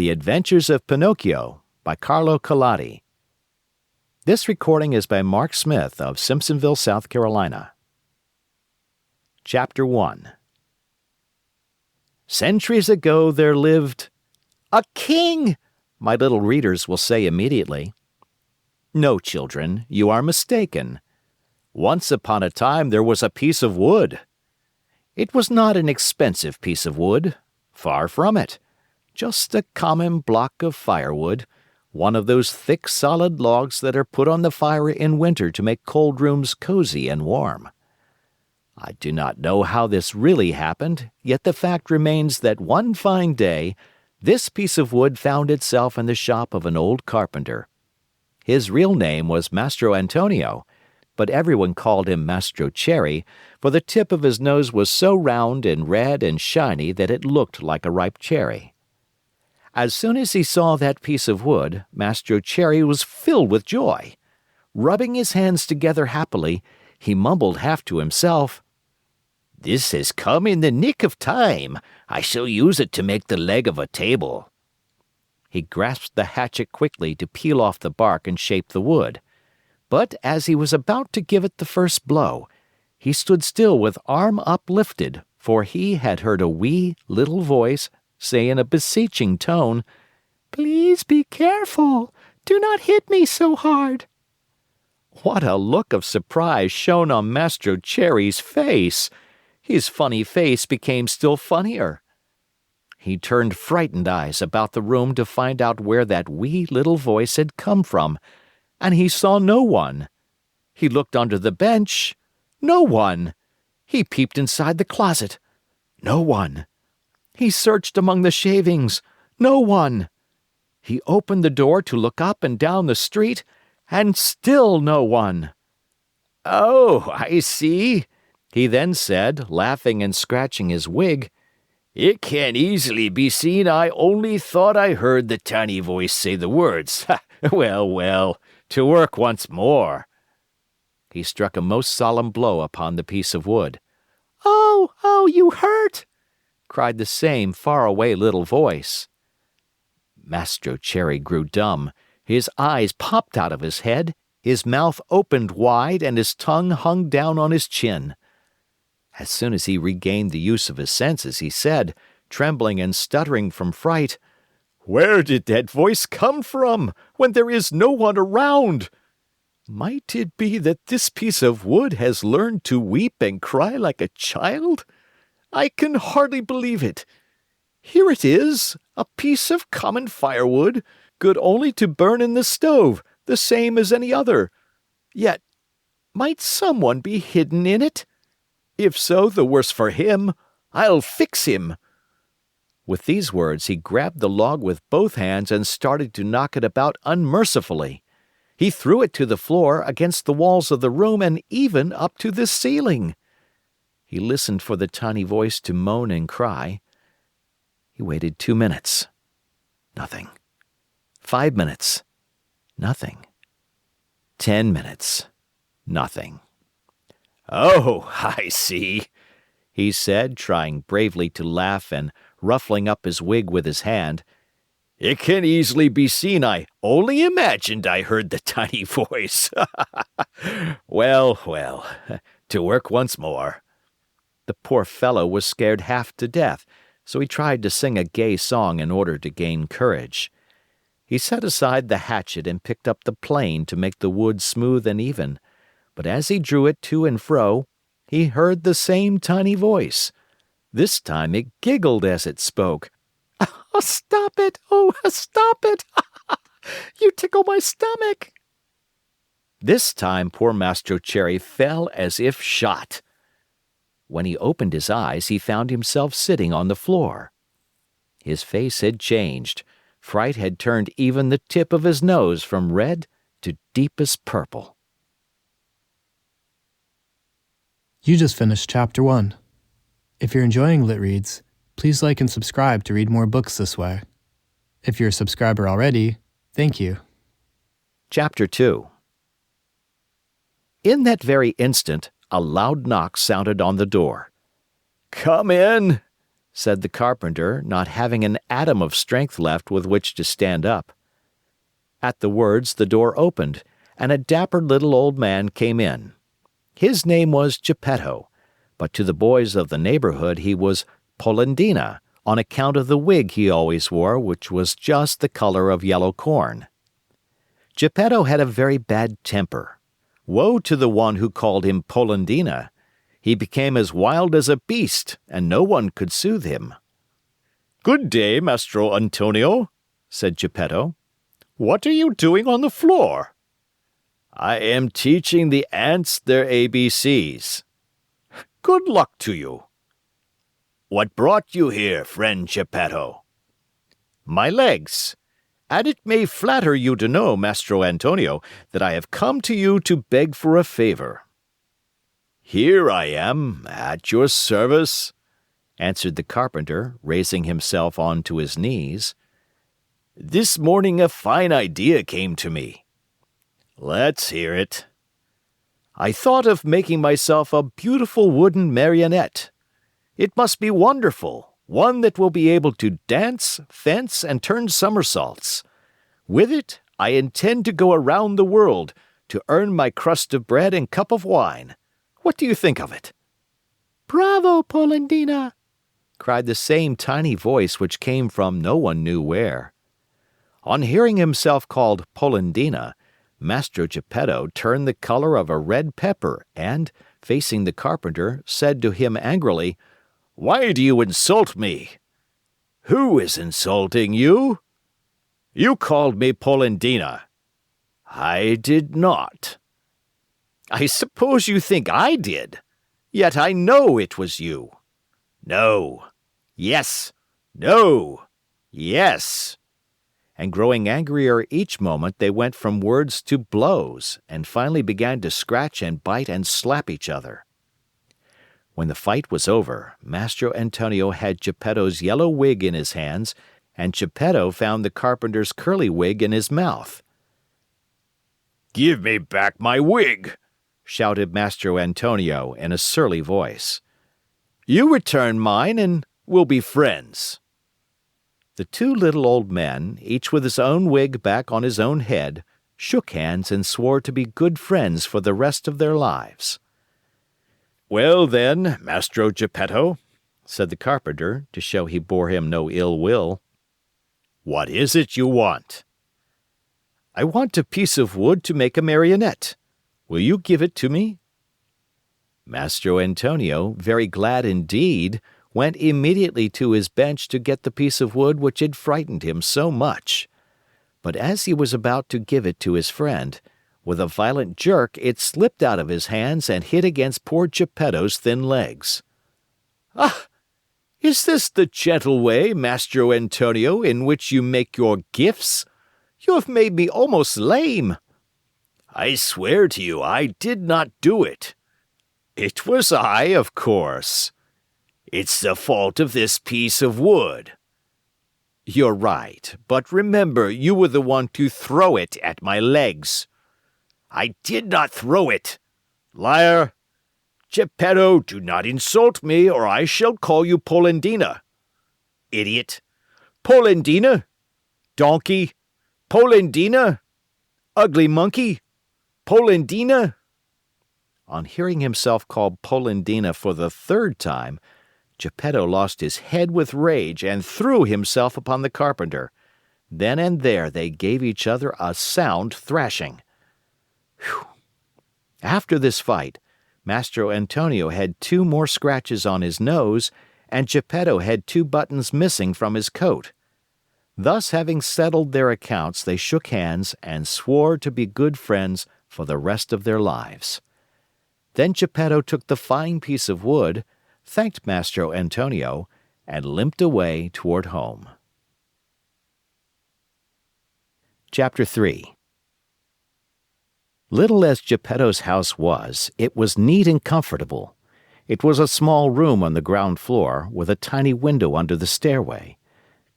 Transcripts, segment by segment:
The Adventures of Pinocchio by Carlo Collodi. This recording is by Mark Smith of Simpsonville, South Carolina. Chapter 1. Centuries ago there lived a king, my little readers will say immediately. No, children, you are mistaken. Once upon a time there was a piece of wood. It was not an expensive piece of wood, far from it. Just a common block of firewood, one of those thick, solid logs that are put on the fire in winter to make cold rooms cozy and warm. I do not know how this really happened, yet the fact remains that one fine day, this piece of wood found itself in the shop of an old carpenter. His real name was Mastro Antonio, but everyone called him Mastro Cherry, for the tip of his nose was so round and red and shiny that it looked like a ripe cherry. As soon as he saw that piece of wood, Mastro Cherry was filled with joy. Rubbing his hands together happily, he mumbled half to himself, "This has come in the nick of time. I shall use it to make the leg of a table." He grasped the hatchet quickly to peel off the bark and shape the wood. But as he was about to give it the first blow, he stood still with arm uplifted, for he had heard a wee little voice say in a beseeching tone, "Please be careful. Do not hit me so hard." What a look of surprise shone on Mastro Cherry's face! His funny face became still funnier. He turned frightened eyes about the room to find out where that wee little voice had come from, and he saw no one. He looked under the bench. No one. He peeped inside the closet. No one. He searched among the shavings. No one. He opened the door to look up and down the street, and still no one. "Oh, I see," he then said, laughing and scratching his wig. "It can easily be seen I only thought I heard the tiny voice say the words. Well, well, to work once more." He struck a most solemn blow upon the piece of wood. "Oh, you hurt!" cried the same faraway little voice. Mastro Cherry grew dumb. His eyes popped out of his head, his mouth opened wide, and his tongue hung down on his chin. As soon as he regained the use of his senses, he said, trembling and stuttering from fright, "Where did that voice come from, when there is no one around? Might it be that this piece of wood has learned to weep and cry like a child? I can hardly believe it. Here it is, a piece of common firewood, good only to burn in the stove, the same as any other. Yet, might someone be hidden in it? If so, the worse for him. I'll fix him." With these words, he grabbed the log with both hands and started to knock it about unmercifully. He threw it to the floor, against the walls of the room, and even up to the ceiling. He listened for the tiny voice to moan and cry. He waited 2 minutes. Nothing. 5 minutes. Nothing. 10 minutes. Nothing. "Oh, I see," he said, trying bravely to laugh and ruffling up his wig with his hand. "It can easily be seen I only imagined I heard the tiny voice. Well, well, to work once more." The poor fellow was scared half to death, so he tried to sing a gay song in order to gain courage. He set aside the hatchet and picked up the plane to make the wood smooth and even, but as he drew it to and fro, he heard the same tiny voice. This time it giggled as it spoke. "Oh, stop it! Oh, stop it! You tickle my stomach!" This time poor Mastro Cherry fell as if shot. When he opened his eyes, he found himself sitting on the floor. His face had changed. Fright had turned even the tip of his nose from red to deepest purple. You just finished Chapter 1. If you're enjoying LitReads, please like and subscribe to read more books this way. If you're a subscriber already, thank you. Chapter 2. In that very instant, a loud knock sounded on the door. "Come in," said the carpenter, not having an atom of strength left with which to stand up. At the words, the door opened, and a dapper little old man came in. His name was Geppetto, but to the boys of the neighborhood he was Polendina, on account of the wig he always wore, which was just the color of yellow corn. Geppetto had a very bad temper. Woe to the one who called him Polendina. He became as wild as a beast, and no one could soothe him. "Good day, Mastro Antonio," said Geppetto. "What are you doing on the floor?" "I am teaching the ants their ABCs." "Good luck to you." "What brought you here, friend Geppetto?" "My legs. And it may flatter you to know, Mastro Antonio, that I have come to you to beg for a favor." "Here I am, at your service," answered the carpenter, raising himself on to his knees. "This morning a fine idea came to me." "Let's hear it." "I thought of making myself a beautiful wooden marionette. It must be wonderful, one that will be able to dance, fence, and turn somersaults. With it, I intend to go around the world, to earn my crust of bread and cup of wine. What do you think of it?" "Bravo, Polendina!" cried the same tiny voice which came from no one knew where. On hearing himself called Polendina, Mastro Geppetto turned the color of a red pepper and, facing the carpenter, said to him angrily, "Why do you insult me?" "Who is insulting you?" "You called me Polendina." "I did not." "I suppose you think I did. Yet I know it was you." "No." "Yes." "No." "Yes." And growing angrier each moment, they went from words to blows, and finally began to scratch and bite and slap each other. When the fight was over, Mastro Antonio had Geppetto's yellow wig in his hands, and Geppetto found the carpenter's curly wig in his mouth. "Give me back my wig!" shouted Mastro Antonio in a surly voice. "You return mine and we'll be friends." The two little old men, each with his own wig back on his own head, shook hands and swore to be good friends for the rest of their lives. "Well then, Mastro Geppetto," said the carpenter, to show he bore him no ill will, "what is it you want?" "I want a piece of wood to make a marionette. Will you give it to me?" Mastro Antonio, very glad indeed, went immediately to his bench to get the piece of wood which had frightened him so much. But as he was about to give it to his friend, with a violent jerk it slipped out of his hands and hit against poor Geppetto's thin legs. "Ah! Is this the gentle way, Mastro Antonio, in which you make your gifts? You have made me almost lame." "I swear to you I did not do it." "It was I, of course." "It's the fault of this piece of wood." "You're right, but remember you were the one to throw it at my legs." "I did not throw it." "Liar!" "Geppetto, do not insult me, or I shall call you Polendina." "Idiot!" "Polendina!" "Donkey!" "Polendina!" "Ugly monkey!" "Polendina!" On hearing himself called Polendina for the third time, Geppetto lost his head with rage and threw himself upon the carpenter. Then and there they gave each other a sound thrashing. Whew. After this fight, Mastro Antonio had 2 more scratches on his nose, and Geppetto had 2 buttons missing from his coat. Thus having settled their accounts, they shook hands and swore to be good friends for the rest of their lives. Then Geppetto took the fine piece of wood, thanked Mastro Antonio, and limped away toward home. Chapter 3. Little as Geppetto's house was, it was neat and comfortable. It was a small room on the ground floor, with a tiny window under the stairway.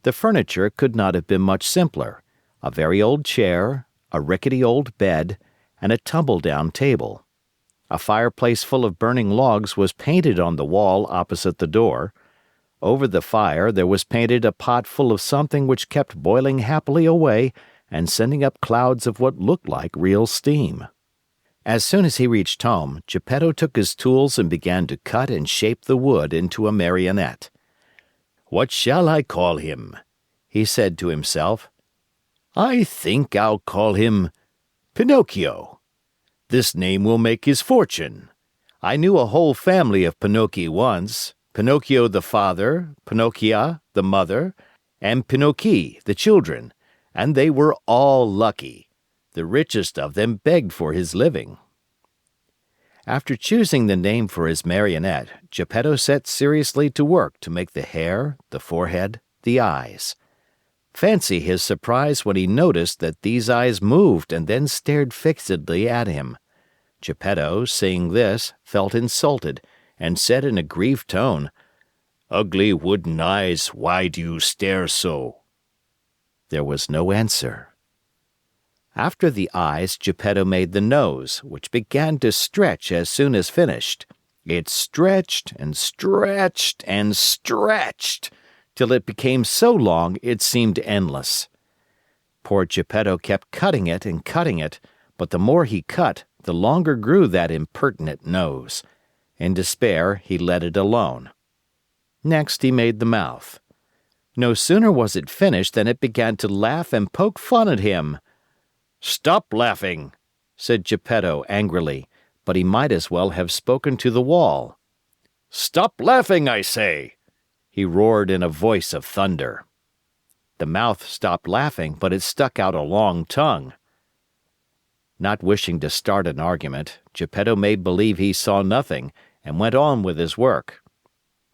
The furniture could not have been much simpler: a very old chair, a rickety old bed, and a tumble-down table. A fireplace full of burning logs was painted on the wall opposite the door. Over the fire there was painted a pot full of something which kept boiling happily away and sending up clouds of what looked like real steam. As soon as he reached home, Geppetto took his tools and began to cut and shape the wood into a marionette. "What shall I call him?" he said to himself. "I think I'll call him Pinocchio. This name will make his fortune. I knew a whole family of Pinocchi once, Pinocchio the father, Pinocchia the mother, and Pinocchi the children, and they were all lucky. The richest of them begged for his living." After choosing the name for his marionette, Geppetto set seriously to work to make the hair, the forehead, the eyes. Fancy his surprise when he noticed that these eyes moved and then stared fixedly at him. Geppetto, seeing this, felt insulted, and said in a grieved tone, "Ugly wooden eyes, why do you stare so?" There was no answer. After the eyes, Geppetto made the nose, which began to stretch as soon as finished. It stretched and stretched and stretched, till it became so long it seemed endless. Poor Geppetto kept cutting it, but the more he cut, the longer grew that impertinent nose. In despair, he let it alone. Next he made the mouth. No sooner was it finished than it began to laugh and poke fun at him. "Stop laughing," said Geppetto angrily, but he might as well have spoken to the wall. "Stop laughing, I say," he roared in a voice of thunder. The mouth stopped laughing, but it stuck out a long tongue. Not wishing to start an argument, Geppetto made believe he saw nothing and went on with his work.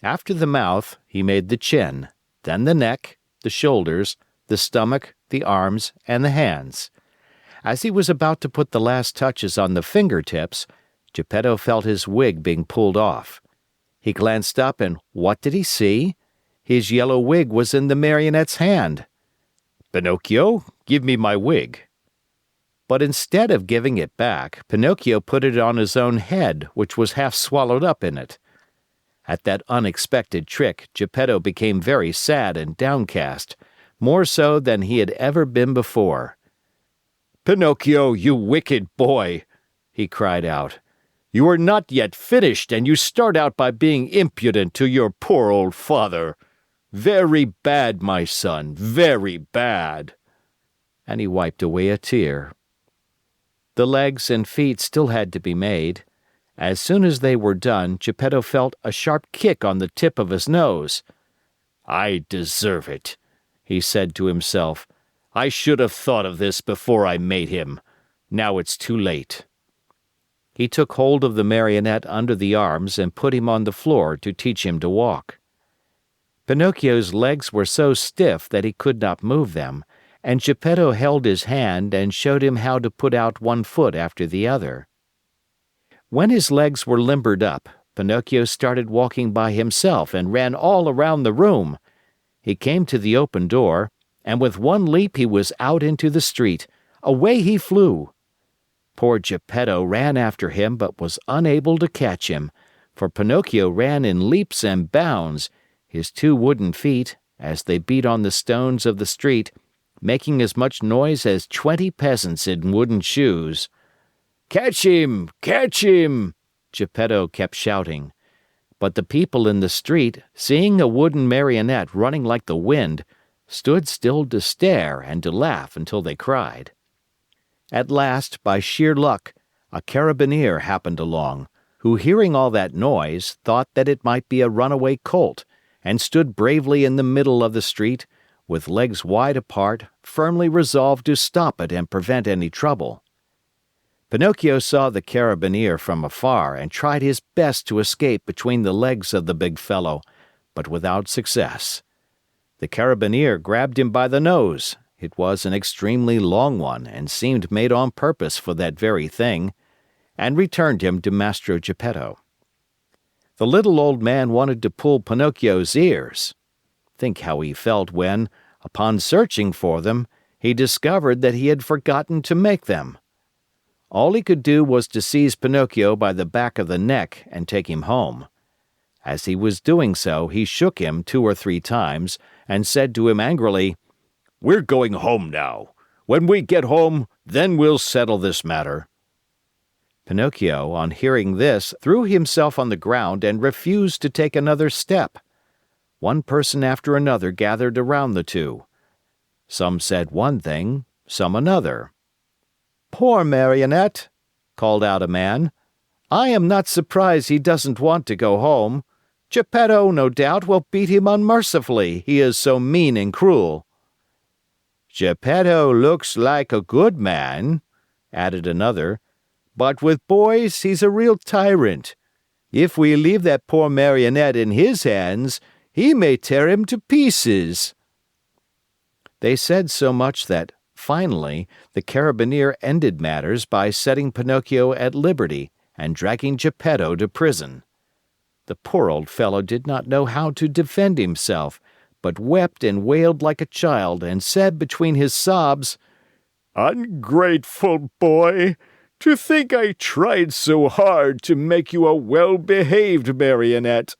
After the mouth, he made the chin, then the neck, the shoulders, the stomach, the arms, and the hands. As he was about to put the last touches on the fingertips, Geppetto felt his wig being pulled off. He glanced up and what did he see? His yellow wig was in the marionette's hand. "Pinocchio, give me my wig." But instead of giving it back, Pinocchio put it on his own head, which was half swallowed up in it. At that unexpected trick, Geppetto became very sad and downcast, more so than he had ever been before. "Pinocchio, you wicked boy!" he cried out. "You are not yet finished, and you start out by being impudent to your poor old father. Very bad, my son, very bad." And he wiped away a tear. The legs and feet still had to be made. As soon as they were done, Geppetto felt a sharp kick on the tip of his nose. "I deserve it," he said to himself. "I should have thought of this before I made him. Now it's too late." He took hold of the marionette under the arms and put him on the floor to teach him to walk. Pinocchio's legs were so stiff that he could not move them, and Geppetto held his hand and showed him how to put out one foot after the other. When his legs were limbered up, Pinocchio started walking by himself and ran all around the room. He came to the open door, and with one leap he was out into the street. Away he flew. Poor Geppetto ran after him but was unable to catch him, for Pinocchio ran in leaps and bounds, his two wooden feet, as they beat on the stones of the street, making as much noise as 20 peasants in wooden shoes. "Catch him! Catch him!" Geppetto kept shouting. But the people in the street, seeing a wooden marionette running like the wind, stood still to stare and to laugh until they cried. At last, by sheer luck, a carabineer happened along, who, hearing all that noise, thought that it might be a runaway colt, and stood bravely in the middle of the street, with legs wide apart, firmly resolved to stop it and prevent any trouble. Pinocchio saw the carabineer from afar and tried his best to escape between the legs of the big fellow, but without success. The carabineer grabbed him by the nose. It was an extremely long one and seemed made on purpose for that very thing, and returned him to Mastro Geppetto. The little old man wanted to pull Pinocchio's ears. Think how he felt when, upon searching for them, he discovered that he had forgotten to make them. All he could do was to seize Pinocchio by the back of the neck and take him home. As he was doing so, he shook him 2 or 3 times and said to him angrily, "We're going home now. When we get home, then we'll settle this matter." Pinocchio, on hearing this, threw himself on the ground and refused to take another step. One person after another gathered around the two. Some said one thing, some another. "Poor Marionette," called out a man. "I am not surprised he doesn't want to go home. Geppetto, no doubt, will beat him unmercifully, he is so mean and cruel." "Geppetto looks like a good man," added another, "but with boys he's a real tyrant. If we leave that poor Marionette in his hands, he may tear him to pieces." They said so much that, finally, the carabineer ended matters by setting Pinocchio at liberty and dragging Geppetto to prison. The poor old fellow did not know how to defend himself, but wept and wailed like a child and said between his sobs, "Ungrateful boy! To think I tried so hard to make you a well-behaved Marionette!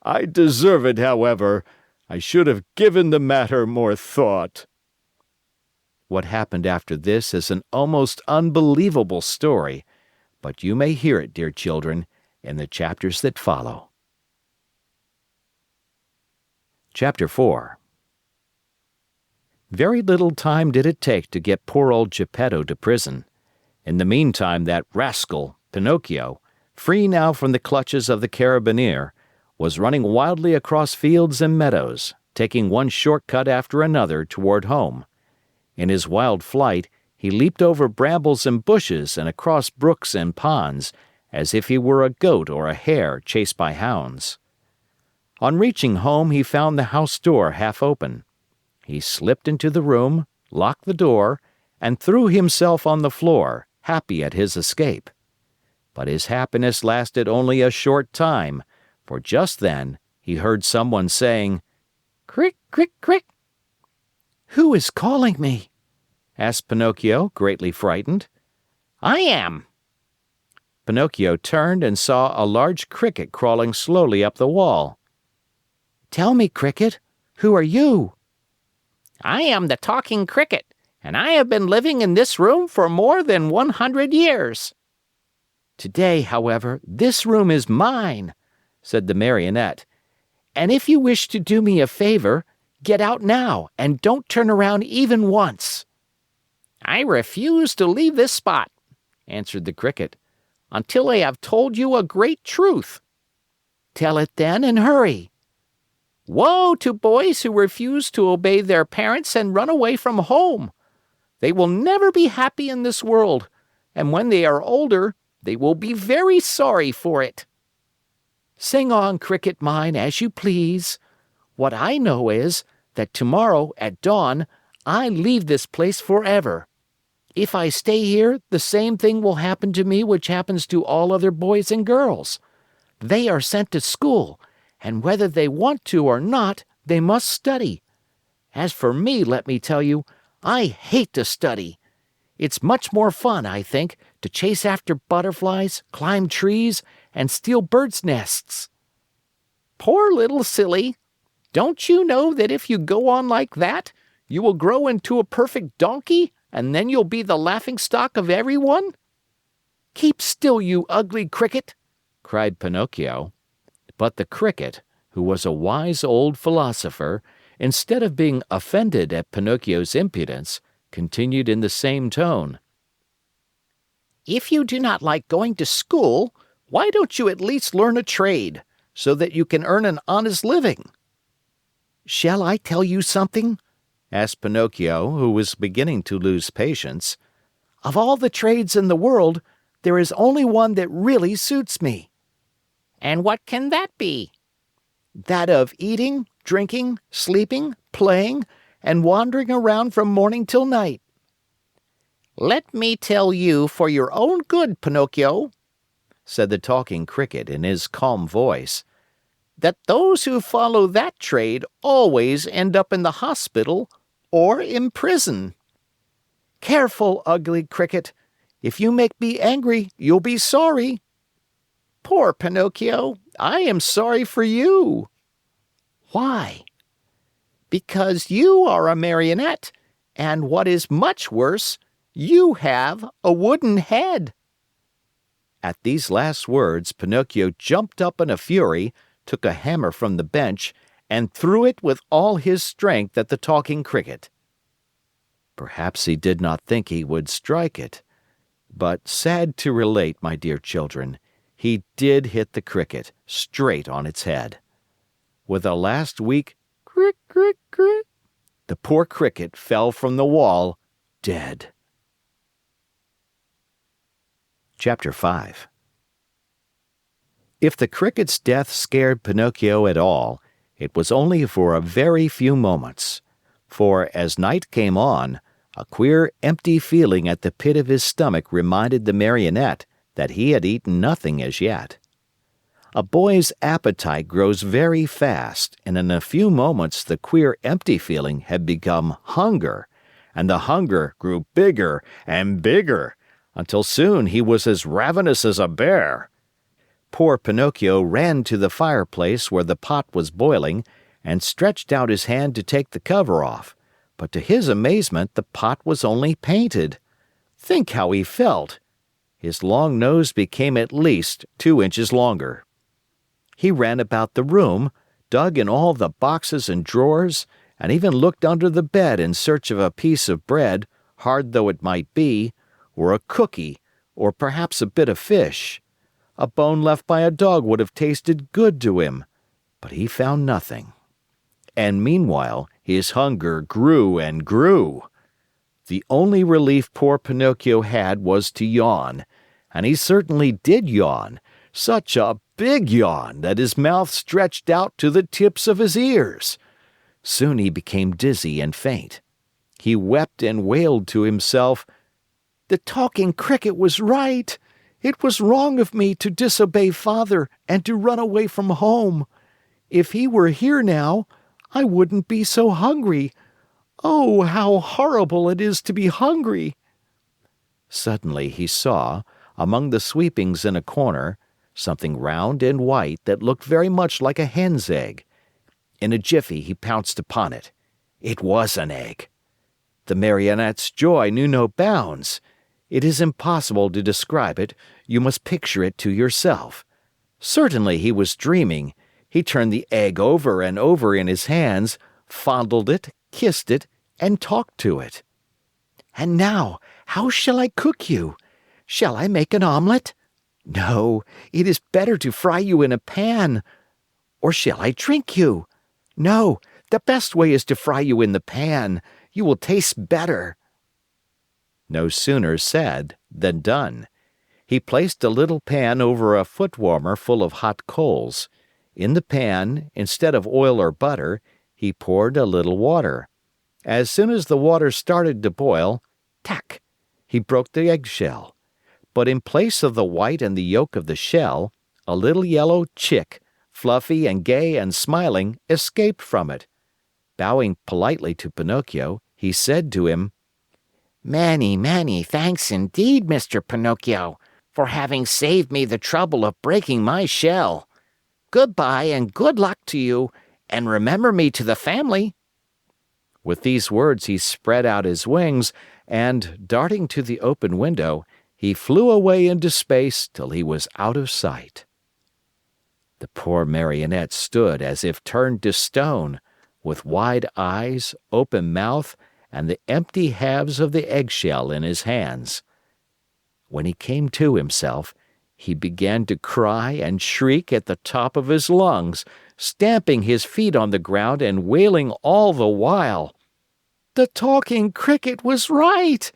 I deserve it, however. I should have given the matter more thought." What happened after this is an almost unbelievable story, but you may hear it, dear children, in the chapters that follow. Chapter 4. Very little time did it take to get poor old Geppetto to prison. In the meantime, that rascal, Pinocchio, free now from the clutches of the carabineer, was running wildly across fields and meadows, taking one short cut after another toward home. In his wild flight, he leaped over brambles and bushes and across brooks and ponds, as if he were a goat or a hare chased by hounds. On reaching home, he found the house door half open. He slipped into the room, locked the door, and threw himself on the floor, happy at his escape. But his happiness lasted only a short time, for just then he heard someone saying, "Crick, crick, crick." "Who is calling me?" asked Pinocchio, greatly frightened. "I am." Pinocchio turned and saw a large cricket crawling slowly up the wall. "Tell me, Cricket, who are you?" "I am the talking cricket, and I have been living in this room for more than 100 years. "Today, however, this room is mine," said the Marionette. "And if you wish to do me a favor, get out now and don't turn around even once." "I refuse to leave this spot," answered the cricket, "until I have told you a great truth." "Tell it then and hurry." "Woe to boys who refuse to obey their parents and run away from home. They will never be happy in this world, and when they are older, they will be very sorry for it." "Sing on, cricket mine, as you please. What I know is that tomorrow at dawn I leave this place forever. If I stay here, the same thing will happen to me which happens to all other boys and girls. They are sent to school, and whether they want to or not, they must study. As for me, let me tell you, I hate to study. It's much more fun, I think, to chase after butterflies, climb trees, and steal birds' nests." "Poor little silly! Don't you know that if you go on like that, you will grow into a perfect donkey, and then you'll be the laughingstock of everyone?" "Keep still, you ugly cricket!" cried Pinocchio. But the cricket, who was a wise old philosopher, instead of being offended at Pinocchio's impudence, continued in the same tone. "If you do not like going to school, why don't you at least learn a trade, so that you can earn an honest living?" "Shall I tell you something?" asked Pinocchio, who was beginning to lose patience. "Of all the trades in the world, there is only one that really suits me." "And what can that be?" "That of eating, drinking, sleeping, playing, and wandering around from morning till night." "Let me tell you for your own good, Pinocchio," said the talking cricket in his calm voice, "that those who follow that trade always end up in the hospital or in prison." "Careful, ugly cricket. If you make me angry, you'll be sorry." "Poor Pinocchio, I am sorry for you." "Why?" "Because you are a marionette, and what is much worse, you have a wooden head." At these last words, Pinocchio jumped up in a fury, took a hammer from the bench, and threw it with all his strength at the Talking Cricket. Perhaps he did not think he would strike it. But sad to relate, my dear children, he did hit the cricket straight on its head. With a last weak crick, crick, crick, the poor cricket fell from the wall, dead. Chapter 5. If the cricket's death scared Pinocchio at all, it was only for a very few moments. For as night came on, a queer, empty feeling at the pit of his stomach reminded the Marionette that he had eaten nothing as yet. A boy's appetite grows very fast, and in a few moments the queer, empty feeling had become hunger, and the hunger grew bigger and bigger, until soon he was as ravenous as a bear. Poor Pinocchio ran to the fireplace where the pot was boiling and stretched out his hand to take the cover off. But to his amazement, the pot was only painted. Think how he felt! His long nose became at least 2 inches longer. He ran about the room, dug in all the boxes and drawers, and even looked under the bed in search of a piece of bread, hard though it might be, or a cookie, or perhaps a bit of fish. A bone left by a dog would have tasted good to him, but he found nothing. And meanwhile, his hunger grew and grew. The only relief poor Pinocchio had was to yawn, and he certainly did yawn, such a big yawn that his mouth stretched out to the tips of his ears. Soon he became dizzy and faint. He wept and wailed to himself, "The Talking Cricket was right. It was wrong of me to disobey Father and to run away from home. If he were here now, I wouldn't be so hungry. Oh, how horrible it is to be hungry!" Suddenly he saw, among the sweepings in a corner, something round and white that looked very much like a hen's egg. In a jiffy he pounced upon it. It was an egg. The Marionette's joy knew no bounds. It is impossible to describe it, you must picture it to yourself. Certainly he was dreaming. He turned the egg over and over in his hands, fondled it, kissed it, and talked to it. "And now, how shall I cook you? Shall I make an omelet? No, it is better to fry you in a pan. Or shall I drink you? No, the best way is to fry you in the pan. You will taste better." No sooner said than done. He placed a little pan over a foot warmer full of hot coals. In the pan, instead of oil or butter, he poured a little water. As soon as the water started to boil, tack, he broke the eggshell. But in place of the white and the yolk of the shell, a little yellow chick, fluffy and gay and smiling, escaped from it. Bowing politely to Pinocchio, he said to him, "Many, many thanks indeed, Mr. Pinocchio, for having saved me the trouble of breaking my shell. Goodbye and good luck to you, and remember me to the family." With these words he spread out his wings, and, darting to the open window, he flew away into space till he was out of sight. The poor Marionette stood as if turned to stone, with wide eyes, open mouth, and the empty halves of the eggshell in his hands. When he came to himself, he began to cry and shriek at the top of his lungs, stamping his feet on the ground and wailing all the while, "The Talking Cricket was right!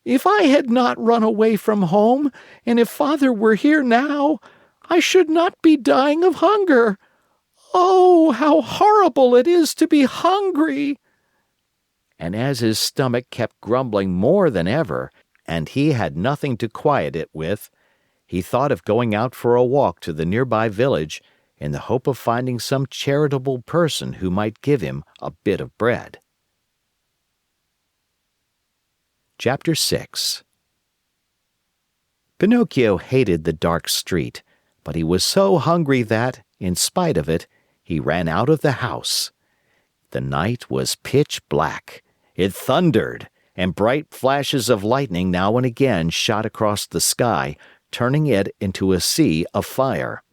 If I had not run away from home, and if Father were here now, I should not be dying of hunger. Oh, how horrible it is to be hungry!" And as his stomach kept grumbling more than ever, and he had nothing to quiet it with, he thought of going out for a walk to the nearby village in the hope of finding some charitable person who might give him a bit of bread. Chapter 6. Pinocchio hated the dark street, but he was so hungry that, in spite of it, he ran out of the house. The night was pitch black. It thundered, and bright flashes of lightning now and again shot across the sky, turning it into a sea of fire.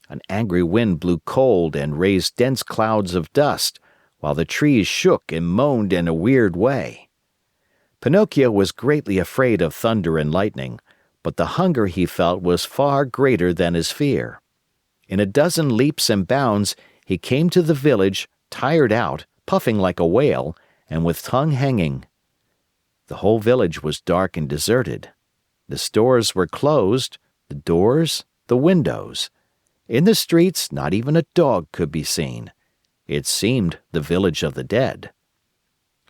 An angry wind blew cold and raised dense clouds of dust, while the trees shook and moaned in a weird way. Pinocchio was greatly afraid of thunder and lightning, but the hunger he felt was far greater than his fear. In a dozen leaps and bounds, he came to the village, tired out, puffing like a whale, and with tongue hanging. The whole village was dark and deserted. The stores were closed, the doors, the windows. In the streets, not even a dog could be seen. It seemed the village of the dead.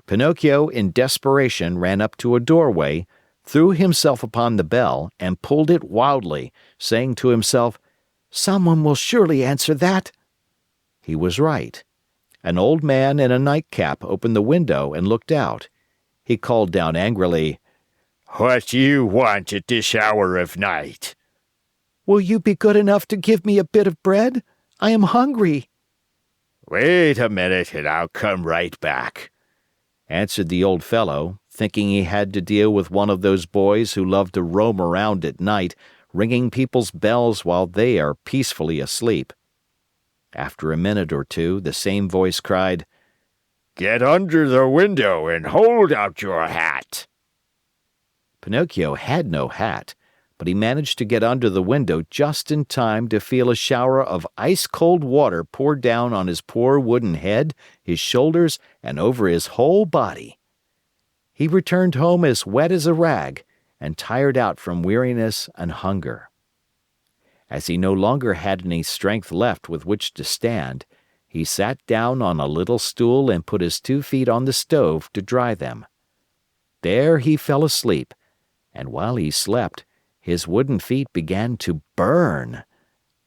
Pinocchio, in desperation, ran up to a doorway, threw himself upon the bell, and pulled it wildly, saying to himself, "Someone will surely answer that." He was right. An old man in a nightcap opened the window and looked out. He called down angrily, "What do you want at this hour of night?" "Will you be good enough to give me a bit of bread? I am hungry." "Wait a minute and I'll come right back," answered the old fellow, thinking he had to deal with one of those boys who love to roam around at night, ringing people's bells while they are peacefully asleep. After a minute or two, the same voice cried, "Get under the window and hold out your hat." Pinocchio had no hat, but he managed to get under the window just in time to feel a shower of ice-cold water pour down on his poor wooden head, his shoulders, and over his whole body. He returned home as wet as a rag and tired out from weariness and hunger. As he no longer had any strength left with which to stand, he sat down on a little stool and put his 2 feet on the stove to dry them. There he fell asleep, and while he slept, his wooden feet began to burn.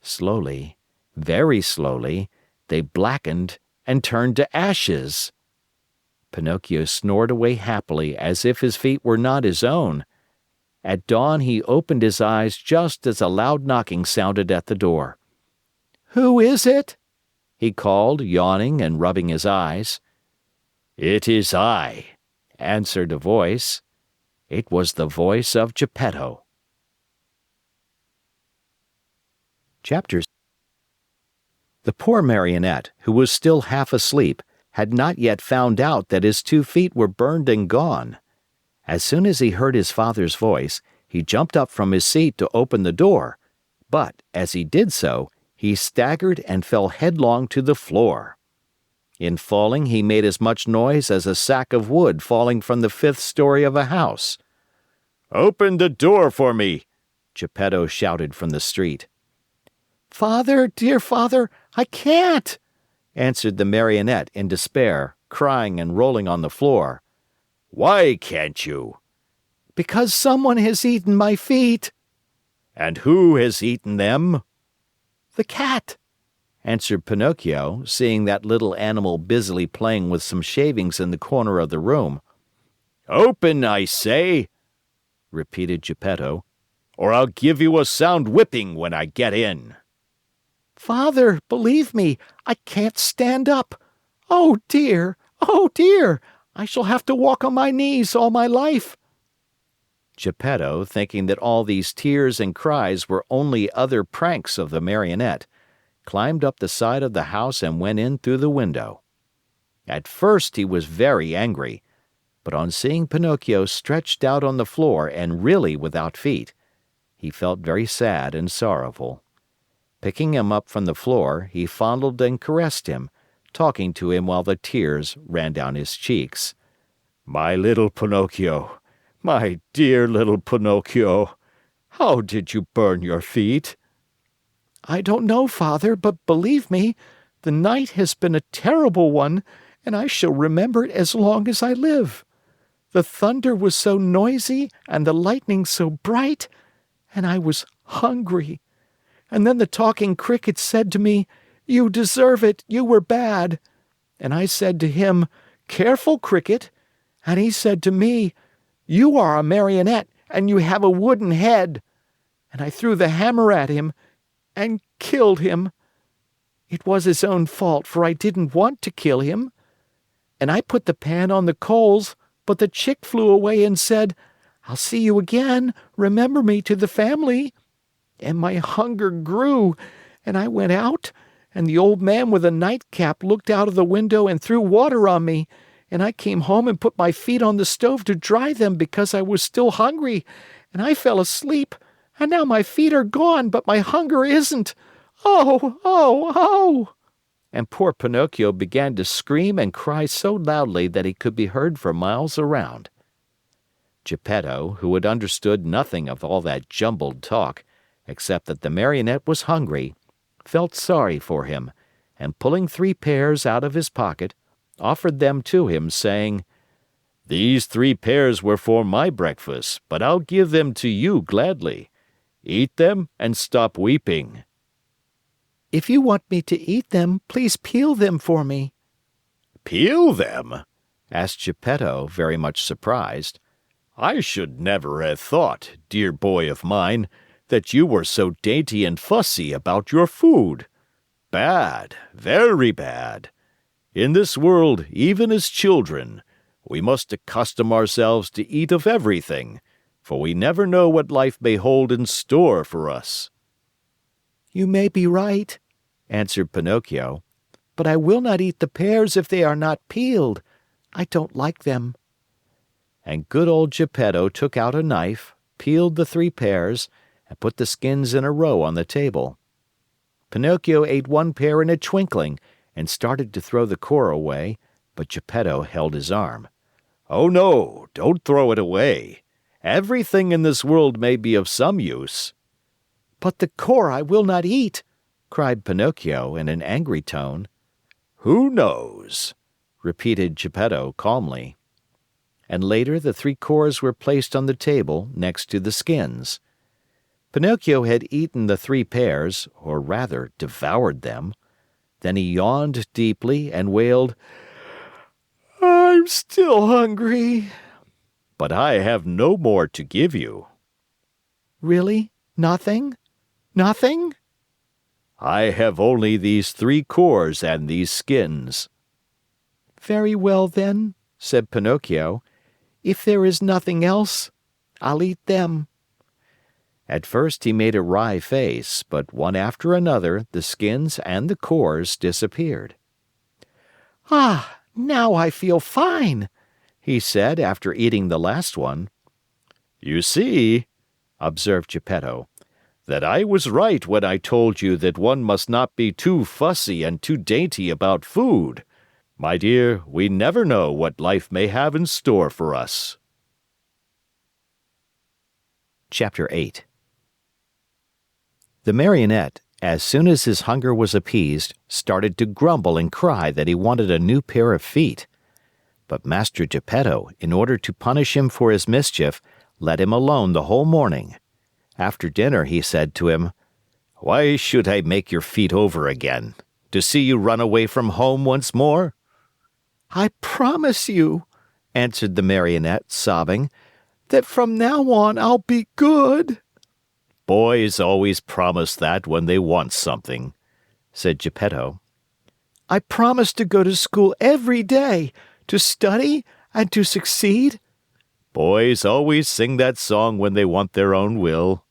Slowly, very slowly, they blackened and turned to ashes. Pinocchio snored away happily as if his feet were not his own. At dawn he opened his eyes just as a loud knocking sounded at the door. "Who is it?" he called, yawning and rubbing his eyes. "It is I," answered a voice. It was the voice of Geppetto. Chapters. The poor Marionette, who was still half asleep, had not yet found out that his 2 feet were burned and gone. As soon as he heard his father's voice, he jumped up from his seat to open the door, but, as he did so, he staggered and fell headlong to the floor. In falling, he made as much noise as a sack of wood falling from the 5th story of a house. "Open the door for me!" Geppetto shouted from the street. "Father, dear father, I can't!" answered the Marionette in despair, crying and rolling on the floor. "Why can't you?" "Because someone has eaten my feet." "And who has eaten them?" "The cat," answered Pinocchio, seeing that little animal busily playing with some shavings in the corner of the room. "Open, I say," repeated Geppetto, "or I'll give you a sound whipping when I get in." "Father, believe me, I can't stand up. Oh dear, oh dear! I shall have to walk on my knees all my life." Geppetto, thinking that all these tears and cries were only other pranks of the Marionette, climbed up the side of the house and went in through the window. At first he was very angry, but on seeing Pinocchio stretched out on the floor and really without feet, he felt very sad and sorrowful. Picking him up from the floor, he fondled and caressed him, talking to him while the tears ran down his cheeks. "My little Pinocchio, my dear little Pinocchio, how did you burn your feet?" "I don't know, Father, but believe me, the night has been a terrible one, and I shall remember it as long as I live. The thunder was so noisy and the lightning so bright, and I was hungry. And then the talking cricket said to me, 'You deserve it, you were bad.' And I said to him, 'Careful, Cricket.' And he said to me, 'You are a Marionette and you have a wooden head.' And I threw the hammer at him, and killed him. It was his own fault, for I didn't want to kill him. And I put the pan on the coals, but the chick flew away and said, 'I'll see you again. Remember me to the family.' And my hunger grew, and I went out, and the old man with a nightcap looked out of the window and threw water on me, and I came home and put my feet on the stove to dry them because I was still hungry, and I fell asleep, and now my feet are gone, but my hunger isn't. Oh, oh, oh!" And poor Pinocchio began to scream and cry so loudly that he could be heard for miles around. Geppetto, who had understood nothing of all that jumbled talk, except that the Marionette was hungry, felt sorry for him, and pulling 3 pears out of his pocket, offered them to him, saying, "These 3 pears were for my breakfast, but I'll give them to you gladly. Eat them and stop weeping." "If you want me to eat them, please peel them for me." "Peel them?" asked Geppetto, very much surprised. "I should never have thought, dear boy of mine, that you were so dainty and fussy about your food. Bad, very bad. In this world, even as children, we must accustom ourselves to eat of everything, for we never know what life may hold in store for us." "You may be right," answered Pinocchio, "but I will not eat the pears if they are not peeled. I don't like them." And good old Geppetto took out a knife, peeled the 3 pears, and put the skins in a row on the table. Pinocchio ate 1 pear in a twinkling and started to throw the core away, but Geppetto held his arm. "Oh no, don't throw it away. Everything in this world may be of some use." "But the core I will not eat," cried Pinocchio in an angry tone. "Who knows?" repeated Geppetto calmly. And later the 3 cores were placed on the table next to the skins. Pinocchio had eaten the 3 pears, or rather devoured them. Then he yawned deeply and wailed, "I'm still hungry." "But I have no more to give you." "Really? Nothing? Nothing?" "I have only these 3 cores and these skins." "Very well, then," said Pinocchio. "If there is nothing else, I'll eat them." At first he made a wry face, but one after another the skins and the cores disappeared. "Ah, now I feel fine," he said after eating the last one. "You see," observed Geppetto, "that I was right when I told you that one must not be too fussy and too dainty about food. My dear, we never know what life may have in store for us." Chapter 8. The Marionette, as soon as his hunger was appeased, started to grumble and cry that he wanted a new pair of feet. But Master Geppetto, in order to punish him for his mischief, let him alone the whole morning. After dinner he said to him, "Why should I make your feet over again? To see you run away from home once more?" "I promise you," answered the Marionette, sobbing, "that from now on I'll be good." "Boys always promise that when they want something," said Geppetto. "I promise to go to school every day, to study and to succeed." "Boys always sing that song when they want their own will."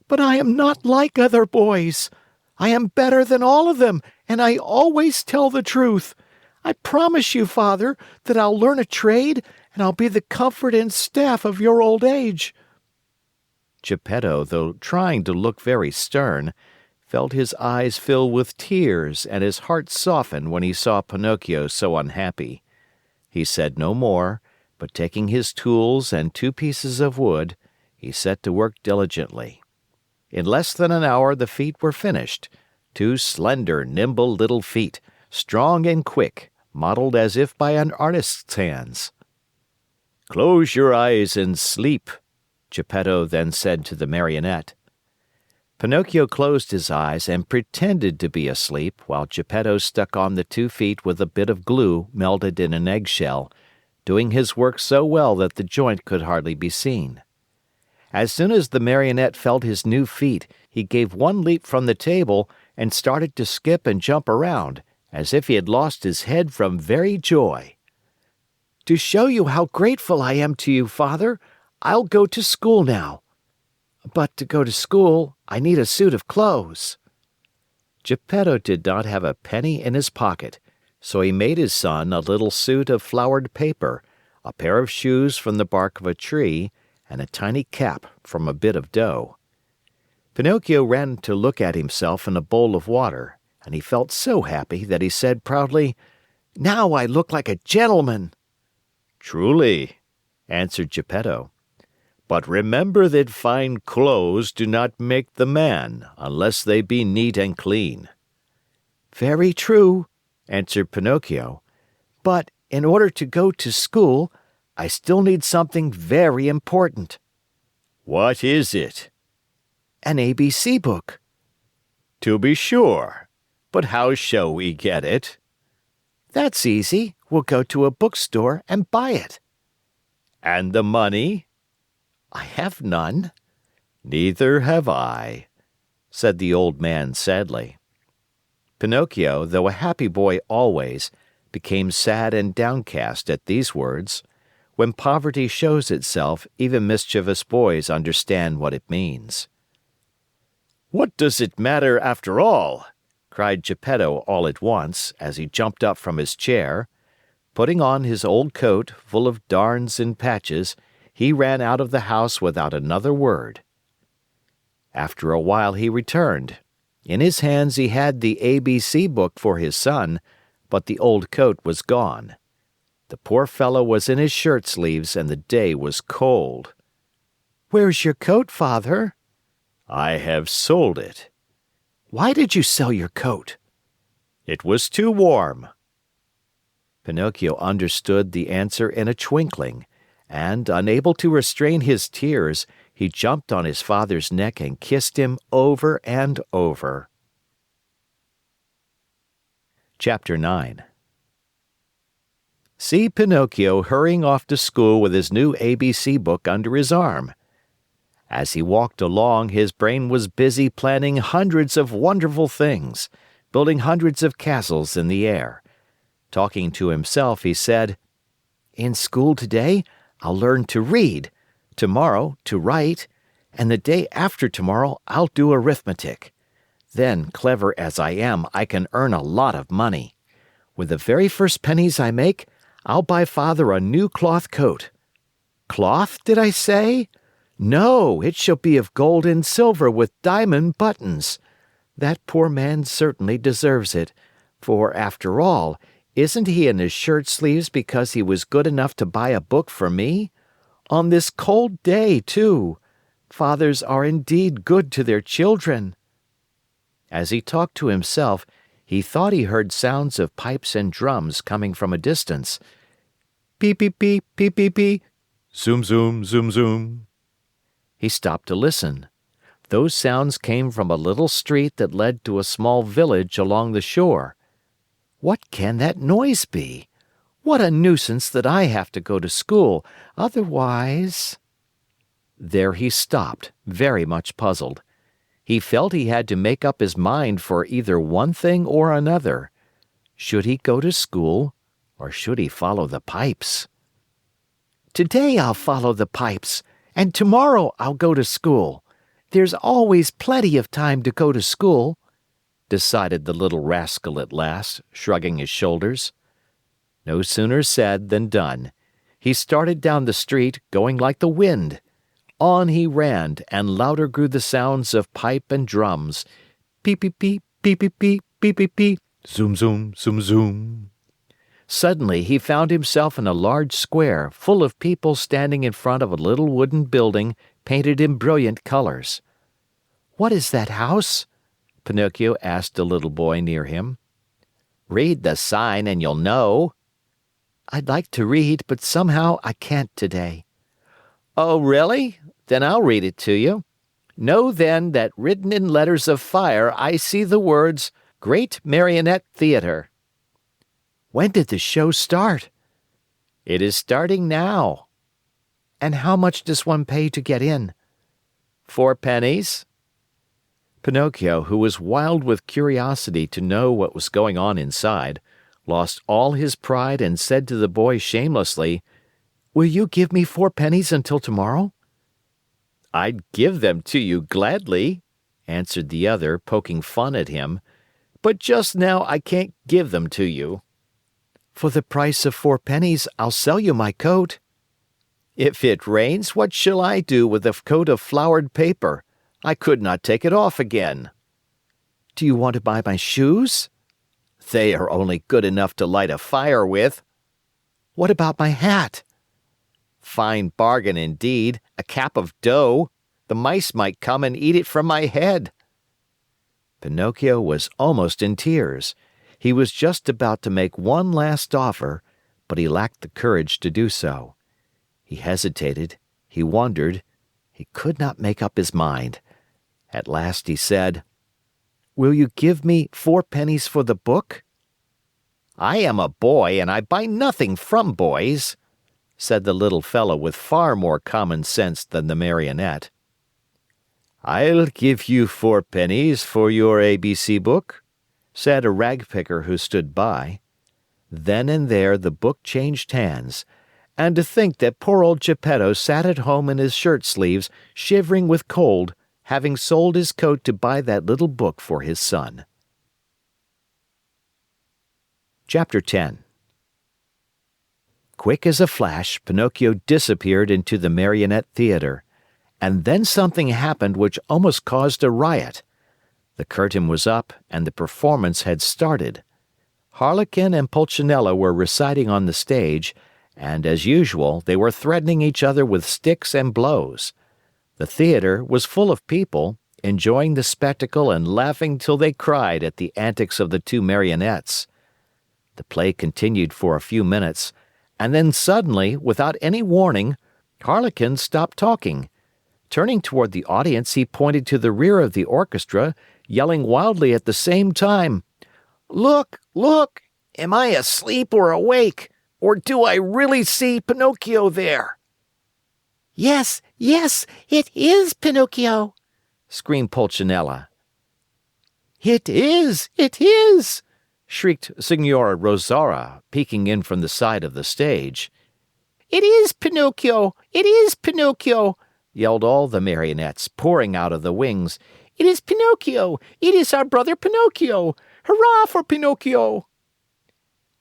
"But I am not like other boys. I am better than all of them, and I always tell the truth. I promise you, Father, that I'll learn a trade, and I'll be the comfort and staff of your old age." Geppetto, though trying to look very stern, felt his eyes fill with tears and his heart soften when he saw Pinocchio so unhappy. He said no more, but taking his tools and 2 pieces of wood, he set to work diligently. In less than an hour the feet were finished, 2 slender, nimble little feet, strong and quick, modeled as if by an artist's hands. "Close your eyes and sleep," Geppetto then said to the Marionette. Pinocchio closed his eyes and pretended to be asleep while Geppetto stuck on the 2 feet with a bit of glue melted in an eggshell, doing his work so well that the joint could hardly be seen. As soon as the Marionette felt his new feet, he gave one leap from the table and started to skip and jump around, as if he had lost his head from very joy. "To show you how grateful I am to you, Father, I'll go to school now. But to go to school, I need a suit of clothes." Geppetto did not have a penny in his pocket, so he made his son a little suit of flowered paper, a pair of shoes from the bark of a tree, and a tiny cap from a bit of dough. Pinocchio ran to look at himself in a bowl of water, and he felt so happy that he said proudly, "Now I look like a gentleman." "Truly," answered Geppetto. "But remember that fine clothes do not make the man unless they be neat and clean." "Very true," answered Pinocchio. "But in order to go to school, I still need something very important." "What is it?" "An ABC book." "To be sure. But how shall we get it?" "That's easy. We'll go to a bookstore and buy it." "And the money?" "I have none." "Neither have I," said the old man sadly. Pinocchio, though a happy boy always, became sad and downcast at these words. When poverty shows itself, even mischievous boys understand what it means. "What does it matter after all?" cried Geppetto all at once, as he jumped up from his chair. Putting on his old coat, full of darns and patches, he ran out of the house without another word. After a while he returned. In his hands he had the ABC book for his son, but the old coat was gone. The poor fellow was in his shirt sleeves and the day was cold. "Where's your coat, Father?" "I have sold it." "Why did you sell your coat?" "It was too warm." Pinocchio understood the answer in a twinkling, and, unable to restrain his tears, he jumped on his father's neck and kissed him over and over. Chapter 9. See Pinocchio hurrying off to school with his new ABC book under his arm. As he walked along, his brain was busy planning hundreds of wonderful things, building hundreds of castles in the air. Talking to himself, he said, "In school today, I'll learn to read, tomorrow to write, and the day after tomorrow I'll do arithmetic. Then, clever as I am, I can earn a lot of money. With the very first pennies I make, I'll buy Father a new cloth coat. Cloth, did I say? No, it shall be of gold and silver with diamond buttons. That poor man certainly deserves it, for, after all, isn't he in his shirt sleeves because he was good enough to buy a book for me? On this cold day, too. Fathers are indeed good to their children." As he talked to himself, he thought he heard sounds of pipes and drums coming from a distance. Beep, beep, beep, beep, beep, beep. Zoom, zoom, zoom, zoom. He stopped to listen. Those sounds came from a little street that led to a small village along the shore. What can that noise be? What a nuisance that I have to go to school, otherwise... There he stopped, very much puzzled. He felt he had to make up his mind for either one thing or another. Should he go to school, or should he follow the pipes? "Today I'll follow the pipes, and tomorrow I'll go to school. There's always plenty of time to go to school," decided the little rascal at last, shrugging his shoulders. No sooner said than done. He started down the street, going like the wind. On he ran, and louder grew the sounds of pipe and drums. Peep, peep, peep, peep, peep, peep, peep, peep, peep. Zoom, zoom, zoom, zoom. Suddenly he found himself in a large square, full of people standing in front of a little wooden building painted in brilliant colors. "What is that house?" Pinocchio asked a little boy near him. "Read the sign and you'll know." "I'd like to read, but somehow I can't today." "Oh, really? Then I'll read it to you. Know then that written in letters of fire I see the words, 'Great Marionette Theater.'" "When did the show start?" "It is starting now." "And how much does one pay to get in?" 4 pennies." Pinocchio, who was wild with curiosity to know what was going on inside, lost all his pride and said to the boy shamelessly, "Will you give me 4 pennies until tomorrow?" "I'd give them to you gladly," answered the other, poking fun at him, "but just now I can't give them to you." "For the price of 4 pennies, I'll sell you my coat." "If it rains, what shall I do with a coat of flowered paper? I could not take it off again." "Do you want to buy my shoes?" "They are only good enough to light a fire with." "What about my hat?" "Fine bargain indeed, a cap of dough. The mice might come and eat it from my head." Pinocchio was almost in tears. He was just about to make one last offer, but he lacked the courage to do so. He hesitated, he wondered, he could not make up his mind. At last he said, "Will you give me 4 pennies for the book?" "I am a boy and I buy nothing from boys," said the little fellow with far more common sense than the Marionette. "I'll give you 4 pennies for your ABC book," said a ragpicker who stood by. Then and there the book changed hands, and to think that poor old Geppetto sat at home in his shirt sleeves, shivering with cold, having sold his coat to buy that little book for his son. Chapter 10. Quick as a flash, Pinocchio disappeared into the Marionette Theater, and then something happened which almost caused a riot. The curtain was up and the performance had started. Harlequin and Pulcinella were reciting on the stage, and as usual, they were threatening each other with sticks and blows. The theater was full of people, enjoying the spectacle and laughing till they cried at the antics of the 2 marionettes. The play continued for a few minutes, and then suddenly, without any warning, Harlequin stopped talking. Turning toward the audience, he pointed to the rear of the orchestra, yelling wildly at the same time, "Look, look! Am I asleep or awake? Or do I really see Pinocchio there?" "Yes, yes, it is Pinocchio!" screamed Pulcinella. "It is!" shrieked Signora Rosaura, peeking in from the side of the stage. "It is Pinocchio! It is Pinocchio!" yelled all the marionettes, pouring out of the wings. "It is Pinocchio! It is our brother Pinocchio! Hurrah for Pinocchio!"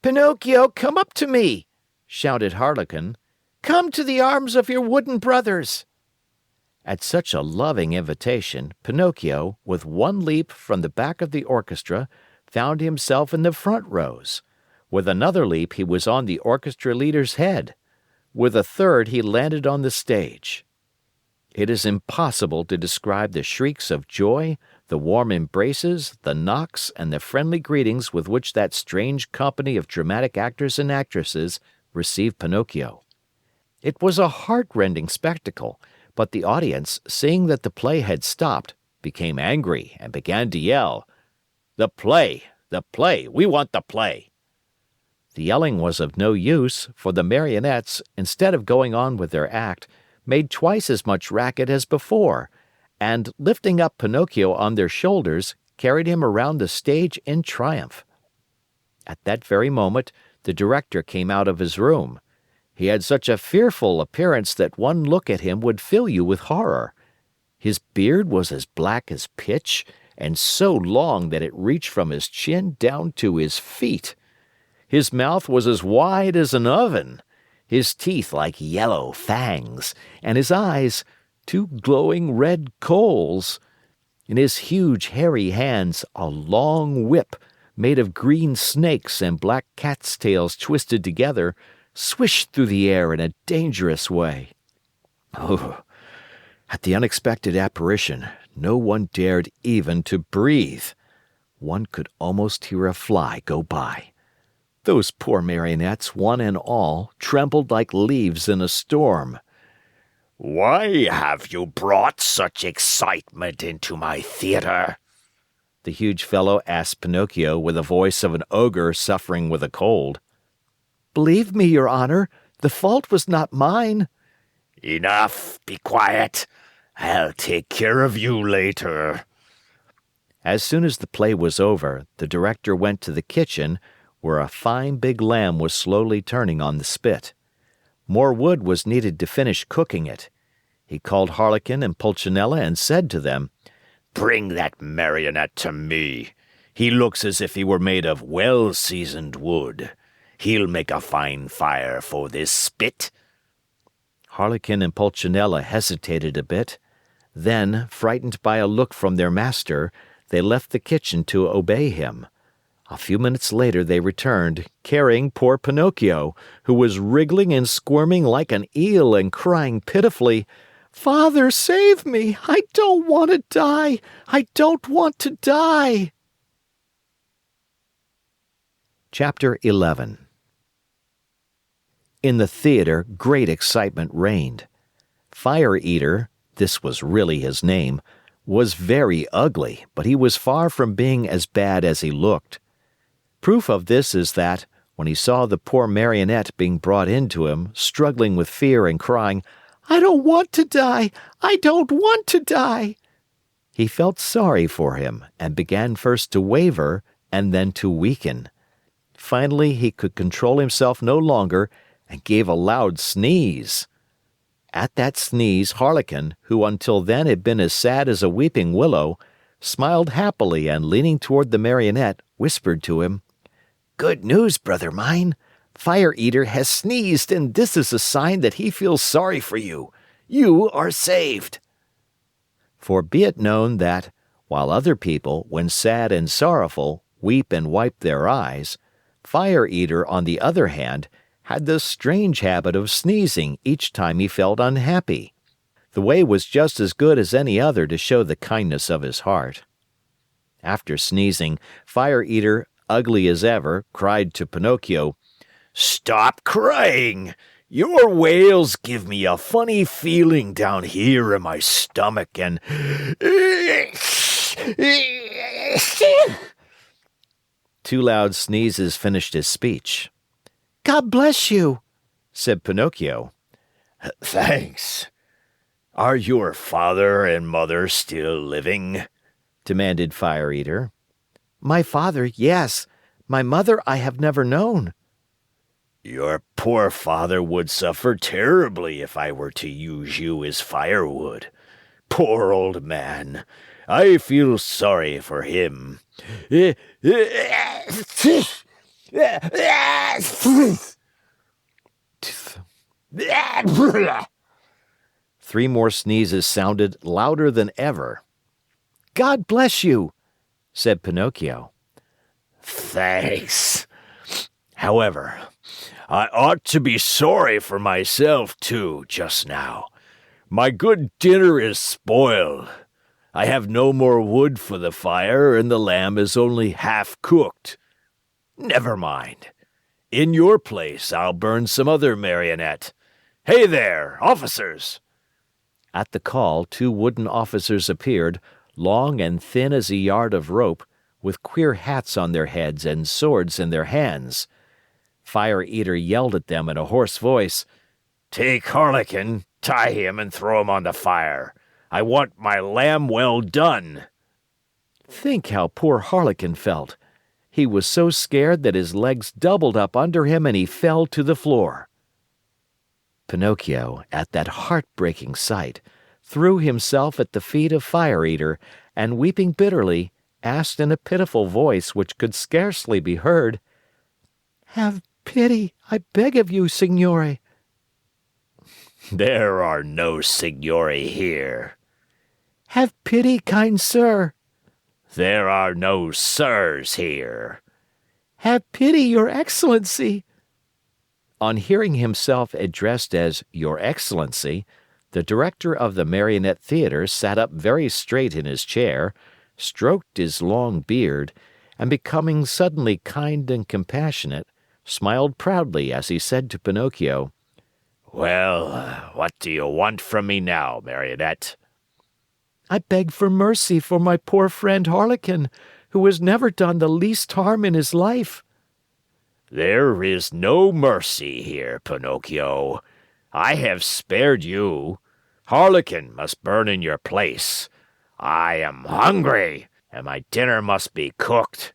"Pinocchio, come up to me!" shouted Harlequin. "Come to the arms of your wooden brothers!" At such a loving invitation, Pinocchio, with one leap from the back of the orchestra, found himself in the front rows. With another leap, he was on the orchestra leader's head. With a third, he landed on the stage. It is impossible to describe the shrieks of joy, the warm embraces, the knocks, and the friendly greetings with which that strange company of dramatic actors and actresses received Pinocchio. It was a heart-rending spectacle, but the audience, seeing that the play had stopped, became angry and began to yell, "The play! The play! We want the play!" The yelling was of no use, for the marionettes, instead of going on with their act, made twice as much racket as before, and, lifting up Pinocchio on their shoulders, carried him around the stage in triumph. At that very moment, the director came out of his room. He had such a fearful appearance that one look at him would fill you with horror. His beard was as black as pitch, and so long that it reached from his chin down to his feet. His mouth was as wide as an oven, his teeth like yellow fangs, and his eyes 2 glowing red coals. In his huge hairy hands a long whip, made of green snakes and black cat's tails twisted together, swished through the air in a dangerous way. Oh, at the unexpected apparition, no one dared even to breathe. One could almost hear a fly go by. Those poor marionettes, one and all, trembled like leaves in a storm. "Why have you brought such excitement into my theater?" the huge fellow asked Pinocchio with the voice of an ogre suffering with a cold. "Believe me, your honor, the fault was not mine." "Enough! Be quiet! I'll take care of you later." As soon as the play was over, the director went to the kitchen where a fine big lamb was slowly turning on the spit. More wood was needed to finish cooking it. He called Harlequin and Pulcinella and said to them, "Bring that marionette to me. He looks as if he were made of well-seasoned wood. He'll make a fine fire for this spit." Harlequin and Pulcinella hesitated a bit. Then, frightened by a look from their master, they left the kitchen to obey him. A few minutes later they returned, carrying poor Pinocchio, who was wriggling and squirming like an eel and crying pitifully, "Father, save me! I don't want to die! I don't want to die!" Chapter 11. In the theater, great excitement reigned. Fire Eater, this was really his name, was very ugly, but he was far from being as bad as he looked. Proof of this is that, when he saw the poor Marionette being brought in to him, struggling with fear and crying, "I don't want to die! I don't want to die!" he felt sorry for him and began first to waver and then to weaken. Finally, he could control himself no longer and gave a loud sneeze. At that sneeze, Harlequin, who until then had been as sad as a weeping willow, smiled happily and leaning toward the Marionette, whispered to him, "Good news, brother mine. Fire Eater has sneezed, and this is a sign that he feels sorry for you. You are saved." For be it known that, while other people, when sad and sorrowful, weep and wipe their eyes, Fire Eater, on the other hand, had the strange habit of sneezing each time he felt unhappy. The way was just as good as any other to show the kindness of his heart. After sneezing, Fire Eater, ugly as ever, cried to Pinocchio, "Stop crying! Your wails give me a funny feeling down here in my stomach and... Two loud sneezes finished his speech. "God bless you," said Pinocchio. "Thanks. Are your father and mother still living?" demanded Fire Eater. "My father, yes. My mother I have never known." "Your poor father would suffer terribly if I were to use you as firewood. Poor old man. I feel sorry for him." Three more sneezes sounded louder than ever. "God bless you," said Pinocchio. "Thanks. However, I ought to be sorry for myself, too, just now. My good dinner is spoiled. I have no more wood for the fire, and the lamb is only half cooked. Never mind. In your place, I'll burn some other marionette. Hey there, officers!" At the call, two wooden officers appeared, long and thin as a yard of rope, with queer hats on their heads and swords in their hands. Fire Eater yelled at them in a hoarse voice, "Take Harlequin, tie him, and throw him on the fire. I want my lamb well done." Think how poor Harlequin felt. He was so scared that his legs doubled up under him and he fell to the floor. Pinocchio, at that heartbreaking sight, threw himself at the feet of Fire Eater and, weeping bitterly, asked in a pitiful voice which could scarcely be heard, "Have pity, I beg of you, signore." "There are no signori here." "Have pity, kind sir." "There are no sirs here." "Have pity, your excellency." On hearing himself addressed as Your Excellency, the director of the Marionette Theater sat up very straight in his chair, stroked his long beard, and becoming suddenly kind and compassionate, smiled proudly as he said to Pinocchio, "Well, what do you want from me now, Marionette?" "I beg for mercy for my poor friend Harlequin, who has never done the least harm in his life." "There is no mercy here, Pinocchio. I have spared you. Harlequin must burn in your place. I am hungry, and my dinner must be cooked."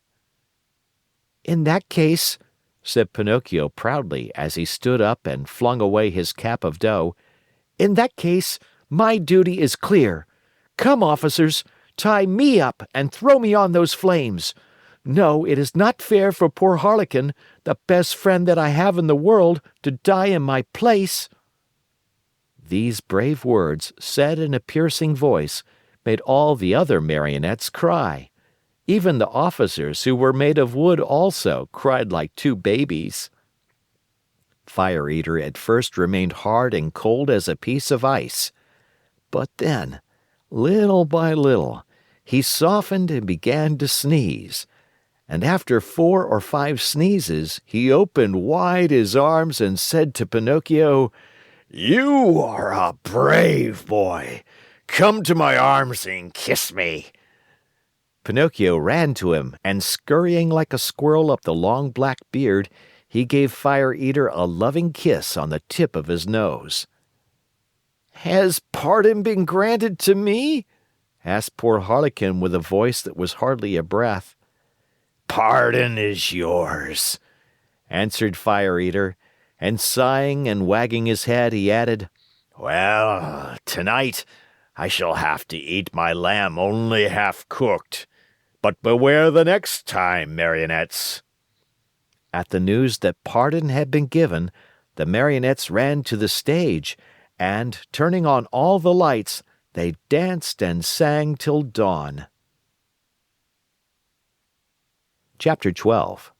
"In that case," said Pinocchio proudly as he stood up and flung away his cap of dough, "in that case, my duty is clear. Come, officers, tie me up and throw me on those flames. No, it is not fair for poor Harlequin, the best friend that I have in the world, to die in my place." These brave words, said in a piercing voice, made all the other marionettes cry. Even the officers, who were made of wood also, cried like two babies. Fire Eater at first remained hard and cold as a piece of ice. But then, little by little, he softened and began to sneeze. And after 4 or 5 sneezes, he opened wide his arms and said to Pinocchio, "You are a brave boy. Come to my arms and kiss me." Pinocchio ran to him, and scurrying like a squirrel up the long black beard, he gave Fire Eater a loving kiss on the tip of his nose. "Has pardon been granted to me?" asked poor Harlequin with a voice that was hardly a breath. "Pardon is yours," answered Fire Eater, and sighing and wagging his head, he added, "Well, tonight I shall have to eat my lamb only half cooked. But beware the next time, marionettes." At the news that pardon had been given, the marionettes ran to the stage, and, turning on all the lights, they danced and sang till dawn. Chapter 12.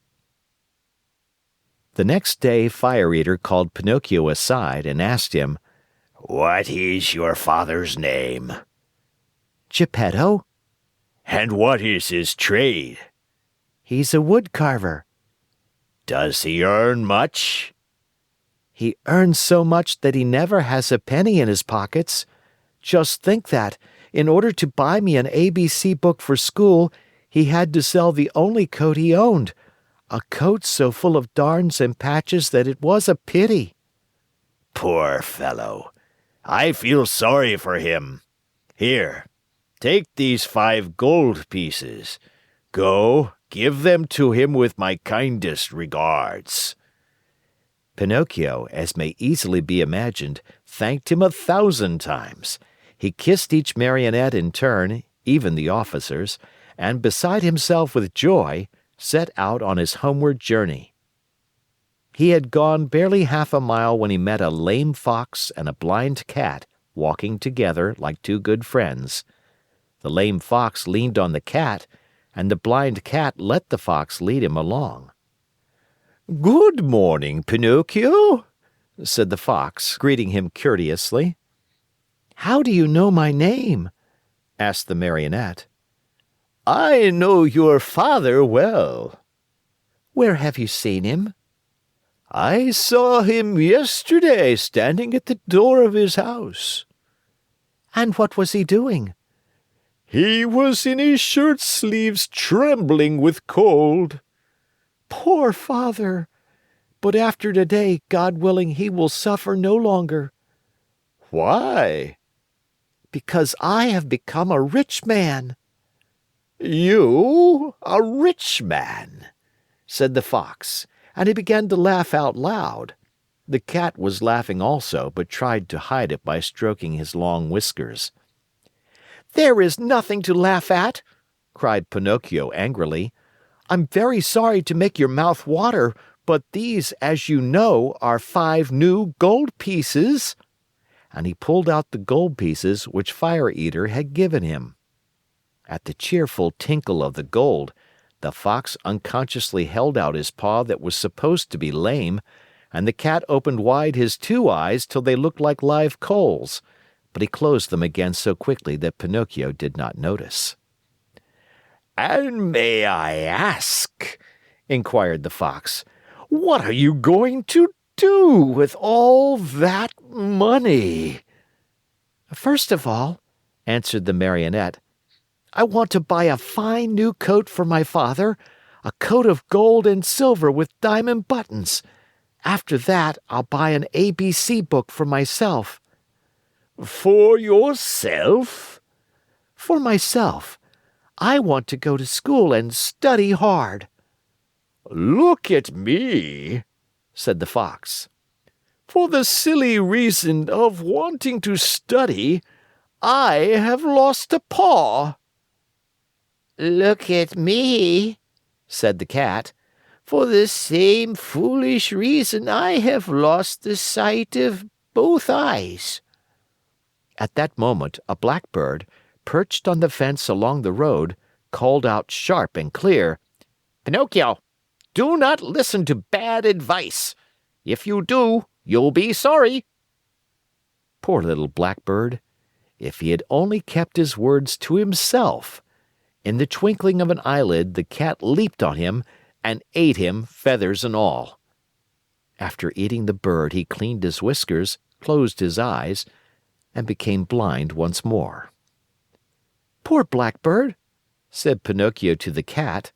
The next day Fire Eater called Pinocchio aside and asked him, "What is your father's name?" "Geppetto." "And what is his trade?" "He's a wood carver." "Does he earn much?" "He earns so much that he never has a penny in his pockets. Just think that, in order to buy me an ABC book for school, he had to sell the only coat he owned, a coat so full of darns and patches that it was a pity." "Poor fellow. I feel sorry for him. Here, take these 5 gold pieces. Go, give them to him with my kindest regards." Pinocchio, as may easily be imagined, thanked him 1,000 times. He kissed each marionette in turn, even the officers, and beside himself with joy, set out on his homeward journey. He had gone barely half a mile when he met a lame fox and a blind cat walking together like two good friends. The lame fox leaned on the cat, and the blind cat let the fox lead him along. "Good morning, Pinocchio," said the fox, greeting him courteously. "How do you know my name?" asked the Marionette. "I know your father well." "Where have you seen him?" "I saw him yesterday standing at the door of his house." "And what was he doing?" "He was in his shirt sleeves trembling with cold." "Poor father! But after today, God willing, he will suffer no longer." "Why?" "Because I have become a rich man." "You, a rich man?" said the fox, and he began to laugh out loud. The cat was laughing also, but tried to hide it by stroking his long whiskers. "There is nothing to laugh at!" cried Pinocchio angrily. "I'm very sorry to make your mouth water, but these, as you know, are 5 new gold pieces." And he pulled out the gold pieces which Fire Eater had given him. At the cheerful tinkle of the gold, the fox unconsciously held out his paw that was supposed to be lame, and the cat opened wide his 2 eyes till they looked like live coals, but he closed them again so quickly that Pinocchio did not notice. "And may I ask," inquired the fox, "what are you going to do with all that money?" "First of all," answered the Marionette, "I want to buy a fine new coat for my father, a coat of gold and silver with diamond buttons. After that, I'll buy an ABC book for myself." For yourself? For myself. I want to go to school and study hard. Look at me, said the fox. For the silly reason of wanting to study, I have lost a paw. Look at me, said the cat. For the same foolish reason I have lost the sight of both eyes. At that moment, a blackbird, perched on the fence along the road, called out sharp and clear, "Pinocchio, do not listen to bad advice. If you do, you'll be sorry." Poor little blackbird. If he had only kept his words to himself. In the twinkling of an eyelid, the cat leaped on him and ate him, feathers and all. After eating the bird, he cleaned his whiskers, closed his eyes, and became blind once more. "Poor blackbird," said Pinocchio to the cat.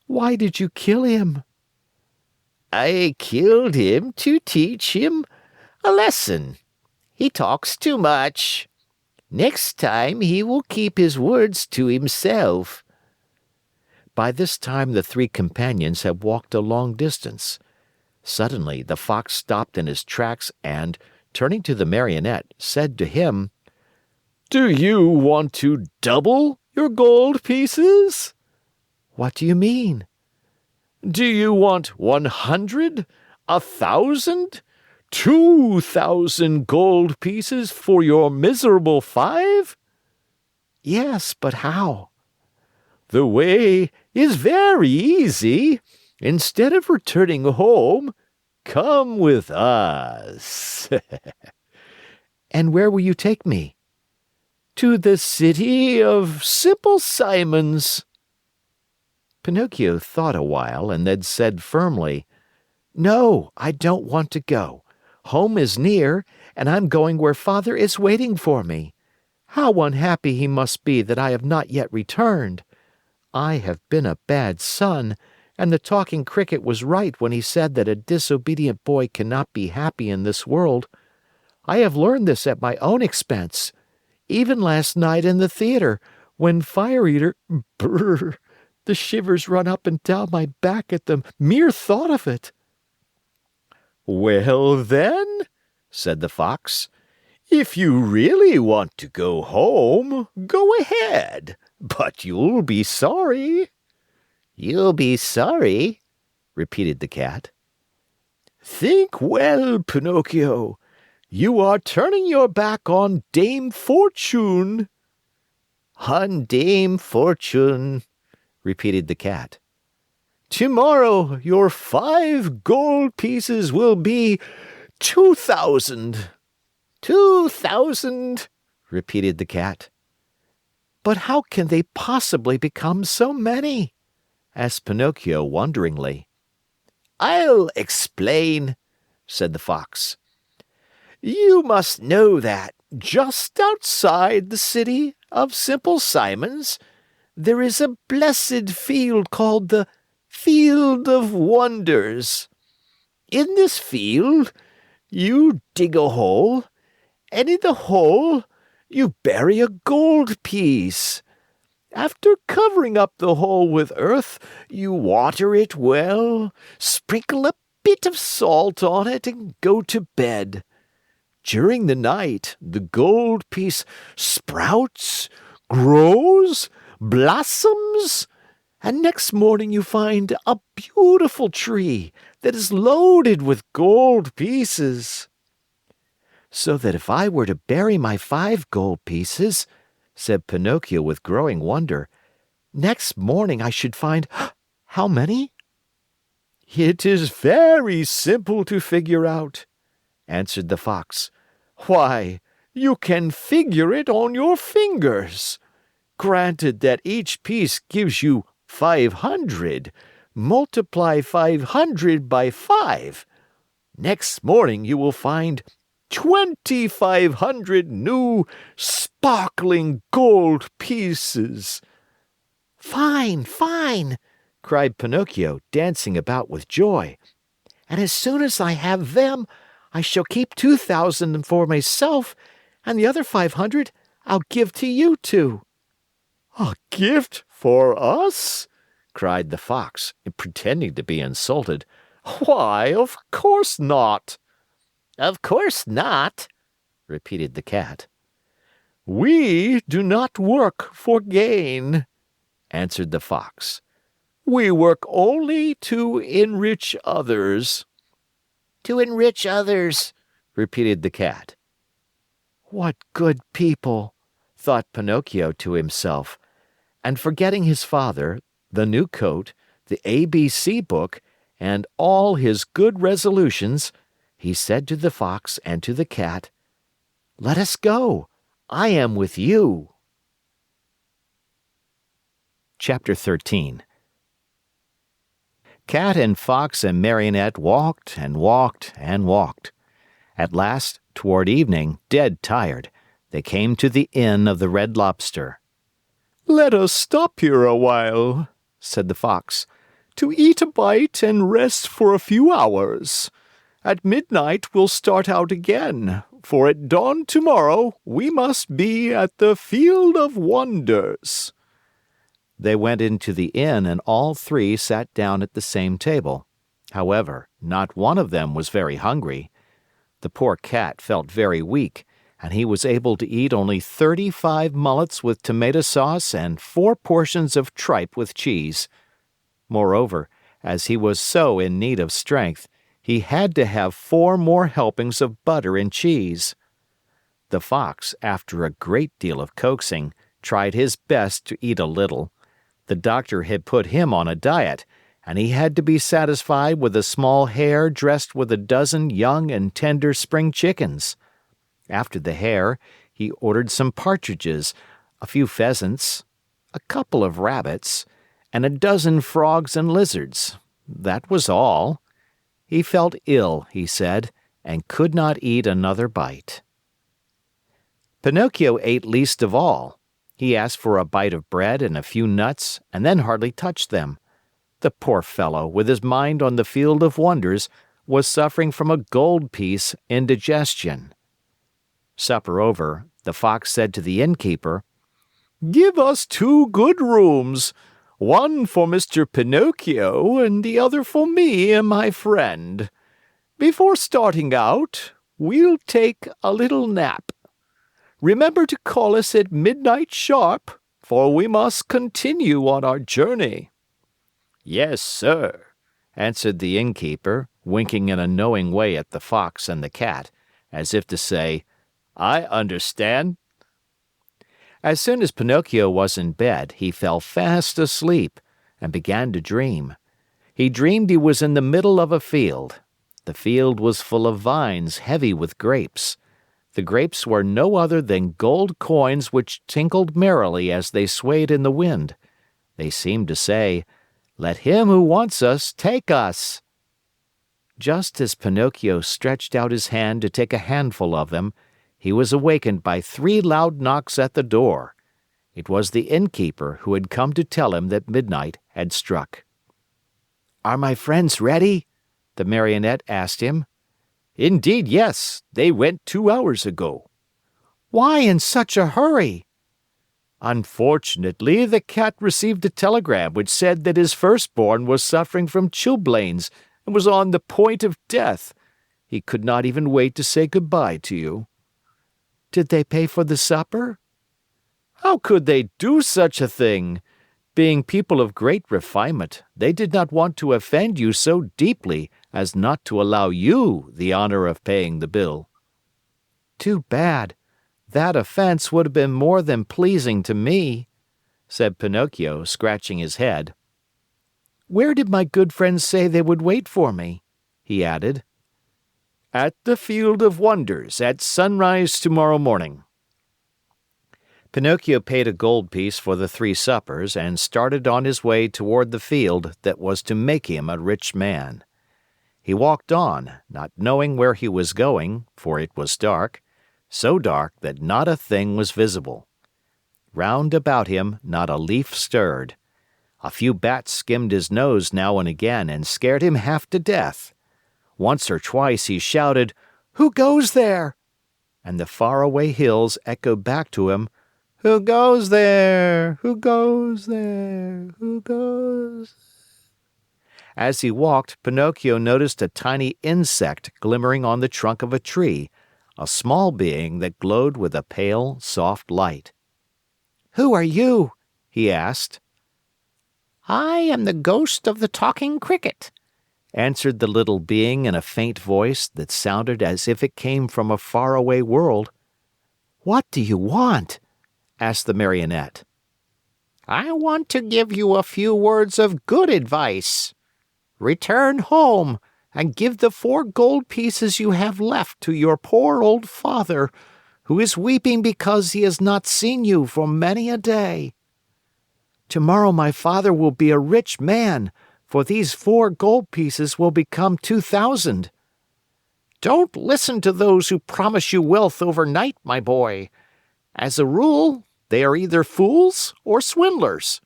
"Why did you kill him?" "I killed him to teach him a lesson. He talks too much. Next time he will keep his words to himself." By this time the three companions had walked a long distance. Suddenly the fox stopped in his tracks and, turning to the Marionette, said to him, "Do you want to double your gold pieces?" "What do you mean?" "Do you want 100, 1,000, 2,000 gold pieces for your miserable 5? "Yes, but how?" "The way is very easy. Instead of returning home, come with us." "And where will you take me?" "To the city of Simple Simons." Pinocchio thought a while and then said firmly, "No, I don't want to go. Home is near, and I'm going where Father is waiting for me. How unhappy he must be that I have not yet returned. I have been a bad son, and the talking cricket was right when he said that a disobedient boy cannot be happy in this world. I have learned this at my own expense. Even last night in the theater, when Fire Eater, brrr, the shivers run up and down my back at the mere thought of it." "Well then," said the fox, "if you really want to go home, go ahead, but you'll be sorry." "You'll be sorry," repeated the cat. "Think well, Pinocchio. You are turning your back on Dame Fortune." "On Dame Fortune," repeated the cat. "Tomorrow your 5 gold pieces will be 2,000. 2,000," repeated the cat. "But how can they possibly become so many?" asked Pinocchio wonderingly. "I'll explain," said the fox. "You must know that, just outside the city of Simple Simons, there is a blessed field called the Field of Wonders. In this field, you dig a hole, and in the hole, you bury a gold piece. After covering up the hole with earth, you water it well, sprinkle a bit of salt on it, and go to bed. During the night, the gold piece sprouts, grows, blossoms, and next morning you find a beautiful tree that is loaded with gold pieces." "So that if I were to bury my 5 gold pieces," said Pinocchio with growing wonder, "next morning I should find how many?" "It is very simple to figure out," answered the fox. "Why, you can figure it on your fingers. Granted that each piece gives you 500, multiply 500 by 5. Next morning you will find 2,500 new, sparkling gold pieces." "Fine, fine!" cried Pinocchio, dancing about with joy. "And as soon as I have them, I shall keep 2,000 for myself, and the other 500 I'll give to you two." "A gift for us?" cried the Fox, pretending to be insulted. "Why, of course not." "Of course not," repeated the Cat. "We do not work for gain," answered the Fox. "We work only to enrich others." "To enrich others," repeated the Cat. "What good people," thought Pinocchio to himself, and forgetting his father, the new coat, the ABC book, and all his good resolutions, he said to the Fox and to the Cat, "Let us go. I am with you." Chapter 13. Cat and Fox and Marionette walked and walked and walked. At last, toward evening, dead tired, they came to the Inn of the Red Lobster. "Let us stop here a while," said the Fox, "to eat a bite and rest for a few hours. At midnight we'll start out again, for at dawn tomorrow we must be at the Field of Wonders." They went into the inn and all three sat down at the same table. However, not one of them was very hungry. The poor Cat felt very weak, and he was able to eat only 35 mullets with tomato sauce and 4 portions of tripe with cheese. Moreover, as he was so in need of strength, he had to have 4 more helpings of butter and cheese. The Fox, after a great deal of coaxing, tried his best to eat a little. The doctor had put him on a diet, and he had to be satisfied with a small hare dressed with a dozen young and tender spring chickens. After the hare, he ordered some partridges, a few pheasants, a couple of rabbits, and a dozen frogs and lizards. That was all. He felt ill, he said, and could not eat another bite. Pinocchio ate least of all. He asked for a bite of bread and a few nuts, and then hardly touched them. The poor fellow, with his mind on the Field of Wonders, was suffering from a gold piece indigestion. Supper over, the Fox said to the innkeeper, "Give us 2 good rooms, one for Mr. Pinocchio and the other for me and my friend. Before starting out, we'll take a little nap. Remember to call us at midnight sharp, for we must continue on our journey." "Yes, sir," answered the innkeeper, winking in a knowing way at the Fox and the Cat, as if to say, "I understand." As soon as Pinocchio was in bed, he fell fast asleep and began to dream. He dreamed he was in the middle of a field. The field was full of vines heavy with grapes. The grapes were no other than gold coins which tinkled merrily as they swayed in the wind. They seemed to say, "Let him who wants us take us." Just as Pinocchio stretched out his hand to take a handful of them, he was awakened by 3 loud knocks at the door. It was the innkeeper who had come to tell him that midnight had struck. "Are my friends ready?" the Marionette asked him. "Indeed, yes. They went 2 hours ago." "Why in such a hurry?" "Unfortunately, the Cat received a telegram which said that his firstborn was suffering from chilblains and was on the point of death. He could not even wait to say goodbye to you." "Did they pay for the supper?" "How could they do such a thing? Being people of great refinement, they did not want to offend you so deeply as not to allow you the honor of paying the bill." "Too bad. That offense would have been more than pleasing to me," said Pinocchio, scratching his head. "Where did my good friends say they would wait for me?" he added. "At the Field of Wonders at sunrise tomorrow morning." Pinocchio paid a gold piece for the 3 suppers and started on his way toward the field that was to make him a rich man. He walked on, not knowing where he was going, for it was dark, so dark that not a thing was visible. Round about him, not a leaf stirred. A few bats skimmed his nose now and again and scared him half to death. Once or twice he shouted, "Who goes there?" and the faraway hills echoed back to him, "Who goes there? Who goes there? Who goes?" As he walked, Pinocchio noticed a tiny insect glimmering on the trunk of a tree, a small being that glowed with a pale, soft light. "Who are you?" he asked. I am the ghost of the talking cricket, answered the little being in a faint voice that sounded as if it came from a faraway world. "What do you want?" asked the Marionette. I want to give you a few words of good advice. Return home and give the 4 gold pieces you have left to your poor old father, who is weeping because he has not seen you for many a day. Tomorrow my father will be a rich man, for these 4 gold pieces will become 2,000. Don't listen to those who promise you wealth overnight, my boy. As a rule, they are either fools or swindlers.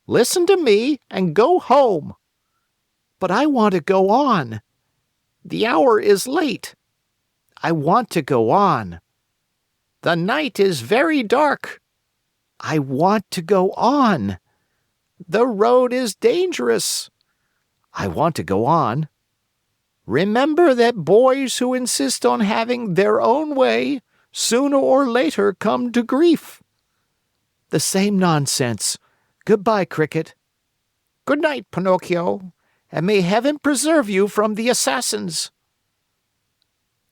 Listen to me and go home." "But I want to go on." "The hour is late." "I want to go on." "The night is very dark." "I want to go on." "The road is dangerous." "I want to go on." "Remember that boys who insist on having their own way sooner or later come to grief." "The same nonsense. Goodbye, Cricket." "Good night, Pinocchio, and may heaven preserve you from the assassins."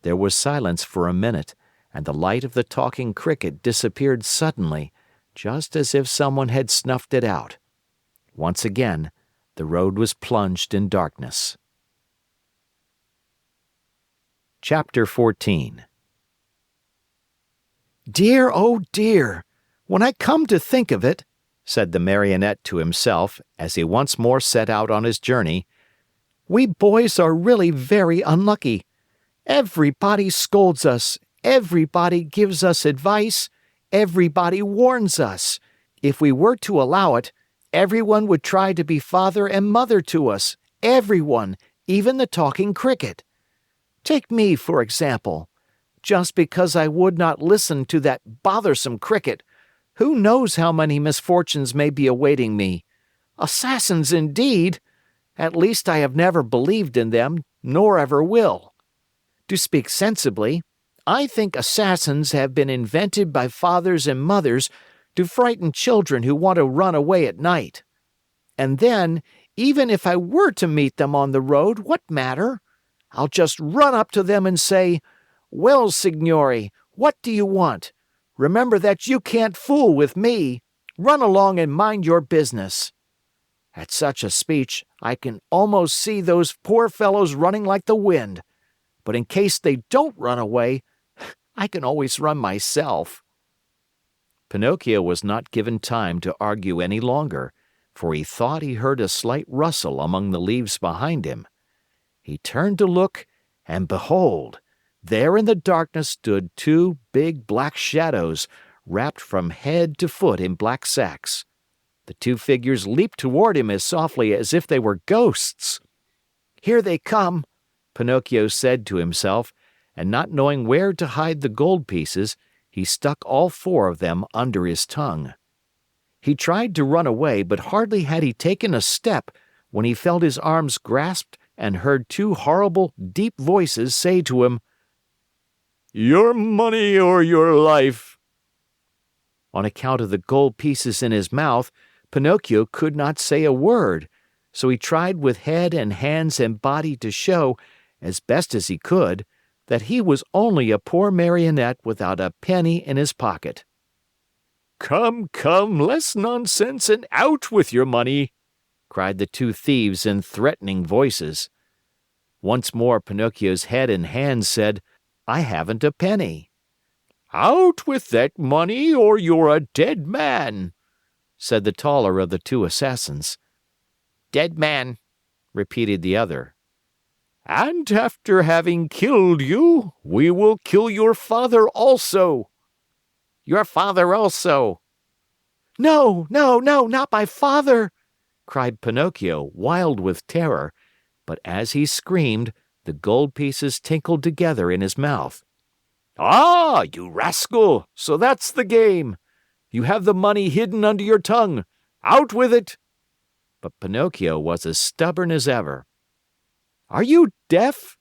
There was silence for a minute, and the light of the talking cricket disappeared suddenly, just as if someone had snuffed it out. Once again, the road was plunged in darkness. Chapter 14. "Dear, oh dear! When I come to think of it," said the Marionette to himself as he once more set out on his journey, "we boys are really very unlucky. Everybody scolds us, everybody gives us advice, everybody warns us. If we were to allow it, everyone would try to be father and mother to us, everyone, even the talking cricket. Take me, for example. Just because I would not listen to that bothersome cricket, who knows how many misfortunes may be awaiting me? Assassins, indeed! At least I have never believed in them, nor ever will. To speak sensibly, I think assassins have been invented by fathers and mothers to frighten children who want to run away at night. And then, even if I were to meet them on the road, what matter? I'll just run up to them and say, 'Well, signori, what do you want? Remember that you can't fool with me. Run along and mind your business.' At such a speech, I can almost see those poor fellows running like the wind. But in case they don't run away, I can always run myself." Pinocchio was not given time to argue any longer, for he thought he heard a slight rustle among the leaves behind him. He turned to look, and behold! There in the darkness stood 2 big black shadows, wrapped from head to foot in black sacks. The 2 figures leaped toward him as softly as if they were ghosts. "Here they come," Pinocchio said to himself, and not knowing where to hide the gold pieces, he stuck all 4 of them under his tongue. He tried to run away, but hardly had he taken a step when he felt his arms grasped and heard 2 horrible, deep voices say to him, "Your money or your life." On account of the gold pieces in his mouth, Pinocchio could not say a word, so he tried with head and hands and body to show, as best as he could, that he was only a poor Marionette without a penny in his pocket. "Come, come, less nonsense and out with your money!" cried the 2 thieves in threatening voices. Once more Pinocchio's head and hands said, "I haven't a penny." "Out with that money or you're a dead man," said the taller of the 2 assassins. "Dead man," repeated the other. "And after having killed you, we will kill your father also." "Your father also." "No, no, no, not my father!" cried Pinocchio, wild with terror, but as he screamed, the gold pieces tinkled together in his mouth. "Ah, you rascal! So that's the game! You have the money hidden under your tongue! Out with it!" But Pinocchio was as stubborn as ever. "Are you deaf?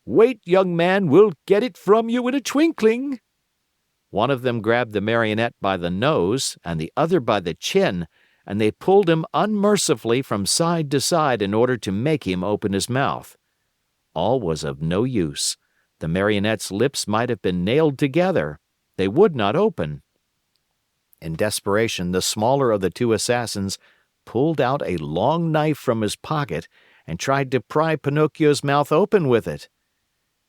Wait, young man, we'll get it from you in a twinkling." One of them grabbed the Marionette by the nose and the other by the chin, and they pulled him unmercifully from side to side in order to make him open his mouth. All was of no use. The Marionette's lips might have been nailed together. They would not open. In desperation, the smaller of the two assassins pulled out a long knife from his pocket and tried to pry Pinocchio's mouth open with it.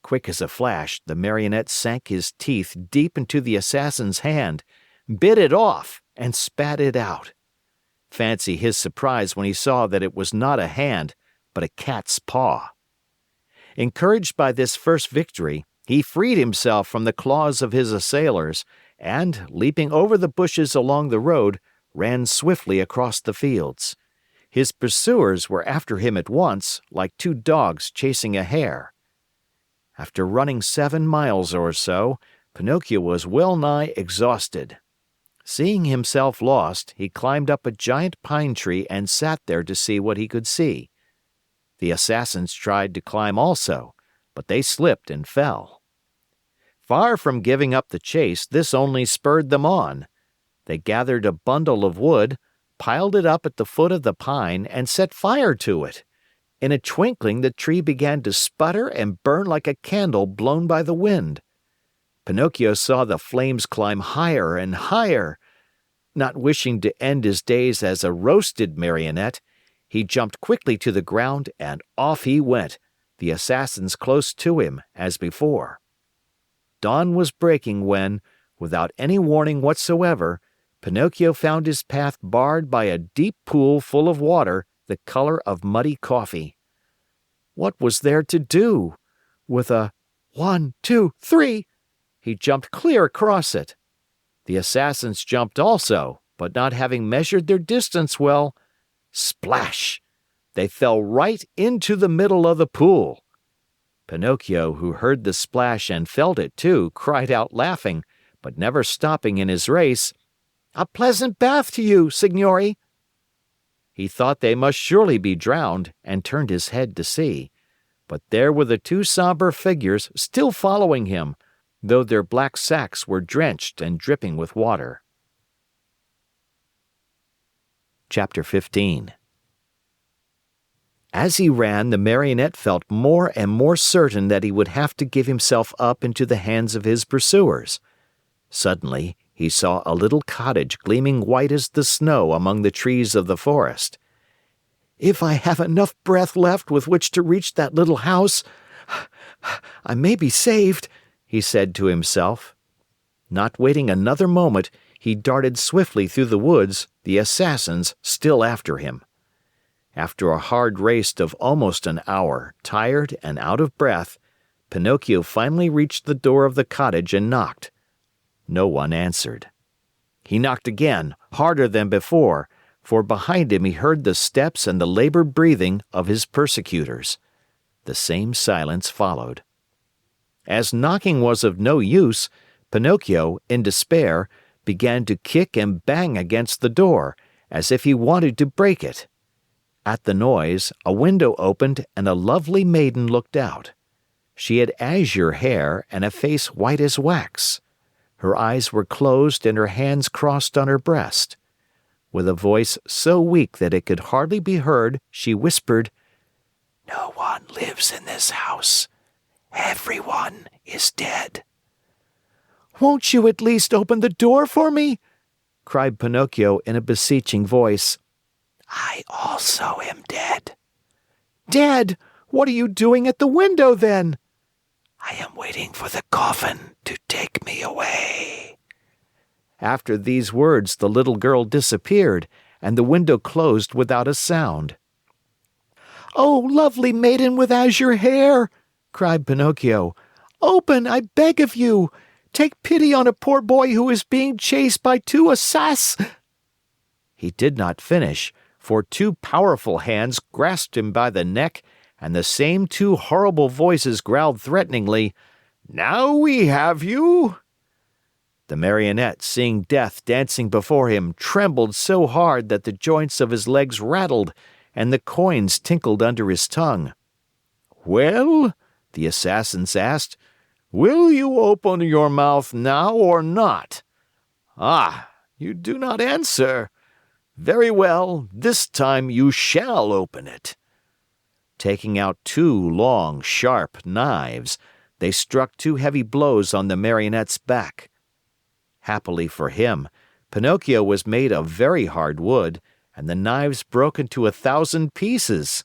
Quick as a flash, the Marionette sank his teeth deep into the assassin's hand, bit it off, and spat it out. Fancy his surprise when he saw that it was not a hand, but a cat's paw. Encouraged by this first victory, he freed himself from the claws of his assailers and, leaping over the bushes along the road, ran swiftly across the fields. His pursuers were after him at once, like two dogs chasing a hare. After running 7 miles or so, Pinocchio was well nigh exhausted. Seeing himself lost, he climbed up a giant pine tree and sat there to see what he could see. The assassins tried to climb also, but they slipped and fell. Far from giving up the chase, this only spurred them on. They gathered a bundle of wood, piled it up at the foot of the pine, and set fire to it. In a twinkling, the tree began to sputter and burn like a candle blown by the wind. Pinocchio saw the flames climb higher and higher. Not wishing to end his days as a roasted Marionette, he jumped quickly to the ground and off he went, the assassins close to him, as before. Dawn was breaking when, without any warning whatsoever, Pinocchio found his path barred by a deep pool full of water the color of muddy coffee. What was there to do? With a 1, 2, 3, he jumped clear across it. The assassins jumped also, but not having measured their distance well, splash! They fell right into the middle of the pool. Pinocchio, who heard the splash and felt it too, cried out laughing, but never stopping in his race, "A pleasant bath to you, signori!" He thought they must surely be drowned and turned his head to see. But there were the two somber figures still following him, though their black sacks were drenched and dripping with water. Chapter 15. As he ran, the Marionette felt more and more certain that he would have to give himself up into the hands of his pursuers. Suddenly, he saw a little cottage gleaming white as the snow among the trees of the forest. "If I have enough breath left with which to reach that little house, I may be saved," he said to himself. Not waiting another moment, he darted swiftly through the woods, the assassins still after him. After a hard race of almost an hour, tired and out of breath, Pinocchio finally reached the door of the cottage and knocked. No one answered. He knocked again, harder than before, for behind him he heard the steps and the labored breathing of his persecutors. The same silence followed. As knocking was of no use, Pinocchio, in despair, began to kick and bang against the door, as if he wanted to break it. At the noise, a window opened and a lovely maiden looked out. She had azure hair and a face white as wax. Her eyes were closed and her hands crossed on her breast. With a voice so weak that it could hardly be heard, she whispered, "No one lives in this house. Everyone is dead." "Won't you at least open the door for me?" cried Pinocchio in a beseeching voice. "I also am dead." "Dead? What are you doing at the window then?" "I am waiting for the coffin to take me away." After these words, the little girl disappeared, and the window closed without a sound. "Oh, lovely maiden with azure hair!" cried Pinocchio. "Open, I beg of you! Take pity on a poor boy who is being chased by two He did not finish, for two powerful hands grasped him by the neck, and the same two horrible voices growled threateningly, Now we have you." The Marionette, seeing Death dancing before him, trembled so hard that the joints of his legs rattled and the coins tinkled under his tongue. "Well," the assassins asked, "will you open your mouth now or not? Ah, you do not answer. Very well, this time you shall open it." Taking out two long, sharp knives, they struck two heavy blows on the Marionette's back. Happily for him, Pinocchio was made of very hard wood, and the knives broke into 1,000 pieces.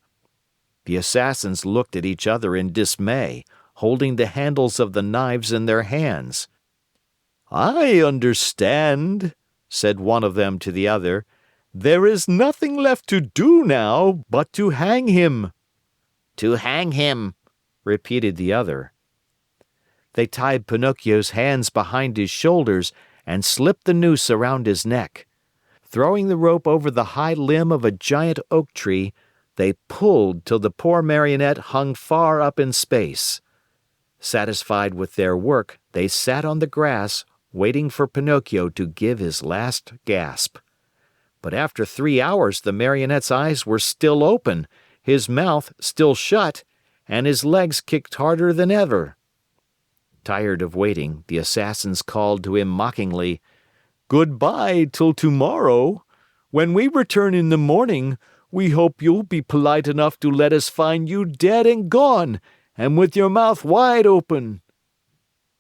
The assassins looked at each other in dismay, holding the handles of the knives in their hands. "I understand," said one of them to the other. "There is nothing left to do now but to hang him." To hang him, repeated the other. They tied Pinocchio's hands behind his shoulders and slipped the noose around his neck. Throwing the rope over the high limb of a giant oak tree, they pulled till the poor Marionette hung far up in space. Satisfied with their work, they sat on the grass, waiting for Pinocchio to give his last gasp. But after 3 hours, the Marionette's eyes were still open, his mouth still shut, and his legs kicked harder than ever. Tired of waiting, the assassins called to him mockingly, "Goodbye till tomorrow. When we return in the morning, we hope you'll be polite enough to let us find you dead and gone, and with your mouth wide open."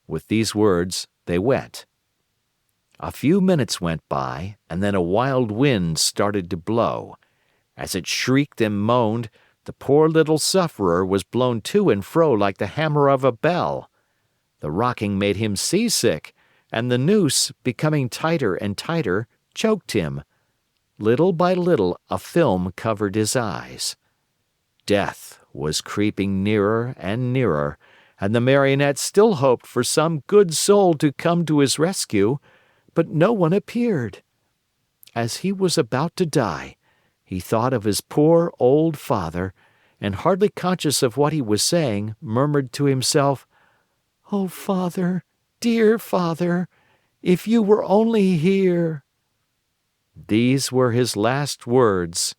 With these words, they went. A few minutes went by, and then a wild wind started to blow. As it shrieked and moaned, the poor little sufferer was blown to and fro like the hammer of a bell. The rocking made him seasick, and the noose, becoming tighter and tighter, choked him. Little by little, a film covered his eyes. Death was creeping nearer and nearer, and the Marionette still hoped for some good soul to come to his rescue, but no one appeared. As he was about to die, he thought of his poor old father, and hardly conscious of what he was saying, murmured to himself, "Oh, father, dear father, if you were only here." These were his last words.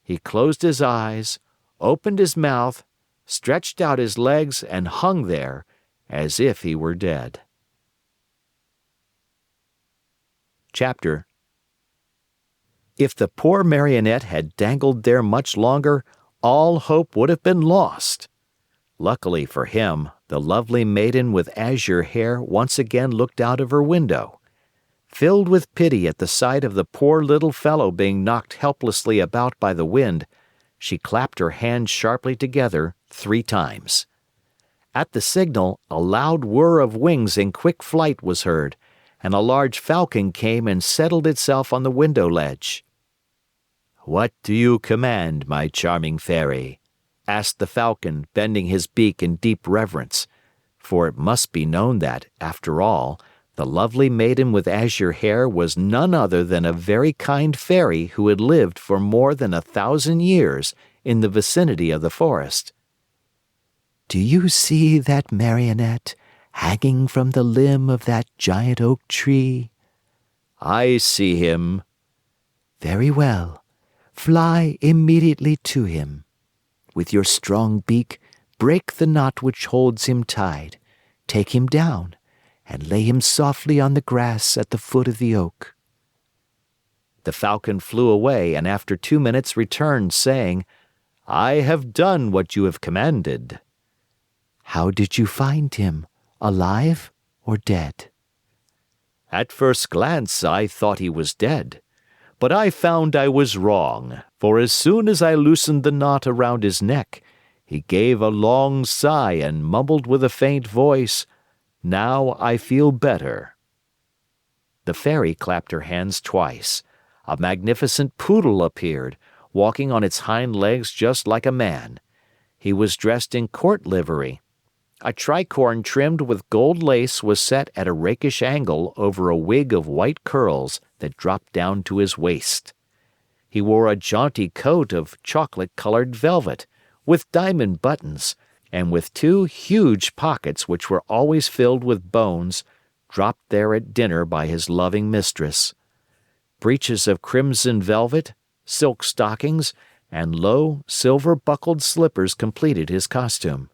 He closed his eyes, opened his mouth, stretched out his legs, and hung there as if he were dead. Chapter. If the poor Marionette had dangled there much longer, all hope would have been lost. Luckily for him, the lovely maiden with azure hair once again looked out of her window. Filled with pity at the sight of the poor little fellow being knocked helplessly about by the wind, she clapped her hands sharply together 3 times. At the signal, a loud whir of wings in quick flight was heard, and a large falcon came and settled itself on the window ledge. "What do you command, my charming fairy?" asked the falcon, bending his beak in deep reverence, for it must be known that, after all, the lovely maiden with azure hair was none other than a very kind fairy who had lived for more than 1,000 years in the vicinity of the forest. "Do you see that Marionette hanging from the limb of that giant oak tree?" "I see him." "Very well. Fly immediately to him. With your strong beak, break the knot which holds him tied, take him down, and lay him softly on the grass at the foot of the oak." The falcon flew away and after 2 minutes returned, saying, "I have done what you have commanded." "How did you find him, alive or dead?" "At first glance I thought he was dead. But I found I was wrong, for as soon as I loosened the knot around his neck, he gave a long sigh and mumbled with a faint voice, 'Now I feel better.'" The fairy clapped her hands twice. A magnificent poodle appeared, walking on its hind legs just like a man. He was dressed in court livery. A tricorn trimmed with gold lace was set at a rakish angle over a wig of white curls that dropped down to his waist. He wore a jaunty coat of chocolate-colored velvet, with diamond buttons, and with two huge pockets which were always filled with bones, dropped there at dinner by his loving mistress. Breeches of crimson velvet, silk stockings, and low, silver-buckled slippers completed his costume.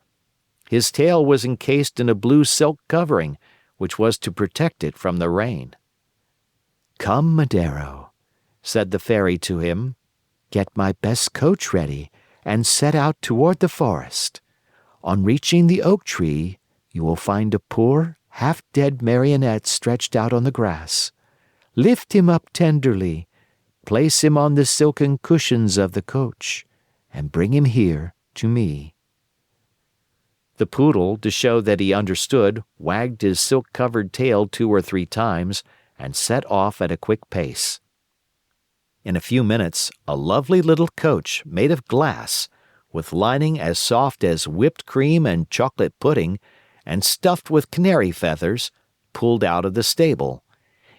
His tail was encased in a blue silk covering, which was to protect it from the rain. "Come, Madero," said the fairy to him, "get my best coach ready, and set out toward the forest. On reaching the oak tree, you will find a poor, half-dead Marionette stretched out on the grass. Lift him up tenderly, place him on the silken cushions of the coach, and bring him here to me." The poodle, to show that he understood, wagged his silk-covered tail 2 or 3 times and set off at a quick pace. In a few minutes, a lovely little coach made of glass, with lining as soft as whipped cream and chocolate pudding, and stuffed with canary feathers, pulled out of the stable.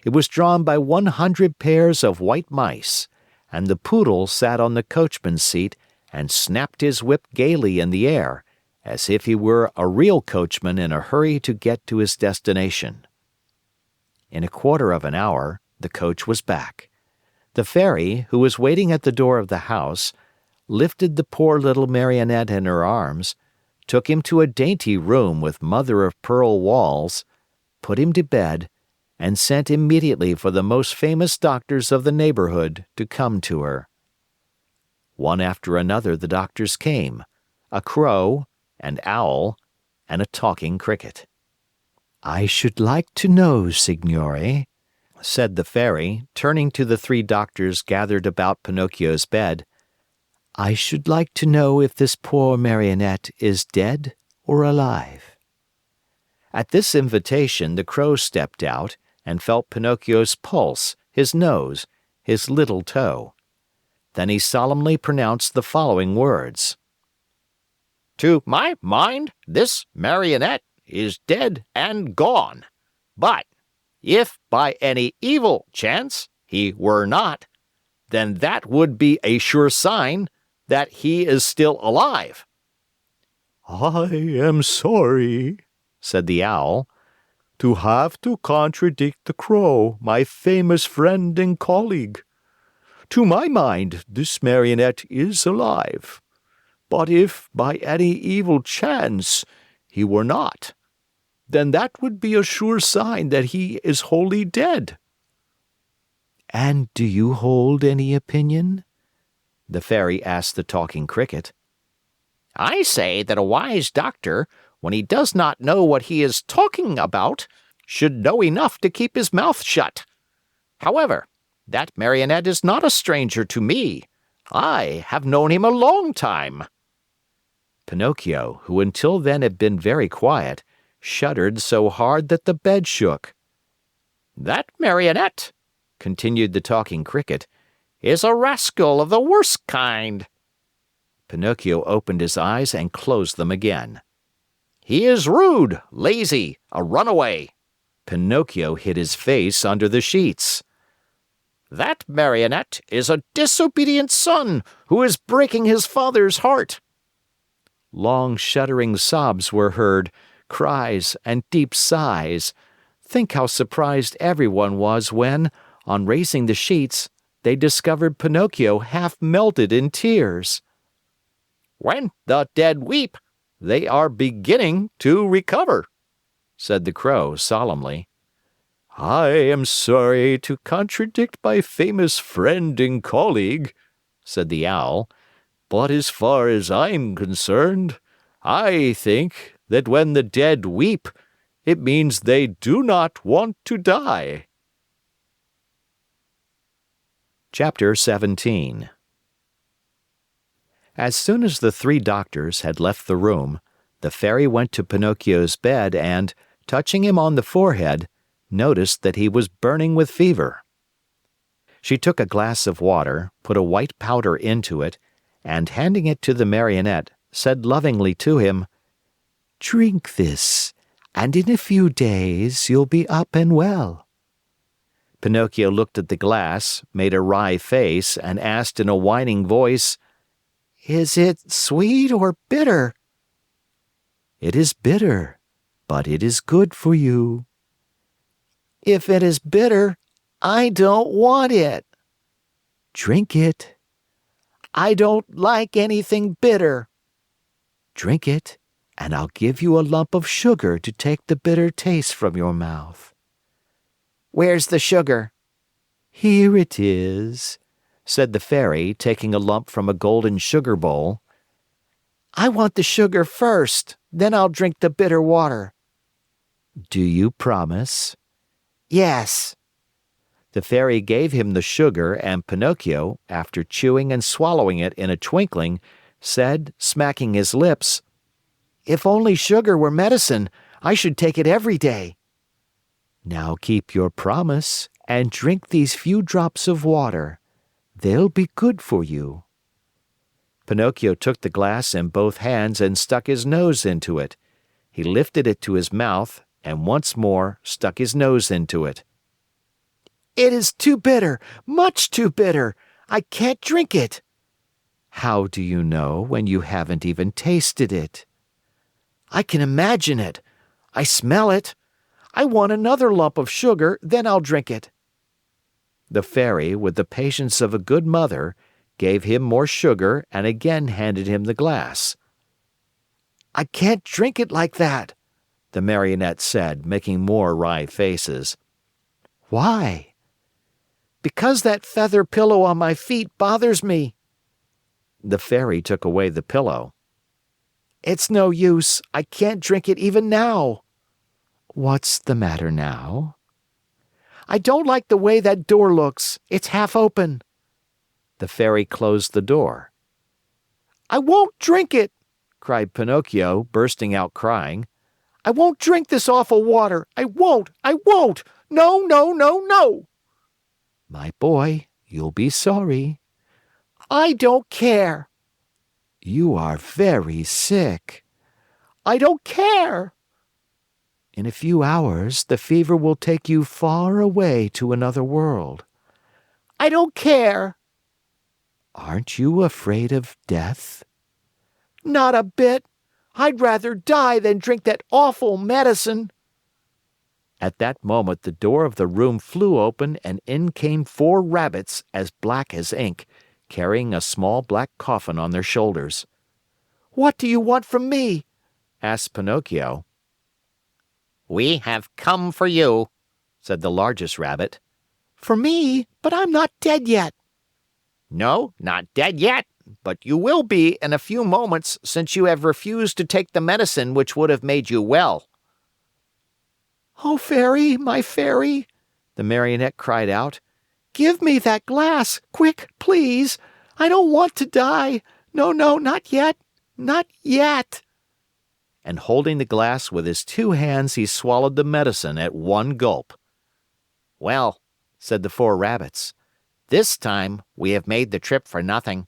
It was drawn by 100 pairs of white mice, and the poodle sat on the coachman's seat and snapped his whip gaily in the air, as if he were a real coachman in a hurry to get to his destination. In a quarter of an hour, the coach was back. The fairy, who was waiting at the door of the house, lifted the poor little Marionette in her arms, took him to a dainty room with mother-of-pearl walls, put him to bed, and sent immediately for the most famous doctors of the neighborhood to come to her. One after another the doctors came, a crow, an owl, and a talking cricket. "I should like to know, signore," said the fairy, turning to the 3 doctors gathered about Pinocchio's bed, "I should like to know if this poor Marionette is dead or alive." At this invitation the crow stepped out and felt Pinocchio's pulse, his nose, his little toe. Then he solemnly pronounced the following words: "To my mind, this Marionette is dead and gone. But if by any evil chance he were not, then that would be a sure sign that he is still alive." "I am sorry," said the owl, "to have to contradict the crow, my famous friend and colleague. To my mind, this Marionette is alive. But if, by any evil chance, he were not, then that would be a sure sign that he is wholly dead." "And do you hold any opinion?" the fairy asked the talking cricket. "I say that a wise doctor, when he does not know what he is talking about, should know enough to keep his mouth shut. However, that Marionette is not a stranger to me. I have known him a long time." Pinocchio, who until then had been very quiet, shuddered so hard that the bed shook. "That Marionette," continued the talking cricket, "is a rascal of the worst kind." Pinocchio opened his eyes and closed them again. "He is rude, lazy, a runaway." Pinocchio hid his face under the sheets. "That Marionette is a disobedient son who is breaking his father's heart." Long shuddering sobs were heard, cries, and deep sighs. Think how surprised everyone was when, on raising the sheets, they discovered Pinocchio half melted in tears. "When the dead weep, they are beginning to recover," said the crow solemnly. "I am sorry to contradict my famous friend and colleague," said the owl, "but as far as I'm concerned, I think that when the dead weep, it means they do not want to die." Chapter 17. As soon as the 3 doctors had left the room, the fairy went to Pinocchio's bed and, touching him on the forehead, noticed that he was burning with fever. She took a glass of water, put a white powder into it, and handing it to the Marionette, said lovingly to him, "Drink this, and in a few days you'll be up and well." Pinocchio looked at the glass, made a wry face, and asked in a whining voice, "Is it sweet or bitter?" It is bitter, but it is good for you." "If it is bitter, I don't want it." "Drink it." "I don't like anything bitter." "Drink it, and I'll give you a lump of sugar to take the bitter taste from your mouth." "Where's the sugar?" "Here it is," said the fairy, taking a lump from a golden sugar bowl. "I want the sugar first, then I'll drink the bitter water." "Do you promise?" "Yes." The fairy gave him the sugar, and Pinocchio, after chewing and swallowing it in a twinkling, said, smacking his lips, "If only sugar were medicine, I should take it every day." "Now keep your promise and drink these few drops of water. They'll be good for you." Pinocchio took the glass in both hands and stuck his nose into it. He lifted it to his mouth and once more stuck his nose into it. "It is too bitter, much too bitter. I can't drink it." "How do you know when you haven't even tasted it?" "I can imagine it. I smell it. I want another lump of sugar, then I'll drink it." The fairy, with the patience of a good mother, gave him more sugar and again handed him the glass. "I can't drink it like that," the Marionette said, making more wry faces. "Why?" "Because that feather pillow on my feet bothers me." The fairy took away the pillow. "It's no use. I can't drink it even now." "What's the matter now?" "I don't like the way that door looks. It's half open." The fairy closed the door. "I won't drink it," cried Pinocchio, bursting out crying. "I won't drink this awful water. I won't. I won't. No, no, no, no." "My boy, you'll be sorry." "I don't care." "You are very sick." "I don't care." "In a few hours, the fever will take you far away to another world." "I don't care." "Aren't you afraid of death?" "Not a bit. I'd rather die than drink that awful medicine." At that moment, the door of the room flew open and in came 4 rabbits as black as ink, carrying a small black coffin on their shoulders. "What do you want from me?" asked Pinocchio. "We have come for you," said the largest rabbit. "For me? But I'm not dead yet." "No, not dead yet, but you will be in a few moments since you have refused to take the medicine which would have made you well." "Oh, fairy, my fairy," the Marionette cried out, "give me that glass, quick, please. I don't want to die. No, no, not yet, not yet." And holding the glass with his 2 hands, he swallowed the medicine at one gulp. "Well," said the 4 rabbits, "this time we have made the trip for nothing."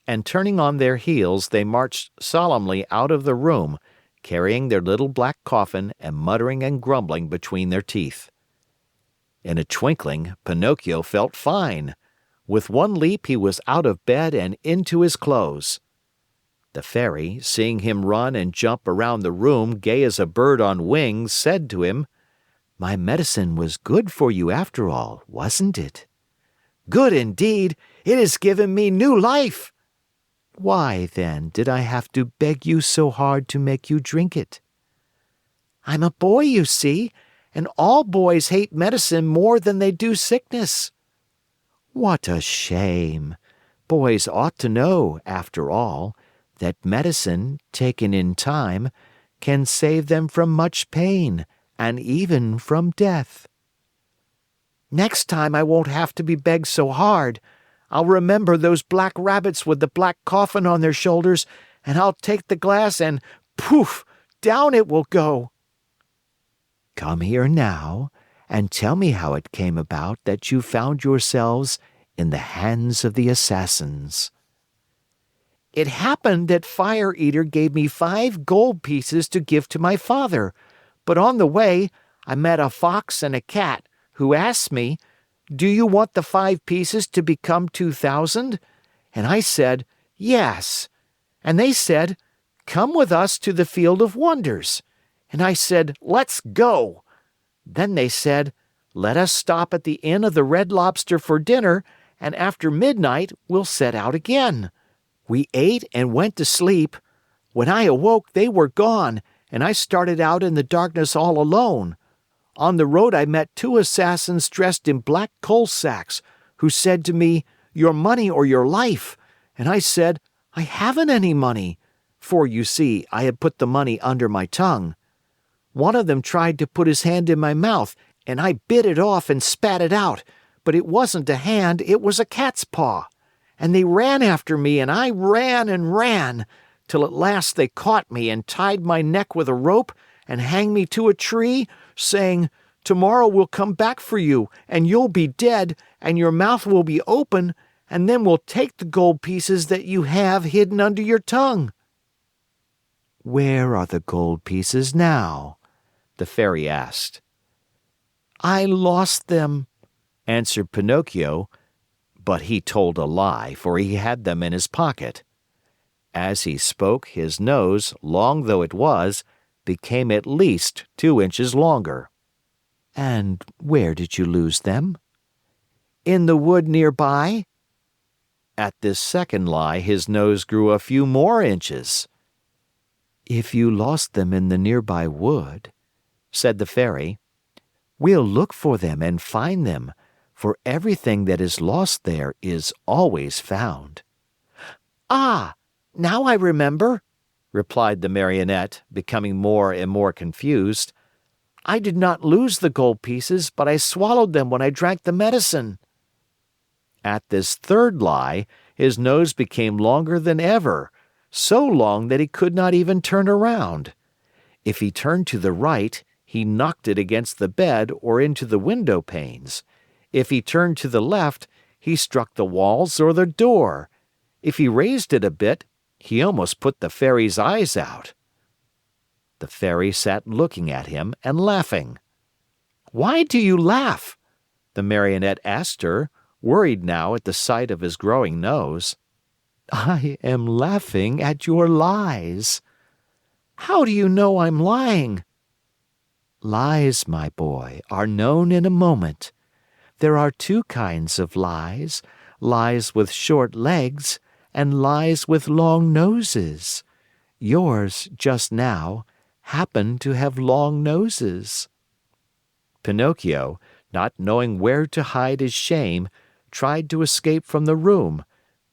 And turning on their heels, they marched solemnly out of the room, carrying their little black coffin and muttering and grumbling between their teeth. In a twinkling, Pinocchio felt fine. With one leap, he was out of bed and into his clothes. The fairy, seeing him run and jump around the room gay as a bird on wings, said to him, "My medicine was good for you after all, wasn't it?" "Good indeed! It has given me new life." "Why, then, did I have to beg you so hard to make you drink it?" "I'm a boy, you see, and all boys hate medicine more than they do sickness." "What a shame! Boys ought to know, after all, that medicine, taken in time, can save them from much pain and even from death." "Next time I won't have to be begged so hard. I'll remember those black rabbits with the black coffin on their shoulders, and I'll take the glass and poof, down it will go." "Come here now and tell me how it came about that you found yourselves in the hands of the assassins." "It happened that Fire Eater gave me 5 gold pieces to give to my father, but on the way I met a fox and a cat who asked me, 'Do you want the 5 pieces to become 2,000?' And I said, 'Yes.' And they said, come with us to the Field of Wonders. And I said, let's go. Then they said, let us stop at the Inn of the Red Lobster for dinner, and after midnight we'll set out again. We ate and went to sleep. When I awoke, they were gone, and I started out in the darkness all alone. On the road I met two assassins dressed in black coal sacks, who said to me, your money or your life. And I said, I haven't any money. For, you see, I had put the money under my tongue. One of them tried to put his hand in my mouth, and I bit it off and spat it out, but it wasn't a hand, it was a cat's paw. And they ran after me, and I ran and ran, till at last they caught me and tied my neck with a rope and hanged me to a tree, saying, tomorrow we'll come back for you, and you'll be dead, and your mouth will be open, and then we'll take the gold pieces that you have hidden under your tongue. Where are the gold pieces now? The fairy asked. I lost them, answered Pinocchio, but he told a lie, for he had them in his pocket. As he spoke, his nose, long though it was, became at least 2 inches longer. And where did you lose them? In the wood nearby. At this second lie, his nose grew a few more inches. If you lost them in the nearby wood, said the fairy, we'll look for them and find them, for everything that is lost there is always found. Ah, now I remember, replied the Marionette, becoming more and more confused. I did not lose the gold pieces, but I swallowed them when I drank the medicine. At this third lie, his nose became longer than ever, so long that he could not even turn around. If he turned to the right, he knocked it against the bed or into the window panes. If he turned to the left, he struck the walls or the door. If he raised it a bit, he almost put the fairy's eyes out. The fairy sat looking at him and laughing. Why do you laugh? The Marionette asked her, worried now at the sight of his growing nose. I am laughing at your lies. How do you know I'm lying? Lies, my boy, are known in a moment. There are 2 kinds of lies, lies with short legs and lies with long noses. Yours, just now, happen to have long noses. Pinocchio, not knowing where to hide his shame, tried to escape from the room,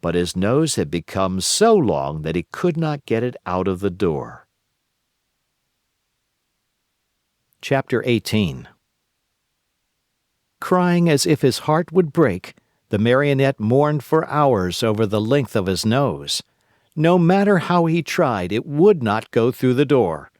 but his nose had become so long that he could not get it out of the door. Chapter 18. Crying as if his heart would break, the Marionette mourned for hours over the length of his nose. No matter how he tried, it would not go through the door.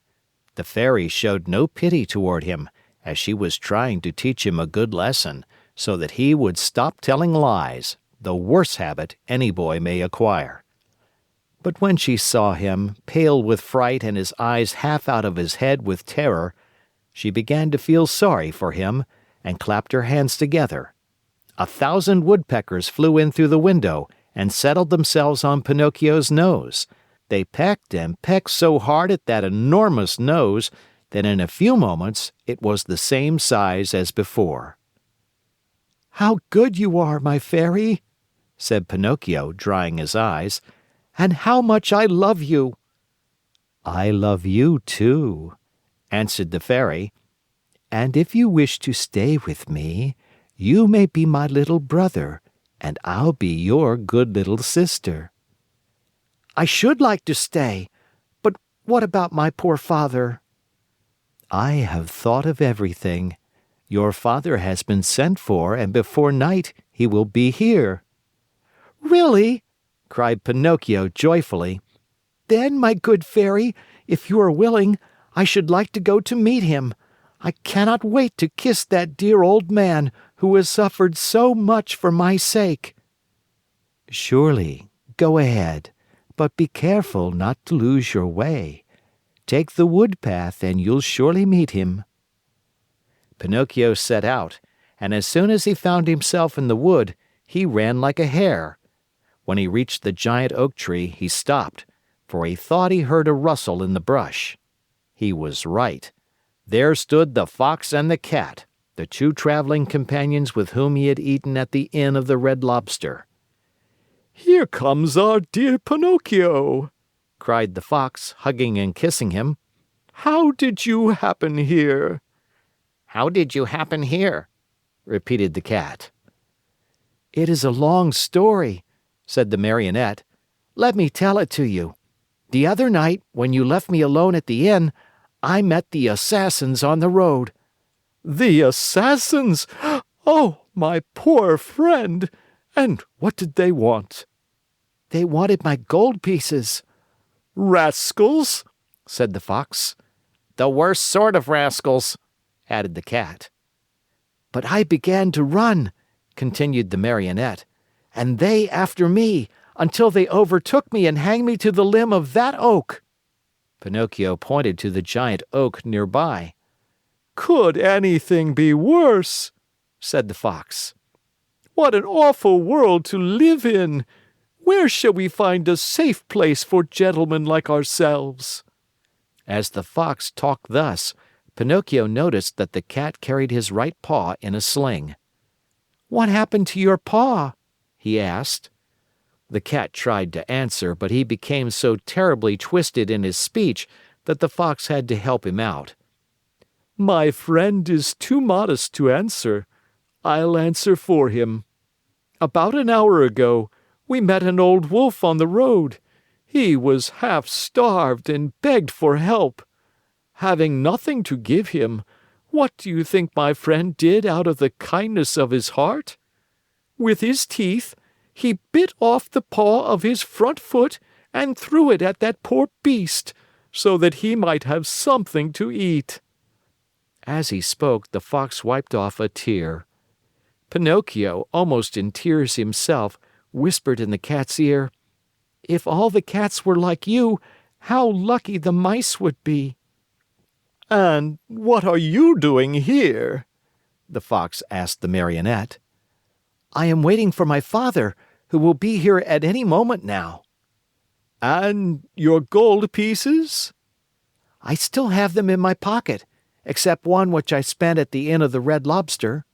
The fairy showed no pity toward him, as she was trying to teach him a good lesson, so that he would stop telling lies, the worst habit any boy may acquire. But when she saw him, pale with fright and his eyes half out of his head with terror, she began to feel sorry for him and clapped her hands together. 1,000 woodpeckers flew in through the window and settled themselves on Pinocchio's nose. They pecked and pecked so hard at that enormous nose that in a few moments it was the same size as before. How good you are, my fairy, said Pinocchio, drying his eyes, and how much I love you. I love you too, answered the fairy, and if you wish to stay with me, you may be my little brother, and I'll be your good little sister. I should like to stay, but what about my poor father? I have thought of everything. Your father has been sent for, and before night he will be here. Really? Cried Pinocchio joyfully. Then, my good fairy, if you are willing, I should like to go to meet him. I cannot wait to kiss that dear old man who has suffered so much for my sake. Surely, go ahead, but be careful not to lose your way. Take the wood path and you'll surely meet him. Pinocchio set out, and as soon as he found himself in the wood, he ran like a hare. When he reached the giant oak tree, he stopped, for he thought he heard a rustle in the brush. He was right. There stood the Fox and the Cat, the two traveling companions with whom he had eaten at the Inn of the Red Lobster. "Here comes our dear Pinocchio!" cried the Fox, hugging and kissing him. "How did you happen here?" "How did you happen here?" repeated the Cat. "It is a long story," said the Marionette. "Let me tell it to you. The other night, when you left me alone at the inn, I met the assassins on the road." "The assassins? Oh, my poor friend! And what did they want?" "They wanted my gold pieces." "Rascals!" said the Fox. "The worst sort of rascals," added the Cat. "But I began to run," continued the Marionette, "and they after me, until they overtook me and hanged me to the limb of that oak." Pinocchio pointed to the giant oak nearby. "Could anything be worse?" said the Fox. "What an awful world to live in! Where shall we find a safe place for gentlemen like ourselves?" As the Fox talked thus, Pinocchio noticed that the Cat carried his right paw in a sling. "What happened to your paw?" he asked. The Cat tried to answer, but he became so terribly twisted in his speech that the Fox had to help him out. "My friend is too modest to answer. I'll answer for him. About an hour ago, we met an old wolf on the road. He was half starved and begged for help. Having nothing to give him, what do you think my friend did out of the kindness of his heart? With his teeth, he bit off the paw of his front foot and threw it at that poor beast, so that he might have something to eat." As he spoke, the Fox wiped off a tear. Pinocchio, almost in tears himself, whispered in the Cat's ear, "If all the cats were like you, how lucky the mice would be." "And what are you doing here?" the Fox asked the Marionette. "I am waiting for my father, who will be here at any moment now." "And your gold pieces?" "I still have them in my pocket, except one which I spent at the Inn of the Red Lobster."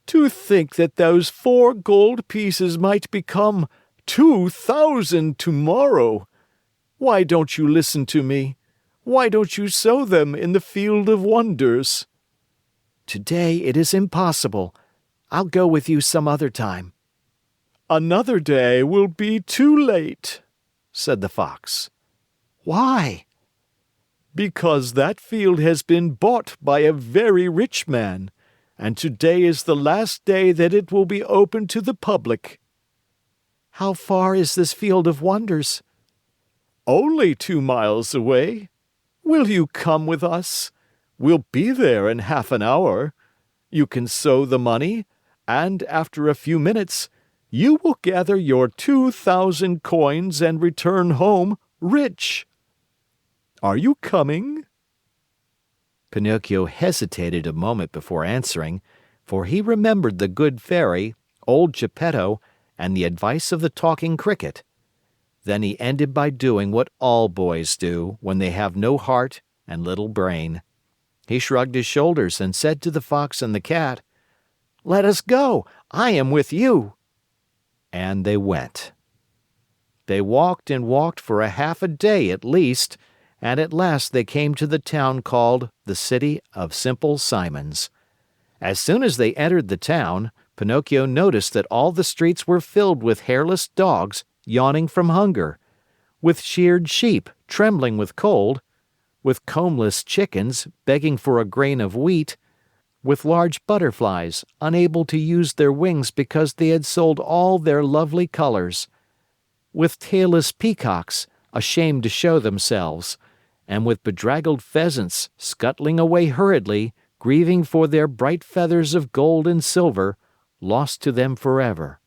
"To think that those 4 gold pieces might become 2,000 tomorrow! Why don't you listen to me? Why don't you sow them in the field of wonders?" "Today it is impossible. I'll go with you some other time." "Another day will be too late," said the Fox. "Why?" "Because that field has been bought by a very rich man, and today is the last day that it will be open to the public." "How far is this field of wonders?" "Only 2 miles away. Will you come with us? We'll be there in half an hour. You can sow the money, and after a few minutes, you will gather your 2,000 coins and return home rich. Are you coming?" Pinocchio hesitated a moment before answering, for he remembered the good fairy, old Geppetto, and the advice of the talking cricket. Then he ended by doing what all boys do when they have no heart and little brain. He shrugged his shoulders and said to the Fox and the Cat, "Let us go. I am with you." And they went. They walked and walked for a half a day at least, and at last they came to the town called the City of Simple Simons. As soon as they entered the town, Pinocchio noticed that all the streets were filled with hairless dogs yawning from hunger, with sheared sheep trembling with cold, with combless chickens begging for a grain of wheat, with large butterflies unable to use their wings because they had sold all their lovely colors, with tailless peacocks ashamed to show themselves, and with bedraggled pheasants scuttling away hurriedly, grieving for their bright feathers of gold and silver, lost to them forever.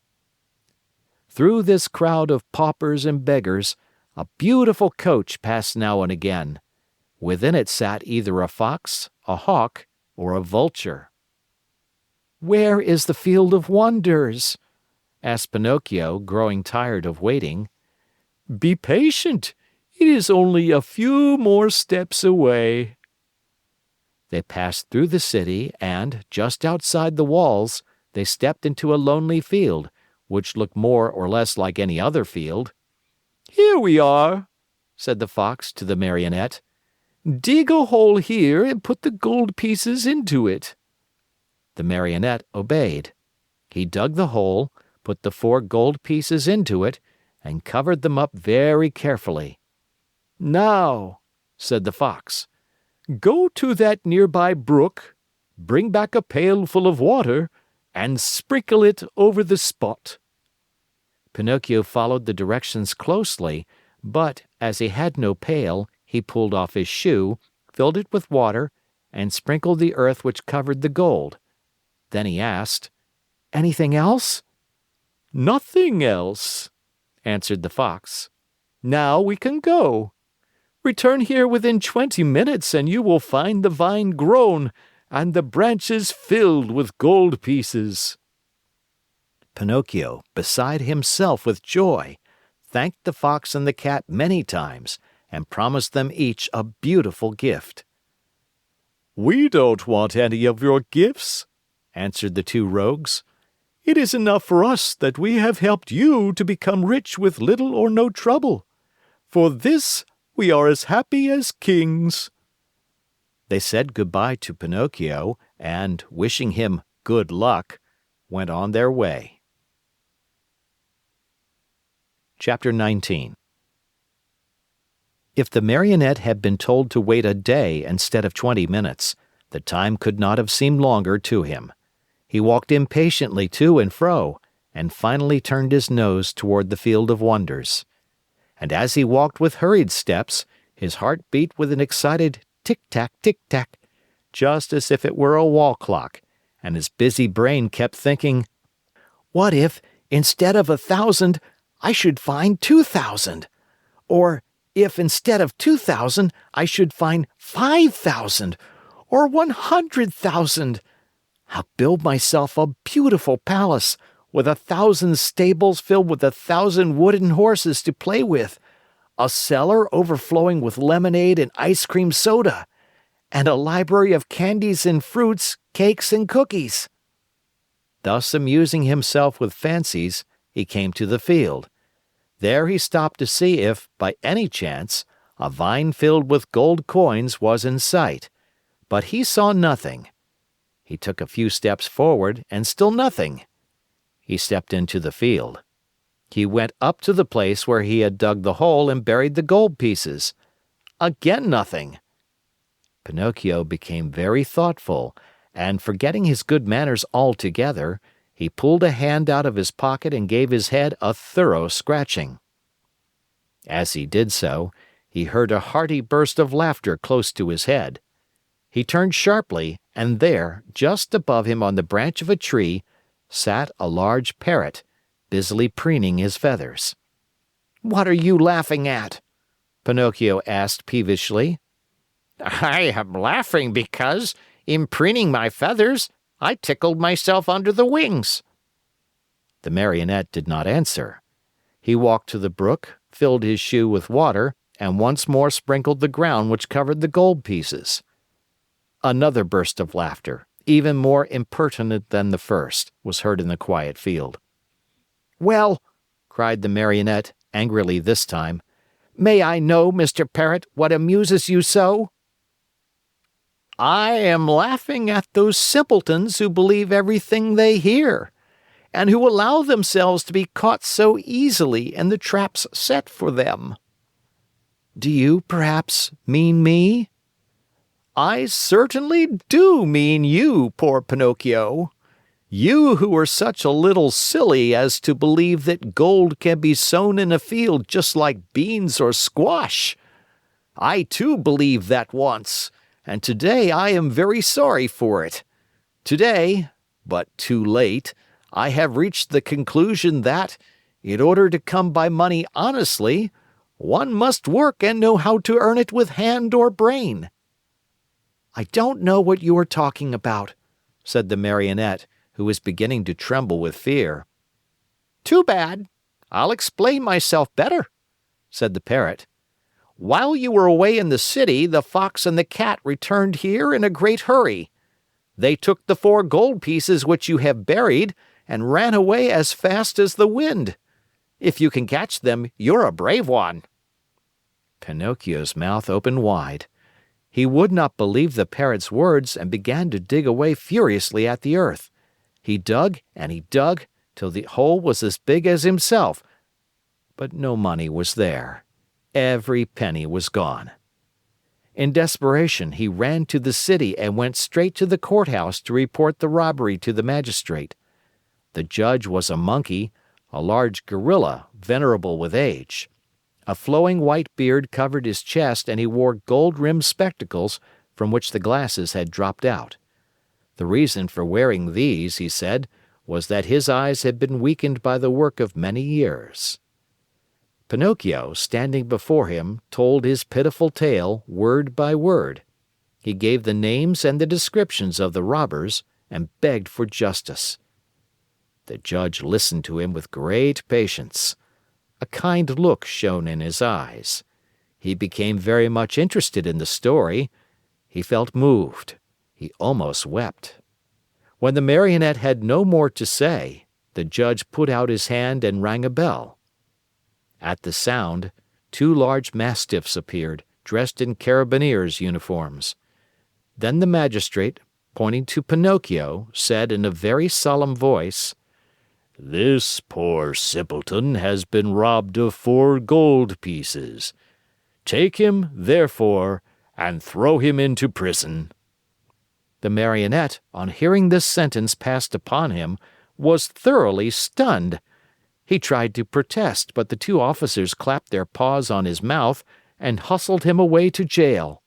Through this crowd of paupers and beggars, a beautiful coach passed now and again. Within it sat either a fox, a hawk, or a vulture. "Where is the Field of Wonders?" asked Pinocchio, growing tired of waiting. Be patient. It is only a few more steps away." They passed through the city and, just outside the walls, they stepped into a lonely field, which looked more or less like any other field. "Here we are," said the Fox to the Marionette. "Dig a hole here and put the gold pieces into it." The Marionette obeyed. He dug the hole, put the 4 gold pieces into it, and covered them up very carefully. "Now," said the Fox, "go to that nearby brook, bring back a pail full of water, and sprinkle it over the spot." Pinocchio followed the directions closely, but, as he had no pail, he pulled off his shoe, filled it with water, and sprinkled the earth which covered the gold. Then he asked, "Anything else?" "Nothing else," answered the Fox. "Now we can go. Return here within 20 minutes and you will find the vine grown and the branches filled with gold pieces." Pinocchio, beside himself with joy, thanked the Fox and the Cat many times and promised them each a beautiful gift. "We don't want any of your gifts," answered the 2 rogues. "It is enough for us that we have helped you to become rich with little or no trouble. For this we are as happy as kings." They said goodbye to Pinocchio and, wishing him good luck, went on their way. Chapter 19. If the Marionette had been told to wait a day instead of 20 minutes, the time could not have seemed longer to him. He walked impatiently to and fro, and finally turned his nose toward the Field of Wonders. And as he walked with hurried steps, his heart beat with an excited tick-tack, tick-tack, just as if it were a wall clock, and his busy brain kept thinking, "What if, instead of 1,000, I should find 2,000? Or if, instead of 2,000, I should find 5,000 or 100,000? I'll build myself a beautiful palace with 1,000 stables filled with 1,000 wooden horses to play with, a cellar overflowing with lemonade and ice cream soda, and a library of candies and fruits, cakes and cookies." Thus amusing himself with fancies, he came to the field. There he stopped to see if, by any chance, a vine filled with gold coins was in sight, but he saw nothing. He took a few steps forward and still nothing. He stepped into the field. He went up to the place where he had dug the hole and buried the gold pieces. Again nothing. Pinocchio became very thoughtful, and forgetting his good manners altogether, he pulled a hand out of his pocket and gave his head a thorough scratching. As he did so, he heard a hearty burst of laughter close to his head. He turned sharply, and there, just above him on the branch of a tree, sat a large parrot, busily preening his feathers. "What are you laughing at?" Pinocchio asked peevishly. "I am laughing because, in preening my feathers, I tickled myself under the wings." The Marionette did not answer. He walked to the brook, filled his shoe with water, and once more sprinkled the ground which covered the gold pieces. Another burst of laughter, even more impertinent than the first, was heard in the quiet field. "Well," cried the Marionette, angrily this time, "may I know, Mr. Parrot, what amuses you so?" "I am laughing at those simpletons who believe everything they hear, and who allow themselves to be caught so easily in the traps set for them." "Do you, perhaps, mean me?" "I certainly do mean you, poor Pinocchio. You who are such a little silly as to believe that gold can be sown in a field just like beans or squash. I too believed that once, and today I am very sorry for it. Today, but too late, I have reached the conclusion that, in order to come by money honestly, one must work and know how to earn it with hand or brain." "I don't know what you are talking about," said the Marionette, who was beginning to tremble with fear. "Too bad. I'll explain myself better. said the parrot. "While you were away in the city, the fox and the cat returned here in a great hurry. They took the 4 gold pieces which you have buried and ran away as fast as the wind. If you can catch them, you're a brave one." Pinocchio's mouth opened wide. He would not believe the parrot's words and began to dig away furiously at the earth. He dug and he dug till the hole was as big as himself, but no money was there. Every penny was gone. In desperation, he ran to the city and went straight to the courthouse to report the robbery to the magistrate. The judge was a monkey, a large gorilla, venerable with age. A flowing white beard covered his chest and he wore gold-rimmed spectacles from which the glasses had dropped out. The reason for wearing these, he said, was that his eyes had been weakened by the work of many years. Pinocchio, standing before him, told his pitiful tale word by word. He gave the names and the descriptions of the robbers and begged for justice. The judge listened to him with great patience. A kind look shone in his eyes. He became very much interested in the story. He felt moved. He almost wept. When the Marionette had no more to say, the judge put out his hand and rang a bell. At the sound, 2 large mastiffs appeared, dressed in carabineers' uniforms. Then the magistrate, pointing to Pinocchio, said in a very solemn voice, "This poor simpleton has been robbed of 4 gold pieces. Take him, therefore, and throw him into prison." The Marionette, on hearing this sentence passed upon him, was thoroughly stunned. He tried to protest, but the 2 officers clapped their paws on his mouth and hustled him away to jail.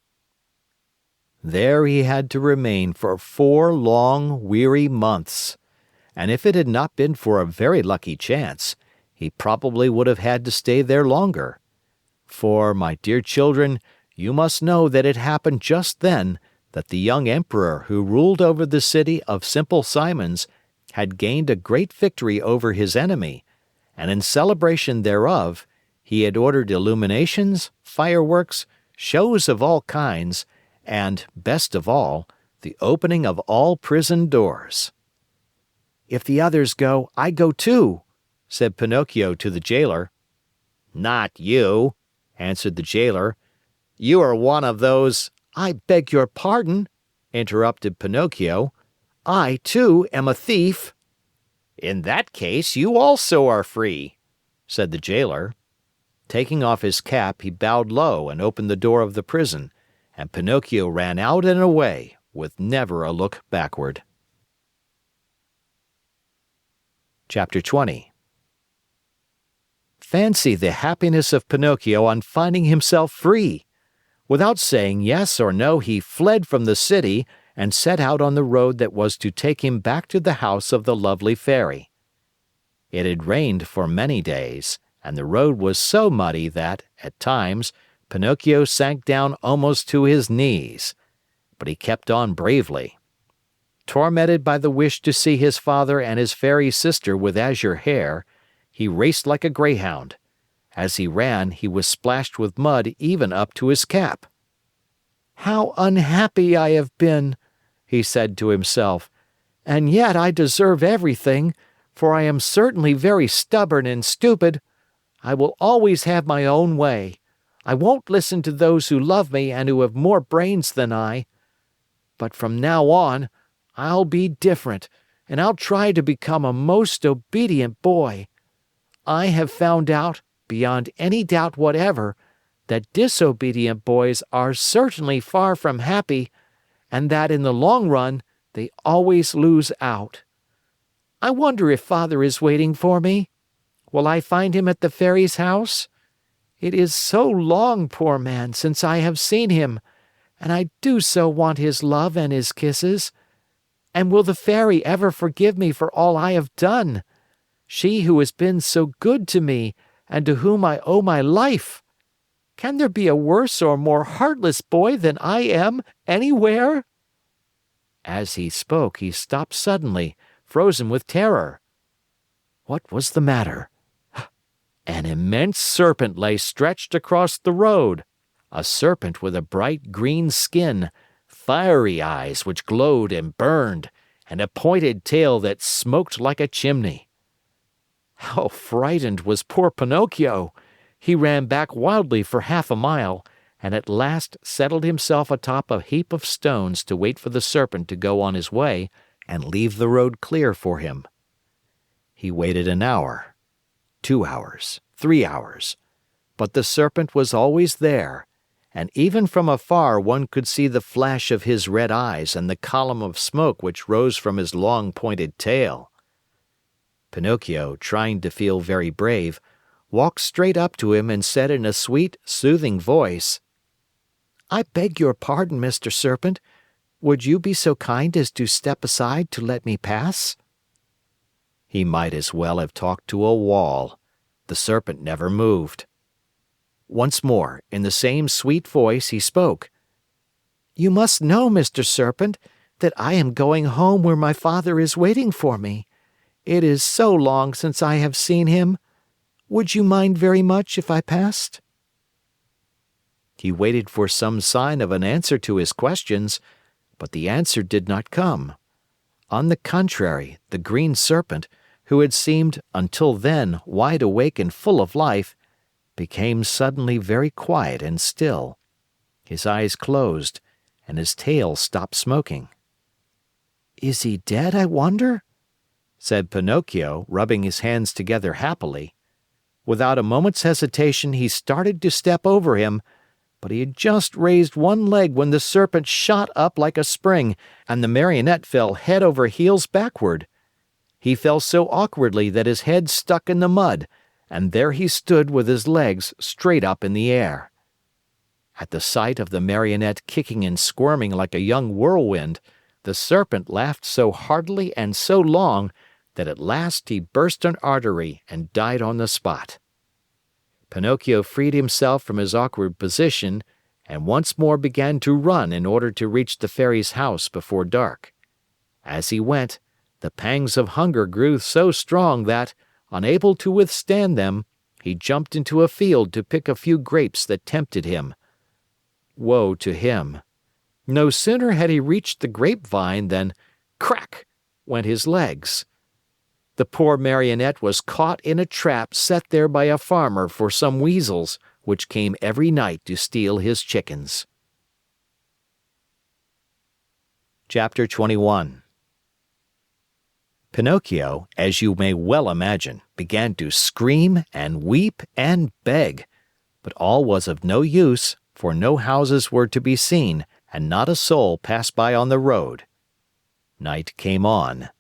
There he had to remain for 4 long, weary months. And if it had not been for a very lucky chance, he probably would have had to stay there longer. For, my dear children, you must know that it happened just then that the young emperor who ruled over the city of Simple Simons had gained a great victory over his enemy, and in celebration thereof, he had ordered illuminations, fireworks, shows of all kinds, and, best of all, the opening of all prison doors. "If the others go, I go too," said Pinocchio to the jailer. "Not you," answered the jailer. "You are one of those—" "I beg your pardon," interrupted Pinocchio. "I, too, am a thief." "In that case, you also are free," said the jailer. Taking off his cap, he bowed low and opened the door of the prison, and Pinocchio ran out and away, with never a look backward. Chapter 20. Fancy the happiness of Pinocchio on finding himself free! Without saying yes or no, he fled from the city and set out on the road that was to take him back to the house of the lovely fairy. It had rained for many days, and the road was so muddy that, at times, Pinocchio sank down almost to his knees. But he kept on bravely. Tormented by the wish to see his father and his fairy sister with azure hair, he raced like a greyhound. As he ran, he was splashed with mud even up to his cap. "How unhappy I have been," he said to himself, "and yet I deserve everything, for I am certainly very stubborn and stupid. I will always have my own way. I won't listen to those who love me and who have more brains than I. But from now on, I'll be different, and I'll try to become a most obedient boy. I have found out, beyond any doubt whatever, that disobedient boys are certainly far from happy, and that in the long run, they always lose out. I wonder if Father is waiting for me? Will I find him at the fairy's house? It is so long, poor man, since I have seen him, and I do so want his love and his kisses. And will the fairy ever forgive me for all I have done? She who has been so good to me and to whom I owe my life. Can there be a worse or more heartless boy than I am anywhere?" As he spoke, he stopped suddenly, frozen with terror. What was the matter? An immense serpent lay stretched across the road, a serpent with a bright green skin, fiery eyes which glowed and burned, and a pointed tail that smoked like a chimney. How frightened was poor Pinocchio! He ran back wildly for half a mile, and at last settled himself atop a heap of stones to wait for the serpent to go on his way and leave the road clear for him. He waited an hour, 2 hours, 3 hours, but the serpent was always there, and even from afar one could see the flash of his red eyes and the column of smoke which rose from his long pointed tail. Pinocchio, trying to feel very brave, walked straight up to him and said in a sweet, soothing voice, "I beg your pardon, Mr. Serpent. Would you be so kind as to step aside to let me pass?" He might as well have talked to a wall. The serpent never moved. Once more, in the same sweet voice, he spoke. "You must know, Mr. Serpent, that I am going home where my father is waiting for me. It is so long since I have seen him. Would you mind very much if I passed?" He waited for some sign of an answer to his questions, but the answer did not come. On the contrary, the green serpent, who had seemed, until then, wide awake and full of life, became suddenly very quiet and still. His eyes closed, and his tail stopped smoking. "Is he dead, I wonder?" said Pinocchio, rubbing his hands together happily. Without a moment's hesitation, he started to step over him, but he had just raised one leg when the serpent shot up like a spring, and the Marionette fell head over heels backward. He fell so awkwardly that his head stuck in the mud, and there he stood with his legs straight up in the air. At the sight of the Marionette kicking and squirming like a young whirlwind, the serpent laughed so heartily and so long that at last he burst an artery and died on the spot. Pinocchio freed himself from his awkward position and once more began to run in order to reach the Fairy's house before dark. As he went, the pangs of hunger grew so strong that, unable to withstand them, he jumped into a field to pick a few grapes that tempted him. Woe to him! No sooner had he reached the grapevine than crack went his legs. The poor Marionette was caught in a trap set there by a farmer for some weasels, which came every night to steal his chickens. Chapter 21. Pinocchio, as you may well imagine, began to scream and weep and beg, but all was of no use, for no houses were to be seen, and not a soul passed by on the road. Night came on.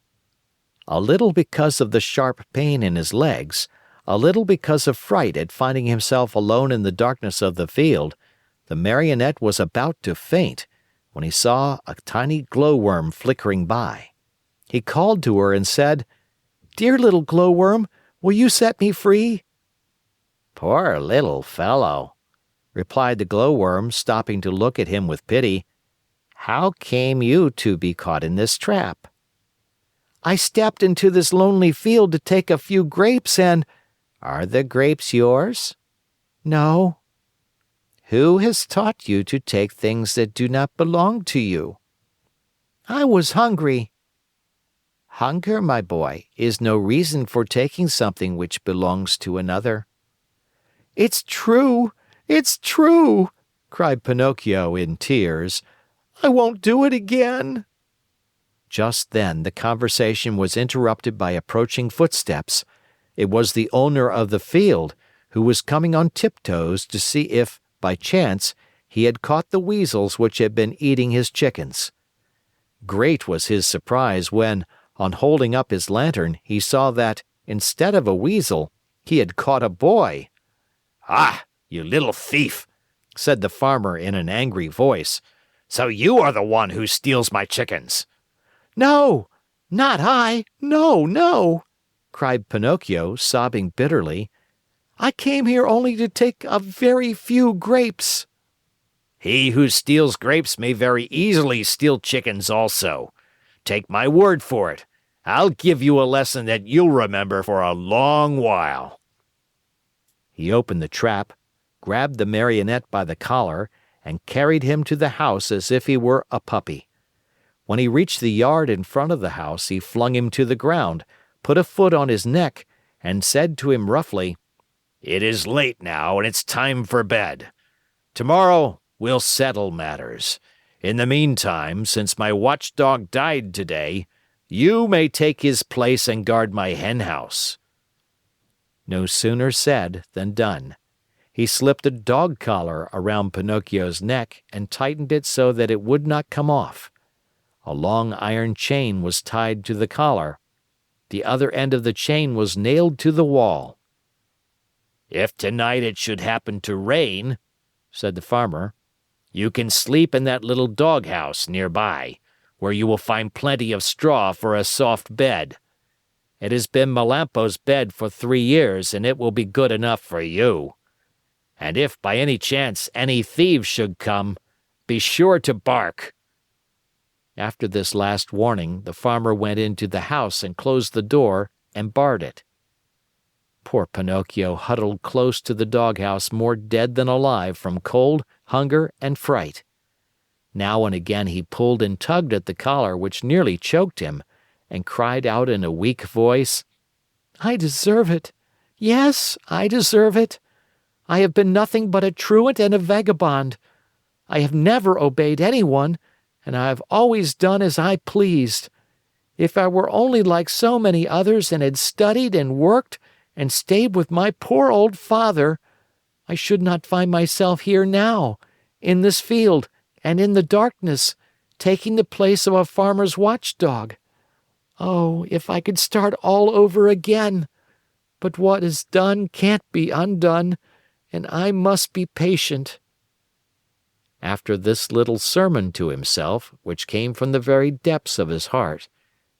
A little because of the sharp pain in his legs, a little because of fright at finding himself alone in the darkness of the field, the Marionette was about to faint when he saw a tiny glowworm flickering by. He called to her and said, "Dear little glowworm, will you set me free?" "Poor little fellow," replied the glowworm, stopping to look at him with pity. "How came you to be caught in this trap?" "I stepped into this lonely field to take a few grapes and—" "Are the grapes yours?" "No." "Who has taught you to take things that do not belong to you?" "I was hungry." "Hunger, my boy, is no reason for taking something which belongs to another." "It's true! It's true!" cried Pinocchio in tears. "I won't do it again." Just then the conversation was interrupted by approaching footsteps. It was the owner of the field, who was coming on tiptoes to see if, by chance, he had caught the weasels which had been eating his chickens. Great was his surprise when, on holding up his lantern, he saw that, instead of a weasel, he had caught a boy. "Ah, you little thief!" said the farmer in an angry voice. "So you are the one who steals my chickens." "No, not I! No, no!" cried Pinocchio, sobbing bitterly. "I came here only to take a very few grapes." "He who steals grapes may very easily steal chickens also. Take my word for it. I'll give you a lesson that you'll remember for a long while." He opened the trap, grabbed the Marionette by the collar, and carried him to the house as if he were a puppy. When he reached the yard in front of the house, he flung him to the ground, put a foot on his neck, and said to him roughly, "It is late now, and it's time for bed. Tomorrow we'll settle matters. In the meantime, since my watchdog died today, you may take his place and guard my henhouse." No sooner said than done. He slipped a dog collar around Pinocchio's neck and tightened it so that it would not come off. A long iron chain was tied to the collar. The other end of the chain was nailed to the wall. "If tonight it should happen to rain," said the farmer, "you can sleep in that little doghouse nearby, where you will find plenty of straw for a soft bed. It has been Melampo's bed for 3 years, and it will be good enough for you. And if by any chance any thieves should come, be sure to bark." After this last warning, the farmer went into the house and closed the door and barred it. Poor Pinocchio huddled close to the doghouse more dead than alive from cold, hunger, and fright. Now and again he pulled and tugged at the collar which nearly choked him, and cried out in a weak voice, "I deserve it. Yes, I deserve it. I have been nothing but a truant and a vagabond. I have never obeyed anyone, and I have always done as I pleased. If I were only like so many others and had studied and worked and stayed with my poor old father, I should not find myself here now, in this field and in the darkness, taking the place of a farmer's watchdog. Oh, if I could start all over again! But what is done can't be undone, and I must be patient." After this little sermon to himself, which came from the very depths of his heart,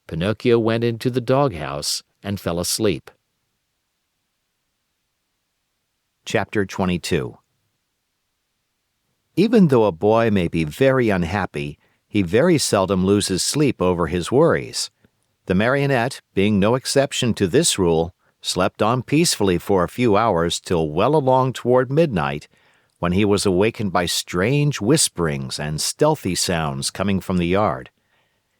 Pinocchio went into the doghouse and fell asleep. Chapter 22. Even though a boy may be very unhappy, he very seldom loses sleep over his worries. The Marionette, being no exception to this rule, slept on peacefully for a few hours till well along toward midnight, when he was awakened by strange whisperings and stealthy sounds coming from the yard.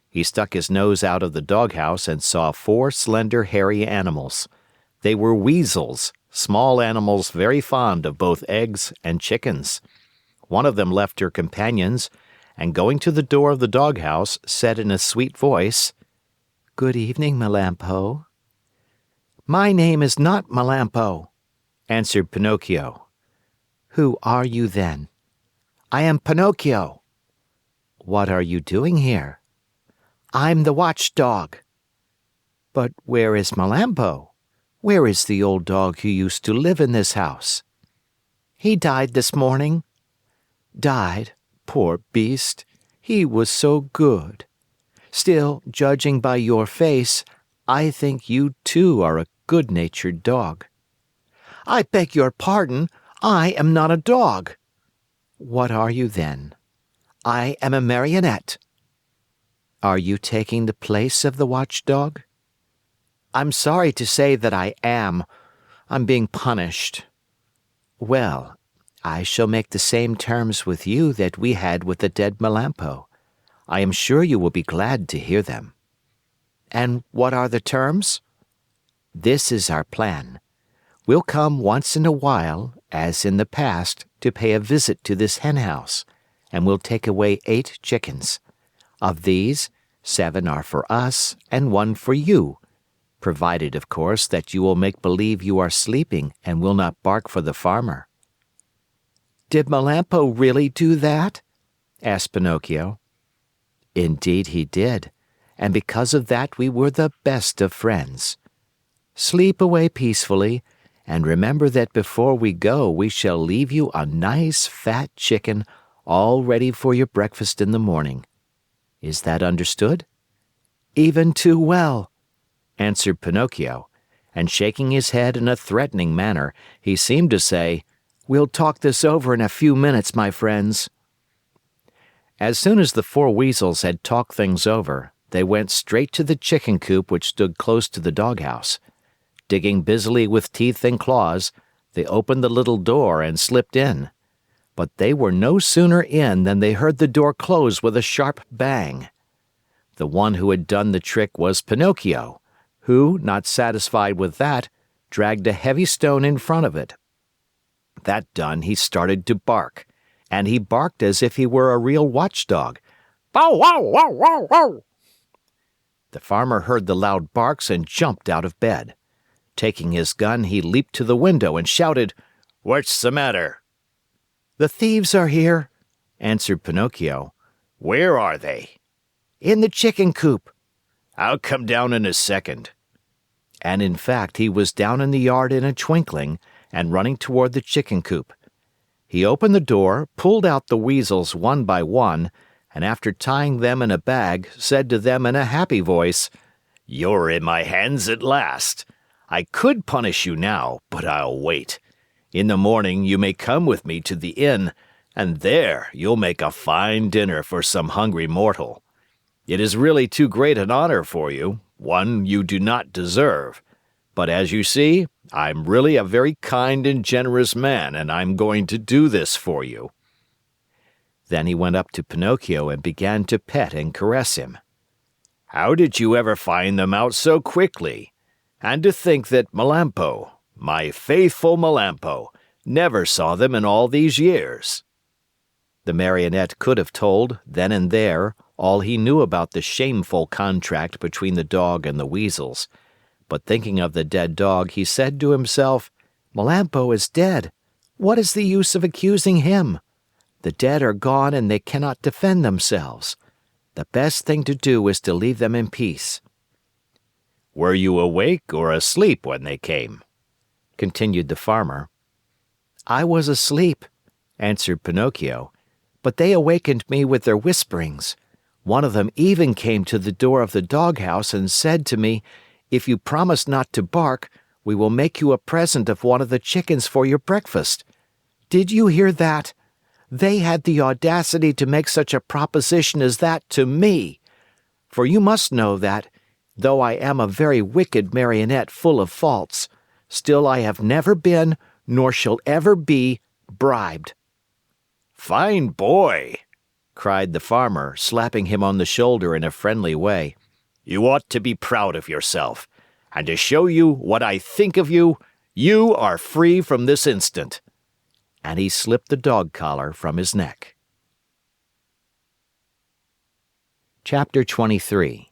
He stuck his nose out of the doghouse and saw 4 slender hairy animals. They were weasels, small animals very fond of both eggs and chickens. One of them left her companions, and going to the door of the doghouse, said in a sweet voice, "Good evening, Melampo." "My name is not Melampo," answered Pinocchio. "Who are you then?" "I am Pinocchio." "What are you doing here?" "I'm the watchdog." "But where is Melampo? Where is the old dog who used to live in this house?" "He died this morning." "Died? Poor beast. He was so good. Still, judging by your face, I think you too are a good-natured dog." "I beg your pardon. I am not a dog." "What are you then?" "I am a Marionette." "Are you taking the place of the watchdog?" "I'm sorry to say that I am. I'm being punished." "Well, I shall make the same terms with you that we had with the dead Melampo. I am sure you will be glad to hear them." "And what are the terms?" "This is our plan. We'll come once in a while, as in the past, to pay a visit to this henhouse, and we'll take away 8 chickens. Of these, 7 are for us and 1 for you, provided, of course, that you will make believe you are sleeping and will not bark for the farmer." "Did Melampo really do that?" asked Pinocchio. "Indeed he did, and because of that we were the best of friends. Sleep away peacefully, and remember that before we go we shall leave you a nice fat chicken all ready for your breakfast in the morning. Is that understood?" "Even too well," answered Pinocchio, and shaking his head in a threatening manner, he seemed to say, "We'll talk this over in a few minutes, my friends." As soon as the 4 weasels had talked things over, they went straight to the chicken coop which stood close to the doghouse. Digging busily with teeth and claws, They opened the little door and slipped in. But they were no sooner in than they heard the door close with a sharp bang. The one who had done the trick was Pinocchio, who, not satisfied with that, dragged a heavy stone in front of it. That done, he started to bark, and he barked as if he were a real watchdog. Bow wow wow wow wow! The farmer heard the loud barks and jumped out of bed. Taking his gun, he leaped to the window and shouted, "What's the matter?" "The thieves are here," answered Pinocchio. "Where are they?" "In the chicken coop." "I'll come down in a second." And in fact, he was down in the yard in a twinkling and running toward the chicken coop. He opened the door, pulled out the weasels one by one, and after tying them in a bag, said to them in a happy voice, "You're in my hands at last. I could punish you now, but I'll wait. In the morning you may come with me to the inn, and there you'll make a fine dinner for some hungry mortal. It is really too great an honor for you, one you do not deserve. But as you see, I'm really a very kind and generous man, and I'm going to do this for you." Then he went up to Pinocchio and began to pet and caress him. "How did you ever find them out so quickly? And to think that Melampo, my faithful Melampo, never saw them in all these years." The Marionette could have told, then and there, all he knew about the shameful contract between the dog and the weasels. But thinking of the dead dog, he said to himself, "Melampo is dead. What is the use of accusing him? The dead are gone and they cannot defend themselves. The best thing to do is to leave them in peace." "Were you awake or asleep when they came?" continued the farmer. "I was asleep," answered Pinocchio, "but they awakened me with their whisperings. One of them even came to the door of the doghouse and said to me, 'If you promise not to bark, we will make you a present of one of the chickens for your breakfast.' Did you hear that? They had the audacity to make such a proposition as that to me. For you must know that, though I am a very wicked Marionette full of faults, still I have never been, nor shall ever be, bribed." "Fine boy!" cried the farmer, slapping him on the shoulder in a friendly way. "You ought to be proud of yourself. And to show you what I think of you, you are free from this instant." And he slipped the dog collar from his neck. Chapter 23.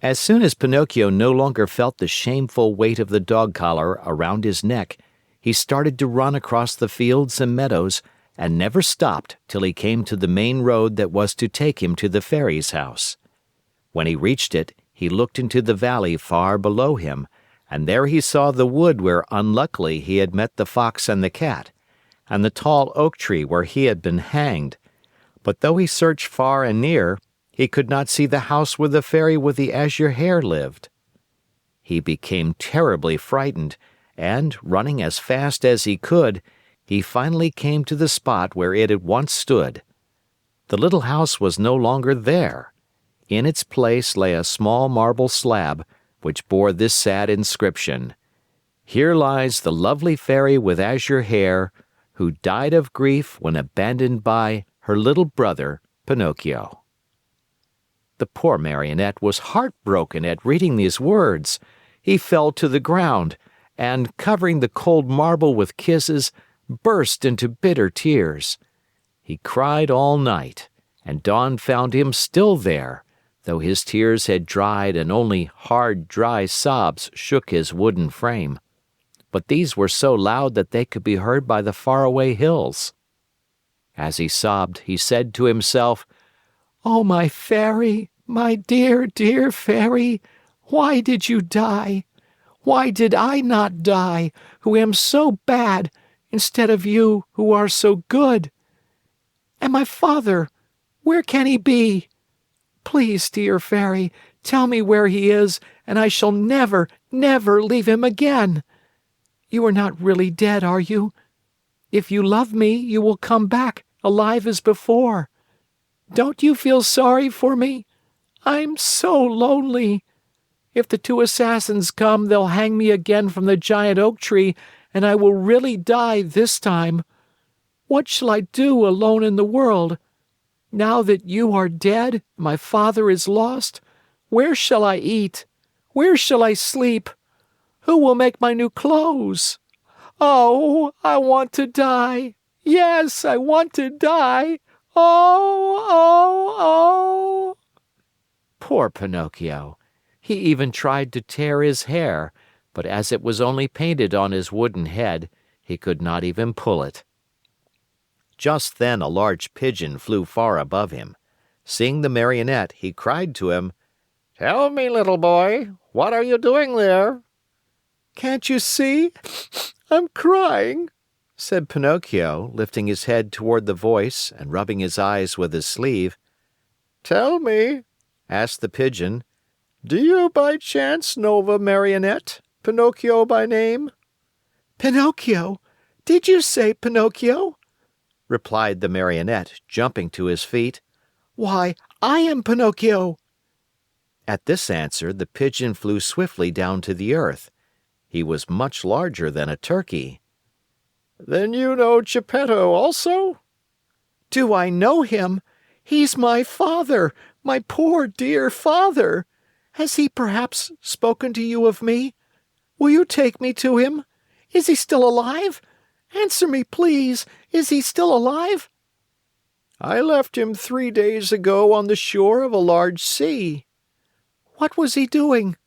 As soon as Pinocchio no longer felt the shameful weight of the dog collar around his neck, he started to run across the fields and meadows and never stopped till he came to the main road that was to take him to the fairy's house. When he reached it, he looked into the valley far below him, and there he saw the wood where unluckily he had met the fox and the cat, and the tall oak tree where he had been hanged. But though he searched far and near, he could not see the house where the fairy with the azure hair lived. He became terribly frightened, and, running as fast as he could, he finally came to the spot where it had once stood. The little house was no longer there. In its place lay a small marble slab, which bore this sad inscription: "Here lies the lovely fairy with azure hair, who died of grief when abandoned by her little brother, Pinocchio." The poor Marionette was heartbroken at reading these words. He fell to the ground, and, covering the cold marble with kisses, burst into bitter tears. He cried all night, and dawn found him still there, though his tears had dried and only hard, dry sobs shook his wooden frame. But these were so loud that they could be heard by the faraway hills. As he sobbed, he said to himself, "Oh, my fairy, my dear, dear fairy, why did you die? Why did I not die, who am so bad, instead of you, who are so good? And my father, where can he be? Please, dear fairy, tell me where he is, and I shall never, never leave him again. You are not really dead, are you? If you love me, you will come back, alive as before. Don't you feel sorry for me? I'm so lonely. If the two assassins come, they'll hang me again from the giant oak tree, and I will really die this time. What shall I do alone in the world? Now that you are dead, my father is lost, where shall I eat? Where shall I sleep? Who will make my new clothes? Oh, I want to die. Yes, I want to die. Oh, oh, oh. Poor Pinocchio. He even tried to tear his hair, but as it was only painted on his wooden head, he could not even pull it. Just then a large pigeon flew far above him. Seeing the Marionette, he cried to him, "Tell me, little boy, what are you doing there?" "Can't you see? I'm crying," said Pinocchio, lifting his head toward the voice and rubbing his eyes with his sleeve. "Tell me," asked the pigeon, "do you by chance know of a Marionette, Pinocchio by name?" "Pinocchio? Did you say Pinocchio?" replied the Marionette, jumping to his feet. "Why, I am Pinocchio." At this answer, the pigeon flew swiftly down to the earth. He was much larger than a turkey. "Then you know Geppetto also?" "Do I know him? He's my father, my poor dear father. Has he perhaps spoken to you of me? Will you take me to him? Is he still alive? Answer me, please. Is he still alive?" "I left him 3 days ago on the shore of a large sea." "What was he doing?"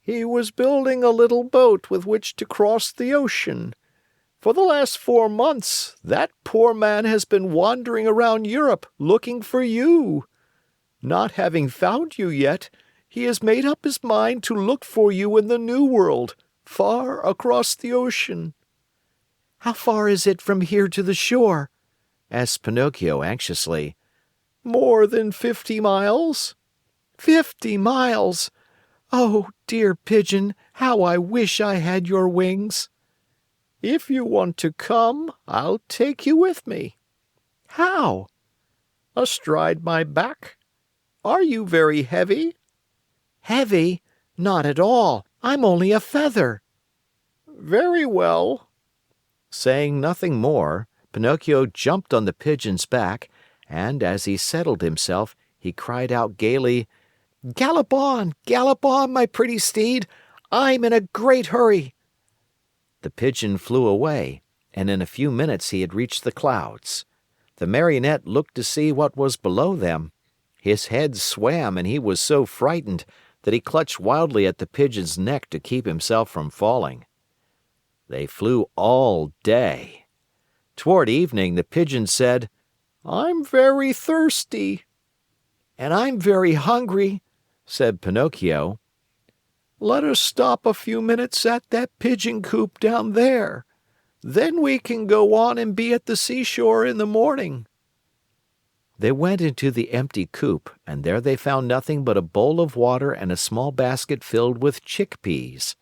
"He was building a little boat with which to cross the ocean. For the last 4 months, that poor man has been wandering around Europe looking for you. Not having found you yet, he has made up his mind to look for you in the New World, far across the ocean." "How far is it from here to the shore?" asked Pinocchio anxiously. "More than 50 miles." 50 miles! Oh, dear pigeon, how I wish I had your wings. "If you want to come, I'll take you with me." "How?" "Astride my back. Are you very heavy?" "Heavy? Not at all. I'm only a feather." "Very well." Saying nothing more, Pinocchio jumped on the pigeon's back, and, as he settled himself, he cried out gaily, gallop on, my pretty steed. I'm in a great hurry." The pigeon flew away, and in a few minutes he had reached the clouds. The Marionette looked to see what was below them. His head swam, and he was so frightened that he clutched wildly at the pigeon's neck to keep himself from falling. They flew all day. Toward evening, the pigeon said, "I'm very thirsty." "And I'm very hungry," said Pinocchio. "Let us stop a few minutes at that pigeon coop down there. Then we can go on and be at the seashore in the morning." They went into the empty coop, and there they found nothing but a bowl of water and a small basket filled with chickpeas.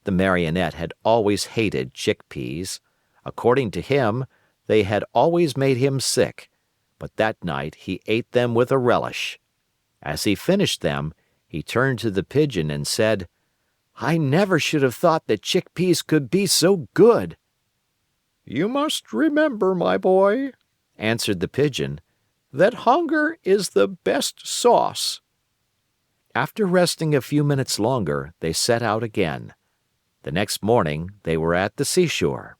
The Marionette had always hated chickpeas. According to him, they had always made him sick, but that night he ate them with a relish. As he finished them, he turned to the pigeon and said, "I never should have thought that chickpeas could be so good." "You must remember, my boy," answered the pigeon, "that hunger is the best sauce." After resting a few minutes longer, they set out again. The next morning, they were at the seashore.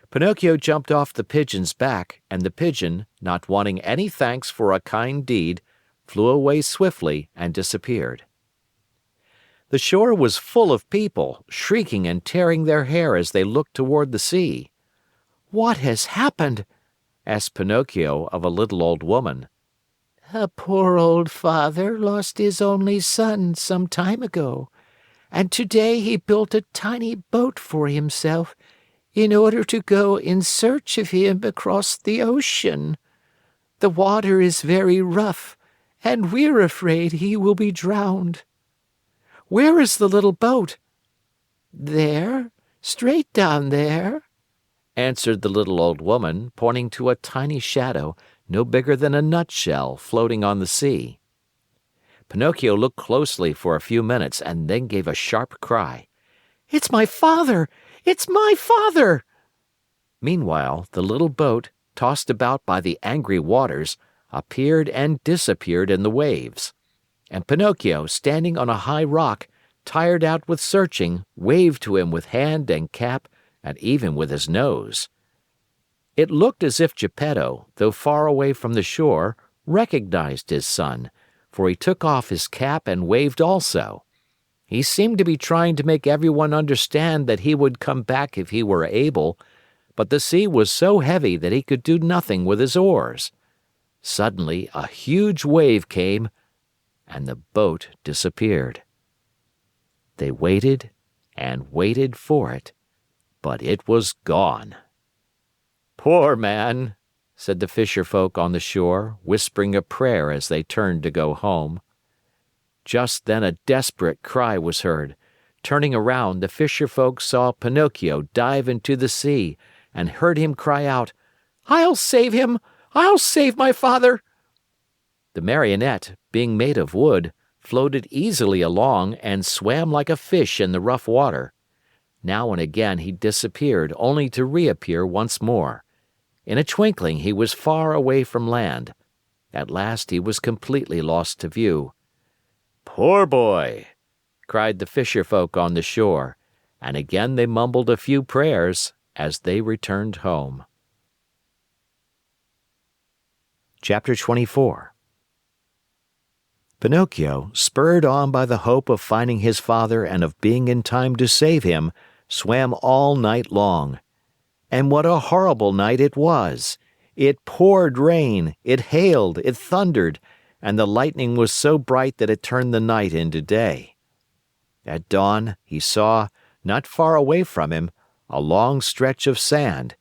Pinocchio jumped off the pigeon's back, and the pigeon, not wanting any thanks for a kind deed, flew away swiftly and disappeared. The shore was full of people, shrieking and tearing their hair as they looked toward the sea. "What has happened?" asked Pinocchio of a little old woman. "A poor old father lost his only son some time ago, and today he built a tiny boat for himself in order to go in search of him across the ocean. The water is very rough, and we're afraid he will be drowned." "Where is the little boat?" "There, straight down there," answered the little old woman, pointing to a tiny shadow, no bigger than a nutshell, floating on the sea. Pinocchio looked closely for a few minutes and then gave a sharp cry. It's my father! It's my father! Meanwhile, the little boat, tossed about by the angry waters, appeared and disappeared in the waves. And Pinocchio, standing on a high rock, tired out with searching, waved to him with hand and cap and even with his nose. It looked as if Geppetto, though far away from the shore, recognized his son, for he took off his cap and waved also. He seemed to be trying to make everyone understand that he would come back if he were able, but the sea was so heavy that he could do nothing with his oars. Suddenly a huge wave came, and the boat disappeared. They waited and waited for it, but it was gone. "Poor man," said the fisher folk on the shore, whispering a prayer as they turned to go home. Just then a desperate cry was heard. Turning around, the fisher folk saw Pinocchio dive into the sea and heard him cry out, "I'll save him! I'll save my father!" The Marionette, being made of wood, floated easily along and swam like a fish in the rough water. Now and again he disappeared only to reappear once more. In a twinkling he was far away from land. At last he was completely lost to view. "Poor boy!" cried the fisher folk on the shore, and again they mumbled a few prayers as they returned home. Chapter 24. Pinocchio, spurred on by the hope of finding his father and of being in time to save him, swam all night long. And what a horrible night it was! It poured rain, it hailed, it thundered, and the lightning was so bright that it turned the night into day. At dawn, he saw, not far away from him, a long stretch of sand.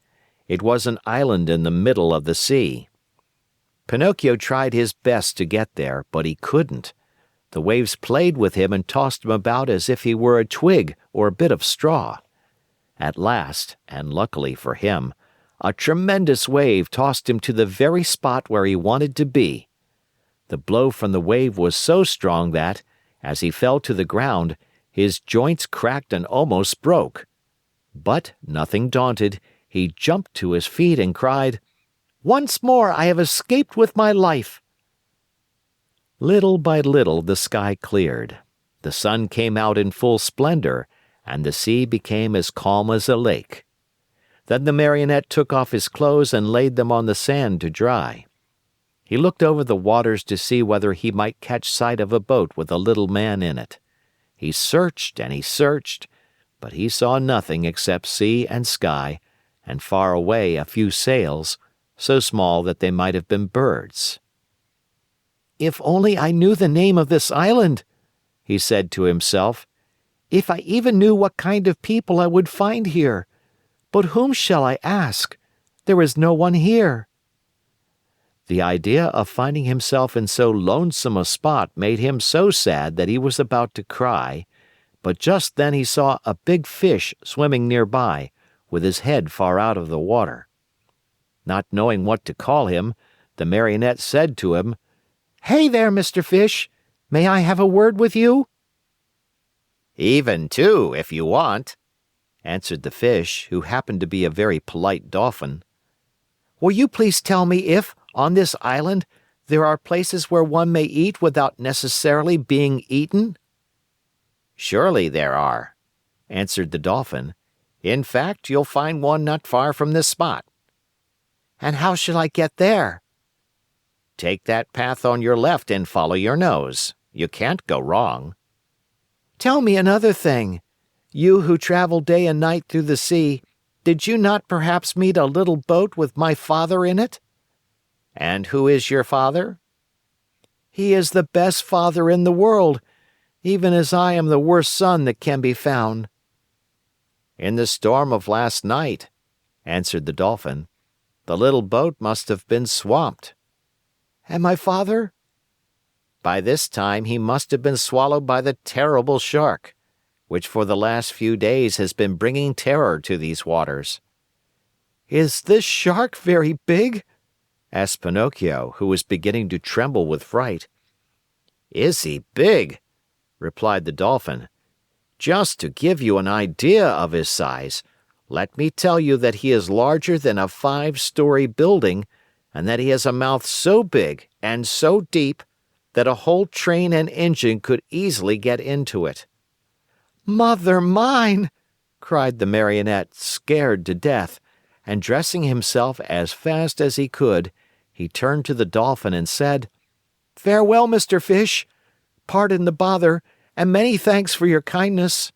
It was an island in the middle of the sea. Pinocchio tried his best to get there, but he couldn't. The waves played with him and tossed him about as if he were a twig or a bit of straw. At last, and luckily for him, a tremendous wave tossed him to the very spot where he wanted to be. The blow from the wave was so strong that, as he fell to the ground, his joints cracked and almost broke. But, nothing daunted, he jumped to his feet and cried, "Once more I have escaped with my life!" Little by little the sky cleared. The sun came out in full splendor, and the sea became as calm as a lake. Then the Marionette took off his clothes and laid them on the sand to dry. He looked over the waters to see whether he might catch sight of a boat with a little man in it. He searched and he searched, but he saw nothing except sea and sky, and far away a few sails, so small that they might have been birds. "If only I knew the name of this island," he said to himself. "If I even knew what kind of people I would find here. But whom shall I ask? There is no one here." The idea of finding himself in so lonesome a spot made him so sad that he was about to cry, but just then he saw a big fish swimming nearby, with his head far out of the water. Not knowing what to call him, the Marionette said to him, "Hey there, Mr. Fish! May I have a word with you?" "Even two, if you want," answered the fish, who happened to be a very polite dolphin. "Will you please tell me if, on this island, there are places where one may eat without necessarily being eaten?" "Surely there are," answered the Dolphin. "In fact, you'll find one not far from this spot." "And how shall I get there?" "Take that path on your left and follow your nose. You can't go wrong." "Tell me another thing. You who travel day and night through the sea, did you not perhaps meet a little boat with my father in it?" "And who is your father?" "He is the best father in the world, even as I am the worst son that can be found." "In the storm of last night," answered the Dolphin, "the little boat must have been swamped." "And my father?" "By this time he must have been swallowed by the terrible shark, which for the last few days has been bringing terror to these waters." "Is this shark very big?" asked Pinocchio, who was beginning to tremble with fright. "Is he big?" replied the Dolphin. "Just to give you an idea of his size, let me tell you that he is larger than a 5-story building, and that he has a mouth so big and so deep that a whole train and engine could easily get into it." "Mother mine!" cried the Marionette, scared to death, and dressing himself as fast as he could, he turned to the Dolphin and said, "Farewell, Mr. Fish. Pardon the bother, and many thanks for your kindness."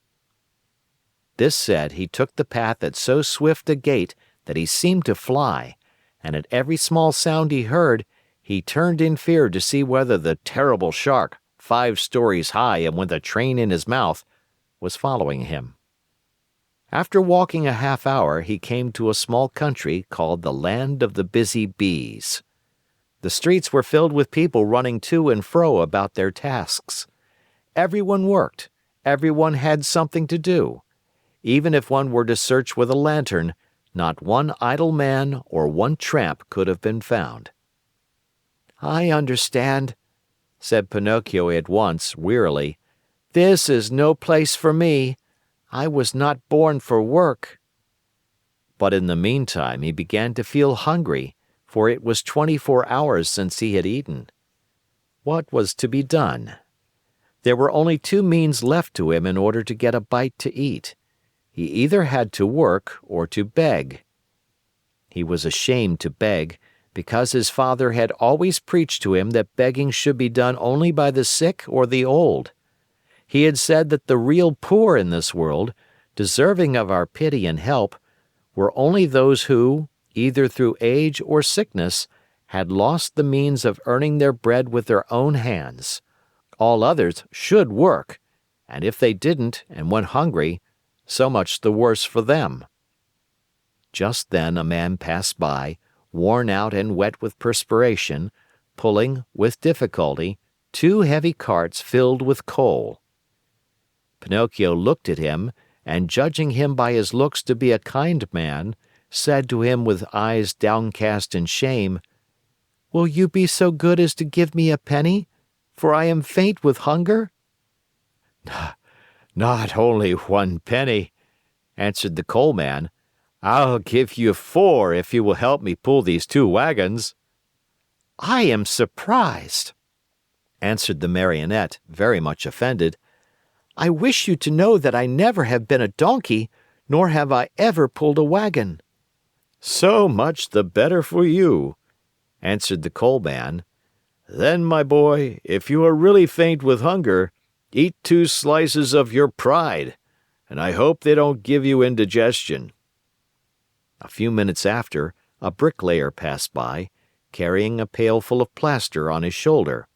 This said, he took the path at so swift a gait that he seemed to fly, and at every small sound he heard, he turned in fear to see whether the terrible shark, 5 stories high and with a train in his mouth, was following him. After walking a half hour, he came to a small country called the Land of the Busy Bees. The streets were filled with people running to and fro about their tasks. Everyone worked, everyone had something to do. Even if one were to search with a lantern, not one idle man or one tramp could have been found. "I understand," said Pinocchio at once, wearily. "This is no place for me. I was not born for work." But in the meantime he began to feel hungry, for it was 24 hours since he had eaten. What was to be done? There were only 2 means left to him in order to get a bite to eat. He either had to work or to beg. He was ashamed to beg, because his father had always preached to him that begging should be done only by the sick or the old. He had said that the real poor in this world, deserving of our pity and help, were only those who, either through age or sickness, had lost the means of earning their bread with their own hands. All others should work, and if they didn't and went hungry, so much the worse for them. Just then a man passed by, worn out and wet with perspiration, pulling, with difficulty, 2 heavy carts filled with coal. Pinocchio looked at him, and judging him by his looks to be a kind man, said to him with eyes downcast in shame, "Will you be so good as to give me a penny, for I am faint with hunger?" "Not only 1 penny," answered the coal man. "I'll give you 4 if you will help me pull these 2 wagons." "I am surprised," answered the Marionette, very much offended. "I wish you to know that I never have been a donkey, nor have I ever pulled a wagon." "So much the better for you," answered the coal man. "Then, my boy, if you are really faint with hunger, eat 2 slices of your pride, and I hope they don't give you indigestion." A few minutes after, a bricklayer passed by, carrying a pail full of plaster on his shoulder.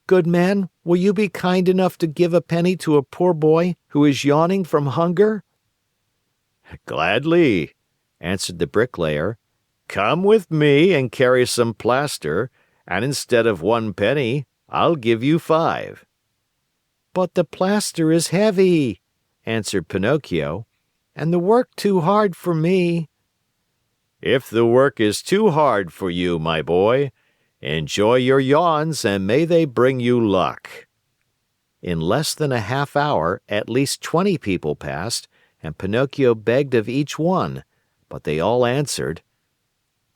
"Good man, will you be kind enough to give a penny to a poor boy who is yawning from hunger?" "Gladly," answered the bricklayer. "Come with me and carry some plaster, and instead of 1 penny, I'll give you 5. "But the plaster is heavy," answered Pinocchio, "and the work too hard for me." "If the work is too hard for you, my boy, enjoy your yawns and may they bring you luck." In less than a half hour, at least 20 people passed, and Pinocchio begged of each one, but they all answered,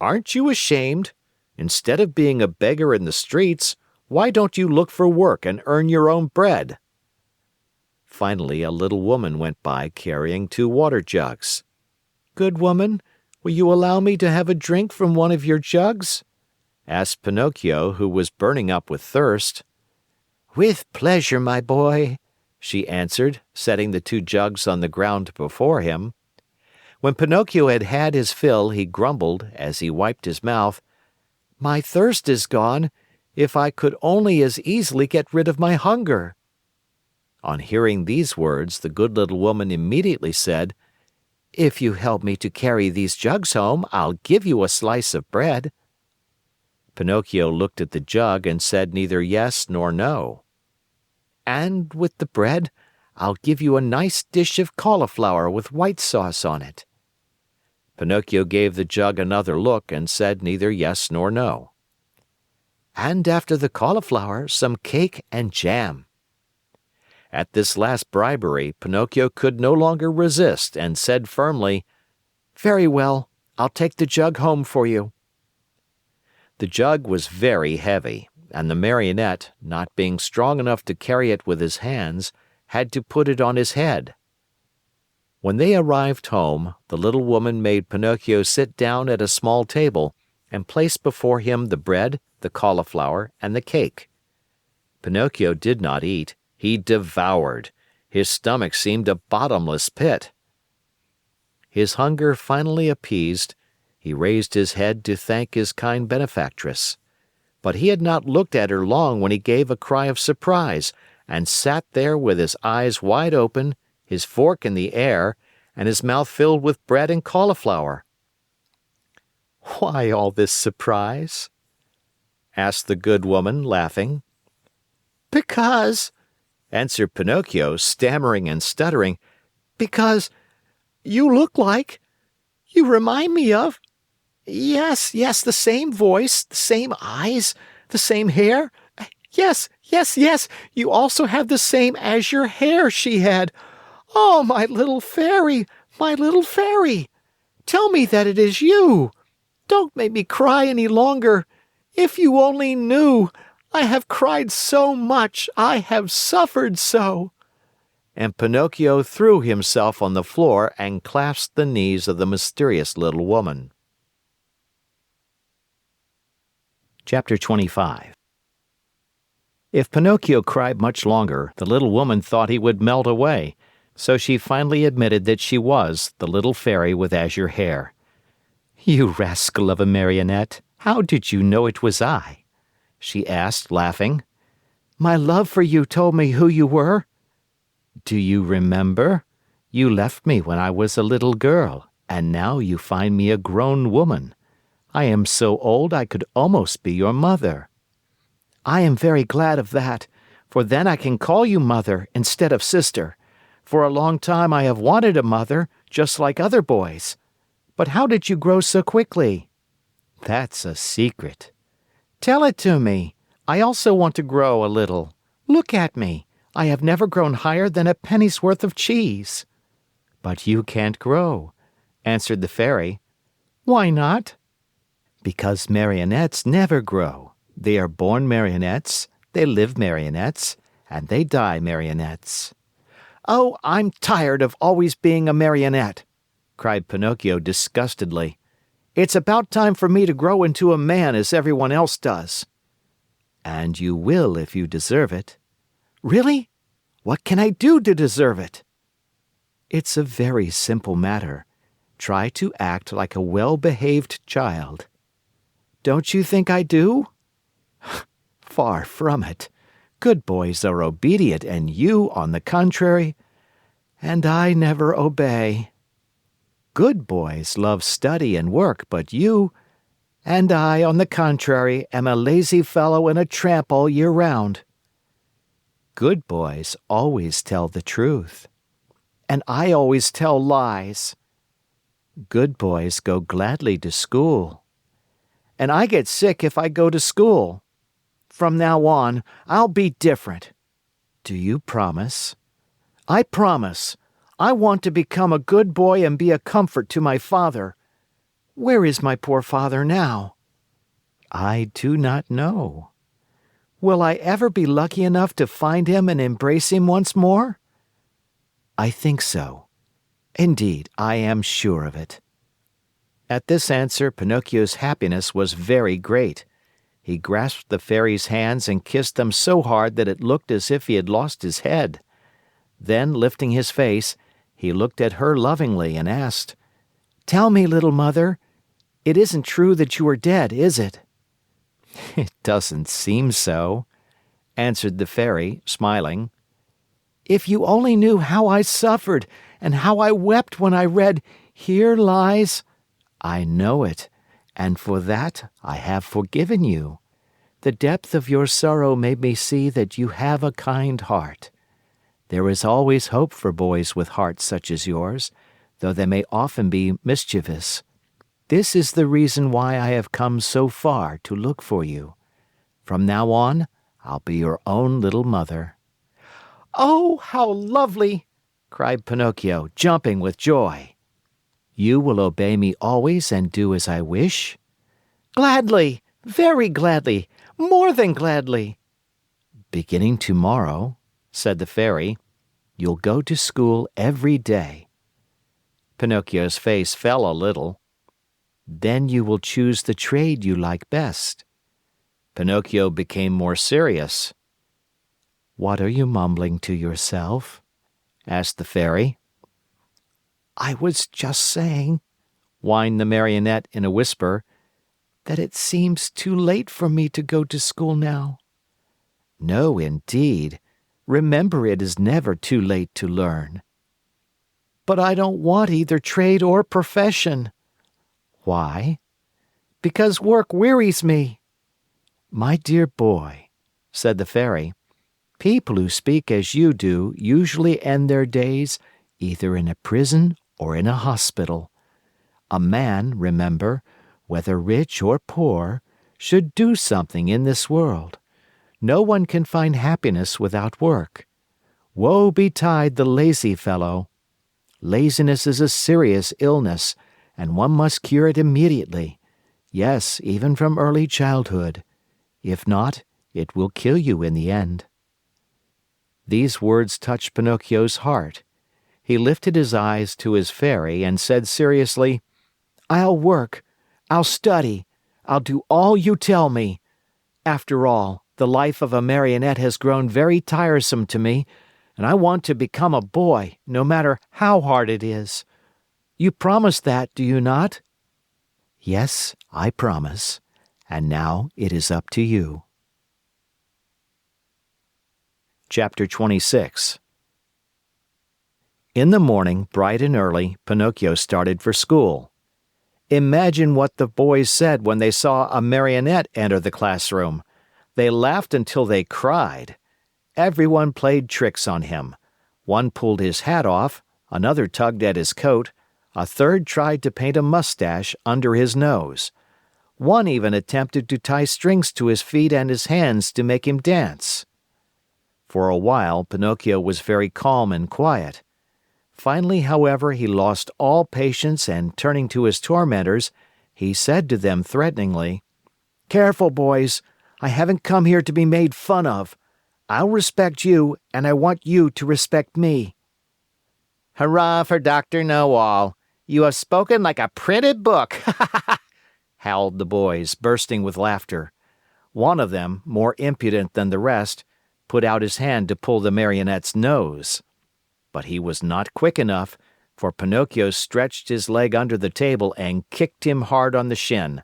"Aren't you ashamed? Instead of being a beggar in the streets, why don't you look for work and earn your own bread?" Finally, a little woman went by carrying 2 water jugs. "Good woman, will you allow me to have a drink from one of your jugs?" asked Pinocchio, who was burning up with thirst. "With pleasure, my boy," she answered, setting the 2 jugs on the ground before him. When Pinocchio had had his fill, he grumbled, as he wiped his mouth, "My thirst is gone. If I could only as easily get rid of my hunger." On hearing these words, the good little woman immediately said, "If you help me to carry these jugs home, I'll give you a slice of bread." Pinocchio looked at the jug and said neither yes nor no. "And with the bread, I'll give you a nice dish of cauliflower with white sauce on it." Pinocchio gave the jug another look and said neither yes nor no. and after the cauliflower, some cake and jam." At this last bribery, Pinocchio could no longer resist and said firmly, "Very well, I'll take the jug home for you." The jug was very heavy, and the Marionette, not being strong enough to carry it with his hands, had to put it on his head. When they arrived home, the little woman made Pinocchio sit down at a small table and placed before him the bread, the cauliflower, and the cake. Pinocchio did not eat, he devoured. His stomach seemed a bottomless pit. His hunger finally appeased, he raised his head to thank his kind benefactress. But he had not looked at her long when he gave a cry of surprise and sat there with his eyes wide open, his fork in the air, and his mouth filled with bread and cauliflower. "Why all this surprise?" asked the good woman, laughing. "Because," answered Pinocchio, stammering and stuttering, "because you remind me of, yes, the same voice, the same eyes, the same hair. Yes, you also have the same azure hair she had. Oh, my little fairy, my little fairy! Tell me that it is you! Don't make me cry any longer! If you only knew! I have cried so much, I have suffered so!" And Pinocchio threw himself on the floor and clasped the knees of the mysterious little woman. Chapter 25. If Pinocchio cried much longer, the little woman thought he would melt away, so she finally admitted that she was the little fairy with azure hair. "You rascal of a Marionette, how did you know it was I?" she asked, laughing. "My love for you told me who you were." "Do you remember? You left me when I was a little girl, and now you find me a grown woman. I am so old I could almost be your mother." "I am very glad of that, for then I can call you mother instead of sister. For a long time I have wanted a mother, just like other boys. But how did you grow so quickly?" "That's a secret." "Tell it to me. I also want to grow a little. Look at me. I have never grown higher than a penny's worth of cheese." "But you can't grow," answered the fairy. "Why not?" "Because marionettes never grow. They are born marionettes, they live marionettes, and they die marionettes." "Oh, I'm tired of always being a marionette," cried Pinocchio disgustedly. "It's about time for me to grow into a man as everyone else does." "And you will if you deserve it." "Really? What can I do to deserve it?" "It's a very simple matter. Try to act like a well-behaved child." "Don't you think I do?" "Far from it. Good boys are obedient, and you, on the contrary—" "And I never obey." "Good boys love study and work, but you—" "And I, on the contrary, am a lazy fellow and a tramp all year round." "Good boys always tell the truth." "And I always tell lies." "Good boys go gladly to school." "And I get sick if I go to school. From now on, I'll be different." "Do you promise?" "I promise. I want to become a good boy and be a comfort to my father. Where is my poor father now?" "I do not know." "Will I ever be lucky enough to find him and embrace him once more?" "I think so. Indeed, I am sure of it." At this answer, Pinocchio's happiness was very great. He grasped the fairy's hands and kissed them so hard that it looked as if he had lost his head. Then, lifting his face, he looked at her lovingly and asked, "Tell me, little mother, it isn't true that you are dead, is it?" "It doesn't seem so," answered the fairy, smiling. "If you only knew how I suffered and how I wept when I read, 'Here lies—'" "I know it, and for that I have forgiven you. The depth of your sorrow made me see that you have a kind heart. There is always hope for boys with hearts such as yours, though they may often be mischievous. This is the reason why I have come so far to look for you. From now on, I'll be your own little mother." "Oh, how lovely!" cried Pinocchio, jumping with joy. "You will obey me always and do as I wish?" "Gladly, very gladly, more than gladly." "Beginning tomorrow," said the fairy, "you'll go to school every day." Pinocchio's face fell a little. "Then you will choose the trade you like best." Pinocchio became more serious. "What are you mumbling to yourself?" asked the fairy. "I was just saying," whined the Marionette in a whisper, "that it seems too late for me to go to school now." "No, indeed. Remember, it is never too late to learn." "But I don't want either trade or profession." "Why?" "Because work wearies me." "My dear boy," said the fairy, "people who speak as you do usually end their days either in a prison or in a hospital. A man, remember, whether rich or poor, should do something in this world. No one can find happiness without work. Woe betide the lazy fellow. Laziness is a serious illness, and one must cure it immediately. Yes, even from early childhood. If not, it will kill you in the end." These words touched Pinocchio's heart. He lifted his eyes to his fairy and said seriously, "I'll work. I'll study. I'll do all you tell me. After all, the life of a Marionette has grown very tiresome to me, and I want to become a boy, no matter how hard it is. You promise that, do you not?" "Yes, I promise. And now it is up to you." Chapter 26. In the morning, bright and early, Pinocchio started for school. Imagine what the boys said when they saw a Marionette enter the classroom. They laughed until they cried. Everyone played tricks on him. One pulled his hat off, another tugged at his coat, a third tried to paint a mustache under his nose. One even attempted to tie strings to his feet and his hands to make him dance. For a while, Pinocchio was very calm and quiet. Finally, however, he lost all patience and turning to his tormentors, he said to them threateningly, "Careful, boys. I haven't come here to be made fun of. I'll respect you, and I want you to respect me." "Hurrah for Dr. Know-All. You have spoken like a printed book," howled the boys, bursting with laughter. One of them, more impudent than the rest, put out his hand to pull the Marionette's nose. But he was not quick enough, for Pinocchio stretched his leg under the table and kicked him hard on the shin.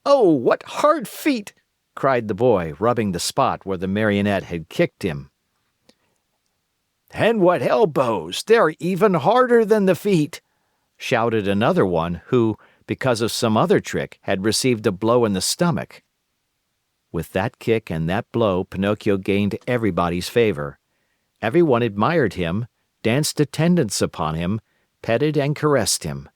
"Oh, what hard feet!" cried the boy, rubbing the spot where the Marionette had kicked him. "And what elbows! They're even harder than the feet!" shouted another one who, because of some other trick, had received a blow in the stomach. With that kick and that blow, Pinocchio gained everybody's favor. Everyone admired him, danced attendance upon him, petted and caressed him.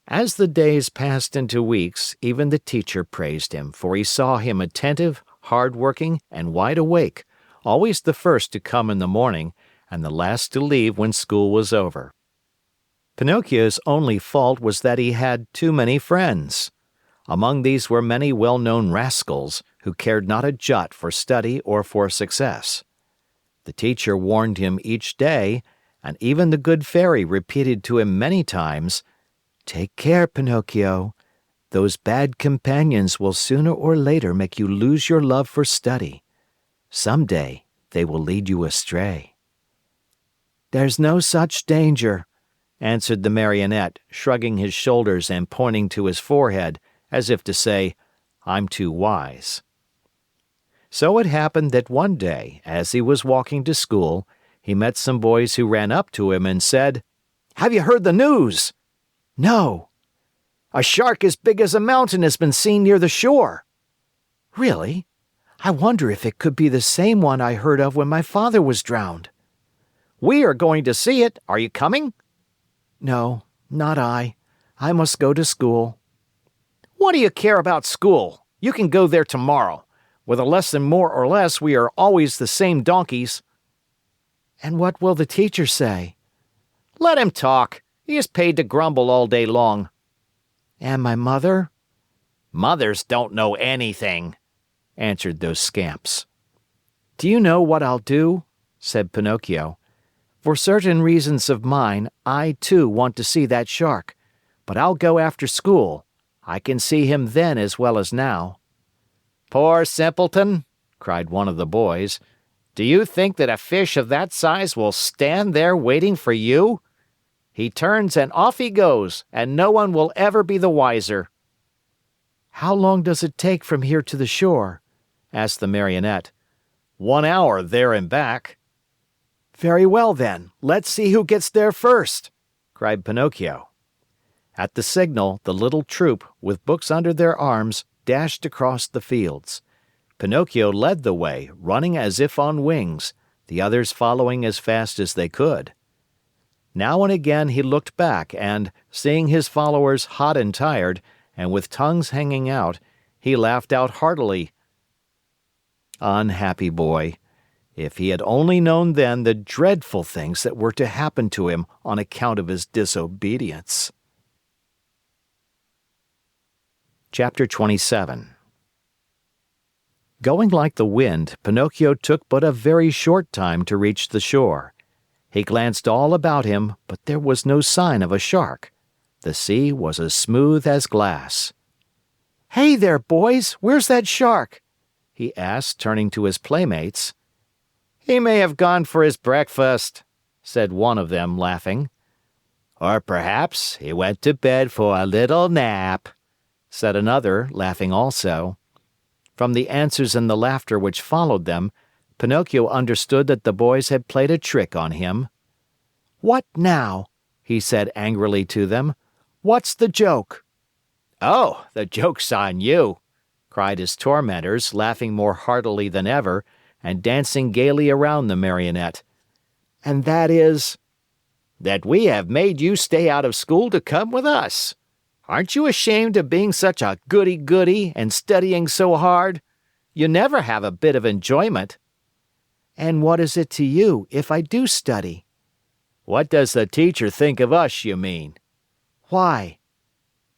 As the days passed into weeks, even the teacher praised him, for he saw him attentive, hard-working, and wide awake, always the first to come in the morning and the last to leave when school was over. Pinocchio's only fault was that he had too many friends. Among these were many well-known rascals who cared not a jot for study or for success. The teacher warned him each day, and even the good fairy repeated to him many times, "Take care, Pinocchio. Those bad companions will sooner or later make you lose your love for study. Some day they will lead you astray." "There's no such danger," answered the Marionette, shrugging his shoulders and pointing to his forehead, as if to say, "I'm too wise." So it happened that one day, as he was walking to school, he met some boys who ran up to him and said, "Have you heard the news?" "No." "A shark as big as a mountain has been seen near the shore." "Really? I wonder if it could be the same one I heard of when my father was drowned." "We are going to see it. Are you coming?" "No, not I. I must go to school." "What do you care about school? You can go there tomorrow. With a lesson more or less, we are always the same donkeys." "And what will the teacher say?" "Let him talk. He is paid to grumble all day long." "And my mother?" "Mothers don't know anything," answered those scamps. "Do you know what I'll do?" said Pinocchio. "For certain reasons of mine, I too want to see that shark. But I'll go after school. I can see him then as well as now." "Poor simpleton," cried one of the boys. "Do you think that a fish of that size will stand there waiting for you? He turns and off he goes, and no one will ever be the wiser." "How long does it take from here to the shore?" asked the Marionette. 1 hour there and back." "Very well then, let's see who gets there first," cried Pinocchio. At the signal, the little troop, with books under their arms, dashed across the fields. Pinocchio led the way, running as if on wings, the others following as fast as they could. Now and again he looked back and, seeing his followers hot and tired, and with tongues hanging out, he laughed out heartily. Unhappy boy! If he had only known then the dreadful things that were to happen to him on account of his disobedience. Chapter 27. Going like the wind, Pinocchio took but a very short time to reach the shore. He glanced all about him, but there was no sign of a shark. The sea was as smooth as glass. "Hey there, boys! Where's that shark?" he asked, turning to his playmates. "He may have gone for his breakfast," said one of them, laughing. "Or perhaps he went to bed for a little nap," said another, laughing also. From the answers and the laughter which followed them, Pinocchio understood that the boys had played a trick on him. "What now?" he said angrily to them. "What's the joke?" "Oh, the joke's on you," cried his tormentors, laughing more heartily than ever, and dancing gaily around the Marionette. "And that is?" "That we have made you stay out of school to come with us. Aren't you ashamed of being such a goody-goody and studying so hard? You never have a bit of enjoyment." "And what is it to you if I do study?" "What does the teacher think of us, you mean?" "Why?"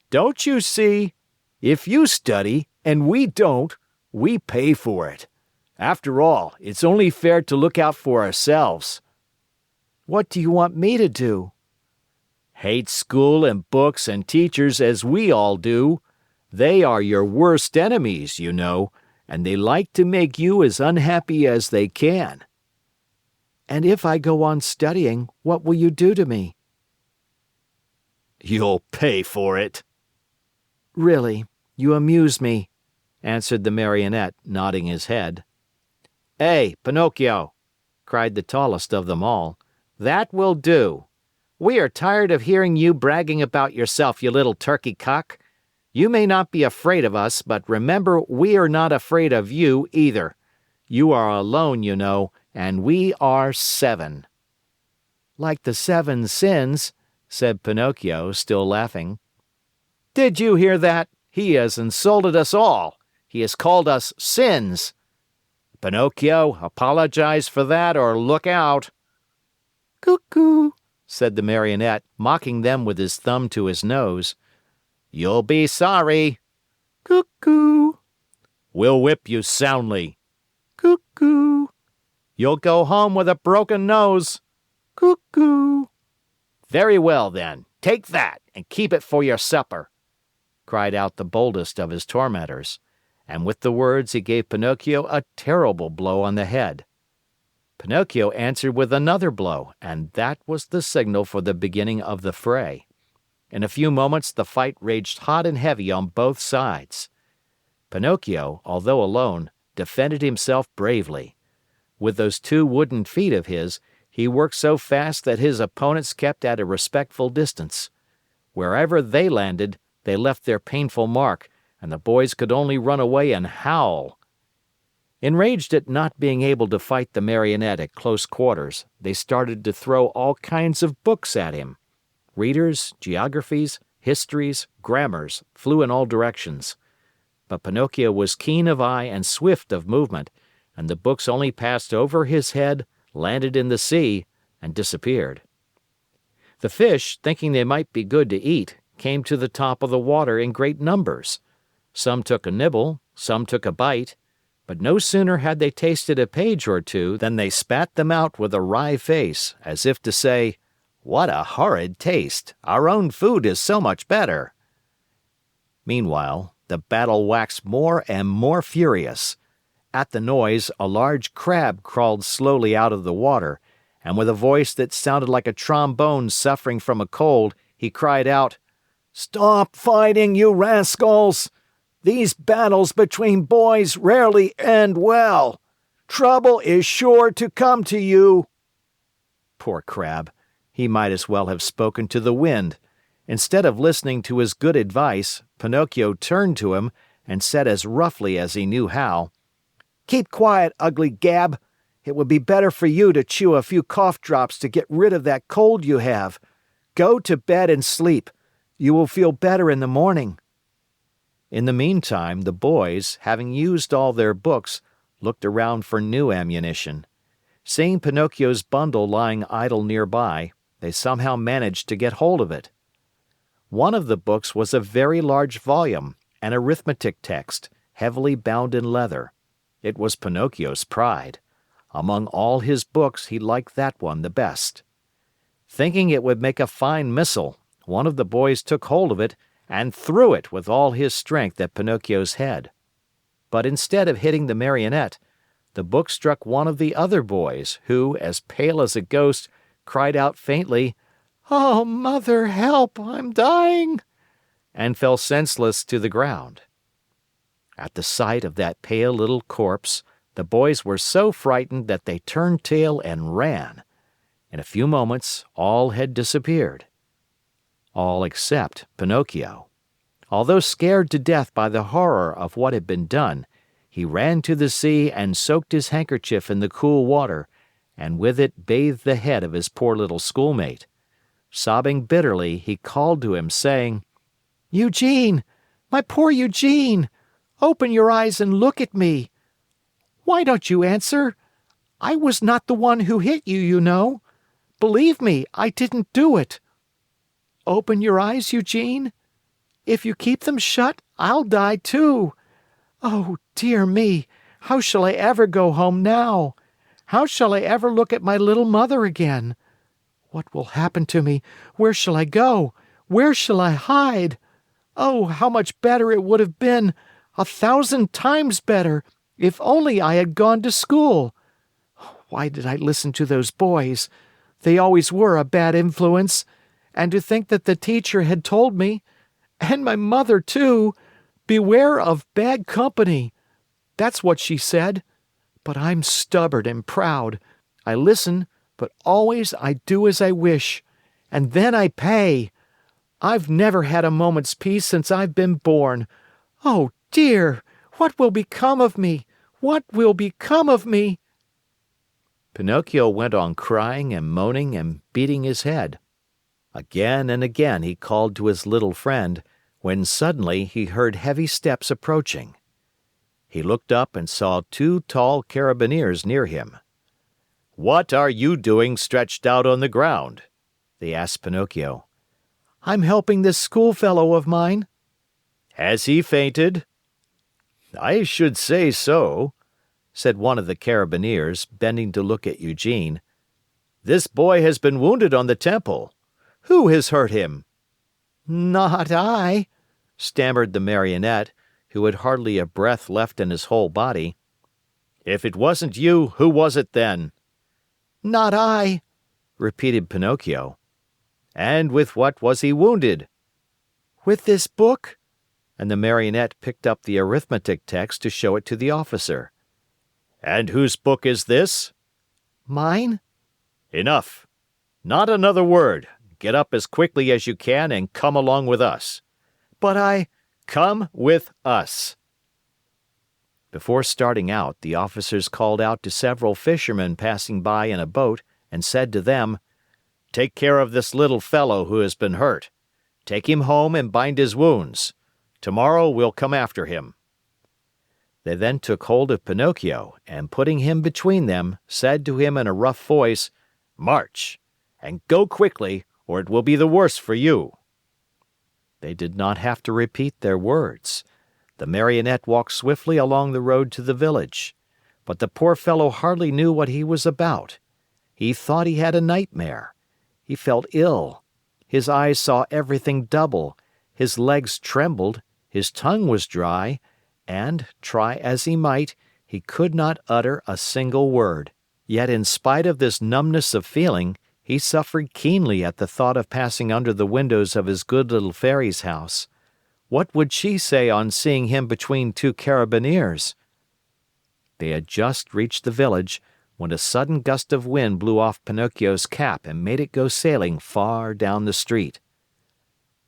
"Don't you see? If you study and we don't, we pay for it. After all, it's only fair to look out for ourselves." "What do you want me to do?" "Hate school and books and teachers as we all do. They are your worst enemies, you know, and they like to make you as unhappy as they can." "And if I go on studying, what will you do to me?" "You'll pay for it." "Really, you amuse me," answered the Marionette, nodding his head. "Hey, Pinocchio!" cried the tallest of them all. "That will do. We are tired of hearing you bragging about yourself, you little turkey cock. You may not be afraid of us, but remember we are not afraid of you either. You are alone, you know, and we are 7. "Like the 7 sins," said Pinocchio, still laughing. "Did you hear that? He has insulted us all. He has called us sins. Pinocchio, apologize for that or look out." "Cuckoo," said the Marionette, mocking them with his thumb to his nose. "You'll be sorry." "Cuckoo." "We'll whip you soundly." "Cuckoo." "You'll go home with a broken nose." "Cuckoo." "Very well, then. Take that and keep it for your supper," cried out the boldest of his tormentors. And with the words he gave Pinocchio a terrible blow on the head. Pinocchio answered with another blow, and that was the signal for the beginning of the fray. In a few moments the fight raged hot and heavy on both sides. Pinocchio, although alone, defended himself bravely. With those 2 wooden feet of his, he worked so fast that his opponents kept at a respectful distance. Wherever they landed, they left their painful mark, and the boys could only run away and howl. Enraged at not being able to fight the Marionette at close quarters, they started to throw all kinds of books at him. Readers, geographies, histories, grammars flew in all directions. but Pinocchio was keen of eye and swift of movement, and the books only passed over his head, landed in the sea, and disappeared. The fish, thinking they might be good to eat, came to the top of the water in great numbers. Some took a nibble, some took a bite, but no sooner had they tasted a page or two than they spat them out with a wry face, as if to say, "What a horrid taste! Our own food is so much better." Meanwhile, the battle waxed more and more furious. At the noise, a large crab crawled slowly out of the water, and with a voice that sounded like a trombone suffering from a cold, he cried out, "Stop fighting, you rascals! These battles between boys rarely end well. Trouble is sure to come to you." Poor Crab! He might as well have spoken to the wind. Instead of listening to his good advice, Pinocchio turned to him and said as roughly as he knew how, "Keep quiet, ugly Gab. It would be better for you to chew a few cough drops to get rid of that cold you have. Go to bed and sleep. You will feel better in the morning." In the meantime, the boys, having used all their books, looked around for new ammunition. Seeing Pinocchio's bundle lying idle nearby, they somehow managed to get hold of it. One of the books was a very large volume, an arithmetic text, heavily bound in leather. It was Pinocchio's pride. Among all his books, he liked that one the best. Thinking it would make a fine missile, one of the boys took hold of it and threw it with all his strength at Pinocchio's head. But instead of hitting the Marionette, the book struck one of the other boys, who, as pale as a ghost, cried out faintly, "Oh, Mother, help! I'm dying!" and fell senseless to the ground. At the sight of that pale little corpse, the boys were so frightened that they turned tail and ran. In a few moments, all had disappeared. All except Pinocchio. Although scared to death by the horror of what had been done, he ran to the sea and soaked his handkerchief in the cool water, and with it bathed the head of his poor little schoolmate. Sobbing bitterly, he called to him, saying, "Eugene! My poor Eugene! Open your eyes and look at me! Why don't you answer? I was not the one who hit you, you know. Believe me, I didn't do it. Open your eyes, Eugene. If you keep them shut, I'll die too. Oh, dear me, how shall I ever go home now? How shall I ever look at my little mother again? What will happen to me? Where shall I go? Where shall I hide? Oh, how much better it would have been, 1,000 times better, if only I had gone to school. Why did I listen to those boys? They always were a bad influence. And to think that the teacher had told me, and my mother too, beware of bad company. That's what she said. But I'm stubborn and proud. I listen, but always I do as I wish. And then I pay. I've never had a moment's peace since I've been born. Oh, dear, what will become of me? What will become of me?" Pinocchio went on crying and moaning and beating his head. Again and again he called to his little friend, when suddenly he heard heavy steps approaching. He looked up and saw 2 tall carabineers near him. "What are you doing stretched out on the ground?" they asked Pinocchio. "I'm helping this schoolfellow of mine." "Has he fainted?" "I should say so," said one of the carabineers, bending to look at Eugene. "This boy has been wounded on the temple. Who has hurt him?" "Not I," stammered the Marionette, who had hardly a breath left in his whole body. "If it wasn't you, who was it then?" "Not I," repeated Pinocchio. "And with what was he wounded?" "With this book," and the Marionette picked up the arithmetic text to show it to the officer. "And whose book is this?" "Mine." "Enough. Not another word. Get up as quickly as you can and come along with us." "But I—" "Come with us." Before starting out, the officers called out to several fishermen passing by in a boat and said to them, "Take care of this little fellow who has been hurt. Take him home and bind his wounds. Tomorrow we'll come after him. They then took hold of Pinocchio and, putting him between them, said to him in a rough voice, "March, and go quickly, or it will be the worse for you." They did not have to repeat their words. The Marionette walked swiftly along the road to the village. But the poor fellow hardly knew what he was about. He thought he had a nightmare. He felt ill. His eyes saw everything double. His legs trembled. His tongue was dry. And, try as he might, he could not utter a single word. Yet in spite of this numbness of feeling, he suffered keenly at the thought of passing under the windows of his good little fairy's house. What would she say on seeing him between two carabineers? They had just reached the village when a sudden gust of wind blew off Pinocchio's cap and made it go sailing far down the street.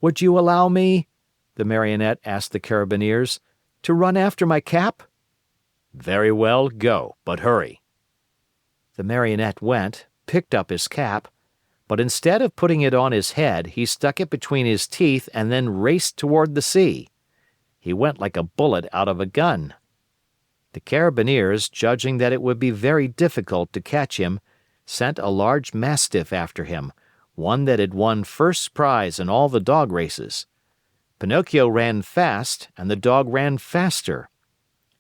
"Would you allow me," the Marionette asked the carabineers, "to run after my cap?" "Very well, go, but hurry." The Marionette went, picked up his cap, but instead of putting it on his head, he stuck it between his teeth and then raced toward the sea. He went like a bullet out of a gun. The carabineers, judging that it would be very difficult to catch him, sent a large mastiff after him, one that had won first prize in all the dog races. Pinocchio ran fast, and the dog ran faster.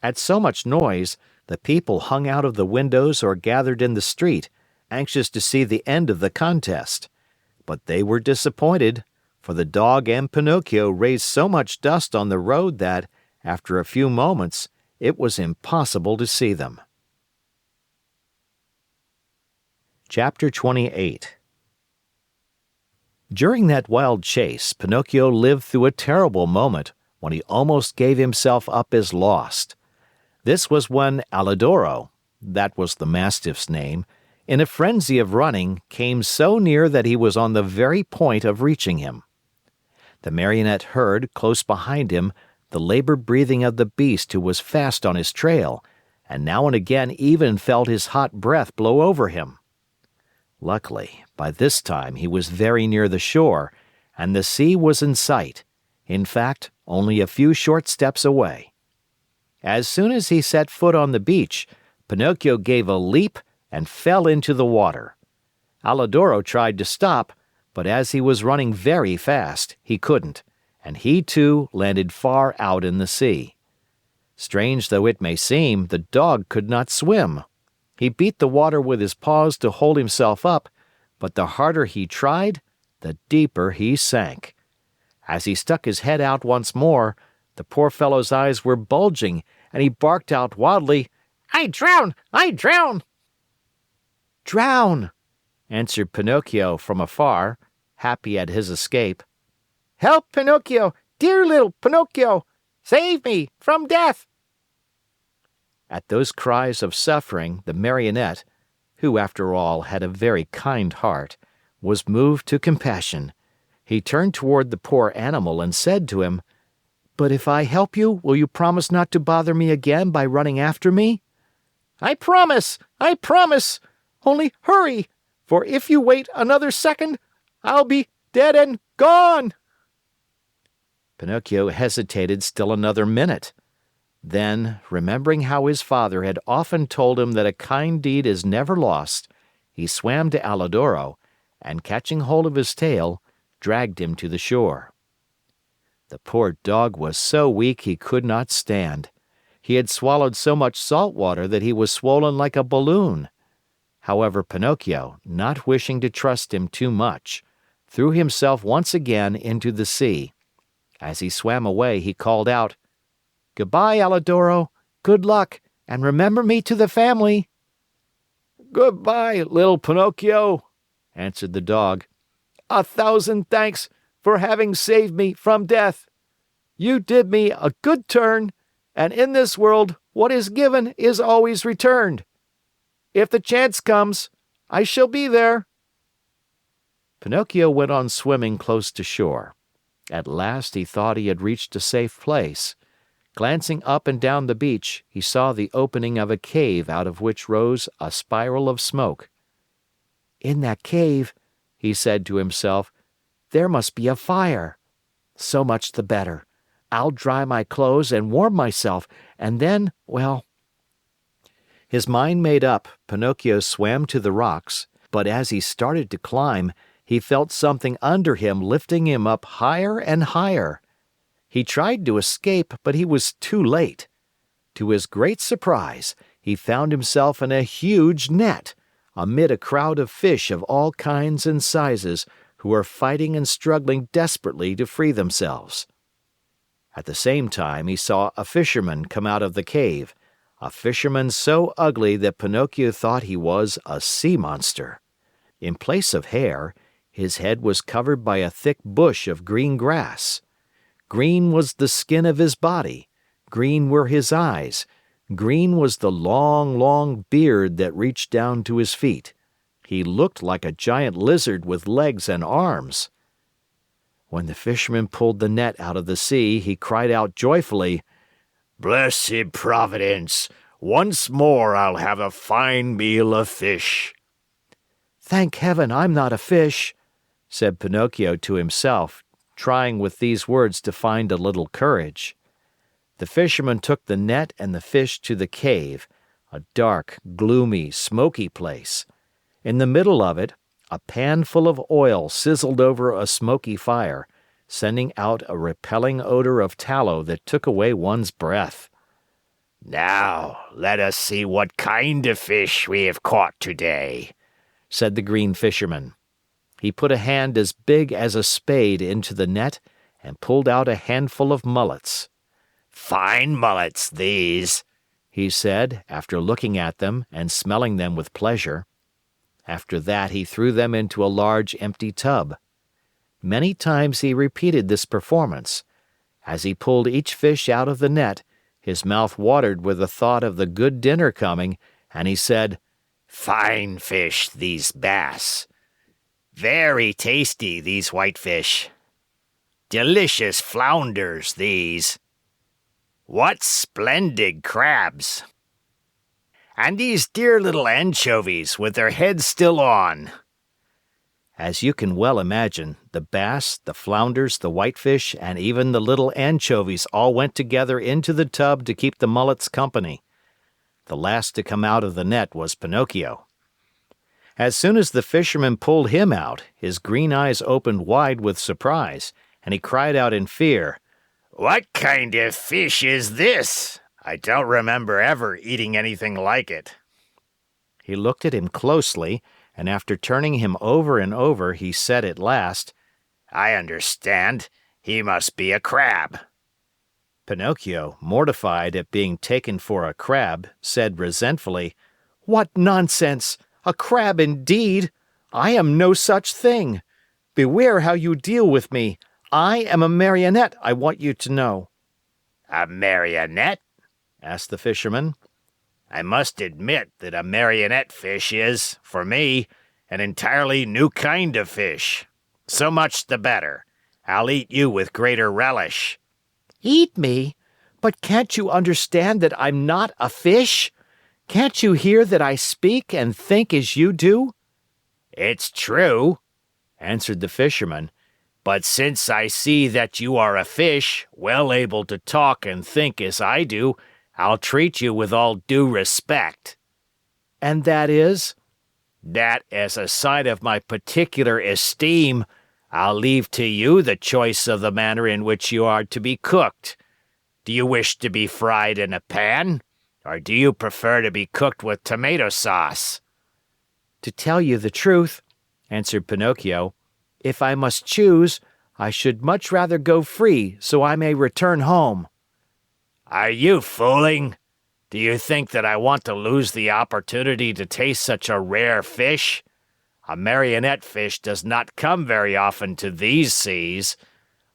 At so much noise, the people hung out of the windows or gathered in the street, anxious to see the end of the contest. But they were disappointed, for the dog and Pinocchio raised so much dust on the road that, after a few moments, it was impossible to see them. Chapter 28. During that wild chase, Pinocchio lived through a terrible moment when he almost gave himself up as lost. This was when Alidoro, that was the mastiff's name, in a frenzy of running, came so near that he was on the very point of reaching him. The Marionette heard, close behind him, the labored breathing of the beast who was fast on his trail, and now and again even felt his hot breath blow over him. Luckily, by this time he was very near the shore, and the sea was in sight, in fact, only a few short steps away. As soon as he set foot on the beach, Pinocchio gave a leap and fell into the water. Alidoro tried to stop, but as he was running very fast, he couldn't, and he too landed far out in the sea. Strange though it may seem, the dog could not swim. He beat the water with his paws to hold himself up, but the harder he tried, the deeper he sank. As he stuck his head out once more, the poor fellow's eyes were bulging, and he barked out wildly, "I drown! I drown!" "Drown!" answered Pinocchio from afar, happy at his escape. "Help, Pinocchio! Dear little Pinocchio! Save me from death!" At those cries of suffering, the Marionette, who after all had a very kind heart, was moved to compassion. He turned toward the poor animal and said to him, "But if I help you, will you promise not to bother me again by running after me?" "I promise! I promise! Only hurry, for if you wait another second, I'll be dead and gone!" Pinocchio hesitated still another minute. Then, remembering how his father had often told him that a kind deed is never lost, he swam to Alidoro, and catching hold of his tail, dragged him to the shore. The poor dog was so weak he could not stand. He had swallowed so much salt water that he was swollen like a balloon. However, Pinocchio, not wishing to trust him too much, threw himself once again into the sea. As he swam away, he called out, "Goodbye, Alidoro. Good luck, and remember me to the family." "Goodbye, little Pinocchio," answered the dog. "A thousand thanks for having saved me from death. You did me a good turn, and in this world what is given is always returned. If the chance comes, I shall be there." Pinocchio went on swimming close to shore. At last he thought he had reached a safe place. Glancing up and down the beach, he saw the opening of a cave out of which rose a spiral of smoke. "In that cave," he said to himself, "there must be a fire. So much the better. I'll dry my clothes and warm myself, and then, well—" His mind made up, Pinocchio swam to the rocks, but as he started to climb, he felt something under him lifting him up higher and higher. He tried to escape, but he was too late. To his great surprise, he found himself in a huge net, amid a crowd of fish of all kinds and sizes who were fighting and struggling desperately to free themselves. At the same time, he saw a fisherman come out of the cave, a fisherman so ugly that Pinocchio thought he was a sea monster. In place of hair, his head was covered by a thick bush of green grass. Green was the skin of his body, green were his eyes, green was the long, long beard that reached down to his feet. He looked like a giant lizard with legs and arms. When the fisherman pulled the net out of the sea, he cried out joyfully, "Blessed Providence! Once more I'll have a fine meal of fish." "Thank heaven I'm not a fish," said Pinocchio to himself, trying with these words to find a little courage. The fisherman took the net and the fish to the cave, a dark, gloomy, smoky place. In the middle of it, a pan full of oil sizzled over a smoky fire, sending out a repelling odor of tallow that took away one's breath. "Now, let us see what kind of fish we have caught today," said the green fisherman. He put a hand as big as a spade into the net and pulled out a handful of mullets. "Fine mullets, these," he said, after looking at them and smelling them with pleasure. After that he threw them into a large empty tub. Many times he repeated this performance. As he pulled each fish out of the net, his mouth watered with the thought of the good dinner coming, and he said, "Fine fish, these bass. Very tasty, these whitefish. Delicious flounders, these. What splendid crabs! And these dear little anchovies with their heads still on." As you can well imagine, the bass, the flounders, the whitefish, and even the little anchovies all went together into the tub to keep the mullets company. The last to come out of the net was Pinocchio. As soon as the fisherman pulled him out, his green eyes opened wide with surprise, and he cried out in fear, "What kind of fish is this? I don't remember ever eating anything like it." He looked at him closely, and after turning him over and over, he said at last, "I understand. He must be a crab." Pinocchio, mortified at being taken for a crab, said resentfully, "What nonsense! A crab indeed! I am no such thing. Beware how you deal with me. I am a marionette, I want you to know." "A marionette?" asked the fisherman. "I must admit that a marionette fish is, for me, an entirely new kind of fish. So much the better. I'll eat you with greater relish." "Eat me? But can't you understand that I'm not a fish? Can't you hear that I speak and think as you do?" "It's true," answered the fisherman, "but since I see that you are a fish, well able to talk and think as I do, I'll treat you with all due respect." "And that is?" "That, as a sign of my particular esteem, I'll leave to you the choice of the manner in which you are to be cooked. Do you wish to be fried in a pan, or do you prefer to be cooked with tomato sauce?" "To tell you the truth," answered Pinocchio, "if I must choose, I should much rather go free so I may return home." "Are you fooling? Do you think that I want to lose the opportunity to taste such a rare fish? A marionette fish does not come very often to these seas.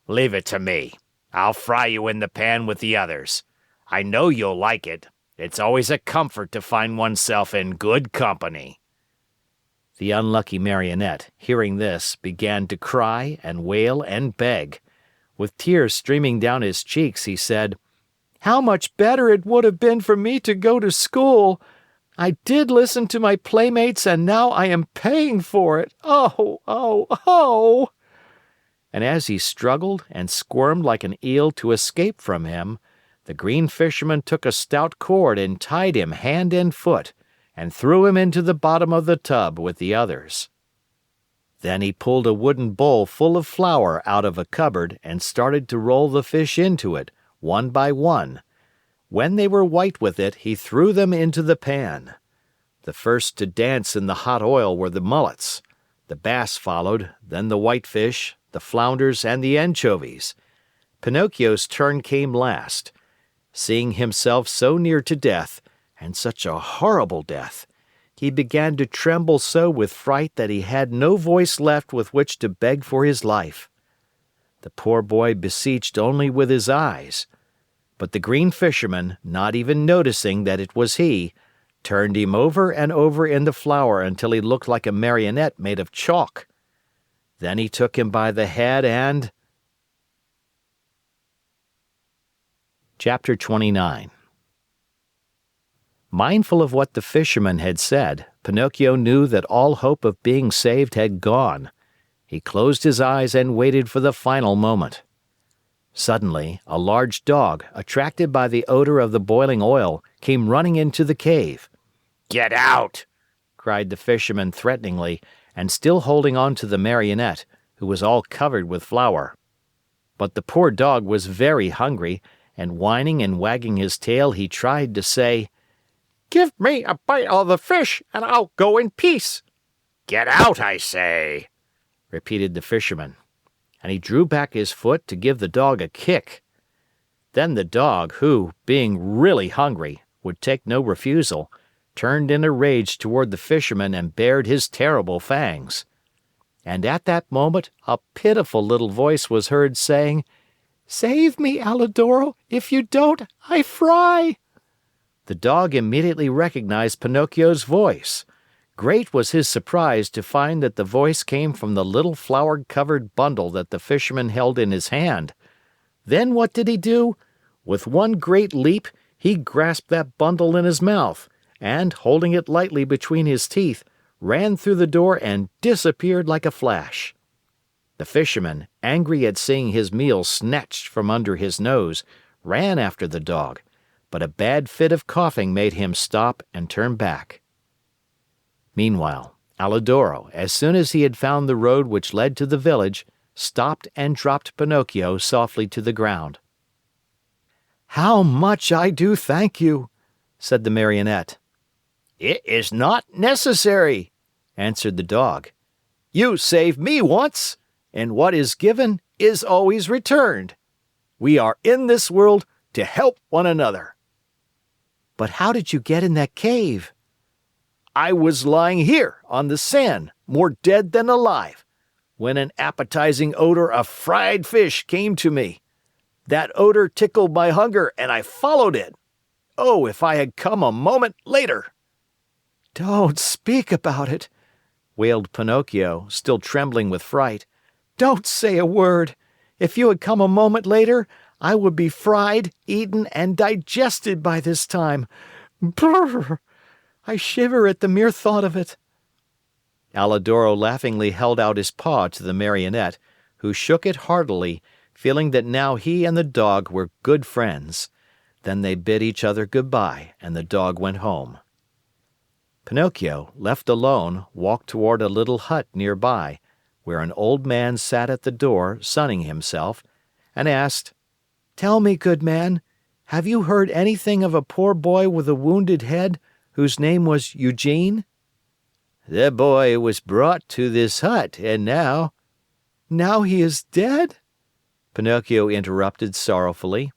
Leave it to me. I'll fry you in the pan with the others. I know you'll like it. It's always a comfort to find oneself in good company." The unlucky Marionette, hearing this, began to cry and wail and beg. With tears streaming down his cheeks, he said, "How much better it would have been for me to go to school! I did listen to my playmates and now I am paying for it! Oh, oh, oh!" and as he struggled and squirmed like an eel to escape from him, the green fisherman took a stout cord and tied him hand and foot, and threw him into the bottom of the tub with the others. Then he pulled a wooden bowl full of flour out of a cupboard and started to roll the fish into it, one by one. When they were white with it, he threw them into the pan. The first to dance in the hot oil were the mullets. The bass followed, then the whitefish, the flounders, and the anchovies. Pinocchio's turn came last. Seeing himself so near to death, and such a horrible death, he began to tremble so with fright that he had no voice left with which to beg for his life. The poor boy beseeched only with his eyes. But the green fisherman, not even noticing that it was he, turned him over and over in the flour until he looked like a marionette made of chalk. Then he took him by the head and... Chapter 29. Mindful of what the fisherman had said, Pinocchio knew that all hope of being saved had gone. He closed his eyes and waited for the final moment. Suddenly, a large dog, attracted by the odor of the boiling oil, came running into the cave. "Get out!" cried the fisherman threateningly, and still holding on to the Marionette, who was all covered with flour. But the poor dog was very hungry, and whining and wagging his tail, he tried to say, "Give me a bite of the fish, and I'll go in peace." "Get out, I say!" repeated the fisherman, and he drew back his foot to give the dog a kick. Then the dog, who, being really hungry, would take no refusal, turned in a rage toward the fisherman and bared his terrible fangs. And at that moment a pitiful little voice was heard saying, "Save me, Alidoro! If you don't, I fry!" The dog immediately recognized Pinocchio's voice. Great was his surprise to find that the voice came from the little flour-covered bundle that the fisherman held in his hand. Then what did he do? With one great leap, he grasped that bundle in his mouth, and, holding it lightly between his teeth, ran through the door and disappeared like a flash. The fisherman, angry at seeing his meal snatched from under his nose, ran after the dog, but a bad fit of coughing made him stop and turn back. Meanwhile, Alidoro, as soon as he had found the road which led to the village, stopped and dropped Pinocchio softly to the ground. "How much I do thank you," said the Marionette. "It is not necessary," answered the dog. "You saved me once, and what is given is always returned. We are in this world to help one another." "But how did you get in that cave?" "I was lying here on the sand, more dead than alive, when an appetizing odor of fried fish came to me. That odor tickled my hunger and I followed it. Oh, if I had come a moment later!" "Don't speak about it," wailed Pinocchio, still trembling with fright. "Don't say a word. If you had come a moment later, I would be fried, eaten, and digested by this time. Brrr! I shiver at the mere thought of it." Alidoro laughingly held out his paw to the Marionette, who shook it heartily, feeling that now he and the dog were good friends. Then they bid each other goodbye, and the dog went home. Pinocchio, left alone, walked toward a little hut near by, where an old man sat at the door sunning himself, and asked, "Tell me, good man, have you heard anything of a poor boy with a wounded head, whose name was Eugene?" "The boy was brought to this hut, and now—" "Now he is dead?" Pinocchio interrupted sorrowfully.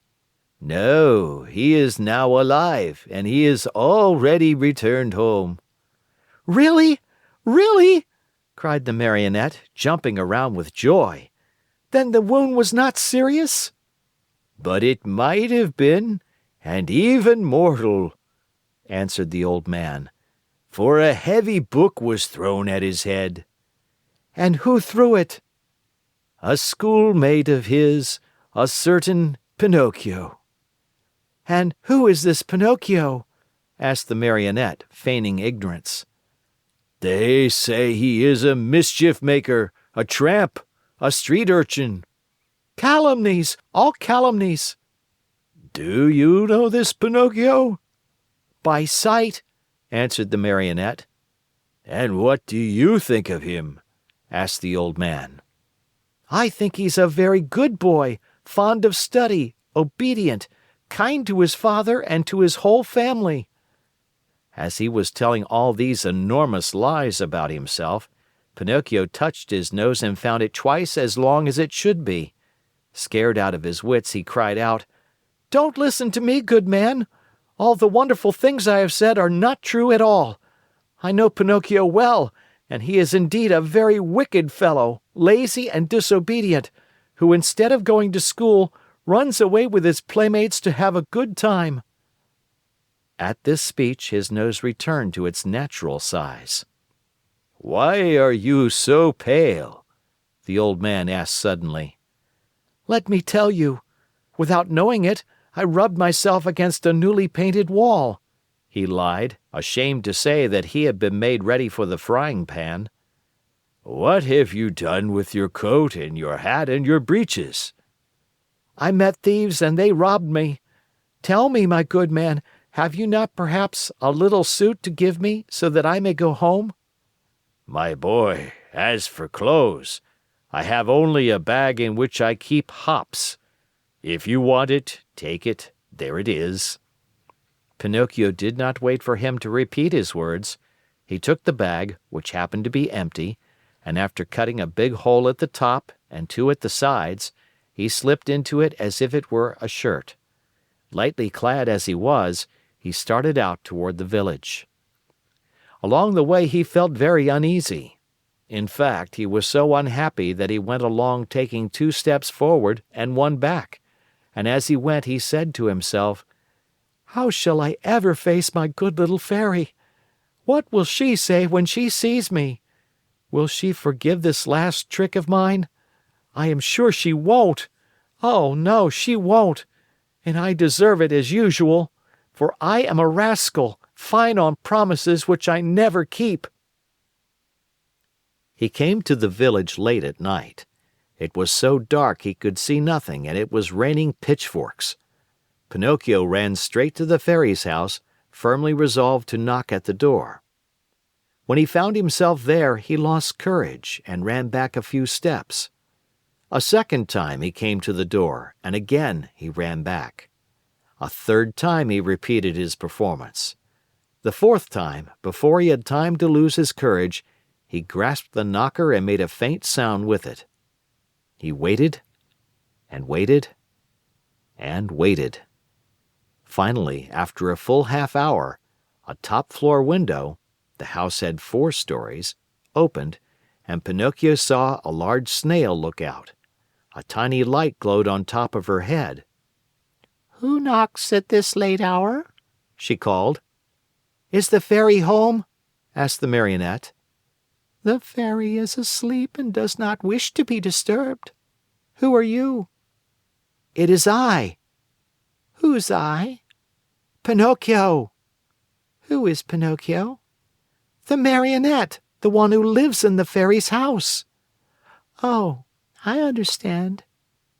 "No, he is now alive, and he is already returned home." "Really? Really?" cried the Marionette, jumping around with joy. "Then the wound was not serious?" "But it might have been, and even mortal," answered the old man, "for a heavy book was thrown at his head." "And who threw it?" "A schoolmate of his, a certain Pinocchio." "And who is this Pinocchio?" asked the Marionette, feigning ignorance. "They say he is a mischief maker, a tramp, a street urchin." "Calumnies, all calumnies." "Do you know this Pinocchio?" "By sight," answered the Marionette. "And what do you think of him?" asked the old man. "I think he's a very good boy, fond of study, obedient, kind to his father and to his whole family." As he was telling all these enormous lies about himself, Pinocchio touched his nose and found it twice as long as it should be. Scared out of his wits, he cried out, "Don't listen to me, good man. All the wonderful things I have said are not true at all. I know Pinocchio well, and he is indeed a very wicked fellow, lazy and disobedient, who instead of going to school, runs away with his playmates to have a good time." At this speech, his nose returned to its natural size. "Why are you so pale?" the old man asked suddenly. "Let me tell you. Without knowing it, I rubbed myself against a newly painted wall," he lied, ashamed to say that he had been made ready for the frying pan. "What have you done with your coat and your hat and your breeches?" "I met thieves and they robbed me. Tell me, my good man, have you not perhaps a little suit to give me so that I may go home?" "My boy, as for clothes, I have only a bag in which I keep hops. If you want it, take it, there it is." Pinocchio did not wait for him to repeat his words. He took the bag, which happened to be empty, and after cutting a big hole at the top and two at the sides, he slipped into it as if it were a shirt. Lightly clad as he was, he started out toward the village. Along the way he felt very uneasy. In fact, he was so unhappy that he went along taking 2 steps forward and 1 back, and as he went he said to himself, "How shall I ever face my good little Fairy? What will she say when she sees me? Will she forgive this last trick of mine? I am sure she won't. Oh, no, she won't. And I deserve it as usual, for I am a rascal, fine on promises which I never keep." He came to the village late at night. It was so dark he could see nothing, and it was raining pitchforks. Pinocchio ran straight to the Fairy's house, firmly resolved to knock at the door. When he found himself there, he lost courage and ran back a few steps. A second time he came to the door, and again he ran back. A third time he repeated his performance. The fourth time, before he had time to lose his courage, he grasped the knocker and made a faint sound with it. He waited and waited and waited. Finally, after a full half-hour, a top-floor window, the house had 4 stories, opened, and Pinocchio saw a large snail look out. A tiny light glowed on top of her head. "Who knocks at this late hour?" she called. "Is the Fairy home?" asked the Marionette. "The Fairy is asleep and does not wish to be disturbed. Who are you?" "It is I." "Who's I?" "Pinocchio." "Who is Pinocchio?" "The Marionette, the one who lives in the Fairy's house." "Oh, I understand,"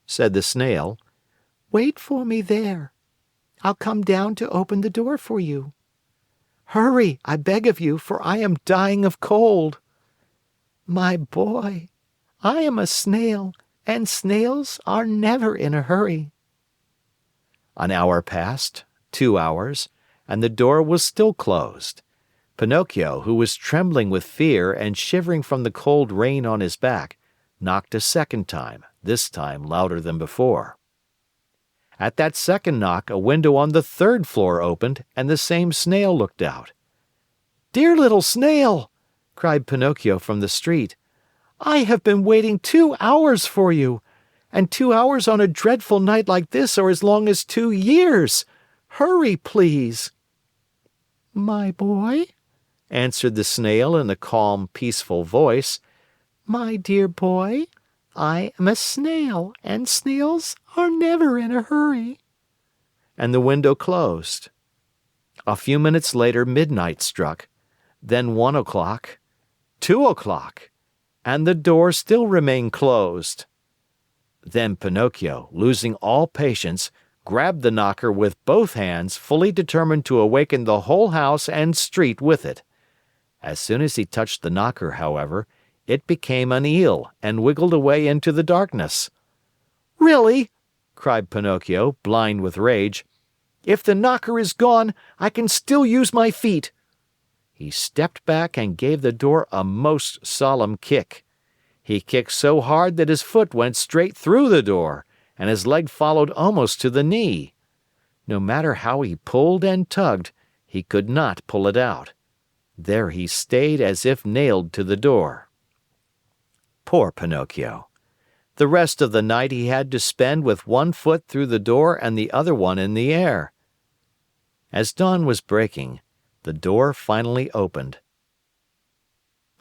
said the snail. "Wait for me there. I'll come down to open the door for you." "Hurry, I beg of you, for I am dying of cold." "My boy, I am a snail, and snails are never in a hurry." An hour passed, 2 hours, and the door was still closed. Pinocchio, who was trembling with fear and shivering from the cold rain on his back, knocked a second time, this time louder than before. At that second knock, a window on the 3rd floor opened, and the same snail looked out. "Dear little snail," cried Pinocchio from the street, "I have been waiting 2 hours for you, and 2 hours on a dreadful night like this are as long as 2 years. Hurry, please." "My boy," answered the snail in a calm, peaceful voice, "my dear boy, I am a snail, and snails are never in a hurry." And the window closed. A few minutes later midnight struck, then 1 o'clock, 2 o'clock, and the door still remained closed. Then Pinocchio, losing all patience, grabbed the knocker with both hands, fully determined to awaken the whole house and street with it. As soon as he touched the knocker, however, it became an eel and wiggled away into the darkness. "Really?" cried Pinocchio, blind with rage. "If the knocker is gone, I can still use my feet." He stepped back and gave the door a most solemn kick. He kicked so hard that his foot went straight through the door, and his leg followed almost to the knee. No matter how he pulled and tugged, he could not pull it out. There he stayed as if nailed to the door. Poor Pinocchio! The rest of the night he had to spend with one foot through the door and the other one in the air. As dawn was breaking, the door finally opened.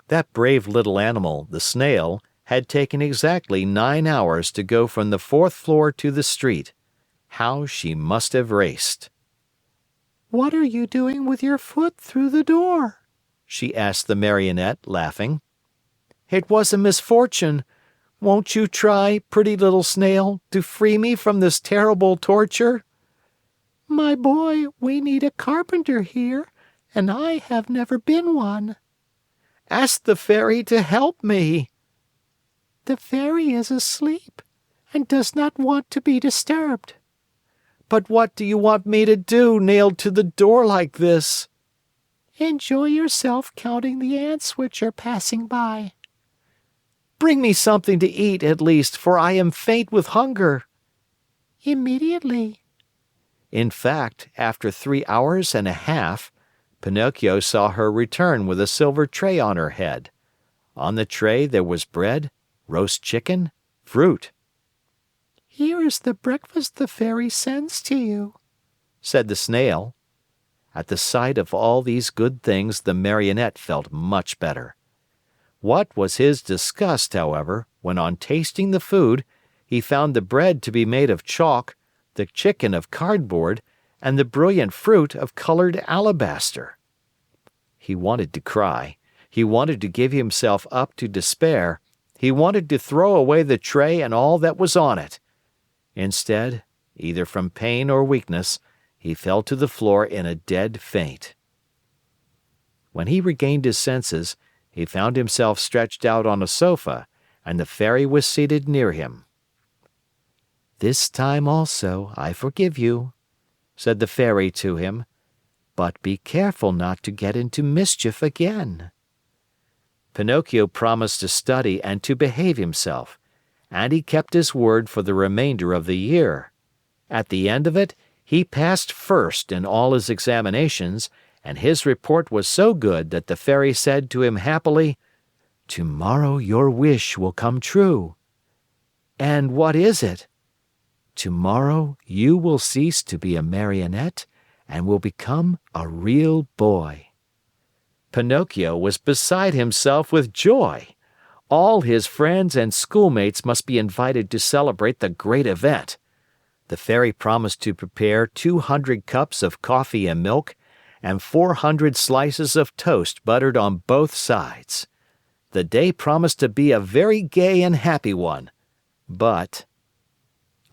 That brave little animal, the snail, had taken exactly 9 hours to go from the 4th floor to the street. How she must have raced! "What are you doing with your foot through the door?" she asked the Marionette, laughing. "It was a misfortune. Won't you try, pretty little snail, to free me from this terrible torture?" "My boy, we need a carpenter here, and I have never been one." "Ask the fairy to help me." "The fairy is asleep and does not want to be disturbed." "But what do you want me to do, nailed to the door like this?" "Enjoy yourself counting the ants which are passing by." "Bring me something to eat, at least, for I am faint with hunger." "Immediately." In fact, after 3 hours and a half, Pinocchio saw her return with a silver tray on her head. On the tray there was bread, roast chicken, fruit. "Here is the breakfast the fairy sends to you," said the snail. At the sight of all these good things, the Marionette felt much better. What was his disgust, however, when on tasting the food, he found the bread to be made of chalk, the chicken of cardboard, and the brilliant fruit of colored alabaster. He wanted to cry. He wanted to give himself up to despair. He wanted to throw away the tray and all that was on it. Instead, either from pain or weakness, he fell to the floor in a dead faint. When he regained his senses, he found himself stretched out on a sofa, and the fairy was seated near him. "This time also I forgive you," said the fairy to him, "but be careful not to get into mischief again." Pinocchio promised to study and to behave himself, and he kept his word for the remainder of the year. At the end of it, he passed first in all his examinations, and his report was so good that the fairy said to him happily, "Tomorrow your wish will come true." "And what is it?" "Tomorrow you will cease to be a Marionette and will become a real boy." Pinocchio was beside himself with joy. All his friends and schoolmates must be invited to celebrate the great event. The fairy promised to prepare 200 cups of coffee and milk and 400 slices of toast buttered on both sides. The day promised to be a very gay and happy one. But,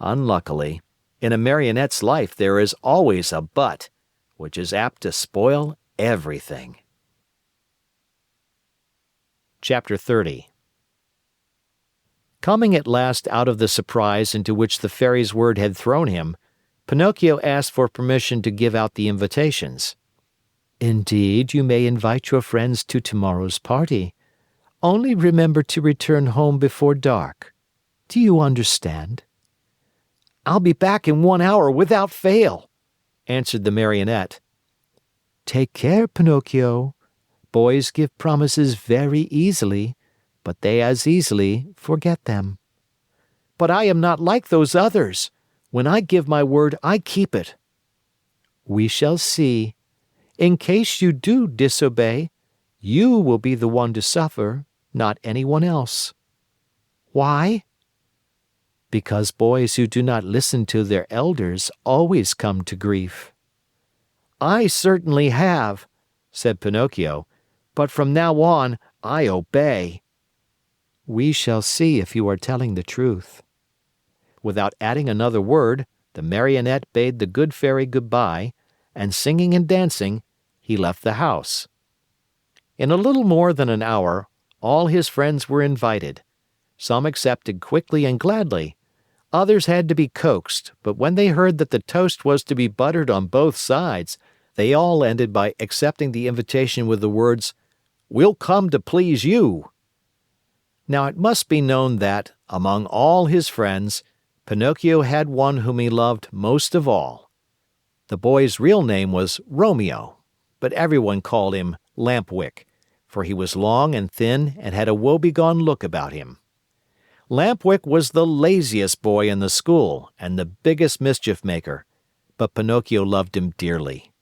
unluckily, in a Marionette's life there is always a but, which is apt to spoil everything. Chapter 30. Coming at last out of the surprise into which the fairy's word had thrown him, Pinocchio asked for permission to give out the invitations. "Indeed, you may invite your friends to tomorrow's party. Only remember to return home before dark. Do you understand?" "I'll be back in 1 hour without fail," answered the Marionette. "Take care, Pinocchio. Boys give promises very easily, but they as easily forget them." "But I am not like those others. When I give my word, I keep it." "We shall see. In case you do disobey, you will be the one to suffer, not anyone else." "Why?" "Because boys who do not listen to their elders always come to grief." "I certainly have," said Pinocchio, "but from now on I obey." We shall see if you are telling the truth." Without adding another word, the Marionette bade the good fairy goodbye, and singing and dancing, he left the house. In a little more than an hour, all his friends were invited. Some accepted quickly and gladly. Others had to be coaxed, but when they heard that the toast was to be buttered on both sides, they all ended by accepting the invitation with the words, "We'll come to please you." Now it must be known that, among all his friends, Pinocchio had one whom he loved most of all. The boy's real name was Romeo, but everyone called him Lampwick, for he was long and thin and had a woebegone look about him. Lampwick was the laziest boy in the school and the biggest mischief maker, but Pinocchio loved him dearly.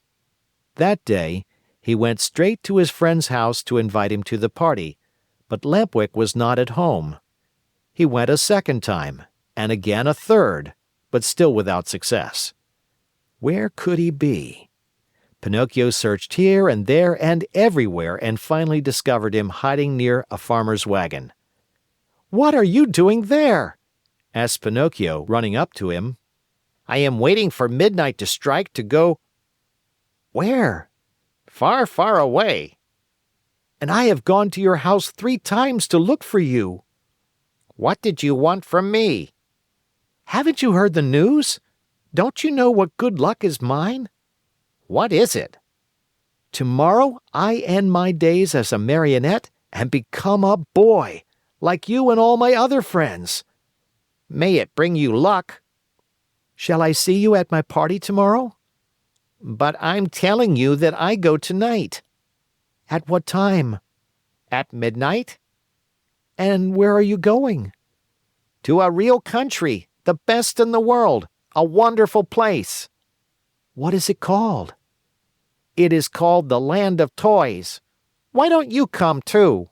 That day, he went straight to his friend's house to invite him to the party, but Lampwick was not at home. He went a second time, and again a third, but still without success. Where could he be? Pinocchio searched here and there and everywhere and finally discovered him hiding near a farmer's wagon. "What are you doing there?" asked Pinocchio, running up to him. "I am waiting for midnight to strike to go—" "Where?" "Far, far away." "And I have gone to your house 3 times to look for you." "What did you want from me?" "Haven't you heard the news? Don't you know what good luck is mine?" "What is it?" "Tomorrow I end my days as a Marionette and become a boy, like you and all my other friends." "May it bring you luck." "Shall I see you at my party tomorrow?" "But I'm telling you that I go tonight." "At what time?" "At midnight." "And where are you going?" "To a real country, the best in the world, a wonderful place." "What is it called?" "It is called the Land of Toys. Why don't you come too?"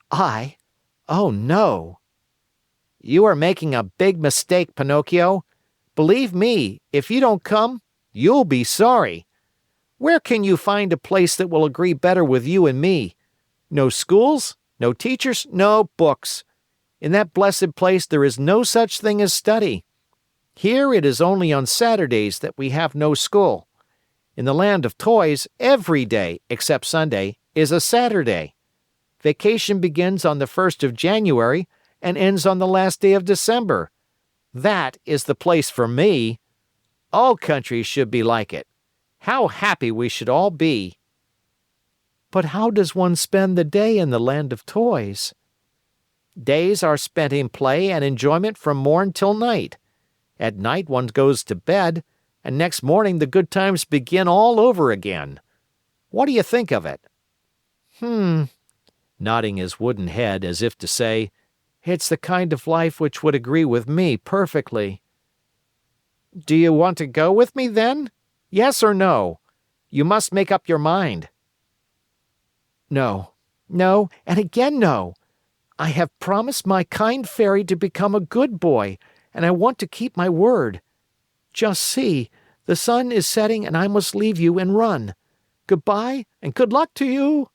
"I? Oh, no." "You are making a big mistake, Pinocchio. Believe me, if you don't come, you'll be sorry. Where can you find a place that will agree better with you and me? No schools, no teachers, no books. In that blessed place there is no such thing as study. Here it is only on Saturdays that we have no school. In the Land of Toys, every day, except Sunday, is a Saturday. Vacation begins on the 1st of January and ends on the last day of December. That is the place for me. All countries should be like it. How happy we should all be." "But how does one spend the day in the Land of Toys?" "Days are spent in play and enjoyment from morn till night. At night one goes to bed, and next morning the good times begin all over again. What do you think of it?" Nodding his wooden head as if to say, "It's the kind of life which would agree with me perfectly." "Do you want to go with me then? Yes or no? You must make up your mind." "No, no, and again no. I have promised my kind fairy to become a good boy, and I want to keep my word. Just see, the sun is setting and I must leave you and run. Goodbye and good luck to you."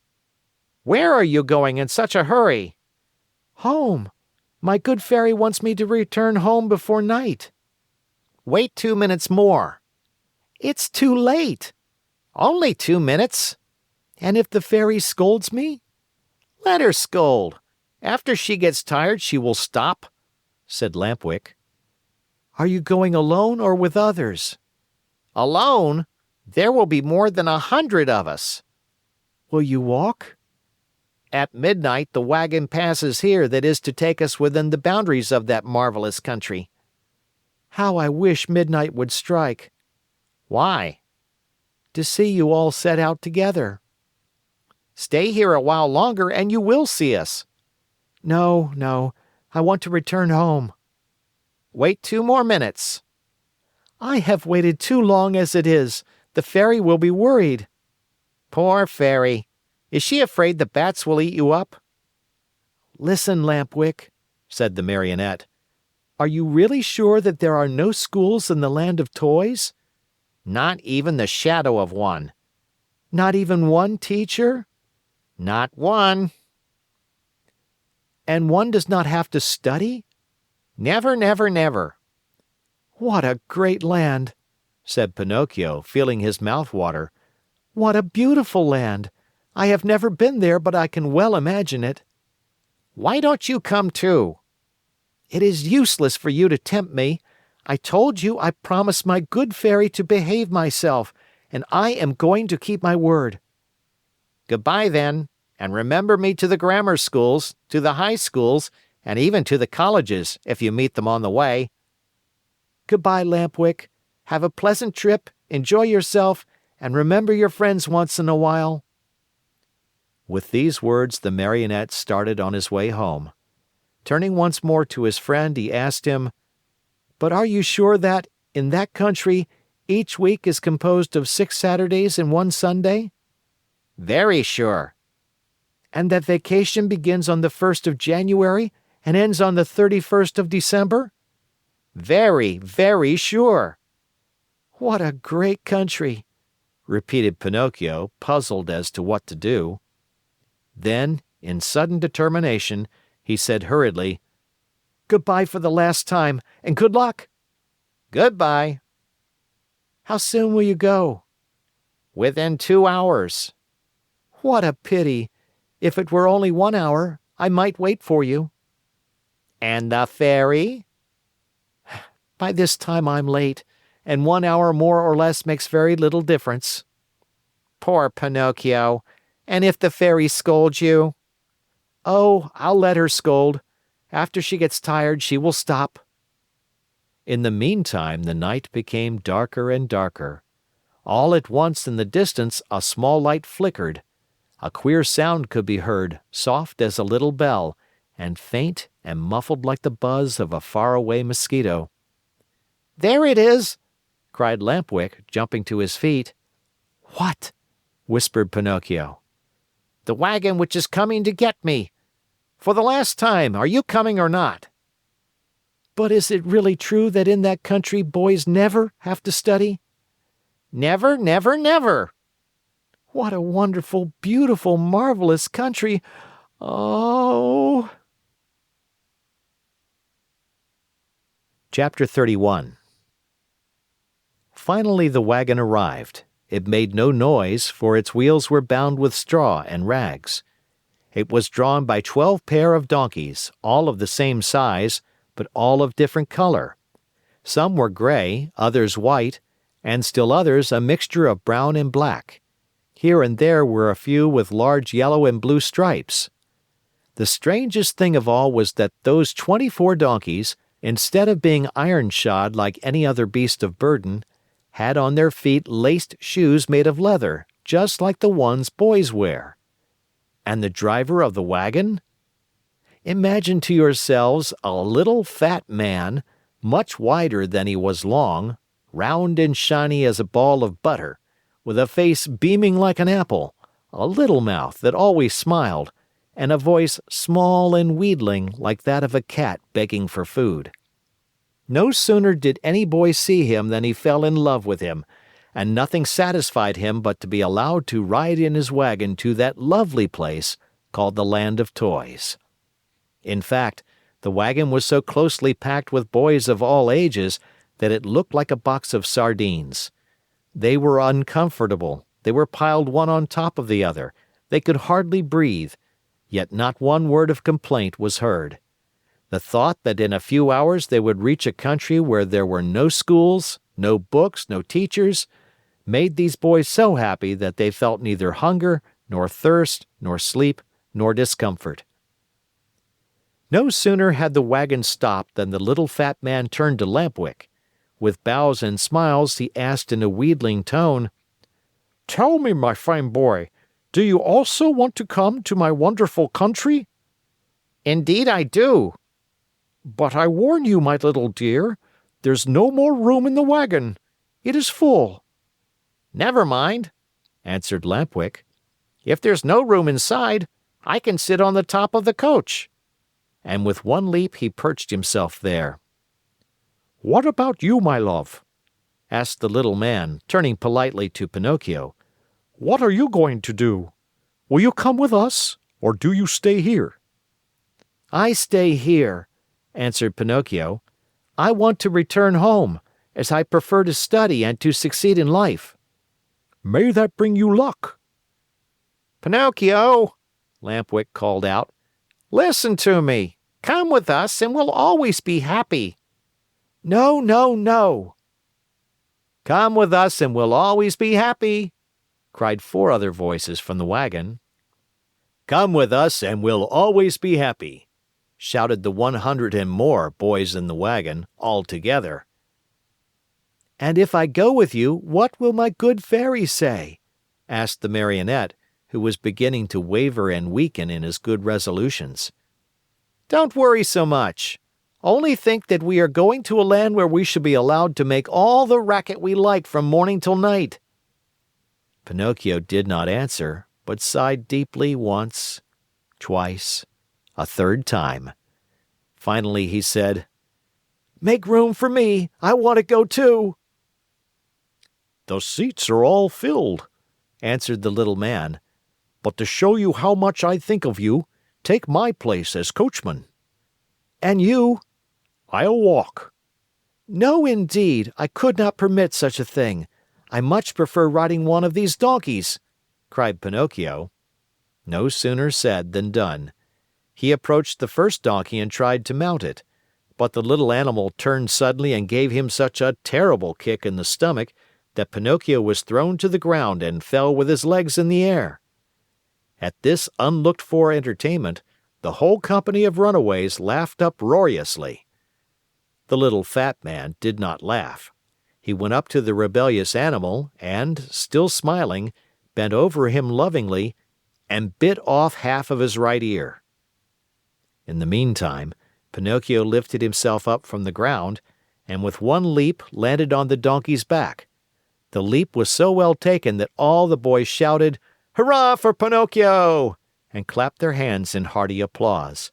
"Where are you going in such a hurry?" "Home. My good fairy wants me to return home before night." "Wait 2 minutes more." "It's too late." "Only 2 minutes." "And if the fairy scolds me?" "Let her scold. After she gets tired, she will stop," said Lampwick. "Are you going alone or with others?" "Alone? There will be more than 100 of us." "Will you walk?" "At midnight, the wagon passes here that is to take us within the boundaries of that marvelous country." "How I wish midnight would strike." "Why?" "To see you all set out together." "Stay here a while longer and you will see us." "No, no, I want to return home." "Wait 2 more minutes." "I have waited too long as it is. The fairy will be worried." "Poor fairy. Is she afraid the bats will eat you up?" "Listen, Lampwick," said the Marionette. "Are you really sure that there are no schools in the Land of Toys?" "Not even the shadow of one." "Not even one teacher?" "Not one." And one does not have to study?" "Never, never, never." "What a great land!" said Pinocchio, feeling his mouth water. "What a beautiful land! I have never been there, but I can well imagine it." "Why don't you come too?" "It is useless for you to tempt me. I told you I promised my good fairy to behave myself, and I am going to keep my word." "Goodbye then, and remember me to the grammar schools, to the high schools, and even to the colleges, if you meet them on the way." "Goodbye, Lampwick. Have a pleasant trip, enjoy yourself, and remember your friends once in a while." With these words, the Marionette started on his way home. Turning once more to his friend, he asked him, "But are you sure that, in that country, each week is composed of 6 Saturdays and 1 Sunday?" "Very sure." "And that vacation begins on the 1st of January and ends on the 31st of December?" "Very, very sure." "What a great country!" repeated Pinocchio, puzzled as to what to do. Then, in sudden determination, he said hurriedly, "Goodbye for the last time, and good luck." "Goodbye." "How soon will you go?" "Within 2 hours." "What a pity! If it were only 1 hour, I might wait for you." "And the fairy?" "By this time I'm late, and 1 hour more or less makes very little difference." "Poor Pinocchio! And if the fairy scolds you?" "Oh, I'll let her scold. After she gets tired, she will stop." In the meantime, the night became darker and darker. All at once in the distance a small light flickered. A queer sound could be heard, soft as a little bell, and faint and muffled like the buzz of a faraway mosquito. "There it is!" cried Lampwick, jumping to his feet. "What?" whispered Pinocchio. "The wagon which is coming to get me. For the last time, are you coming or not?" "But is it really true that in that country boys never have to study?" "Never, never, never." "What a wonderful, beautiful, marvelous country! Oh!" Chapter 31. Finally the wagon arrived. It made no noise, for its wheels were bound with straw and rags. It was drawn by 12 pair of donkeys, all of the same size, but all of different color. Some were gray, others white, and still others a mixture of brown and black. Here and there were a few with large yellow and blue stripes. The strangest thing of all was that those 24 donkeys, instead of being iron-shod like any other beast of burden, had on their feet laced shoes made of leather, just like the ones boys wear. And the driver of the wagon? Imagine to yourselves a little fat man, much wider than he was long, round and shiny as a ball of butter, with a face beaming like an apple, a little mouth that always smiled, and a voice small and wheedling like that of a cat begging for food. No sooner did any boy see him than he fell in love with him, and nothing satisfied him but to be allowed to ride in his wagon to that lovely place called the Land of Toys. In fact, the wagon was so closely packed with boys of all ages that it looked like a box of sardines. They were uncomfortable, they were piled one on top of the other, they could hardly breathe, yet not one word of complaint was heard. The thought that in a few hours they would reach a country where there were no schools, no books, no teachers, made these boys so happy that they felt neither hunger, nor thirst, nor sleep, nor discomfort. No sooner had the wagon stopped than the little fat man turned to Lampwick. With bows and smiles he asked in a wheedling tone, "Tell me, my fine boy, do you also want to come to my wonderful country?" "Indeed I do." "But I warn you, my little dear, there's no more room in the wagon. It is full." "Never mind," answered Lampwick. "If there's no room inside, I can sit on the top of the coach." And with one leap he perched himself there. "What about you, my love?" asked the little man, turning politely to Pinocchio. "What are you going to do? Will you come with us, or do you stay here?" I stay here," answered Pinocchio. "I want to return home, as I prefer to study and to succeed in life." May that bring you luck. "Pinocchio," Lampwick called out, "listen to me. Come with us and we'll always be happy." "No, no, no." "Come with us and we'll always be happy," cried 4 other voices from the wagon. Come with us and we'll always be happy, shouted the 100 and more boys in the wagon, all together. "And if I go with you, what will my good fairy say?" asked the Marionette, who was beginning to waver and weaken in his good resolutions. "Don't worry so much. Only think that we are going to a land where we shall be allowed to make all the racket we like from morning till night." Pinocchio did not answer, but sighed deeply once, twice, a third time. Finally he said, "Make room for me. I want to go too." The seats are all filled, answered the little man. But to show you how much I think of you, take my place as coachman. "And you?" I'll walk." "No, indeed, I could not permit such a thing. I much prefer riding one of these donkeys," cried Pinocchio. No sooner said than done. He approached the first donkey and tried to mount it. But the little animal turned suddenly and gave him such a terrible kick in the stomach that Pinocchio was thrown to the ground and fell with his legs in the air. At this unlooked-for entertainment, the whole company of runaways laughed uproariously. The little fat man did not laugh. He went up to the rebellious animal and, still smiling, bent over him lovingly and bit off half of his right ear. In the meantime, Pinocchio lifted himself up from the ground and with one leap landed on the donkey's back. The leap was so well taken that all the boys shouted, "Hurrah for Pinocchio!" and clapped their hands in hearty applause.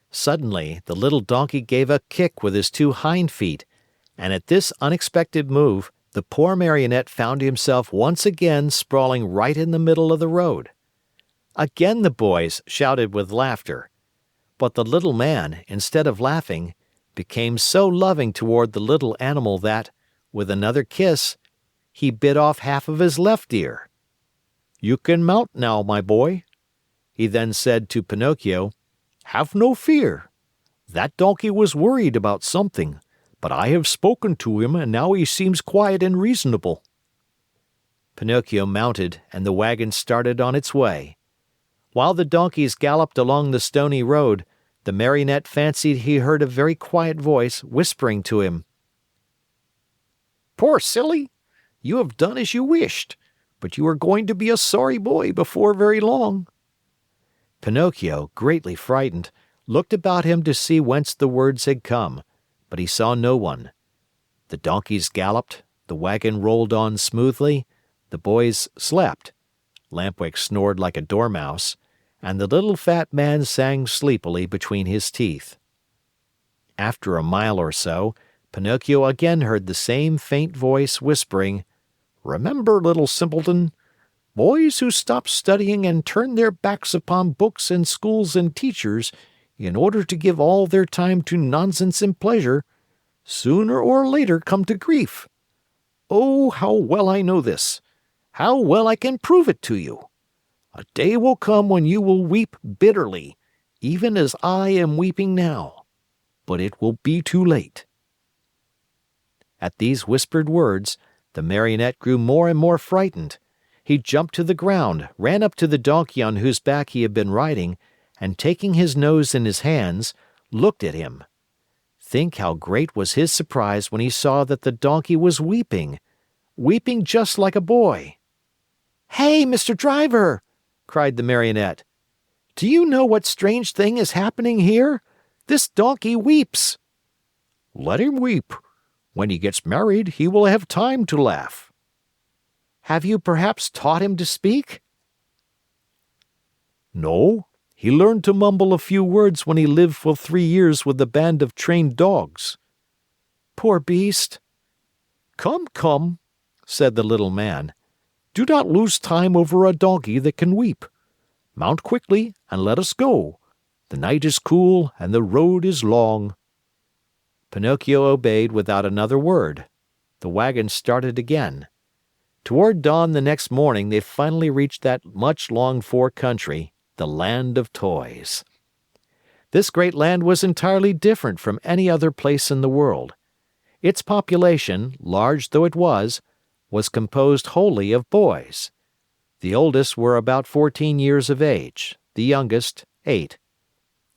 Suddenly, the little donkey gave a kick with his 2 hind feet, and at this unexpected move, the poor Marionette found himself once again sprawling right in the middle of the road. Again the boys shouted with laughter. But the little man, instead of laughing, became so loving toward the little animal that, with another kiss, he bit off half of his left ear. You can mount now, my boy. He then said to Pinocchio, "Have no fear. That donkey was worried about something, but I have spoken to him and now he seems quiet and reasonable." Pinocchio mounted and the wagon started on its way. While the donkeys galloped along the stony road, the Marionette fancied he heard a very quiet voice whispering to him. "Poor silly, you have done as you wished, but you are going to be a sorry boy before very long." Pinocchio, greatly frightened, looked about him to see whence the words had come, but he saw no one. The donkeys galloped, the wagon rolled on smoothly, the boys slept, Lampwick snored like a dormouse, and the little fat man sang sleepily between his teeth. After a mile or so, Pinocchio again heard the same faint voice whispering, "Remember, little simpleton, boys who stop studying and turn their backs upon books and schools and teachers in order to give all their time to nonsense and pleasure, sooner or later come to grief. Oh, how well I know this! How well I can prove it to you! A day will come when you will weep bitterly, even as I am weeping now, but it will be too late." At these whispered words, the Marionette grew more and more frightened. He jumped to the ground, ran up to the donkey on whose back he had been riding, and taking his nose in his hands, looked at him. Think how great was his surprise when he saw that the donkey was weeping, weeping just like a boy. "Hey, Mr. Driver!" cried the Marionette. "Do you know what strange thing is happening here? This donkey weeps." "Let him weep. When he gets married, he will have time to laugh." "Have you perhaps taught him to speak?" "No, he learned to mumble a few words when he lived for 3 years with a band of trained dogs." "Poor beast." Come, come," said the little man. "Do not lose time over a donkey that can weep. Mount quickly and let us go. The night is cool and the road is long." Pinocchio obeyed without another word. The wagon started again. Toward dawn the next morning they finally reached that much longed for country, the land of toys. This great land was entirely different from any other place in the world. Its population, large though it was composed wholly of boys. The oldest were about 14 years of age, the youngest 8.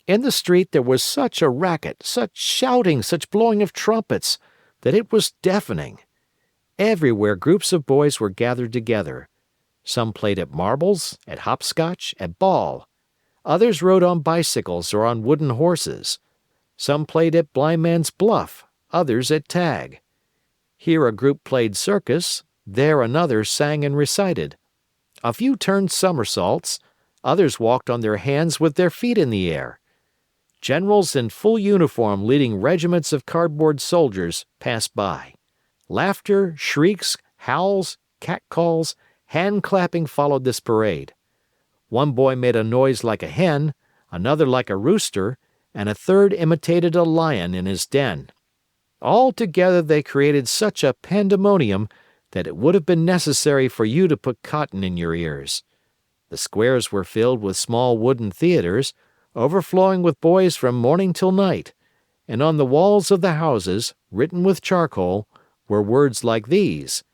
In the street there was such a racket, such shouting, such blowing of trumpets, that it was deafening. Everywhere groups of boys were gathered together. Some played at marbles, at hopscotch, at ball. Others rode on bicycles or on wooden horses. Some played at blindman's buff, others at tag. Here a group played circus, there another sang and recited. A few turned somersaults, others walked on their hands with their feet in the air. Generals in full uniform leading regiments of cardboard soldiers passed by. Laughter, shrieks, howls, catcalls, hand-clapping followed this parade. One boy made a noise like a hen, another like a rooster, and a third imitated a lion in his den. All together they created such a pandemonium that it would have been necessary for you to put cotton in your ears. The squares were filled with small wooden theaters, overflowing with boys from morning till night, and on the walls of the houses, written with charcoal, were words like these: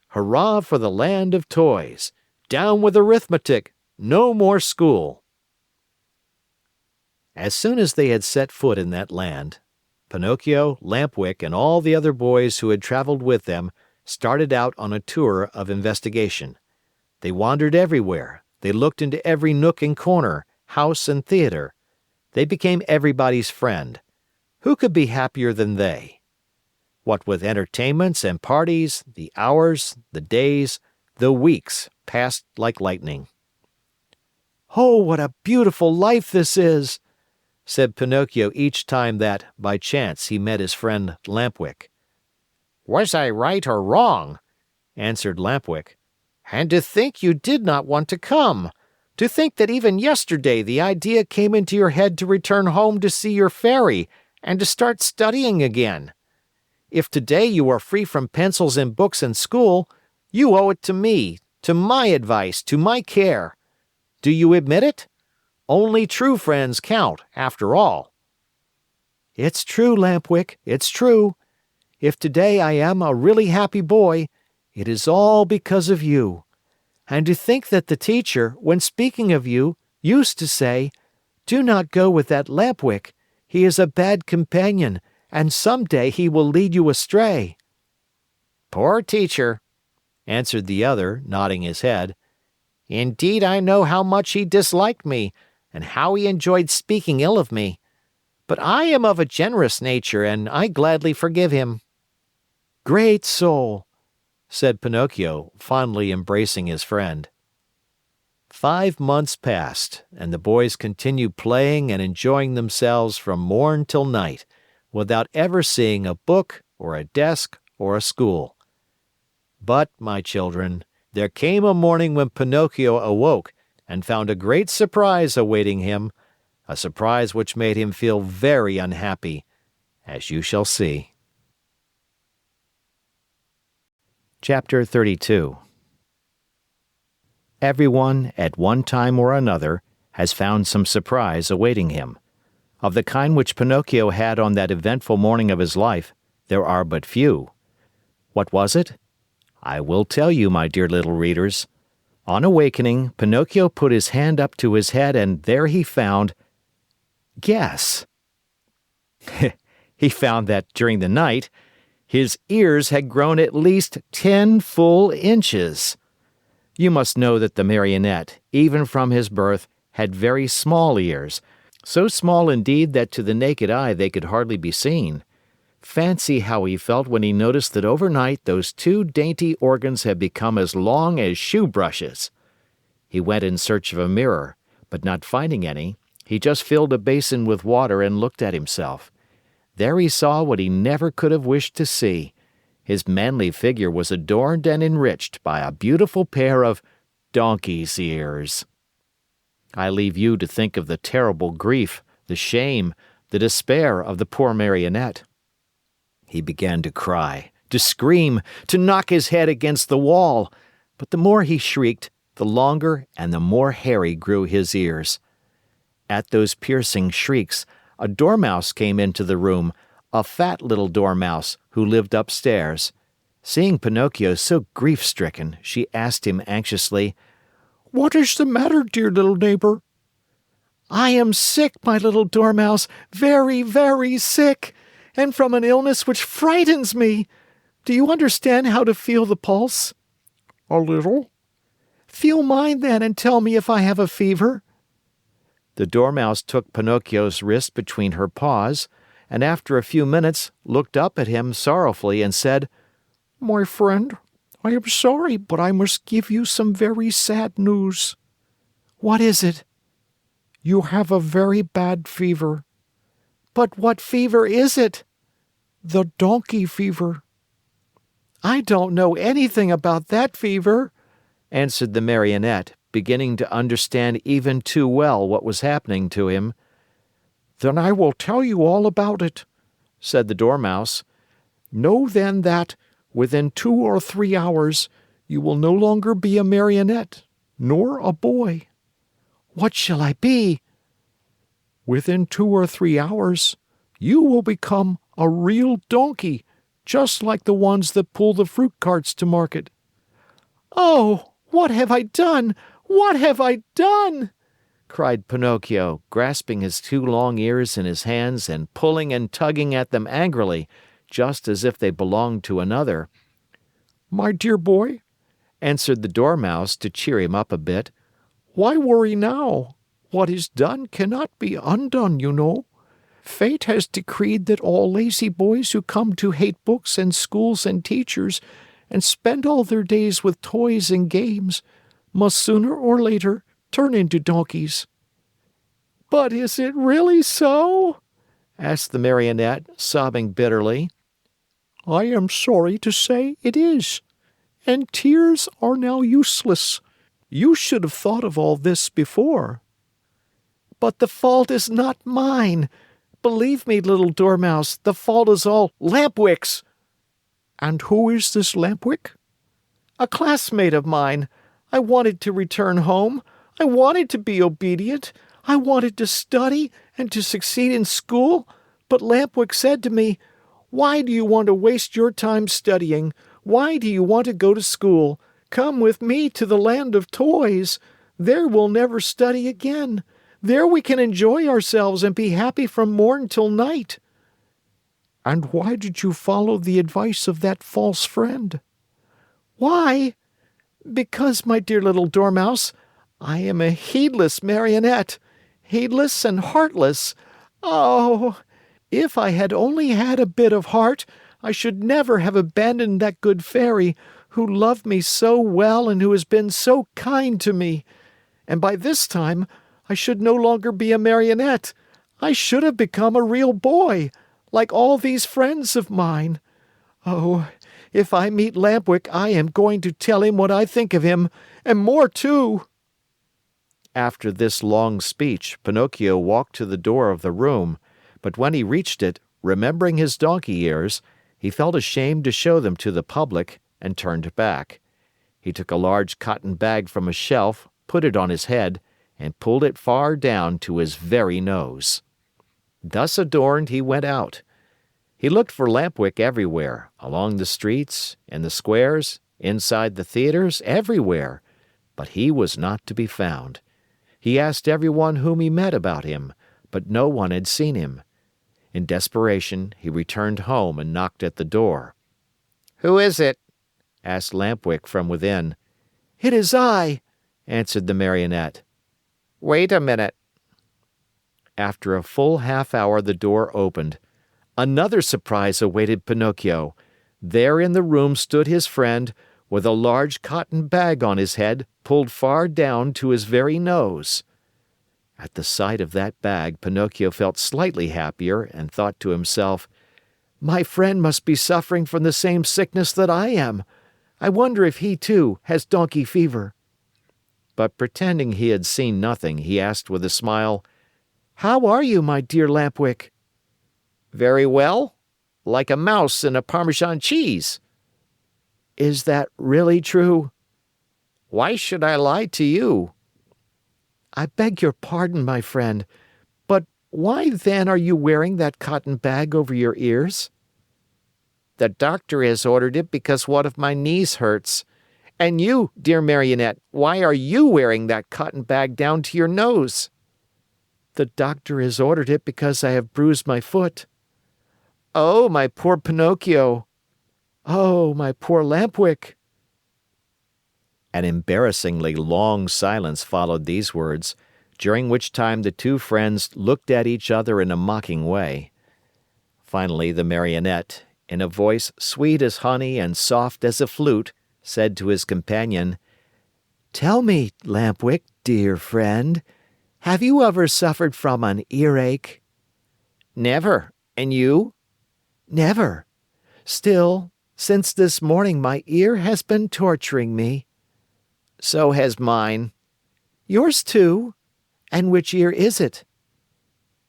"Hurrah for the land of toys! Down with arithmetic! No more school!" As soon as they had set foot in that land, Pinocchio, Lampwick, and all the other boys who had traveled with them started out on a tour of investigation. They wandered everywhere, they looked into every nook and corner, house and theater. They became everybody's friend. Who could be happier than they? What with entertainments and parties, the hours, the days, the weeks passed like lightning. "Oh, what a beautiful life this is!" said Pinocchio each time that, by chance, he met his friend Lampwick. "Was I right or wrong?" answered Lampwick. "And to think you did not want to come! To think that even yesterday the idea came into your head to return home to see your fairy and to start studying again! If today you are free from pencils and books and school, you owe it to me, to my advice, to my care. Do you admit it? Only true friends count, after all." "It's true, Lampwick, it's true. If today I am a really happy boy, it is all because of you. And to think that the teacher, when speaking of you, used to say, 'Do not go with that Lampwick. He is a bad companion, and some day he will lead you astray.'" "Poor teacher," answered the other, nodding his head. "Indeed, I know how much he disliked me, and how he enjoyed speaking ill of me. But I am of a generous nature, and I gladly forgive him." "Great soul!" said Pinocchio, fondly embracing his friend. 5 months passed, and the boys continued playing and enjoying themselves from morn till night, without ever seeing a book, or a desk, or a school. But, my children, there came a morning when Pinocchio awoke and found a great surprise awaiting him, a surprise which made him feel very unhappy, as you shall see. Chapter 32. Everyone, at one time or another, has found some surprise awaiting him. Of the kind which Pinocchio had on that eventful morning of his life, there are but few. What was it? I will tell you, my dear little readers. On awakening, Pinocchio put his hand up to his head and there he found... Guess. He found that during the night, his ears had grown at least 10 full inches. You must know that the Marionette, even from his birth, had very small ears, so small indeed that to the naked eye they could hardly be seen. Fancy how he felt when he noticed that overnight those 2 dainty organs had become as long as shoe brushes. He went in search of a mirror, but not finding any, he just filled a basin with water and looked at himself. There he saw what he never could have wished to see. His manly figure was adorned and enriched by a beautiful pair of donkey's ears. I leave you to think of the terrible grief, the shame, the despair of the poor Marionette. He began to cry, to scream, to knock his head against the wall, but the more he shrieked, the longer and the more hairy grew his ears. At those piercing shrieks, a dormouse came into the room, a fat little dormouse who lived upstairs. Seeing Pinocchio so grief-stricken, she asked him anxiously, "What is the matter, dear little neighbor?" "I am sick, my little dormouse, very, very sick, and from an illness which frightens me. Do you understand how to feel the pulse?" "A little." "Feel mine, then, and tell me if I have a fever." The dormouse took Pinocchio's wrist between her paws, and after a few minutes looked up at him sorrowfully and said, "My friend, I am sorry, but I must give you some very sad news." "What is it?" "You have a very bad fever." "But what fever is it?" "The donkey fever." "I don't know anything about that fever," answered the Marionette, beginning to understand even too well what was happening to him. "Then I will tell you all about it," said the Dormouse. "Know then that, within 2 or 3 hours, you will no longer be a Marionette, nor a boy." "What shall I be?" "Within 2 or 3 hours, you will become a real donkey, just like the ones that pull the fruit carts to market." "Oh, what have I done? What have I done?" cried Pinocchio, grasping his 2 long ears in his hands and pulling and tugging at them angrily, just as if they belonged to another. "My dear boy," answered the Dormouse to cheer him up a bit, "why worry now? What is done cannot be undone, you know. Fate has decreed that all lazy boys who come to hate books and schools and teachers and spend all their days with toys and games must sooner or later turn into donkeys." "But is it really so?" asked the Marionette, sobbing bitterly. "I am sorry to say it is, and tears are now useless. You should have thought of all this before." "But the fault is not mine. Believe me, little Dormouse, the fault is all Lampwick's." "And who is this Lampwick?" "A classmate of mine. I wanted to return home. I wanted to be obedient. I wanted to study and to succeed in school, but Lampwick said to me, 'Why do you want to waste your time studying? Why do you want to go to school? Come with me to the land of toys. There we'll never study again. There we can enjoy ourselves and be happy from morn till night.'" "And why did you follow the advice of that false friend?" "Why? Because, my dear little Dormouse, I am a heedless Marionette, heedless and heartless. Oh, if I had only had a bit of heart, I should never have abandoned that good fairy who loved me so well and who has been so kind to me. And by this time, I should no longer be a Marionette. I should have become a real boy, like all these friends of mine. Oh, if I meet Lampwick, I am going to tell him what I think of him, and more too." After this long speech, Pinocchio walked to the door of the room, but when he reached it, remembering his donkey ears, he felt ashamed to show them to the public and turned back. He took a large cotton bag from a shelf, put it on his head, and pulled it far down to his very nose. Thus adorned, he went out. He looked for Lampwick everywhere, along the streets, in the squares, inside the theaters, everywhere, but he was not to be found. He asked everyone whom he met about him, but no one had seen him. In desperation, he returned home and knocked at the door. "Who is it?" asked Lampwick from within. "It is I," answered the Marionette. "Wait a minute." After a full half-hour, the door opened. Another surprise awaited Pinocchio. There in the room stood his friend, with a large cotton bag on his head, pulled far down to his very nose. At the sight of that bag, Pinocchio felt slightly happier and thought to himself, "My friend must be suffering from the same sickness that I am. I wonder if he, too, has donkey fever." But pretending he had seen nothing, he asked with a smile, How are you, my dear Lampwick?" "Very well, like a mouse in a Parmesan cheese." "Is that really true?" "Why should I lie to you?" "I beg your pardon, my friend, but why then are you wearing that cotton bag over your ears?" "The doctor has ordered it because one of my knees hurts. And you, dear Marionette, why are you wearing that cotton bag down to your nose?" "The doctor has ordered it because I have bruised my foot." "Oh, my poor Pinocchio!" "Oh, my poor Lampwick!" An embarrassingly long silence followed these words, during which time the two friends looked at each other in a mocking way. Finally, the Marionette, in a voice sweet as honey and soft as a flute, said to his companion, "Tell me, Lampwick, dear friend, have you ever suffered from an earache?" "Never. And you?" "Never. Still, since this morning my ear has been torturing me." "So has mine." "Yours too? And which ear is it?"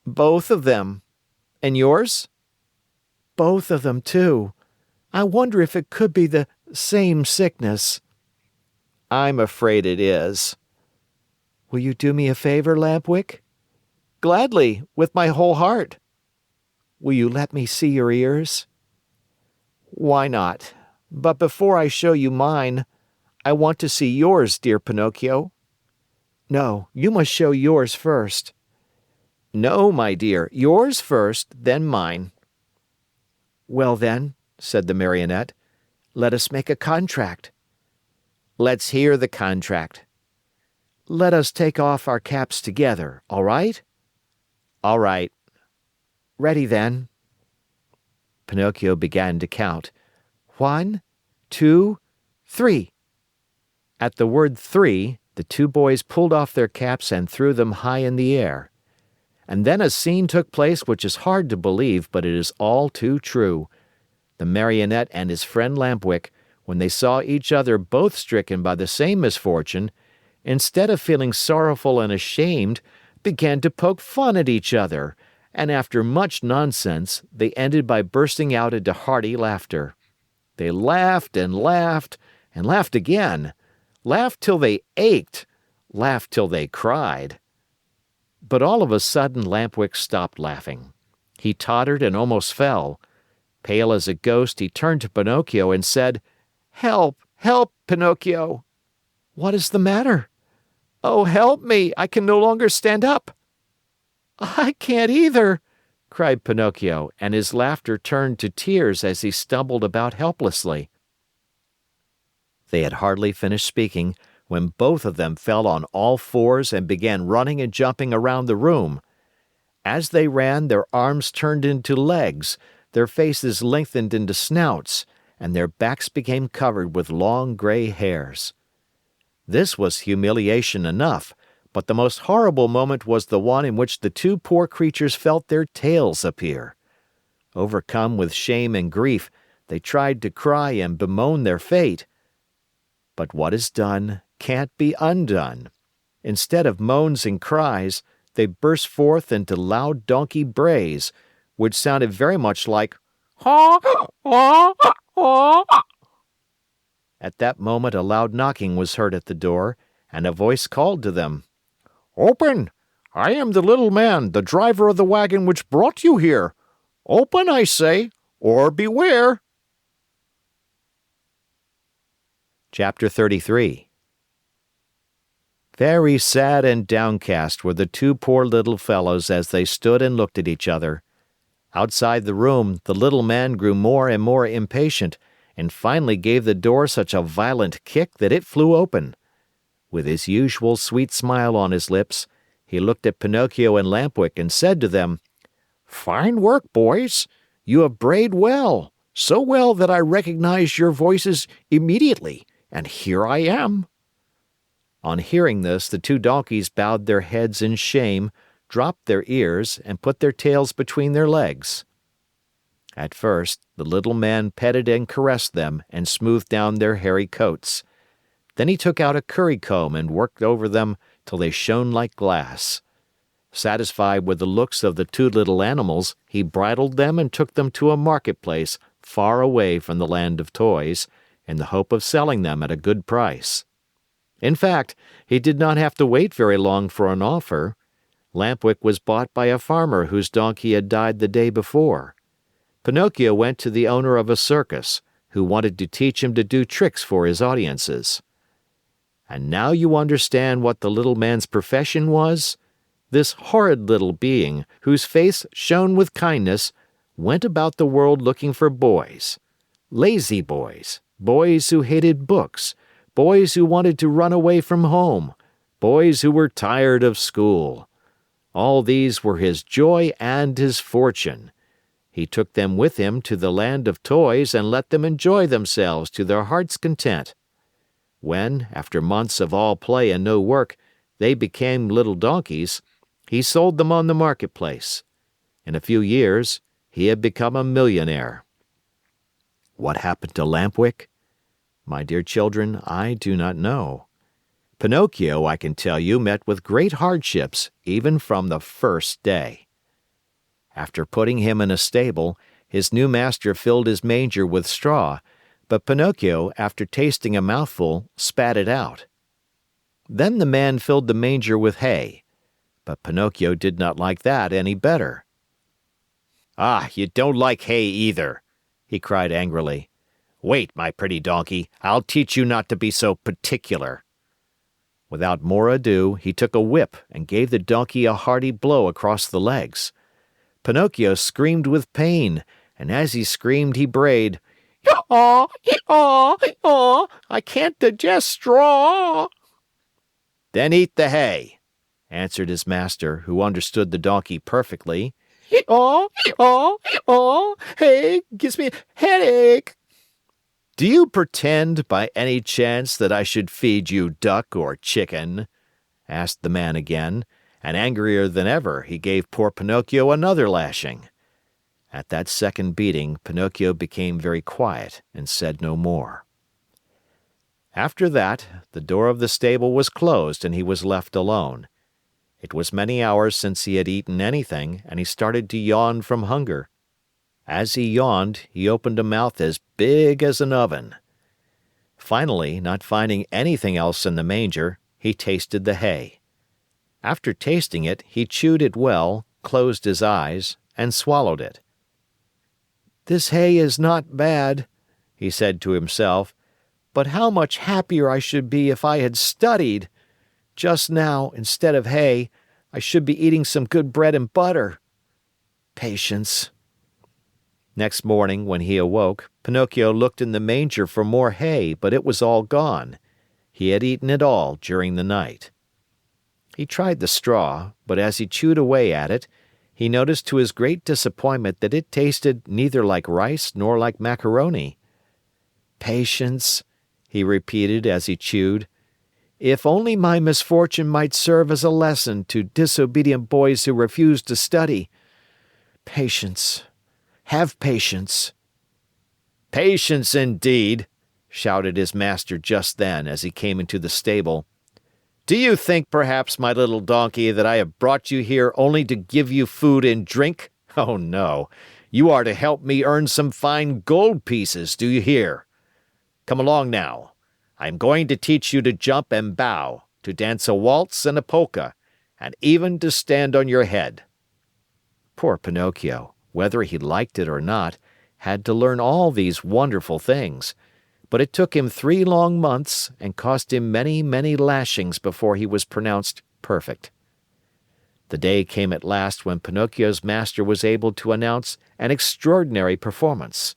"Both of them. And yours?" "Both of them too. I wonder if it could be the same sickness." "I'm afraid it is." "Will you do me a favor, Lampwick?" "Gladly, with my whole heart." "Will you let me see your ears?" "Why not? But before I show you mine, I want to see yours, dear Pinocchio." "No, you must show yours first." "No, my dear, yours first, then mine." "Well then," said the Marionette, "let us make a contract." "Let's hear the contract." "Let us take off our caps together, all right?" "All right." "Ready then." Pinocchio began to count. 1, 2, 3. At the word 3, the two boys pulled off their caps and threw them high in the air. And then a scene took place which is hard to believe, but it is all too true. The Marionette and his friend Lampwick, when they saw each other both stricken by the same misfortune, instead of feeling sorrowful and ashamed, began to poke fun at each other, and after much nonsense, they ended by bursting out into hearty laughter. They laughed and laughed and laughed again, laughed till they ached, laughed till they cried. But all of a sudden Lampwick stopped laughing. He tottered and almost fell. Pale as a ghost, he turned to Pinocchio and said, "Help! Help, Pinocchio!" "What is the matter?" "Oh, help me! I can no longer stand up." "I can't either!" cried Pinocchio, and his laughter turned to tears as he stumbled about helplessly. They had hardly finished speaking when both of them fell on all fours and began running and jumping around the room. As they ran, their arms turned into legs, their faces lengthened into snouts, and their backs became covered with long gray hairs. This was humiliation enough, but the most horrible moment was the one in which the two poor creatures felt their tails appear. Overcome with shame and grief, they tried to cry and bemoan their fate. But what is done can't be undone. Instead of moans and cries, they burst forth into loud donkey brays, which sounded very much like "Haw, haw, haw." At that moment a loud knocking was heard at the door, and a voice called to them. "Open! I am the little man, the driver of the wagon which brought you here. Open, I say, or beware!" Chapter 33. Very sad and downcast were the two poor little fellows as they stood and looked at each other. Outside the room, the little man grew more and more impatient, and finally gave the door such a violent kick that it flew open. With his usual sweet smile on his lips, he looked at Pinocchio and Lampwick and said to them, "Fine work, boys! You have brayed well, so well that I recognized your voices immediately, and here I am." On hearing this, the two donkeys bowed their heads in shame, dropped their ears, and put their tails between their legs. At first, the little man petted and caressed them and smoothed down their hairy coats. Then he took out a currycomb and worked over them till they shone like glass. Satisfied with the looks of the two little animals, he bridled them and took them to a marketplace far away from the land of toys, in the hope of selling them at a good price. In fact, he did not have to wait very long for an offer. Lampwick was bought by a farmer whose donkey had died the day before. Pinocchio went to the owner of a circus, who wanted to teach him to do tricks for his audiences. And now you understand what the little man's profession was? This horrid little being, whose face shone with kindness, went about the world looking for boys. Lazy boys, boys who hated books, boys who wanted to run away from home, boys who were tired of school. All these were his joy and his fortune. He took them with him to the land of toys and let them enjoy themselves to their heart's content. When, after months of all play and no work, they became little donkeys, he sold them on the marketplace. In a few years, he had become a millionaire. What happened to Lampwick? My dear children, I do not know. Pinocchio, I can tell you, met with great hardships even from the first day. After putting him in a stable, his new master filled his manger with straw, but Pinocchio, after tasting a mouthful, spat it out. Then the man filled the manger with hay, but Pinocchio did not like that any better. "Ah, you don't like hay either," he cried angrily. "Wait, my pretty donkey, I'll teach you not to be so particular." Without more ado, he took a whip and gave the donkey a hearty blow across the legs. Pinocchio screamed with pain, and as he screamed he brayed, "Yaw, yaw, yaw, I can't digest straw." "Then eat the hay," answered his master, who understood the donkey perfectly. "Yaw, yaw, yaw, hay gives me a headache." "Do you pretend, by any chance, that I should feed you duck or chicken?" asked the man again, and angrier than ever he gave poor Pinocchio another lashing. At that second beating, Pinocchio became very quiet and said no more. After that, the door of the stable was closed and he was left alone. It was many hours since he had eaten anything, and he started to yawn from hunger. As he yawned, he opened a mouth as big as an oven. Finally, not finding anything else in the manger, he tasted the hay. After tasting it, he chewed it well, closed his eyes, and swallowed it. "This hay is not bad," he said to himself, "but how much happier I should be if I had studied. Just now, instead of hay, I should be eating some good bread and butter. Patience." Next morning, when he awoke, Pinocchio looked in the manger for more hay, but it was all gone. He had eaten it all during the night. He tried the straw, but as he chewed away at it, he noticed to his great disappointment that it tasted neither like rice nor like macaroni. "Patience," he repeated as he chewed. "If only my misfortune might serve as a lesson to disobedient boys who refuse to study. Patience. Have patience." "Patience indeed!" shouted his master just then as he came into the stable. "Do you think, perhaps, my little donkey, that I have brought you here only to give you food and drink? Oh, no. You are to help me earn some fine gold pieces, do you hear? Come along now. I am going to teach you to jump and bow, to dance a waltz and a polka, and even to stand on your head." Poor Pinocchio, whether he liked it or not, had to learn all these wonderful things, but it took him 3 long months and cost him many, many lashings before he was pronounced perfect. The day came at last when Pinocchio's master was able to announce an extraordinary performance.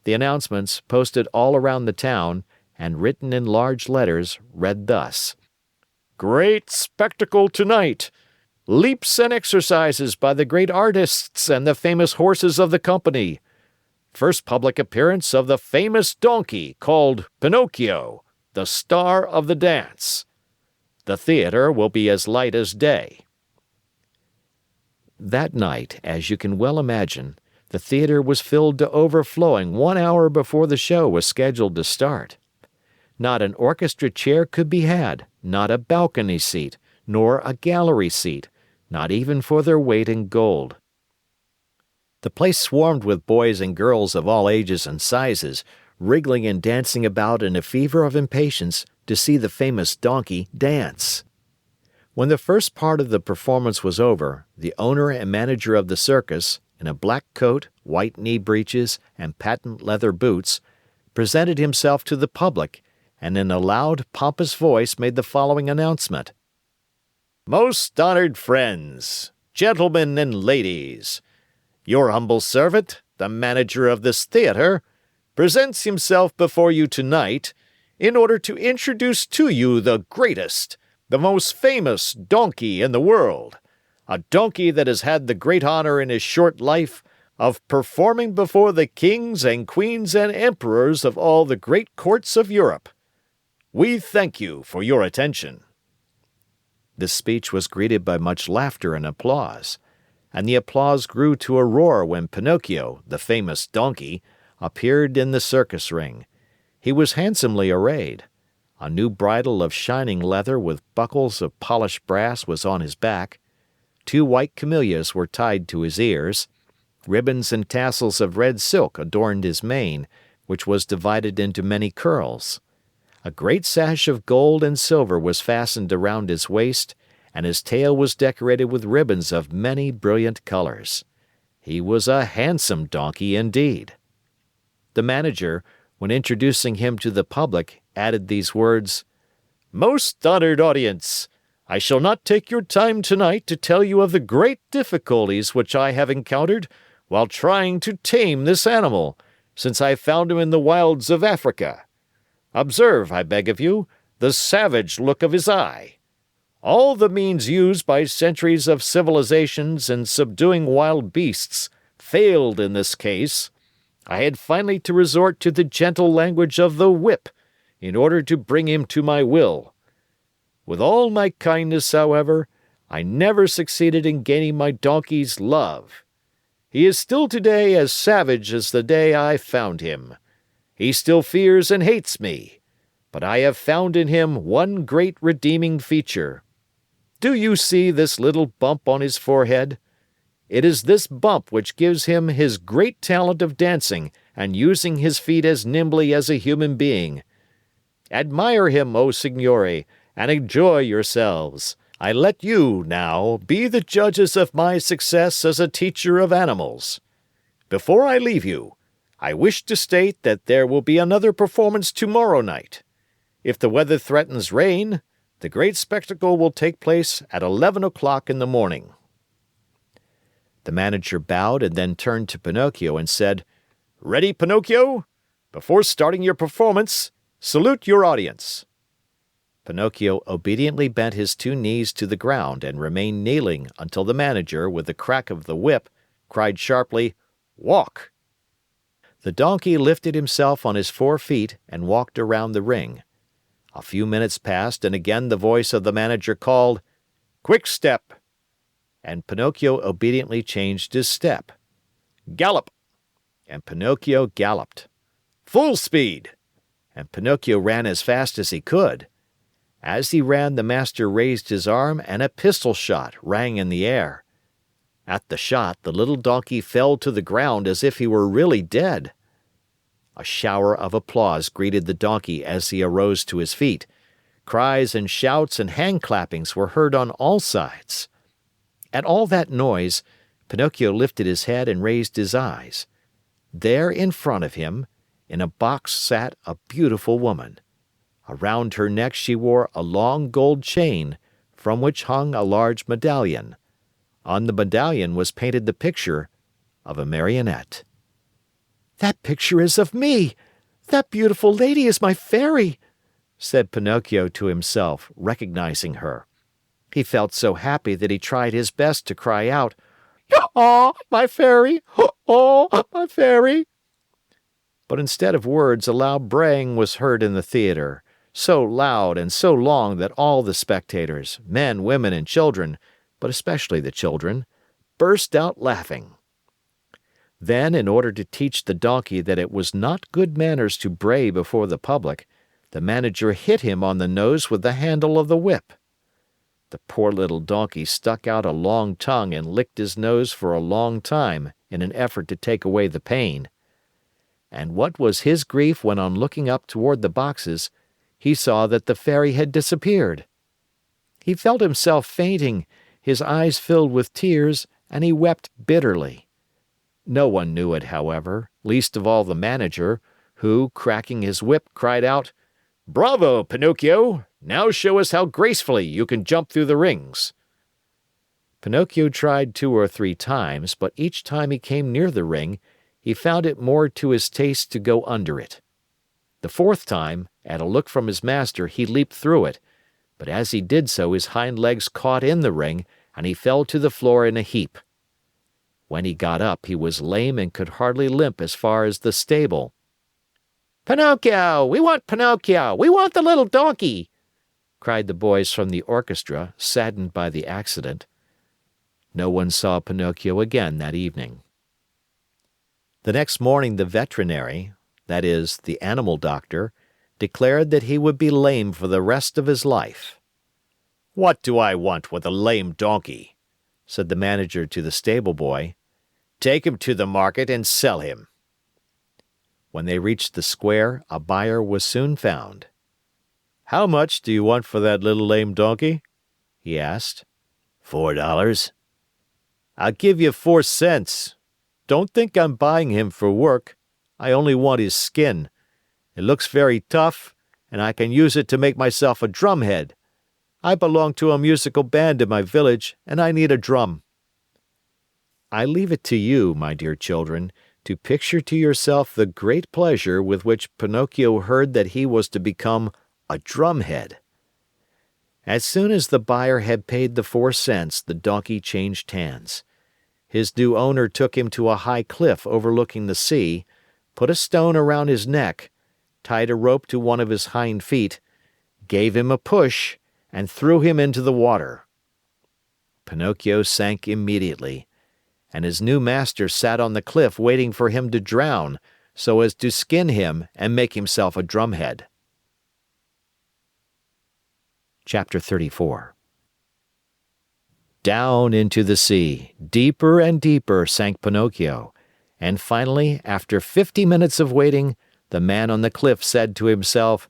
The announcements, posted all around the town, and written in large letters, read thus: "Great spectacle tonight! Leaps and exercises by the great artists and the famous horses of the company. First public appearance of the famous donkey called Pinocchio, the star of the dance. The theater will be as light as day." That night, as you can well imagine, the theater was filled to overflowing 1 hour before the show was scheduled to start. Not an orchestra chair could be had, not a balcony seat, nor a gallery seat, not even for their weight in gold. The place swarmed with boys and girls of all ages and sizes, wriggling and dancing about in a fever of impatience to see the famous donkey dance. When the first part of the performance was over, the owner and manager of the circus, in a black coat, white knee breeches, and patent leather boots, presented himself to the public, and in a loud, pompous voice made the following announcement: "Most honored friends, gentlemen and ladies, your humble servant, the manager of this theater, presents himself before you tonight in order to introduce to you the greatest, the most famous donkey in the world, a donkey that has had the great honor in his short life of performing before the kings and queens and emperors of all the great courts of Europe. We thank you for your attention." This speech was greeted by much laughter and applause, and the applause grew to a roar when Pinocchio, the famous donkey, appeared in the circus ring. He was handsomely arrayed. A new bridle of shining leather with buckles of polished brass was on his back. 2 white camellias were tied to his ears. Ribbons and tassels of red silk adorned his mane, which was divided into many curls. A great sash of gold and silver was fastened around his waist, and his tail was decorated with ribbons of many brilliant colors. He was a handsome donkey indeed. The manager, when introducing him to the public, added these words: "Most honored audience, I shall not take your time tonight to tell you of the great difficulties which I have encountered while trying to tame this animal, since I found him in the wilds of Africa. Observe, I beg of you, the savage look of his eye. All the means used by centuries of civilizations in subduing wild beasts failed in this case. I had finally to resort to the gentle language of the whip in order to bring him to my will. With all my kindness, however, I never succeeded in gaining my donkey's love. He is still today as savage as the day I found him. He still fears and hates me, but I have found in him one great redeeming feature. Do you see this little bump on his forehead? It is this bump which gives him his great talent of dancing and using his feet as nimbly as a human being. Admire him, O signori, and enjoy yourselves. I let you, now, be the judges of my success as a teacher of animals. Before I leave you, I wish to state that there will be another performance tomorrow night. If the weather threatens rain, the great spectacle will take place at 11 o'clock in the morning." The manager bowed and then turned to Pinocchio and said, "Ready, Pinocchio? Before starting your performance, salute your audience." Pinocchio obediently bent his 2 knees to the ground and remained kneeling until the manager, with the crack of the whip, cried sharply, "Walk!" The donkey lifted himself on his 4 feet and walked around the ring. A few minutes passed and again the voice of the manager called, "Quick step!" And Pinocchio obediently changed his step. "Gallop!" And Pinocchio galloped. "Full speed!" And Pinocchio ran as fast as he could. As he ran, the master raised his arm and a pistol shot rang in the air. At the shot, the little donkey fell to the ground as if he were really dead. A shower of applause greeted the donkey as he arose to his feet. Cries and shouts and hand clappings were heard on all sides. At all that noise, Pinocchio lifted his head and raised his eyes. There in front of him, in a box, sat a beautiful woman. Around her neck she wore a long gold chain, from which hung a large medallion. On the medallion was painted the picture of a marionette. "That picture is of me! That beautiful lady is my fairy!" said Pinocchio to himself, recognizing her. He felt so happy that he tried his best to cry out, "Oh, my fairy! Oh, my fairy!" But instead of words, a loud braying was heard in the theater, so loud and so long that all the spectators, men, women, and children, but especially the children, burst out laughing. Then, in order to teach the donkey that it was not good manners to bray before the public, the manager hit him on the nose with the handle of the whip. The poor little donkey stuck out a long tongue and licked his nose for a long time in an effort to take away the pain. And what was his grief when on looking up toward the boxes, he saw that the fairy had disappeared. He felt himself fainting, his eyes filled with tears, and he wept bitterly. No one knew it, however, least of all the manager, who, cracking his whip, cried out, "Bravo, Pinocchio! Now show us how gracefully you can jump through the rings." Pinocchio tried 2 or 3 times, but each time he came near the ring, he found it more to his taste to go under it. The 4th time, at a look from his master, he leaped through it, but as he did so his hind legs caught in the ring, and he fell to the floor in a heap. When he got up, he was lame and could hardly limp as far as the stable. "Pinocchio! We want Pinocchio! We want the little donkey!" cried the boys from the orchestra, saddened by the accident. No one saw Pinocchio again that evening. The next morning the veterinary, that is, the animal doctor, declared that he would be lame for the rest of his life. "What do I want with a lame donkey?" said the manager to the stable boy. "Take him to the market and sell him." When they reached the square, a buyer was soon found. "How much do you want for that little lame donkey?" he asked. $4. "I'll give you 4 cents. Don't think I'm buying him for work. I only want his skin. It looks very tough, and I can use it to make myself a drumhead. I belong to a musical band in my village, and I need a drum." I leave it to you, my dear children, to picture to yourself the great pleasure with which Pinocchio heard that he was to become a drumhead. As soon as the buyer had paid the 4 cents, the donkey changed hands. His new owner took him to a high cliff overlooking the sea, put a stone around his neck, tied a rope to one of his hind feet, gave him a push, and threw him into the water. Pinocchio sank immediately, and his new master sat on the cliff waiting for him to drown, so as to skin him and make himself a drumhead. Chapter 34. Down into the sea, deeper and deeper sank Pinocchio, and finally, after 50 minutes of waiting, the man on the cliff said to himself,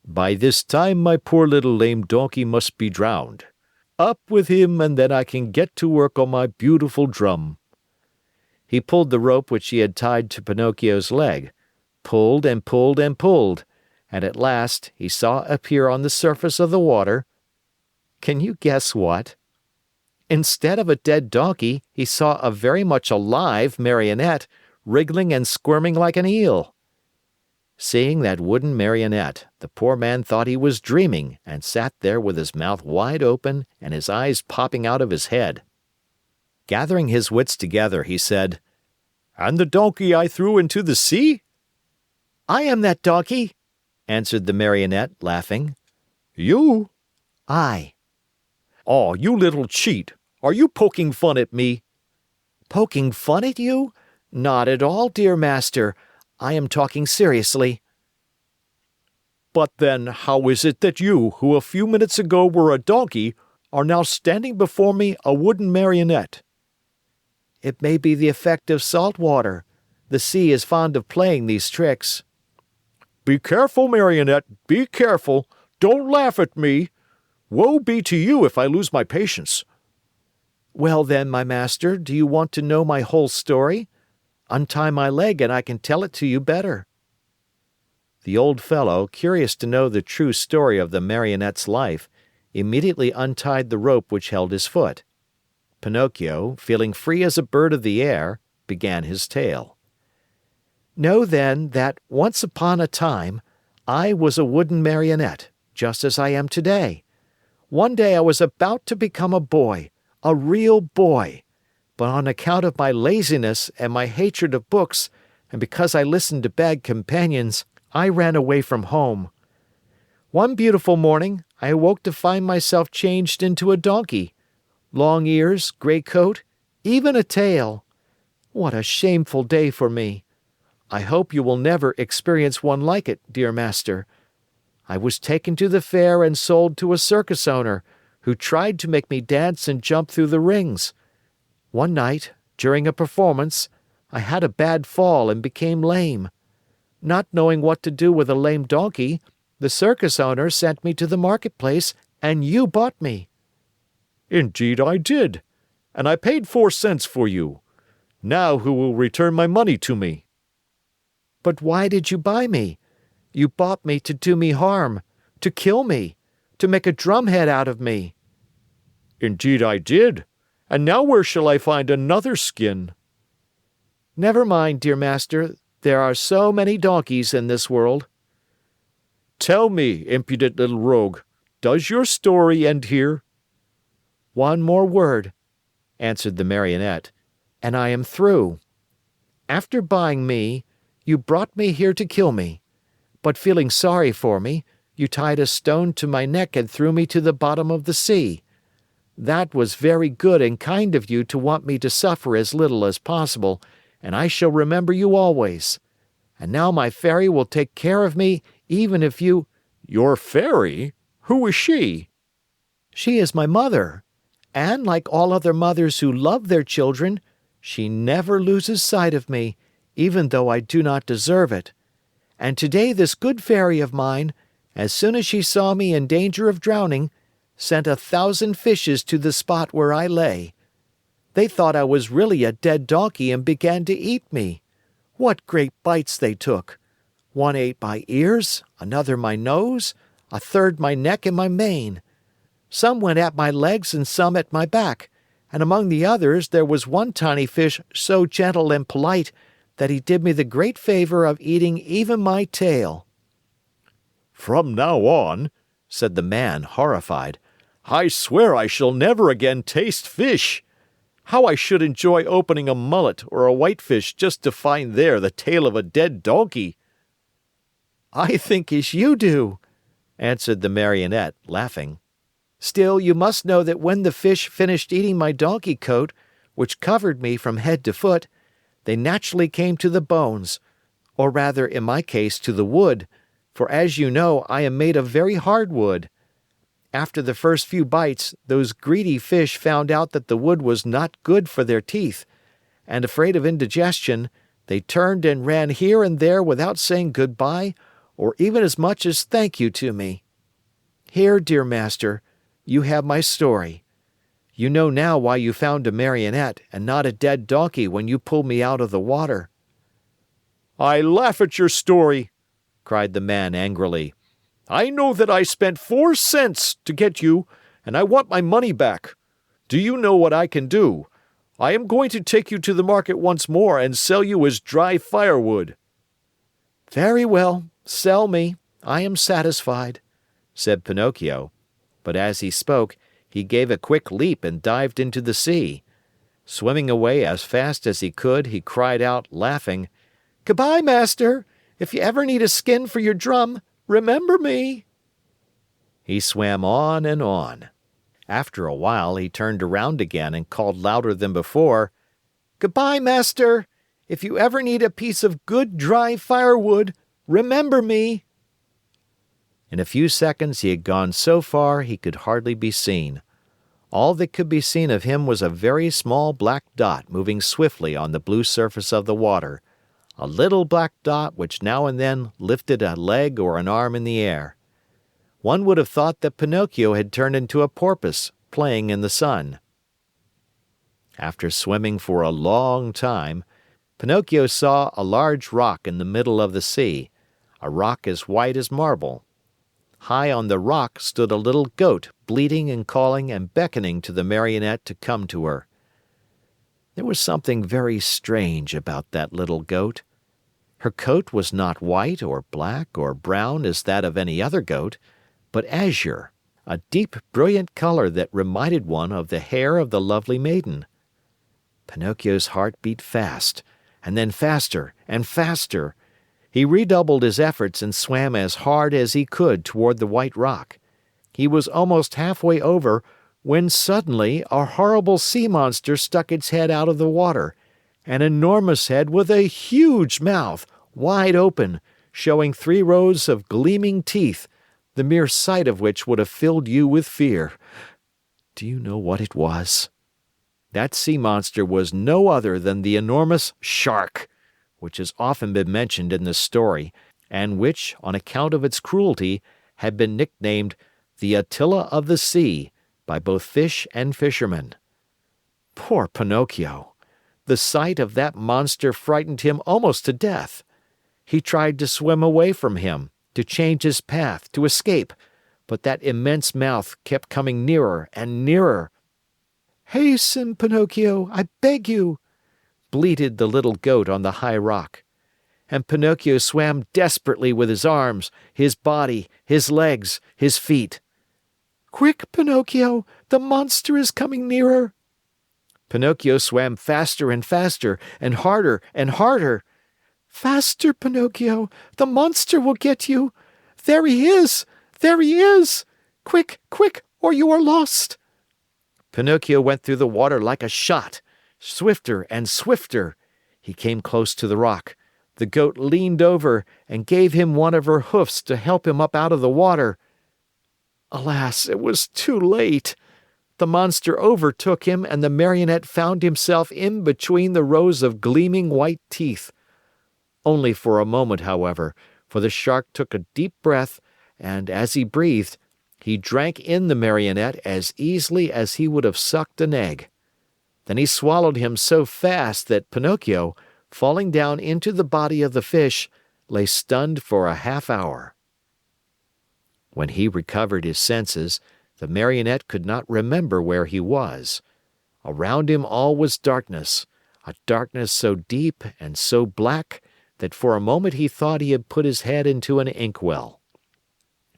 "By this time my poor little lame donkey must be drowned. Up with him and then I can get to work on my beautiful drum." He pulled the rope which he had tied to Pinocchio's leg, pulled and pulled and pulled, and at last he saw appear on the surface of the water. Can you guess what? Instead of a dead donkey, he saw a very much alive Marionette wriggling and squirming like an eel. Seeing that wooden Marionette, the poor man thought he was dreaming and sat there with his mouth wide open and his eyes popping out of his head. Gathering his wits together, he said, "And the donkey I threw into the sea?" "I am that donkey," answered the Marionette, laughing. "You?" "I." "Oh, you little cheat! Are you poking fun at me?" "Poking fun at you? Not at all, dear master. I am talking seriously." "But then, how is it that you, who a few minutes ago were a donkey, are now standing before me a wooden Marionette?" "It may be the effect of salt water. The sea is fond of playing these tricks." "Be careful, Marionette, be careful. Don't laugh at me. Woe be to you if I lose my patience." "Well then, my master, do you want to know my whole story? Untie my leg and I can tell it to you better." The old fellow, curious to know the true story of the Marionette's life, immediately untied the rope which held his foot. Pinocchio, feeling free as a bird of the air, began his tale. "Know then that, once upon a time, I was a wooden Marionette, just as I am today. One day I was about to become a boy, a real boy, but on account of my laziness and my hatred of books, and because I listened to bad companions, I ran away from home. One beautiful morning, I awoke to find myself changed into a donkey. Long ears, gray coat, even a tail. What a shameful day for me. I hope you will never experience one like it, dear master. I was taken to the fair and sold to a circus owner, who tried to make me dance and jump through the rings. One night, during a performance, I had a bad fall and became lame. Not knowing what to do with a lame donkey, the circus owner sent me to the marketplace, and you bought me." "Indeed I did, and I paid 4 cents for you. Now who will return my money to me?" "But why did you buy me? You bought me to do me harm, to kill me, to make a drumhead out of me." "Indeed I did, and now where shall I find another skin?" "Never mind, dear master, there are so many donkeys in this world." "Tell me, impudent little rogue, does your story end here?" "One more word," answered the Marionette, "and I am through. After buying me, you brought me here to kill me. But feeling sorry for me, you tied a stone to my neck and threw me to the bottom of the sea. That was very good and kind of you to want me to suffer as little as possible, and I shall remember you always. And now my fairy will take care of me even if you—" "Your fairy? Who is she?" "She is my mother, and like all other mothers who love their children, she never loses sight of me, even though I do not deserve it. And today this good fairy of mine, as soon as she saw me in danger of drowning, sent 1,000 fishes to the spot where I lay. They thought I was really a dead donkey and began to eat me. What great bites they took! One ate my ears, another my nose, a third my neck and my mane. Some went at my legs and some at my back, and among the others there was one tiny fish so gentle and polite that he did me the great favor of eating even my tail." "From now on," said the man, horrified, "I swear I shall never again taste fish. How I should enjoy opening a mullet or a whitefish just to find there the tail of a dead donkey." "I think as you do," answered the Marionette, laughing. "Still, you must know that when the fish finished eating my donkey coat, which covered me from head to foot, they naturally came to the bones, or rather, in my case, to the wood, for as you know, I am made of very hard wood. After the first few bites, those greedy fish found out that the wood was not good for their teeth, and afraid of indigestion, they turned and ran here and there without saying goodbye or even as much as thank you to me. Here, dear master, you have my story. You know now why you found a Marionette and not a dead donkey when you pulled me out of the water." "I laugh at your story," cried the man angrily. "I know that I spent 4 cents to get you, and I want my money back. Do you know what I can do? I am going to take you to the market once more and sell you as dry firewood." "Very well, sell me. I am satisfied," said Pinocchio. But as he spoke, he gave a quick leap and dived into the sea. Swimming away as fast as he could, he cried out, laughing, "Goodbye, master! If you ever need a skin for your drum, remember me." He swam on and on. After a while, he turned around again and called louder than before, "Goodbye, master! If you ever need a piece of good dry firewood, remember me." In a few seconds he had gone so far he could hardly be seen. All that could be seen of him was a very small black dot moving swiftly on the blue surface of the water, a little black dot which now and then lifted a leg or an arm in the air. One would have thought that Pinocchio had turned into a porpoise, playing in the sun. After swimming for a long time, Pinocchio saw a large rock in the middle of the sea, a rock as white as marble. High on the rock stood a little goat bleating and calling and beckoning to the Marionette to come to her. There was something very strange about that little goat. Her coat was not white or black or brown as that of any other goat, but azure, a deep, brilliant color that reminded one of the hair of the lovely maiden. Pinocchio's heart beat fast, and then faster and faster. He redoubled his efforts and swam as hard as he could toward the white rock. He was almost halfway over when suddenly a horrible sea monster stuck its head out of the water, an enormous head with a huge mouth, wide open, showing 3 rows of gleaming teeth, the mere sight of which would have filled you with fear. Do you know what it was? That sea monster was no other than the enormous shark, which has often been mentioned in this story, and which, on account of its cruelty, had been nicknamed the Attila of the Sea by both fish and fishermen. Poor Pinocchio! The sight of that monster frightened him almost to death. He tried to swim away from him, to change his path, to escape, but that immense mouth kept coming nearer and nearer. "Hasten, Pinocchio, I beg you!" bleated the little goat on the high rock. And Pinocchio swam desperately with his arms, his body, his legs, his feet. "Quick, Pinocchio, the monster is coming nearer!" Pinocchio swam faster and faster, and harder and harder. "Faster, Pinocchio, the monster will get you! There he is! There he is! Quick, quick, or you are lost!" Pinocchio went through the water like a shot, swifter and swifter. He came close to the rock. The goat leaned over and gave him one of her hoofs to help him up out of the water. Alas, it was too late. The monster overtook him, and the Marionette found himself in between the rows of gleaming white teeth. Only for a moment, however, for the shark took a deep breath, and as he breathed, he drank in the Marionette as easily as he would have sucked an egg. Then he swallowed him so fast that Pinocchio, falling down into the body of the fish, lay stunned for a half hour. When he recovered his senses, the Marionette could not remember where he was. Around him all was darkness, a darkness so deep and so black that for a moment he thought he had put his head into an inkwell.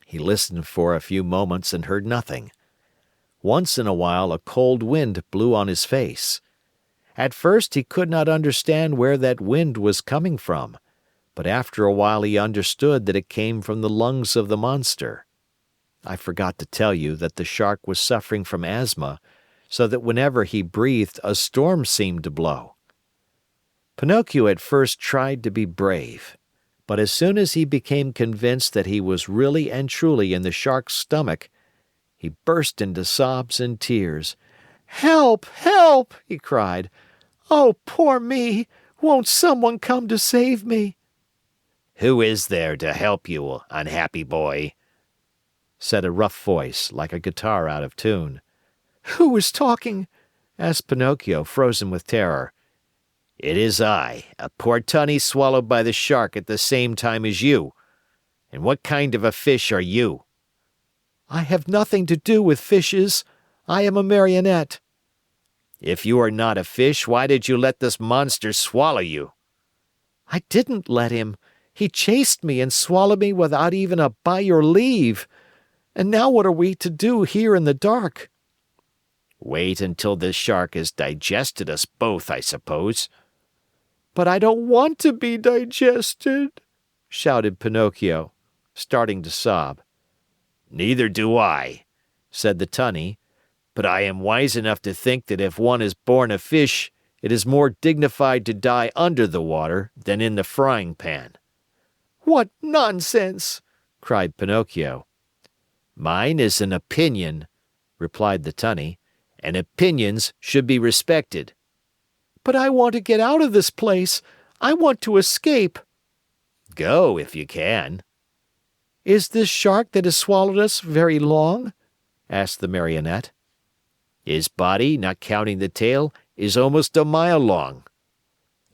He listened for a few moments and heard nothing. Once in a while a cold wind blew on his face. At first he could not understand where that wind was coming from, but after a while he understood that it came from the lungs of the monster. I forgot to tell you that the shark was suffering from asthma, so that whenever he breathed a storm seemed to blow. Pinocchio at first tried to be brave, but as soon as he became convinced that he was really and truly in the shark's stomach, he burst into sobs and tears. "Help! Help!" he cried. "Oh, poor me! Won't someone come to save me?" "Who is there to help you, unhappy boy?" said a rough voice, like a guitar out of tune. "Who is talking?" asked Pinocchio, frozen with terror. "It is I, a poor tunny swallowed by the shark at the same time as you. And what kind of a fish are you?" "I have nothing to do with fishes. I am a Marionette." "If you are not a fish, why did you let this monster swallow you?" "I didn't let him. He chased me and swallowed me without even a 'by your leave.' And now what are we to do here in the dark?" "Wait until this shark has digested us both, I suppose." "But I don't want to be digested," shouted Pinocchio, starting to sob. "Neither do I," said the tunny, "but I am wise enough to think that if one is born a fish, it is more dignified to die under the water than in the frying pan." "What nonsense!" cried Pinocchio. "Mine is an opinion," replied the tunny, "and opinions should be respected." "But I want to get out of this place. I want to escape." "Go if you can." "Is this shark that has swallowed us very long?" asked the Marionette. "His body, not counting the tail, is almost a mile long."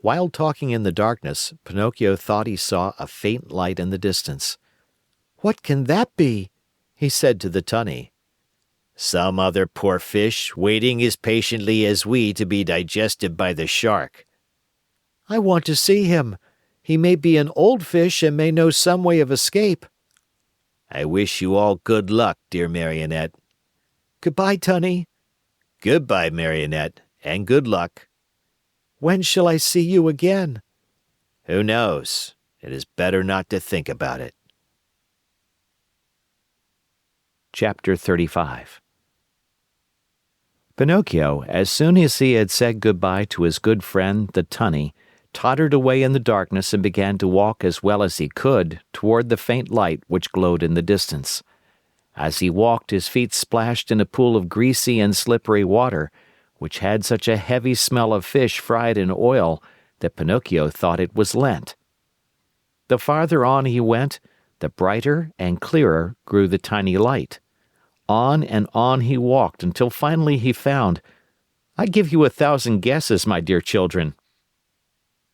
While talking in the darkness, Pinocchio thought he saw a faint light in the distance. "What can that be?" he said to the tunny. "Some other poor fish waiting as patiently as we to be digested by the shark." "I want to see him. He may be an old fish and may know some way of escape." "I wish you all good luck, dear Marionette." "Goodbye, tunny." "Goodbye, Marionette, and good luck." "When shall I see you again?" "Who knows? It is better not to think about it." Chapter 35. Pinocchio, as soon as he had said goodbye to his good friend, the tunny, tottered away in the darkness and began to walk as well as he could toward the faint light which glowed in the distance. As he walked, his feet splashed in a pool of greasy and slippery water, which had such a heavy smell of fish fried in oil that Pinocchio thought it was Lent. The farther on he went, the brighter and clearer grew the tiny light. On and on he walked until finally he found— I give you 1,000 guesses, my dear children.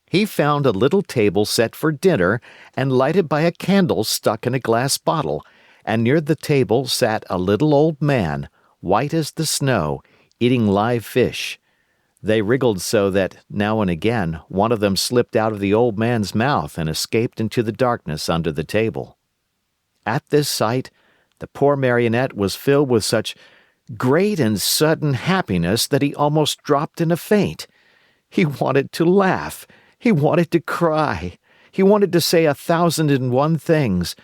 He found a little table set for dinner and lighted by a candle stuck in a glass bottle, and near the table sat a little old man, white as the snow, eating live fish. They wriggled so that, now and again, one of them slipped out of the old man's mouth and escaped into the darkness under the table. At this sight, the poor Marionette was filled with such great and sudden happiness that he almost dropped in a faint. He wanted to laugh. He wanted to cry. He wanted to say 1,001 things,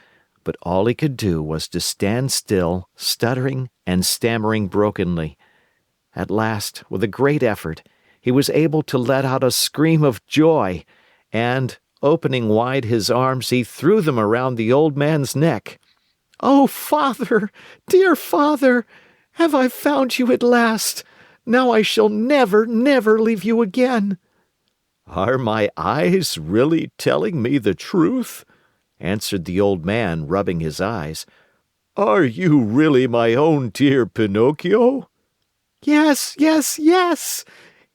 but all he could do was to stand still, stuttering and stammering brokenly. At last, with a great effort, he was able to let out a scream of joy, and, opening wide his arms, he threw them around the old man's neck. "Oh, father, dear father! Have I found you at last? Now I shall never, never leave you again." "Are my eyes really telling me the truth?" answered the old man, rubbing his eyes. "Are you really my own dear Pinocchio?" Yes, yes, yes!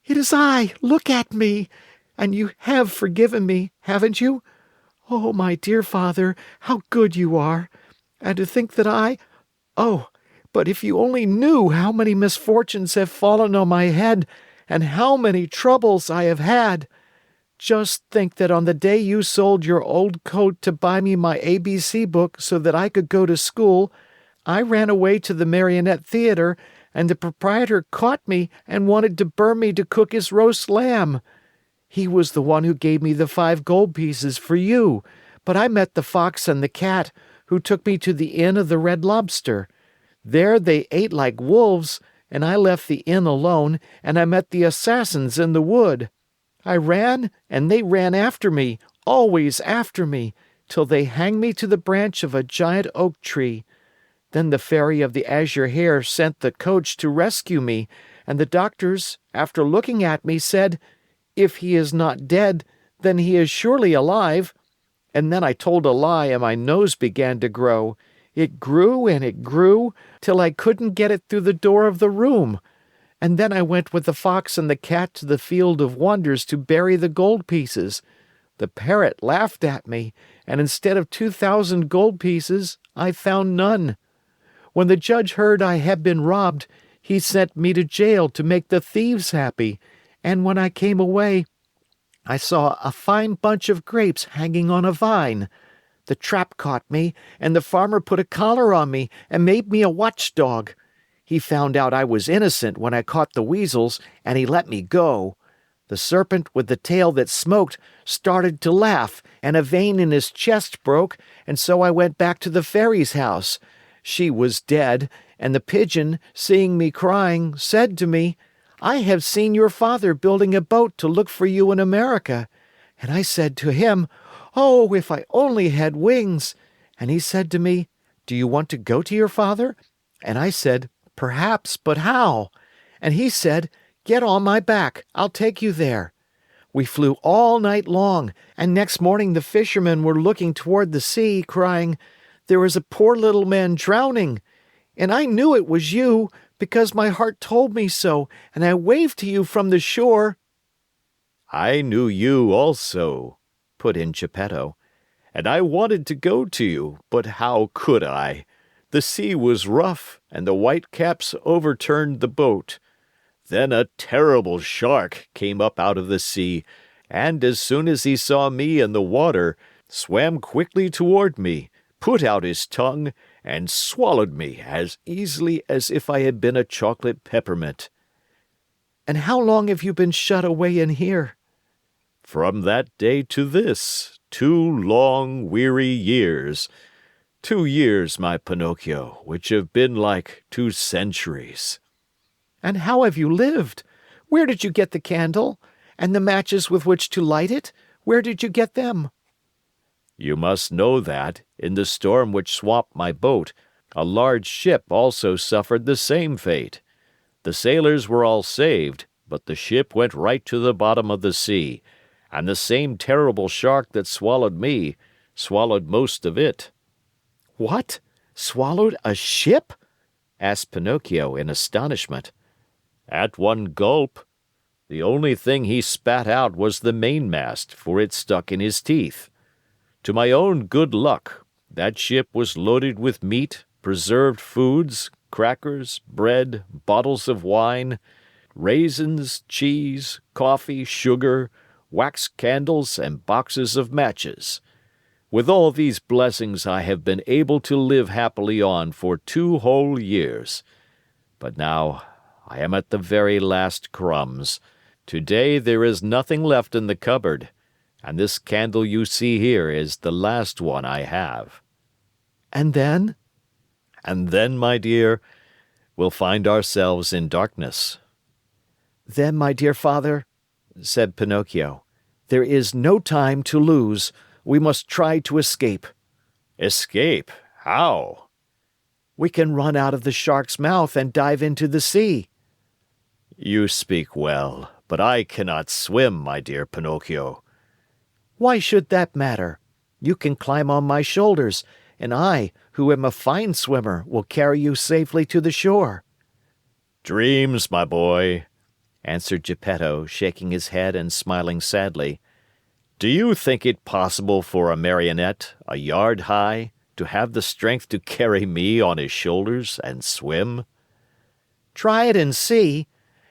It is I! Look at me! And you have forgiven me, haven't you? Oh, my dear father, how good you are! And to think that Oh, but if you only knew how many misfortunes have fallen on my head and how many troubles I have had! Just think that on the day you sold your old coat to buy me my ABC book so that I could go to school, I ran away to the Marionette Theater, and the proprietor caught me and wanted to burn me to cook his roast lamb. He was the one who gave me the 5 gold pieces for you, but I met the fox and the cat, who took me to the Inn of the Red Lobster. There they ate like wolves, and I left the inn alone, and I met the assassins in the wood. I ran, and they ran after me, always after me, till they hanged me to the branch of a giant oak tree. Then the Fairy of the Azure Hair sent the coach to rescue me, and the doctors, after looking at me, said, 'If he is not dead, then he is surely alive.' And then I told a lie, and my nose began to grow. It grew and it grew, till I couldn't get it through the door of the room. And then I went with the fox and the cat to the Field of Wonders to bury the gold pieces. The parrot laughed at me, and instead of 2,000 gold pieces, I found none. When the judge heard I had been robbed, he sent me to jail to make the thieves happy, and when I came away, I saw a fine bunch of grapes hanging on a vine. The trap caught me, and the farmer put a collar on me and made me a watchdog. He found out I was innocent when I caught the weasels, and he let me go. The serpent with the tail that smoked started to laugh, and a vein in his chest broke, and so I went back to the fairy's house. She was dead, and the pigeon, seeing me crying, said to me, 'I have seen your father building a boat to look for you in America.' And I said to him, 'Oh, if I only had wings!' And he said to me, 'Do you want to go to your father?' And I said, 'Perhaps, but how?' And he said, 'Get on my back, I'll take you there.' We flew all night long, and next morning the fishermen were looking toward the sea, crying, 'There is a poor little man drowning.' And I knew it was you, because my heart told me so, and I waved to you from the shore." "I knew you also," put in Geppetto, "and I wanted to go to you, but how could I? The sea was rough, and the whitecaps overturned the boat. Then a terrible shark came up out of the sea, and as soon as he saw me in the water, swam quickly toward me, put out his tongue, and swallowed me as easily as if I had been a chocolate peppermint." "And how long have you been shut away in here?" "From that day to this, 2 long, weary years. 2 years, my Pinocchio, which have been like 2 centuries." "And how have you lived? Where did you get the candle? And the matches with which to light it? Where did you get them?" "You must know that, in the storm which swamped my boat, A large ship also suffered the same fate. The sailors were all saved, but the ship went right to the bottom of the sea, and the same terrible shark that swallowed me swallowed most of it." "What? Swallowed a ship?" asked Pinocchio in astonishment. "At one gulp. The only thing he spat out was the mainmast, for it stuck in his teeth. To my own good luck, that ship was loaded with meat, preserved foods, crackers, bread, bottles of wine, raisins, cheese, coffee, sugar, wax candles, and boxes of matches. With all these blessings I have been able to live happily on for 2 whole years. But now I am at the very last crumbs. Today there is nothing left in the cupboard, and this candle you see here is the last one I have." "And then?" "And then, my dear, we'll find ourselves in darkness." "Then, my dear father," said Pinocchio, "there is no time to lose. We must try to escape." "Escape? How?" "We can run out of the shark's mouth and dive into the sea." "You speak well, but I cannot swim, my dear Pinocchio." "Why should that matter? You can climb on my shoulders, and I, who am a fine swimmer, will carry you safely to the shore." "Dreams, my boy," answered Geppetto, shaking his head and smiling sadly. "Do you think it possible for a marionette, a yard high, to have the strength to carry me on his shoulders and swim?" "Try it and see.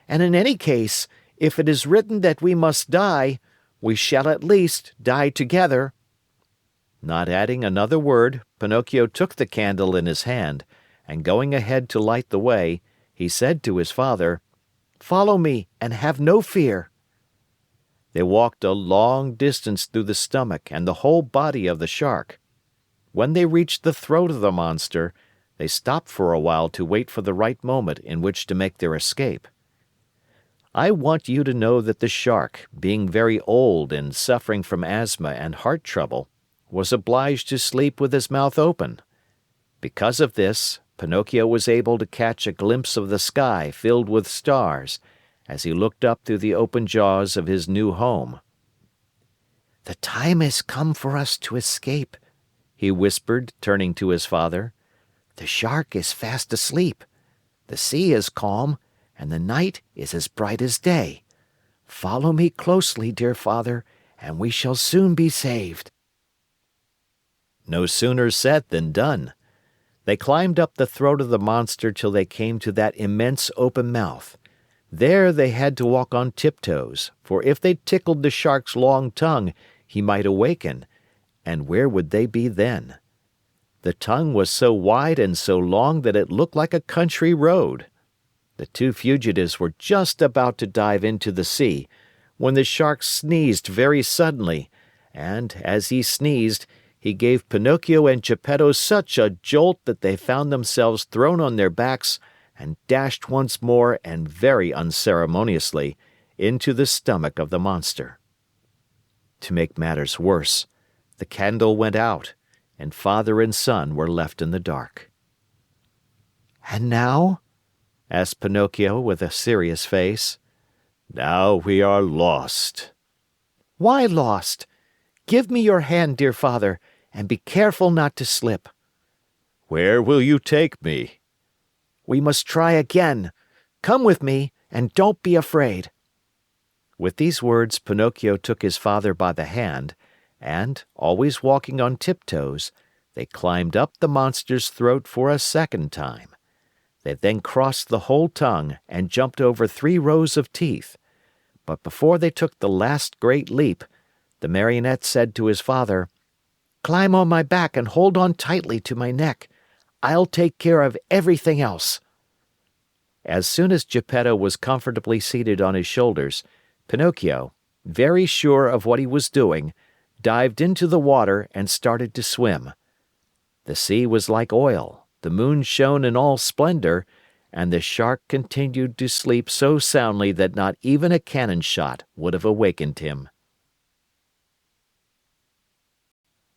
And in any case, if it is written that we must die, we shall at least die together." Not adding another word, Pinocchio took the candle in his hand, and going ahead to light the way, he said to his father, "Follow me and have no fear." They walked a long distance through the stomach and the whole body of the shark. When they reached the throat of the monster, they stopped for a while to wait for the right moment in which to make their escape. I want you to know that the shark, being very old and suffering from asthma and heart trouble, was obliged to sleep with his mouth open. Because of this, Pinocchio was able to catch a glimpse of the sky filled with stars as he looked up through the open jaws of his new home. "The time has come for us to escape," he whispered, turning to his father. "The shark is fast asleep. The sea is calm, and the night is as bright as day. Follow me closely, dear father, and we shall soon be saved." No sooner said than done. They climbed up the throat of the monster till they came to that immense open mouth. There they had to walk on tiptoes, for if they tickled the shark's long tongue, he might awaken, and where would they be then? The tongue was so wide and so long that it looked like a country road. The two fugitives were just about to dive into the sea, when the shark sneezed very suddenly, and, as he sneezed, he gave Pinocchio and Geppetto such a jolt that they found themselves thrown on their backs and dashed once more and very unceremoniously into the stomach of the monster. To make matters worse, the candle went out, and father and son were left in the dark. "And now?" asked Pinocchio with a serious face. "Now we are lost." "Why lost? Give me your hand, dear father, and be careful not to slip." "Where will you take me?" "We must try again. Come with me, and don't be afraid." With these words, Pinocchio took his father by the hand, and, always walking on tiptoes, they climbed up the monster's throat for a second time. They then crossed the whole tongue and jumped over 3 rows of teeth. But before they took the last great leap, the Marionette said to his father, "Climb on my back and hold on tightly to my neck. I'll take care of everything else." As soon as Geppetto was comfortably seated on his shoulders, Pinocchio, very sure of what he was doing, dived into the water and started to swim. The sea was like oil, the moon shone in all splendor, and the shark continued to sleep so soundly that not even a cannon shot would have awakened him.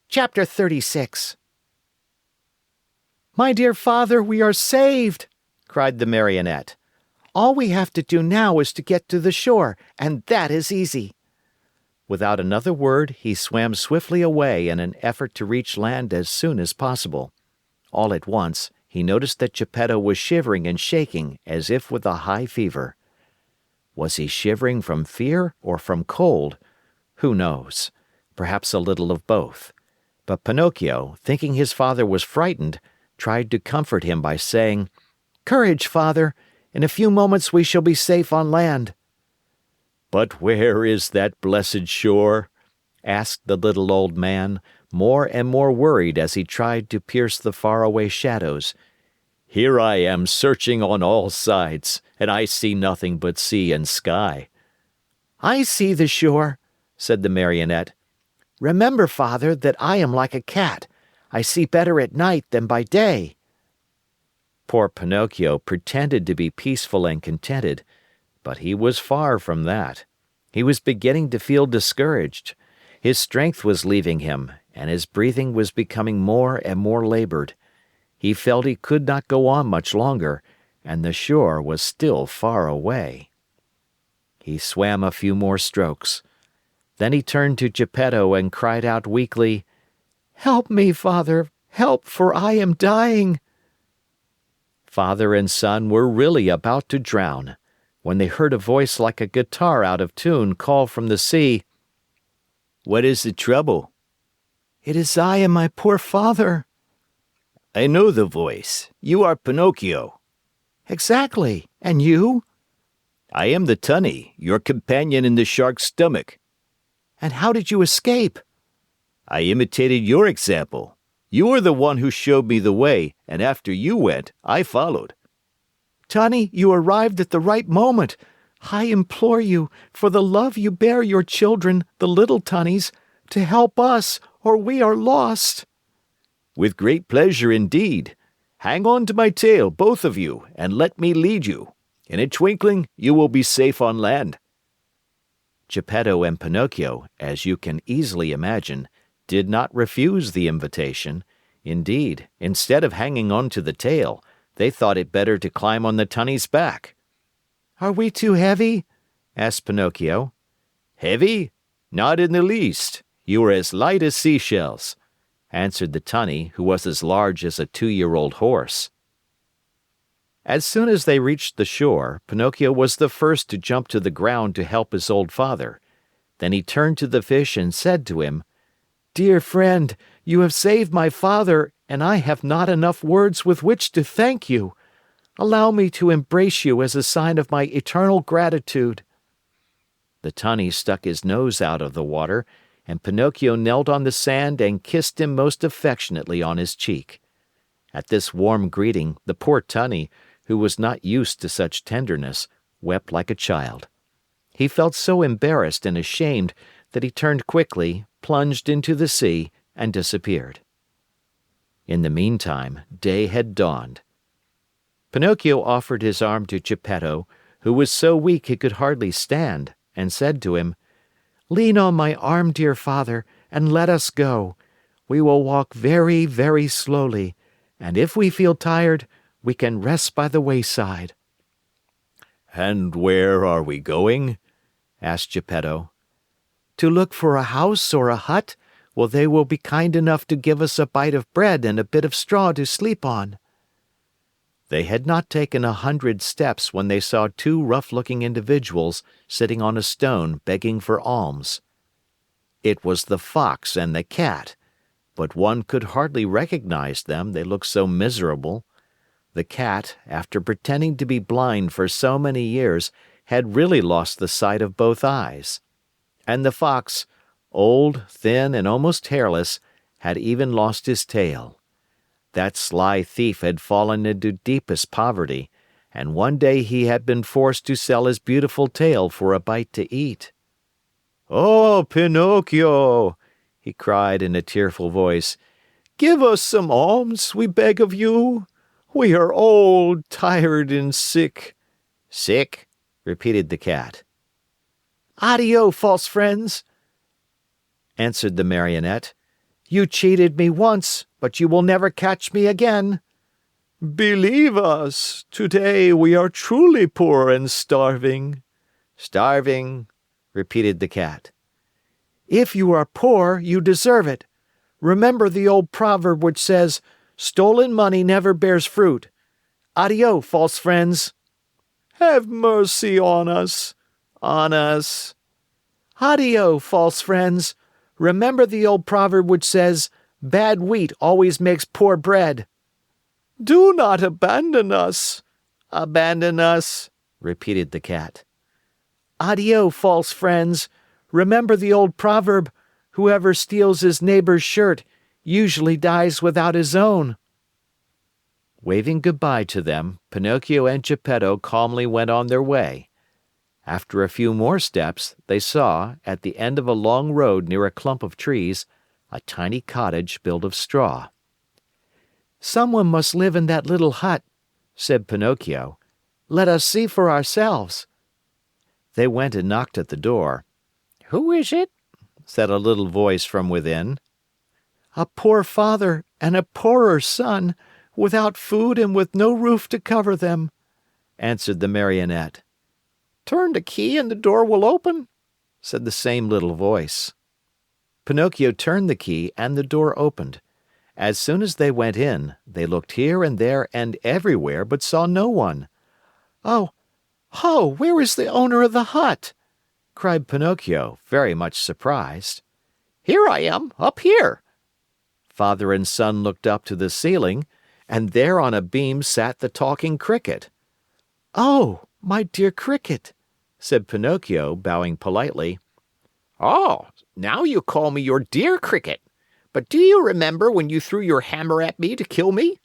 Chapter 36. My dear father, we are saved!" cried the Marionette. "All we have to do now is to get to the shore, and that is easy." Without another word, he swam swiftly away in an effort to reach land as soon as possible. All at once, he noticed that Geppetto was shivering and shaking as if with a high fever. Was he shivering from fear or from cold? Who knows? Perhaps a little of both. But Pinocchio, thinking his father was frightened, tried to comfort him by saying, "Courage, father! In a few moments we shall be safe on land." "But where is that blessed shore?" asked the little old man, more and more worried as he tried to pierce the faraway shadows. "Here I am searching on all sides, and I see nothing but sea and sky." "I see the shore," said the Marionette. "Remember, father, that I am like a cat. I see better at night than by day." Poor Pinocchio pretended to be peaceful and contented, but he was far from that. He was beginning to feel discouraged. His strength was leaving him, and his breathing was becoming more and more labored. He felt he could not go on much longer, and the shore was still far away. He swam a few more strokes. Then he turned to Geppetto and cried out weakly, "Help me, father! Help, for I am dying!" Father and son were really about to drown, when they heard a voice like a guitar out of tune call from the sea, "What is the trouble?" "It is I and my poor father." "I know the voice. You are Pinocchio." "Exactly. And you?" "I am the tunny, your companion in the shark's stomach." "And how did you escape?" "I imitated your example. You were the one who showed me the way, and after you went, I followed." "Tunny, you arrived at the right moment. I implore you, for the love you bear your children, the little tunnies, to help us, or we are lost." "With great pleasure indeed. Hang on to my tail, both of you, and let me lead you. In a twinkling, you will be safe on land." Geppetto and Pinocchio, as you can easily imagine, did not refuse the invitation. Indeed, instead of hanging on to the tail, they thought it better to climb on the tunny's back. "Are we too heavy?" asked Pinocchio. "Heavy? Not in the least. You are as light as seashells," answered the tunny, who was as large as a 2-year-old horse. As soon as they reached the shore, Pinocchio was the first to jump to the ground to help his old father. Then he turned to the fish and said to him, "Dear friend, you have saved my father, and I have not enough words with which to thank you. Allow me to embrace you as a sign of my eternal gratitude." The tunny stuck his nose out of the water, and Pinocchio knelt on the sand and kissed him most affectionately on his cheek. At this warm greeting, the poor tunny, who was not used to such tenderness, wept like a child. He felt so embarrassed and ashamed that he turned quickly, plunged into the sea, and disappeared. In the meantime, day had dawned. Pinocchio offered his arm to Geppetto, who was so weak he could hardly stand, and said to him, "Lean on my arm, dear father, and let us go. We will walk very, very slowly, and if we feel tired, we can rest by the wayside." "And where are we going?" asked Geppetto. "To look for a house or a hut, where they will be kind enough to give us a bite of bread and a bit of straw to sleep on." They had not taken 100 steps when they saw 2 rough-looking individuals sitting on a stone begging for alms. It was the Fox and the Cat, but one could hardly recognize them, they looked so miserable. The Cat, after pretending to be blind for so many years, had really lost the sight of both eyes. And the Fox, old, thin, and almost hairless, had even lost his tail. That sly thief had fallen into deepest poverty, and one day he had been forced to sell his beautiful tail for a bite to eat. "Oh, Pinocchio!" he cried in a tearful voice. "Give us some alms, we beg of you. We are old, tired, and sick." "Sick?" repeated the Cat. "Addio, false friends," answered the Marionette. "You cheated me once, but you will never catch me again." Believe us, today we are truly poor and starving." "Starving," repeated the cat. "If you are poor, you deserve it. Remember the old proverb which says, 'Stolen money never bears fruit.' Addio, false friends." "Have mercy on us." "On us." "Addio, false friends. Remember the old proverb which says, 'Bad wheat always makes poor bread.'" "Do not abandon us." "Abandon us," repeated the cat. "Addio, false friends. Remember the old proverb, 'Whoever steals his neighbor's shirt usually dies without his own.'" Waving goodbye to them, Pinocchio and Geppetto calmly went on their way. After a few more steps, they saw, at the end of a long road near a clump of trees, a tiny cottage built of straw. "Someone must live in that little hut," said Pinocchio. "Let us see for ourselves." They went and knocked at the door. Who is it? Said a little voice from within. "A poor father and a poorer son, without food and with no roof to cover them," answered the Marionette. Turn the key and the door will open," said the same little voice. Pinocchio turned the key and the door opened. As soon as they went in, they looked here and there and everywhere but saw no one. Oh, where is the owner of the hut?" cried Pinocchio, very much surprised. "Here I am, up here." Father and son looked up to the ceiling, and there on a beam sat the talking cricket. "Oh, my dear cricket," said Pinocchio, bowing politely. "Oh, now you call me your dear cricket. But do you remember when you threw your hammer at me to kill me?"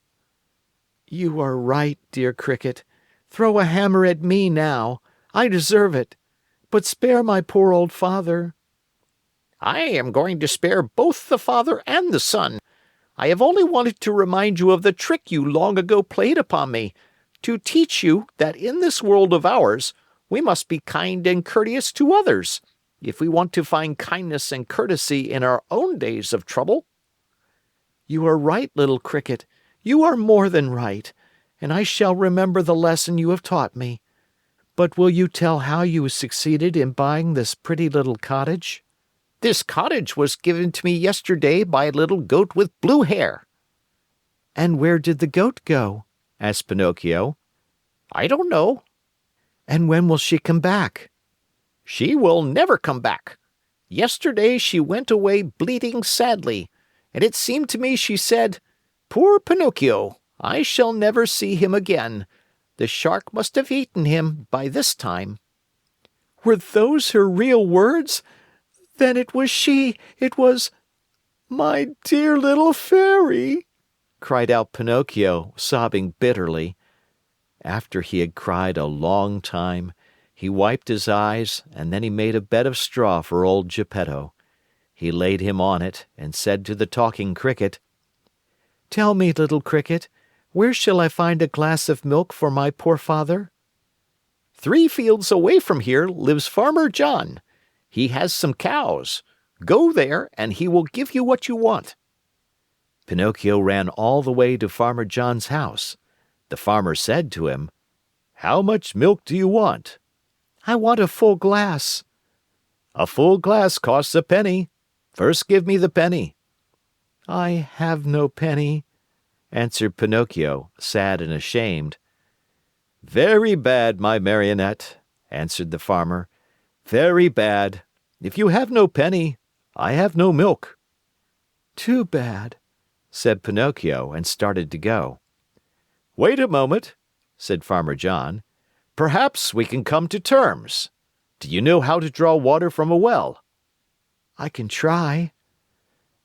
"You are right, dear cricket. Throw a hammer at me now. I deserve it. But spare my poor old father." "I am going to spare both the father and the son. I have only wanted to remind you of the trick you long ago played upon me, to teach you that in this world of ours, we must be kind and courteous to others, if we want to find kindness and courtesy in our own days of trouble." "You are right, little cricket. You are more than right, and I shall remember the lesson you have taught me. But will you tell how you succeeded in buying this pretty little cottage?" "This cottage was given to me yesterday by a little goat with blue hair." "And where did the goat go?" asked Pinocchio. "I don't know." "And when will she come back?" "She will never come back. Yesterday she went away bleating sadly, and it seemed to me she said, 'Poor Pinocchio, I shall never see him again. The shark must have eaten him by this time.'" "Were those her real words? Then it was she. It was... My dear little fairy!" cried out Pinocchio, sobbing bitterly. After he had cried a long time, he wiped his eyes and then he made a bed of straw for old Geppetto. He laid him on it and said to the talking cricket, "Tell me, little cricket, where shall I find a glass of milk for my poor father?" 3 fields away from here lives Farmer John. He has some cows. Go there and he will give you what you want." Pinocchio ran all the way to Farmer John's house. The farmer said to him, "How much milk do you want?" "I want a full glass." "A full glass costs a penny. First give me the penny." "I have no penny," answered Pinocchio, sad and ashamed. "Very bad, my Marionette," answered the farmer. "Very bad. If you have no penny, I have no milk." "Too bad," said Pinocchio and started to go. "Wait a moment," said Farmer John. "Perhaps we can come to terms. Do you know how to draw water from a well?" "I can try."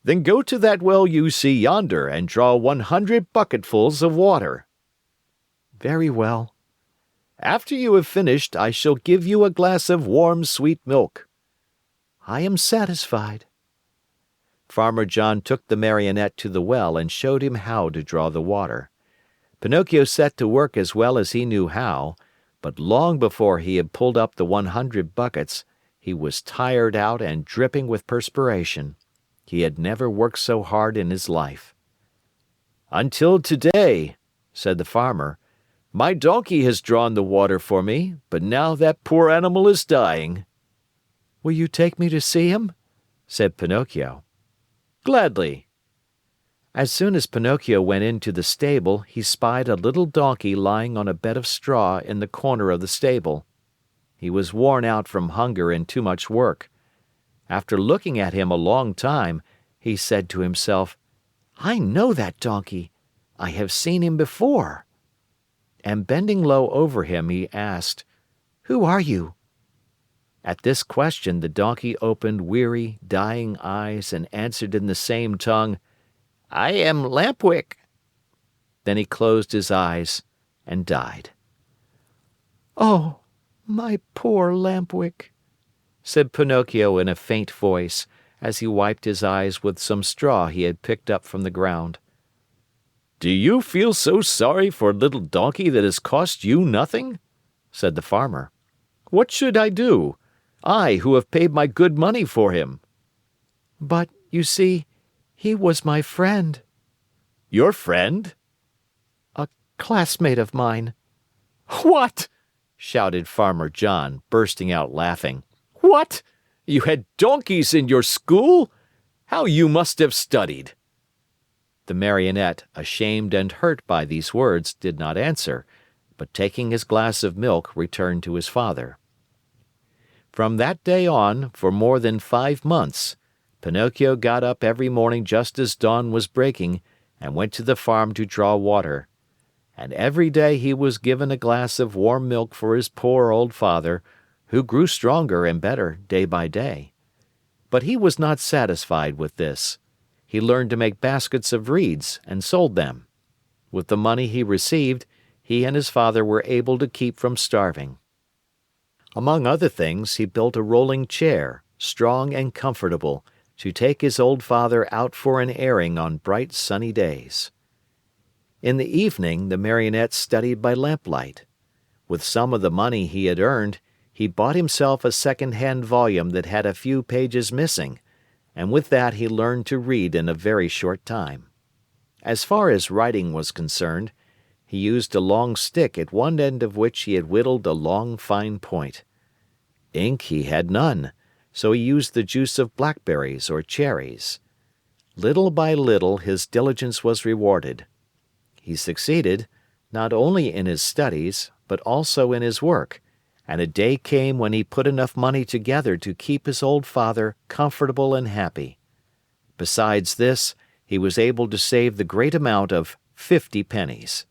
"Then go to that well you see yonder and draw 100 bucketfuls of water." "Very well." "After you have finished, I shall give you a glass of warm, sweet milk." "I am satisfied." Farmer John took the Marionette to the well and showed him how to draw the water. Pinocchio set to work as well as he knew how, but long before he had pulled up the 100 buckets, he was tired out and dripping with perspiration. He had never worked so hard in his life. "Until today," said the farmer. "My donkey has drawn the water for me, but now that poor animal is dying." "Will you take me to see him?" said Pinocchio. "Gladly." As soon as Pinocchio went into the stable, he spied a little donkey lying on a bed of straw in the corner of the stable. He was worn out from hunger and too much work. After looking at him a long time, he said to himself, "I know that donkey. I have seen him before." And bending low over him, he asked, "Who are you?" At this question, the donkey opened weary, dying eyes and answered in the same tongue, "I am Lampwick." Then he closed his eyes and died. "Oh, my poor Lampwick," said Pinocchio in a faint voice, as he wiped his eyes with some straw he had picked up from the ground. "Do you feel so sorry for a little donkey that has cost you nothing?" said the farmer. "What should I do? I, who have paid my good money for him." "But, you see, he was my friend." "Your friend?" "A classmate of mine." "What?" shouted Farmer John, bursting out laughing. "What? You had donkeys in your school? How you must have studied!" The Marionette, ashamed and hurt by these words, did not answer, but taking his glass of milk, returned to his father. From that day on, for more than 5 months, Pinocchio got up every morning just as dawn was breaking and went to the farm to draw water. And every day he was given a glass of warm milk for his poor old father, who grew stronger and better day by day. But he was not satisfied with this. He learned to make baskets of reeds and sold them. With the money he received, he and his father were able to keep from starving. Among other things, he built a rolling chair, strong and comfortable, to take his old father out for an airing on bright sunny days. In the evening, the Marionette studied by lamplight. With some of the money he had earned, he bought himself a second-hand volume that had a few pages missing, and with that he learned to read in a very short time. As far as writing was concerned, he used a long stick at one end of which he had whittled a long, fine point. Ink he had none, so he used the juice of blackberries or cherries. Little by little his diligence was rewarded. He succeeded, not only in his studies, but also in his work, and a day came when he put enough money together to keep his old father comfortable and happy. Besides this, he was able to save the great amount of 50 pennies.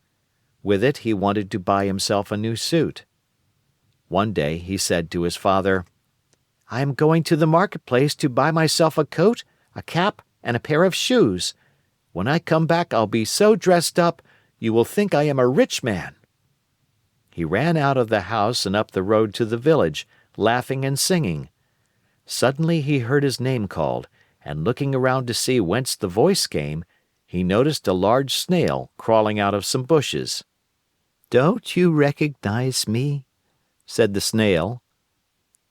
With it he wanted to buy himself a new suit. One day he said to his father, "I am going to the marketplace to buy myself a coat, a cap, and a pair of shoes. When I come back I'll be so dressed up, you will think I am a rich man." He ran out of the house and up the road to the village, laughing and singing. Suddenly he heard his name called, and looking around to see whence the voice came, he noticed a large snail crawling out of some bushes. "Don't you recognize me?" said the snail.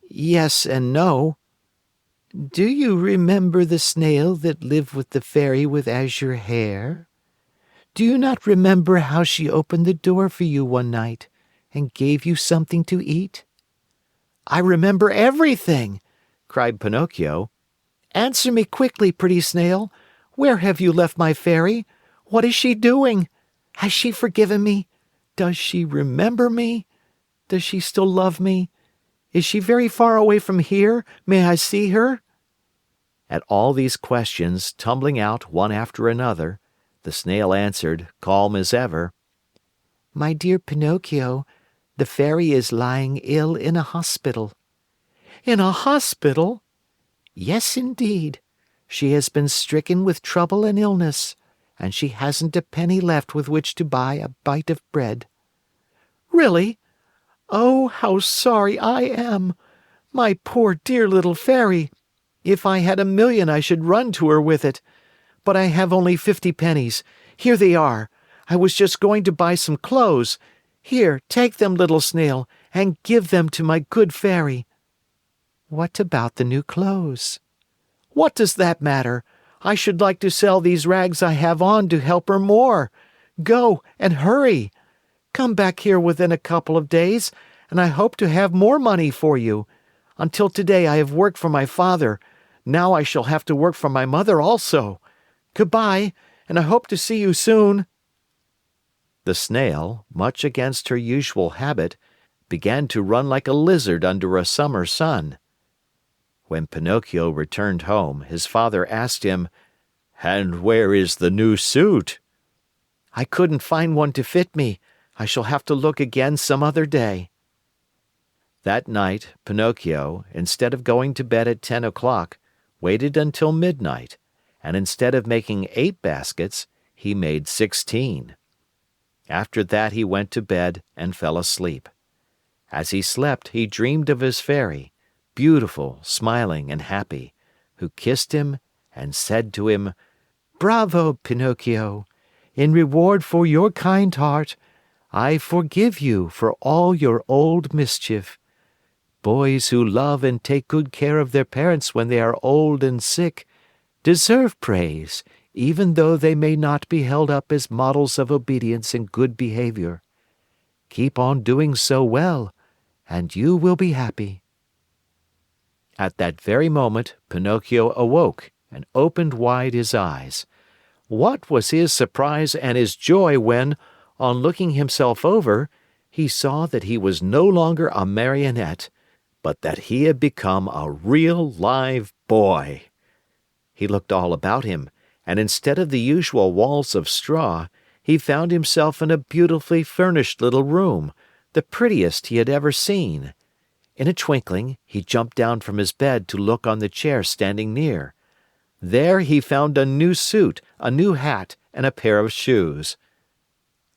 "Yes and no." "Do you remember the snail that lived with the fairy with azure hair? Do you not remember how she opened the door for you one night and gave you something to eat?" "I remember everything!" cried Pinocchio. "Answer me quickly, pretty snail. Where have you left my fairy? What is she doing? Has she forgiven me? Does she remember me? Does she still love me? Is she very far away from here? May I see her?" At all these questions, tumbling out one after another, the snail answered, calm as ever, "My dear Pinocchio, the fairy is lying ill in a hospital." "In a hospital?" "Yes, indeed. She has been stricken with trouble and illness, and she hasn't a penny left with which to buy a bite of bread." "Really? Oh, how sorry I am! My poor dear little fairy! If I had 1,000,000 I should run to her with it. But I have only 50 pennies. Here they are. I was just going to buy some clothes. Here, take them, little snail, and give them to my good fairy." "What about the new clothes?" "What does that matter? I should like to sell these rags I have on to help her more. Go and hurry. Come back here within a couple of days, and I hope to have more money for you. Until today I have worked for my father. Now I shall have to work for my mother also. Goodbye, and I hope to see you soon." The snail, much against her usual habit, began to run like a lizard under a summer sun. When Pinocchio returned home, his father asked him, "And where is the new suit?" "I couldn't find one to fit me. I shall have to look again some other day." That night, Pinocchio, instead of going to bed at 10 o'clock, waited until midnight, and instead of making 8 baskets, he made 16. After that he went to bed and fell asleep. As he slept, he dreamed of his fairy, beautiful, smiling, and happy, who kissed him and said to him, "Bravo, Pinocchio! In reward for your kind heart, I forgive you for all your old mischief. Boys who love and take good care of their parents when they are old and sick deserve praise, even though they may not be held up as models of obedience and good behavior. Keep on doing so well, and you will be happy." At that very moment, Pinocchio awoke and opened wide his eyes. What was his surprise and his joy when, on looking himself over, he saw that he was no longer a marionette, but that he had become a real live boy. He looked all about him, and instead of the usual walls of straw, he found himself in a beautifully furnished little room, the prettiest he had ever seen. In a twinkling, he jumped down from his bed to look on the chair standing near. There he found a new suit, a new hat, and a pair of shoes.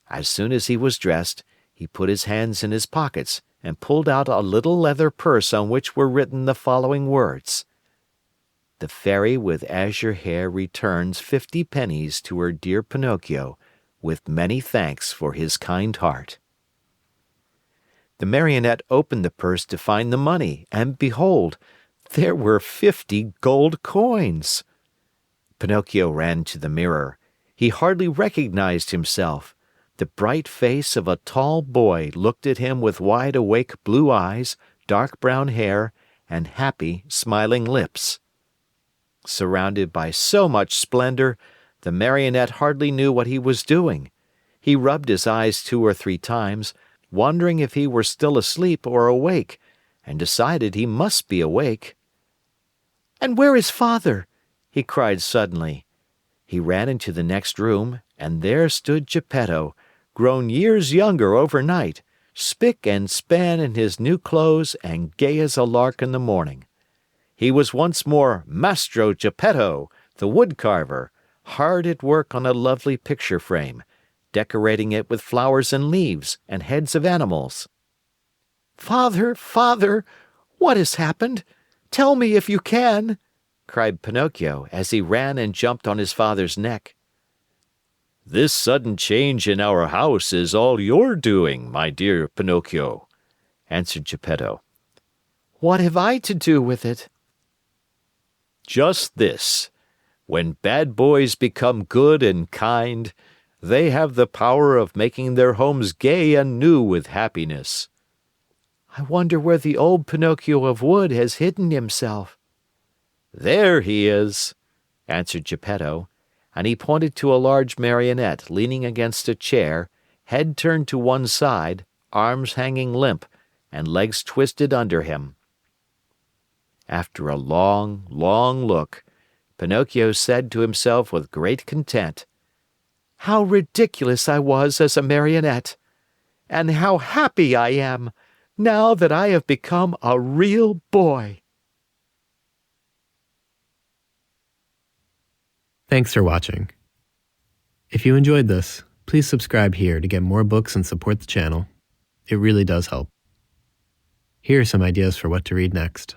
As soon as he was dressed, he put his hands in his pockets and pulled out a little leather purse on which were written the following words: "The fairy with azure hair returns 50 pennies to her dear Pinocchio, with many thanks for his kind heart." The Marionette opened the purse to find the money, and behold, there were 50 gold coins. Pinocchio ran to the mirror. He hardly recognized himself. The bright face of a tall boy looked at him with wide-awake blue eyes, dark brown hair, and happy, smiling lips. Surrounded by so much splendor, the Marionette hardly knew what he was doing. He rubbed his eyes 2 or 3 times, wondering if he were still asleep or awake, and decided he must be awake. "And where is Father?" he cried suddenly. He ran into the next room, and there stood Geppetto, grown years younger overnight, spick and span in his new clothes and gay as a lark in the morning. He was once more Mastro Geppetto, the woodcarver, hard at work on a lovely picture frame, decorating it with flowers and leaves and heads of animals. "Father, Father, what has happened? Tell me if you can!" cried Pinocchio as he ran and jumped on his father's neck. "This sudden change in our house is all your doing, my dear Pinocchio," answered Geppetto. "What have I to do with it?" "Just this. When bad boys become good and kind, they have the power of making their homes gay and new with happiness." "I wonder where the old Pinocchio of wood has hidden himself." "There he is," answered Geppetto, and he pointed to a large Marionette leaning against a chair, head turned to one side, arms hanging limp, and legs twisted under him. After a long, long look, Pinocchio said to himself with great content, "How ridiculous I was as a Marionette! And how happy I am, now that I have become a real boy!" Thanks for watching. If you enjoyed this, please subscribe here to get more books and support the channel. It really does help. Here are some ideas for what to read next.